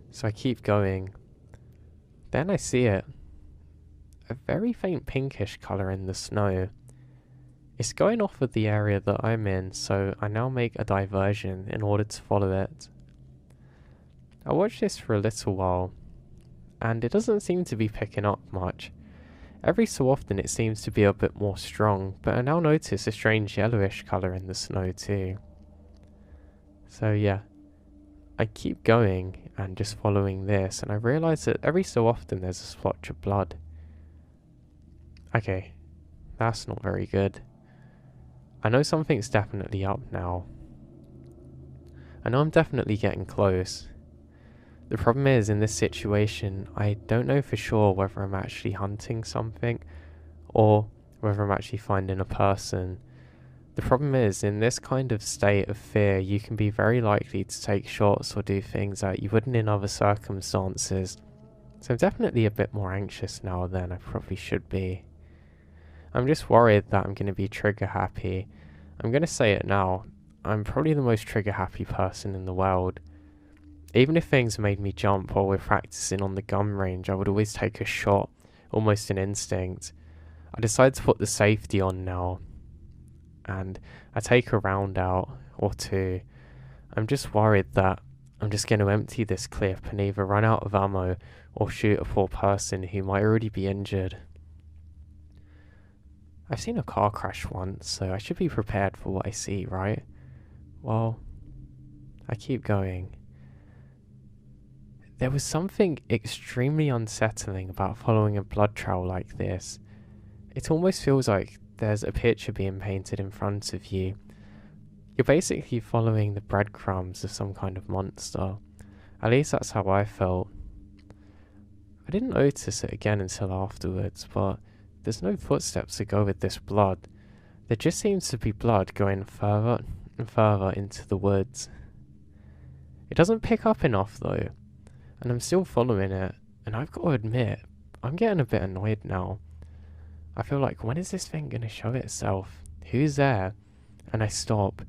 So I keep going. Then I see it. A very faint pinkish colour in the snow. It's going off of the area that I'm in, so I now make a diversion in order to follow it. I watch this for a little while, and it doesn't seem to be picking up much. Every so often it seems to be a bit more strong, but I now notice a strange yellowish colour in the snow too. So yeah, I keep going and just following this, and I realise that every so often there's a splotch of blood. Okay, that's not very good. I know something's definitely up now. I know I'm definitely getting close. The problem is, in this situation, I don't know for sure whether I'm actually hunting something, or whether I'm actually finding a person. The problem is, in this kind of state of fear, you can be very likely to take shots or do things that you wouldn't in other circumstances. So I'm definitely a bit more anxious now than I probably should be. I'm just worried that I'm going to be trigger happy. I'm going to say it now, I'm probably the most trigger happy person in the world. Even if things made me jump while we're practicing on the gun range, I would always take a shot, almost an instinct. I decide to put the safety on now, and I take a round out, or two. I'm just worried that I'm just going to empty this clip and either run out of ammo, or shoot a poor person who might already be injured. I've seen a car crash once, so I should be prepared for what I see, right? Well, I keep going. There was something extremely unsettling about following a blood trail like this. It almost feels like there's a picture being painted in front of you. You're basically following the breadcrumbs of some kind of monster. At least that's how I felt. I didn't notice it again until afterwards, but there's no footsteps to go with this blood. There just seems to be blood going further and further into the woods. It doesn't pick up enough though, and I'm still following it, and I've got to admit, I'm getting a bit annoyed now. I feel like, when is this thing going to show itself? Who's there? And I stop,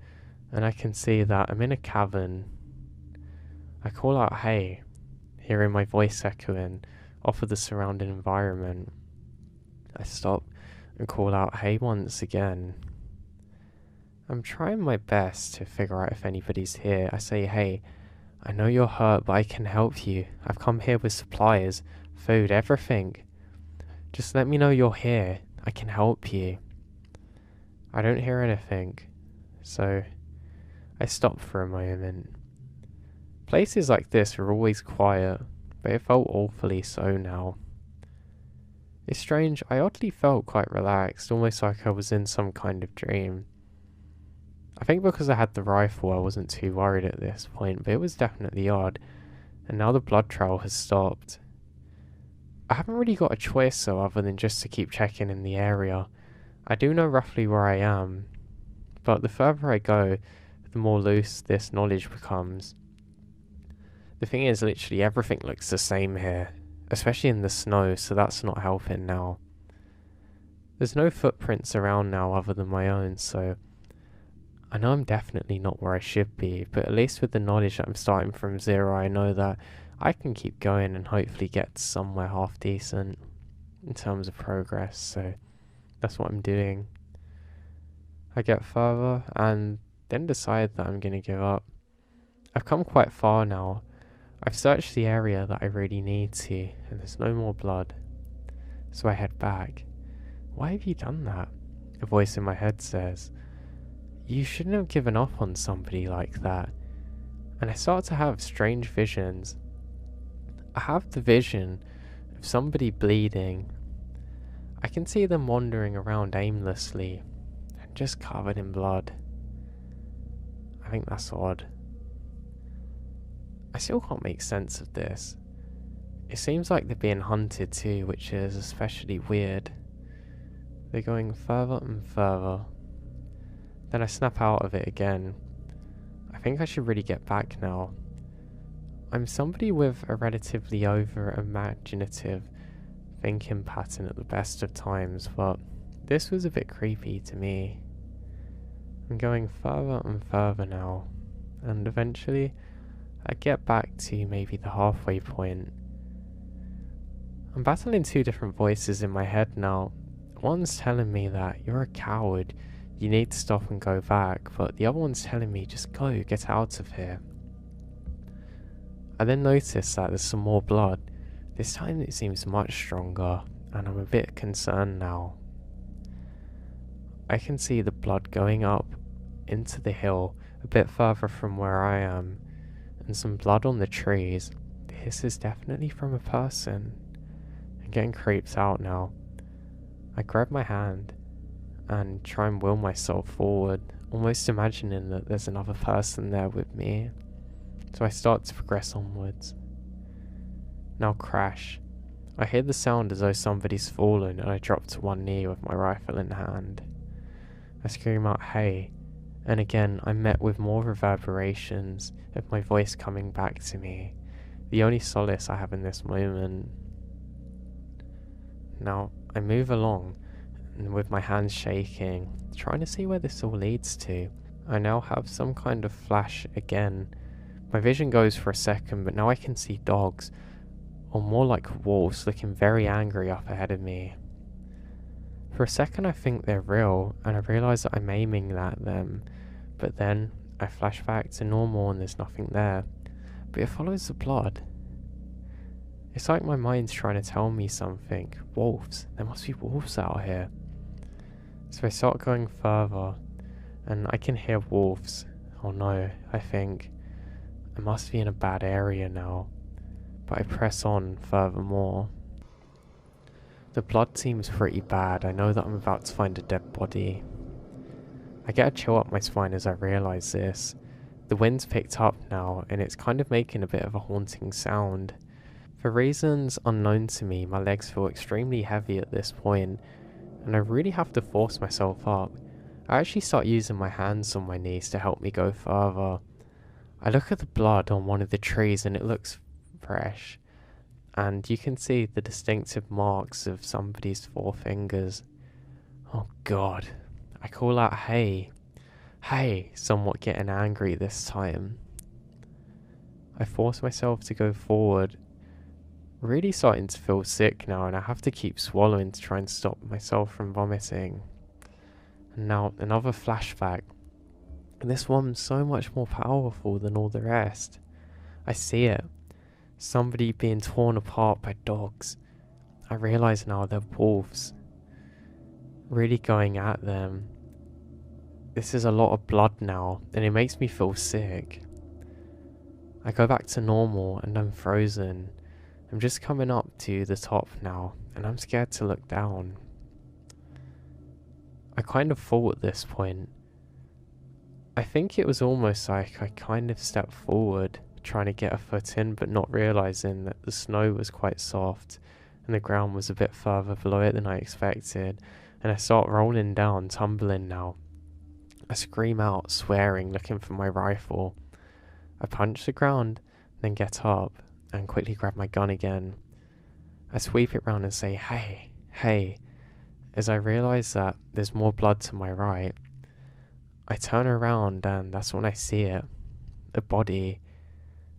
and I can see that I'm in a cavern. I call out, hey, hearing my voice echoing off of the surrounding environment. I stop and call out, hey, once again. I'm trying my best to figure out if anybody's here. I say, hey, I know you're hurt, but I can help you. I've come here with supplies, food, everything. Just let me know you're here. I can help you. I don't hear anything, so I stop for a moment. Places like this are always quiet, but it felt awfully so now. It's strange, I oddly felt quite relaxed, almost like I was in some kind of dream. I think because I had the rifle I wasn't too worried at this point, but it was definitely odd, and now the blood trail has stopped. I haven't really got a choice though, other than just to keep checking in the area. I do know roughly where I am, but the further I go, the more loose this knowledge becomes. The thing is, literally everything looks the same here, especially in the snow, so that's not helping now. There's no footprints around now other than my own, so I know I'm definitely not where I should be, but at least with the knowledge that I'm starting from zero, I know that I can keep going and hopefully get somewhere half decent in terms of progress, so that's what I'm doing. I get further and then decide that I'm going to give up. I've come quite far now. I've searched the area that I really need to, and there's no more blood. So I head back. Why have you done that? A voice in my head says, "You shouldn't have given up on somebody like that." And I start to have strange visions. I have the vision of somebody bleeding. I can see them wandering around aimlessly and just covered in blood. I think that's odd. I still can't make sense of this. It seems like they're being hunted too, which is especially weird. They're going further and further. Then I snap out of it again. I think I should really get back now. I'm somebody with a relatively over-imaginative thinking pattern at the best of times, but this was a bit creepy to me. I'm going further and further now, and eventually I get back to maybe the halfway point. I'm battling two different voices in my head now. One's telling me that you're a coward, you need to stop and go back, but the other one's telling me just go, get out of here. I then notice that there's some more blood. This time it seems much stronger, and I'm a bit concerned now. I can see the blood going up into the hill a bit further from where I am, and some blood on the trees. This is definitely from a person. I'm getting creeped out now. I grab my hand and try and will myself forward, almost imagining that there's another person there with me. So I start to progress onwards. Now crash. I hear the sound as though somebody's fallen, and I drop to one knee with my rifle in hand. I scream out, "Hey," and again I'm met with more reverberations of my voice coming back to me, the only solace I have in this moment. Now I move along, and with my hands shaking, trying to see where this all leads to. I now have some kind of flash again. My vision goes for a second, but now I can see dogs, or more like wolves, looking very angry up ahead of me. For a second I think they're real, and I realise that I'm aiming at them, but then I flash back to normal and there's nothing there. But it follows the blood. It's like my mind's trying to tell me something. Wolves. There must be wolves out here. So I start going further, and I can hear wolves. Oh no, I think I must be in a bad area now. But I press on furthermore. The blood seems pretty bad. I know that I'm about to find a dead body. I get a chill up my spine as I realise this. The wind's picked up now, and it's kind of making a bit of a haunting sound. For reasons unknown to me, my legs feel extremely heavy at this point, and I really have to force myself up. I actually start using my hands on my knees to help me go further. I look at the blood on one of the trees and it looks fresh, and you can see the distinctive marks of somebody's forefingers. Oh god. I call out, "Hey, hey," somewhat getting angry this time. I force myself to go forward, really starting to feel sick now, and I have to keep swallowing to try and stop myself from vomiting. And now another flashback, and this one's so much more powerful than all the rest. I see it. Somebody being torn apart by dogs. I realise now they're wolves. Really going at them. This is a lot of blood now, and it makes me feel sick. I go back to normal and I'm frozen. I'm just coming up to the top now, and I'm scared to look down. I kind of fall at this point. I think it was almost like I kind of stepped forward, trying to get a foot in, but not realising that the snow was quite soft, and the ground was a bit further below it than I expected, and I start rolling down, tumbling now. I scream out, swearing, looking for my rifle. I punch the ground, then get up, and quickly grab my gun again. I sweep it round and say, "Hey, hey," as I realise that there's more blood to my right. I turn around and that's when I see it. A body.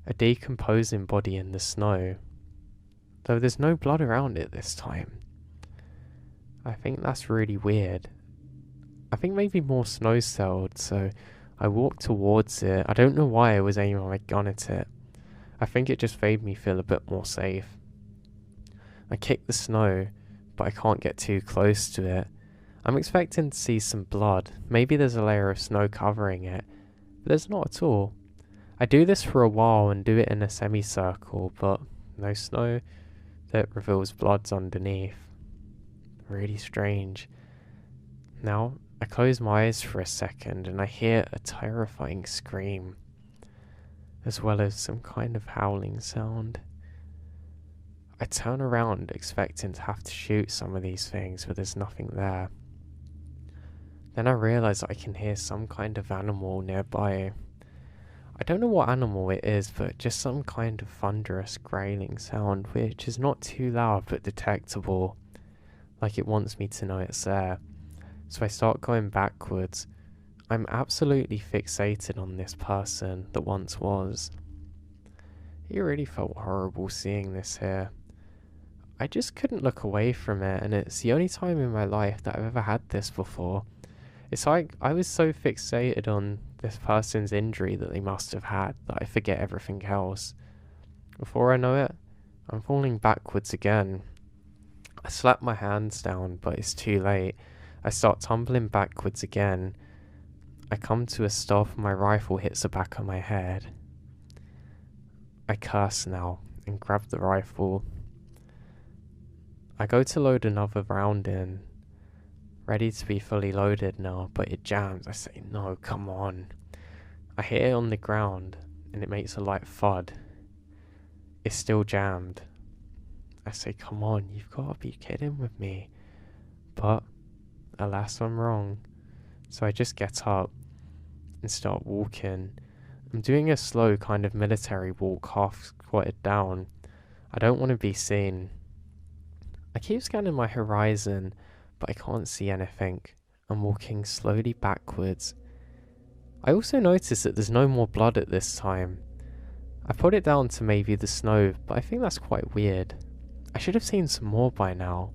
A decomposing body in the snow. Though there's no blood around it this time. I think that's really weird. I think maybe more snow settled, so I walk towards it. I don't know why I was aiming my gun at it. I think it just made me feel a bit more safe. I kick the snow, but I can't get too close to it. I'm expecting to see some blood. Maybe there's a layer of snow covering it, but there's not at all. I do this for a while and do it in a semicircle, but no snow that reveals blood's underneath. Really strange. Now, I close my eyes for a second and I hear a terrifying scream, as well as some kind of howling sound. I turn around expecting to have to shoot some of these things, but there's nothing there. Then I realise I can hear some kind of animal nearby. I don't know what animal it is, but just some kind of thunderous growling sound, which is not too loud but detectable, like it wants me to know it's there. So I start going backwards. I'm absolutely fixated on this person that once was. It really felt horrible seeing this here. I just couldn't look away from it, and it's the only time in my life that I've ever had this before. It's like I was so fixated on this person's injury that they must have had that I forget everything else. Before I know it, I'm falling backwards again. I slap my hands down, but it's too late. I start tumbling backwards again. I come to a stop and my rifle hits the back of my head. I curse now and grab the rifle. I go to load another round in, ready to be fully loaded now, but it jams. I say, no, come on. I hit it on the ground and it makes a light thud. It's still jammed. I say, come on, you've got to be kidding with me. But, alas, I'm wrong. So I just get up and start walking. I'm doing a slow kind of military walk, half squatted down. I don't want to be seen. I keep scanning my horizon, but I can't see anything. I'm walking slowly backwards. I also notice that there's no more blood at this time. I put it down to maybe the snow, but I think that's quite weird. I should have seen some more by now.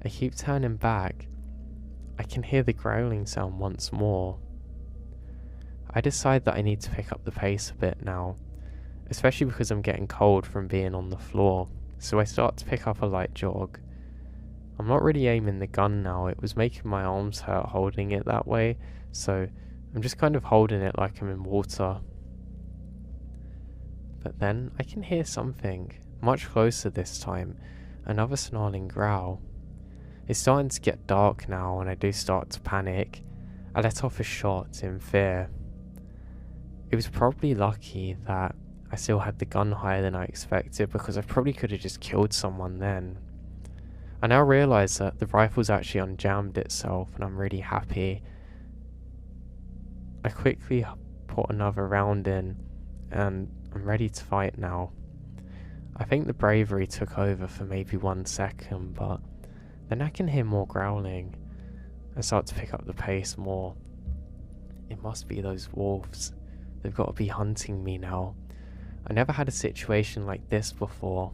I keep turning back. I can hear the growling sound once more. I decide that I need to pick up the pace a bit now, especially because I'm getting cold from being on the floor, so I start to pick up a light jog. I'm not really aiming the gun now, it was making my arms hurt holding it that way, so I'm just kind of holding it like I'm in water. But then I can hear something, much closer this time, another snarling growl. It's starting to get dark now and I do start to panic. I let off a shot in fear. It was probably lucky that I still had the gun higher than I expected, because I probably could have just killed someone then. I now realise that the rifle's actually unjammed itself and I'm really happy. I quickly put another round in and I'm ready to fight now. I think the bravery took over for maybe 1 second, but then I can hear more growling. I start to pick up the pace more. It must be those wolves. They've got to be hunting me now. I never had a situation like this before.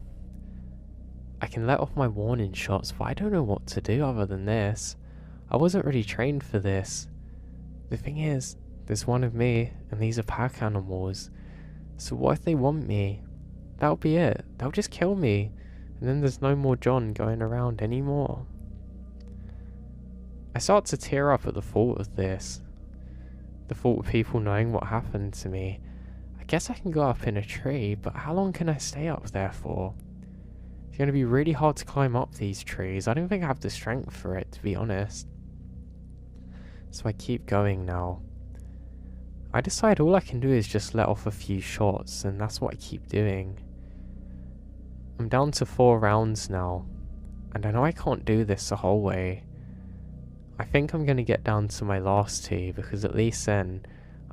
I can let off my warning shots, but I don't know what to do other than this. I wasn't really trained for this. The thing is, there's one of me, and these are pack animals. So what if they want me? That'll be it. They'll just kill me. And then there's no more John going around anymore. I start to tear up at the thought of this. The thought of people knowing what happened to me. I guess I can go up in a tree, but how long can I stay up there for? It's going to be really hard to climb up these trees. I don't think I have the strength for it, to be honest. So I keep going now. I decide all I can do is just let off a few shots, and that's what I keep doing. I'm down to 4 rounds now, and I know I can't do this the whole way. I think I'm going to get down to my last 2, because at least then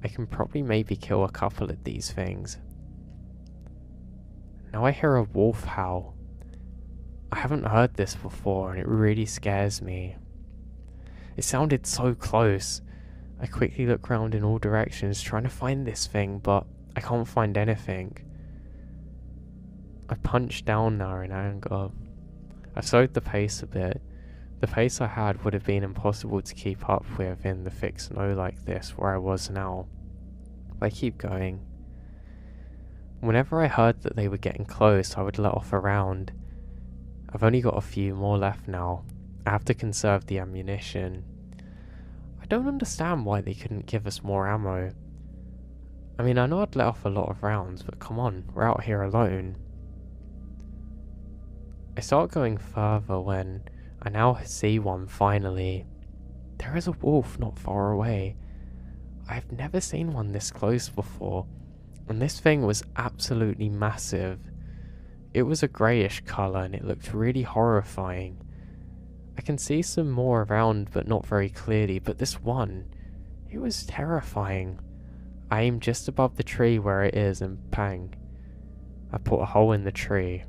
I can probably maybe kill a couple of these things. Now I hear a wolf howl. I haven't heard this before and it really scares me. It sounded so close. I quickly look round in all directions trying to find this thing, but I can't find anything. I punch down now in anger. I slowed the pace a bit. The pace I had would have been impossible to keep up with in the thick snow like this where I was now. But I keep going. Whenever I heard that they were getting close, I would let off a round. I've only got a few more left now. I have to conserve the ammunition. I don't understand why they couldn't give us more ammo. I mean, I know I'd let off a lot of rounds, but come on, we're out here alone. I start going further when I now see one finally. There is a wolf not far away. I've never seen one this close before, and this thing was absolutely massive. It was a greyish colour and it looked really horrifying. I can see some more around but not very clearly, but this one, it was terrifying. I aim just above the tree where it is and bang, I put a hole in the tree.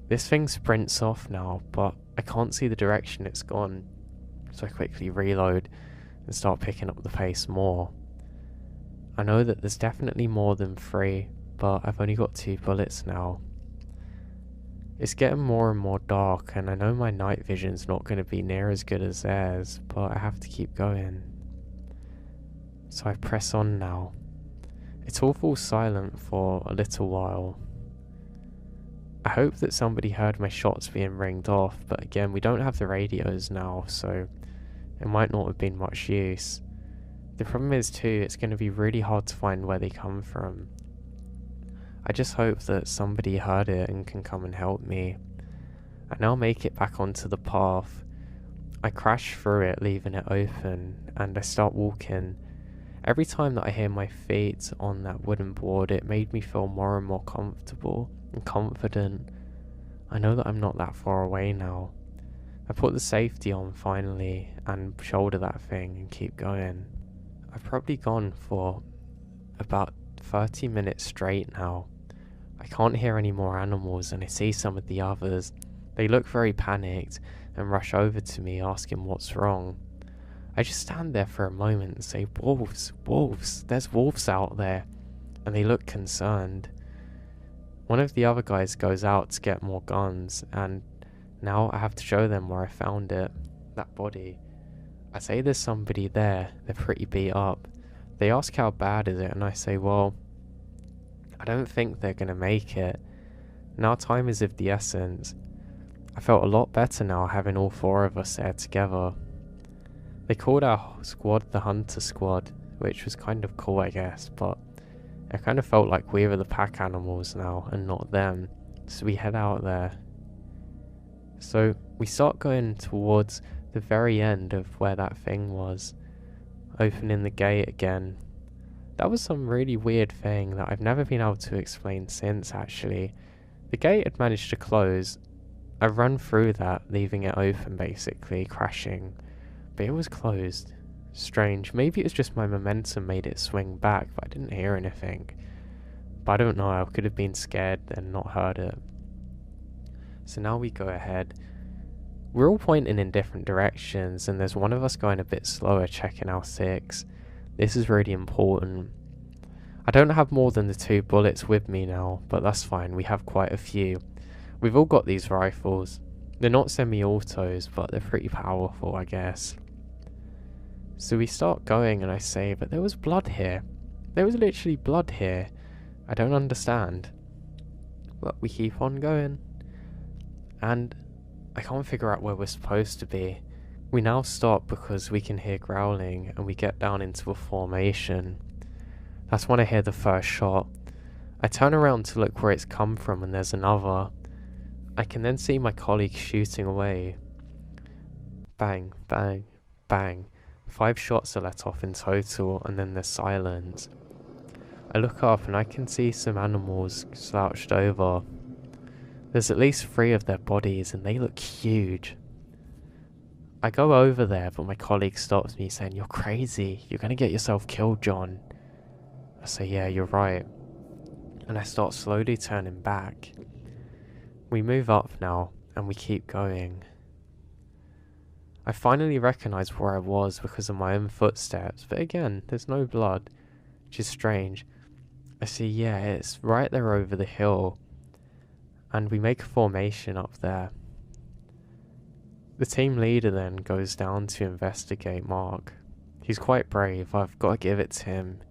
This thing sprints off now, but I can't see the direction it's gone, so I quickly reload and start picking up the pace more. I know that there's definitely more than 3, but I've only got 2 bullets now. It's getting more and more dark, and I know my night vision's not going to be near as good as theirs, but I have to keep going. So I press on now. It's all silent for a little while. I hope that somebody heard my shots being ringed off, but again, we don't have the radios now, so it might not have been much use. The problem is too, it's going to be really hard to find where they come from. I just hope that somebody heard it and can come and help me. I now make it back onto the path. I crash through it, leaving it open, and I start walking. Every time that I hear my feet on that wooden board, it made me feel more and more comfortable and confident. I know that I'm not that far away now. I put the safety on finally and shoulder that thing and keep going. I've probably gone for about 30 minutes straight now. I can't hear any more animals and I see some of the others. They look very panicked and rush over to me asking what's wrong. I just stand there for a moment and say, "Wolves, wolves, there's wolves out there," and they look concerned. One of the other guys goes out to get more guns, and now I have to show them where I found it, that body. I say there's somebody there, they're pretty beat up. They ask how bad is it, and I say, well, I don't think they're gonna make it. Now time is of the essence. I felt a lot better now having all 4 of us there together. They called our squad the Hunter Squad, which was kind of cool I guess, but I kind of felt like we were the pack animals now and not them, so we head out there. So we start going towards the very end of where that thing was, opening the gate again. That was some really weird thing that I've never been able to explain since actually. The gate had managed to close. I run through that, leaving it open basically, crashing, but it was closed. Strange, maybe it was just my momentum made it swing back, but I didn't hear anything. But I don't know, I could have been scared and not heard it. So now we go ahead. We're all pointing in different directions, and there's one of us going a bit slower checking our 6. This is really important. I don't have more than the 2 bullets with me now, but that's fine, we have quite a few. We've all got these rifles. They're not semi-autos, but they're pretty powerful, I guess. So we start going and I say, but there was blood here. There was literally blood here. I don't understand. But we keep on going. And I can't figure out where we're supposed to be. We now stop because we can hear growling and we get down into a formation. That's when I hear the first shot. I turn around to look where it's come from and there's another. I can then see my colleague shooting away. Bang, bang, bang. 5 shots are let off in total, and then there's silence. I look up and I can see some animals slouched over. There's at least 3 of their bodies and they look huge. I go over there, but my colleague stops me saying, "You're crazy, you're gonna get yourself killed, John." I say, "Yeah, you're right." And I start slowly turning back. We move up now and we keep going. I finally recognise where I was because of my own footsteps, but again, there's no blood, which is strange. I see, yeah, it's right there over the hill, and we make a formation up there. The team leader then goes down to investigate Mark. He's quite brave, I've got to give it to him.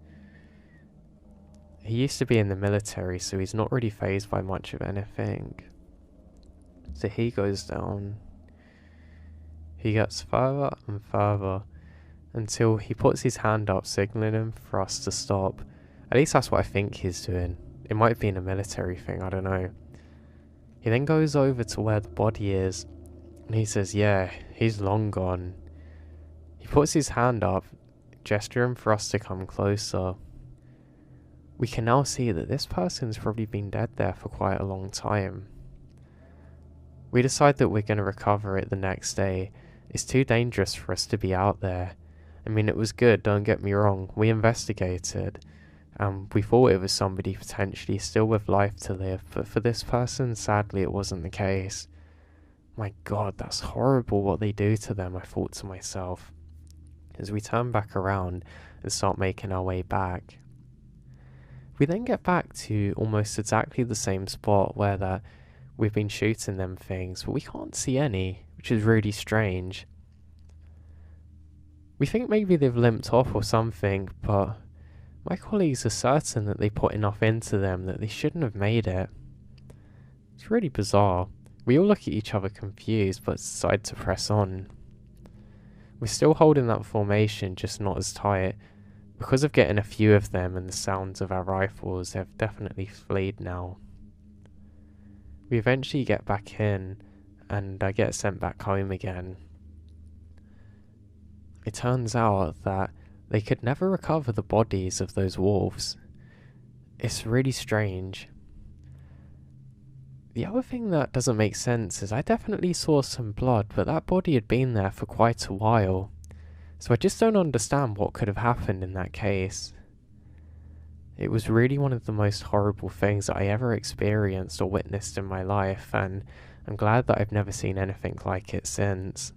He used to be in the military, so he's not really fazed by much of anything. So he goes down. He gets further and further until he puts his hand up, signaling him for us to stop. At least that's what I think he's doing. It might have been a military thing, I don't know. He then goes over to where the body is, and he says, yeah, he's long gone. He puts his hand up, gesturing for us to come closer. We can now see that this person's probably been dead there for quite a long time. We decide that we're going to recover it the next day. It's too dangerous for us to be out there. I mean, it was good, don't get me wrong. We investigated. We thought it was somebody potentially still with life to live, but for this person, sadly, it wasn't the case. My God, that's horrible what they do to them, I thought to myself, as we turn back around and start making our way back. We then get back to almost exactly the same spot where that we've been shooting them things, but we can't see any, which is really strange. We think maybe they've limped off or something, but my colleagues are certain that they put enough into them that they shouldn't have made it. It's really bizarre. We all look at each other confused, but decide to press on. We're still holding that formation, just not as tight. Because of getting a few of them and the sounds of our rifles, they've definitely fled now. We eventually get back in, and I get sent back home again. It turns out that they could never recover the bodies of those wolves. It's really strange. The other thing that doesn't make sense is I definitely saw some blood, but that body had been there for quite a while. So I just don't understand what could have happened in that case. It was really one of the most horrible things that I ever experienced or witnessed in my life, and I'm glad that I've never seen anything like it since.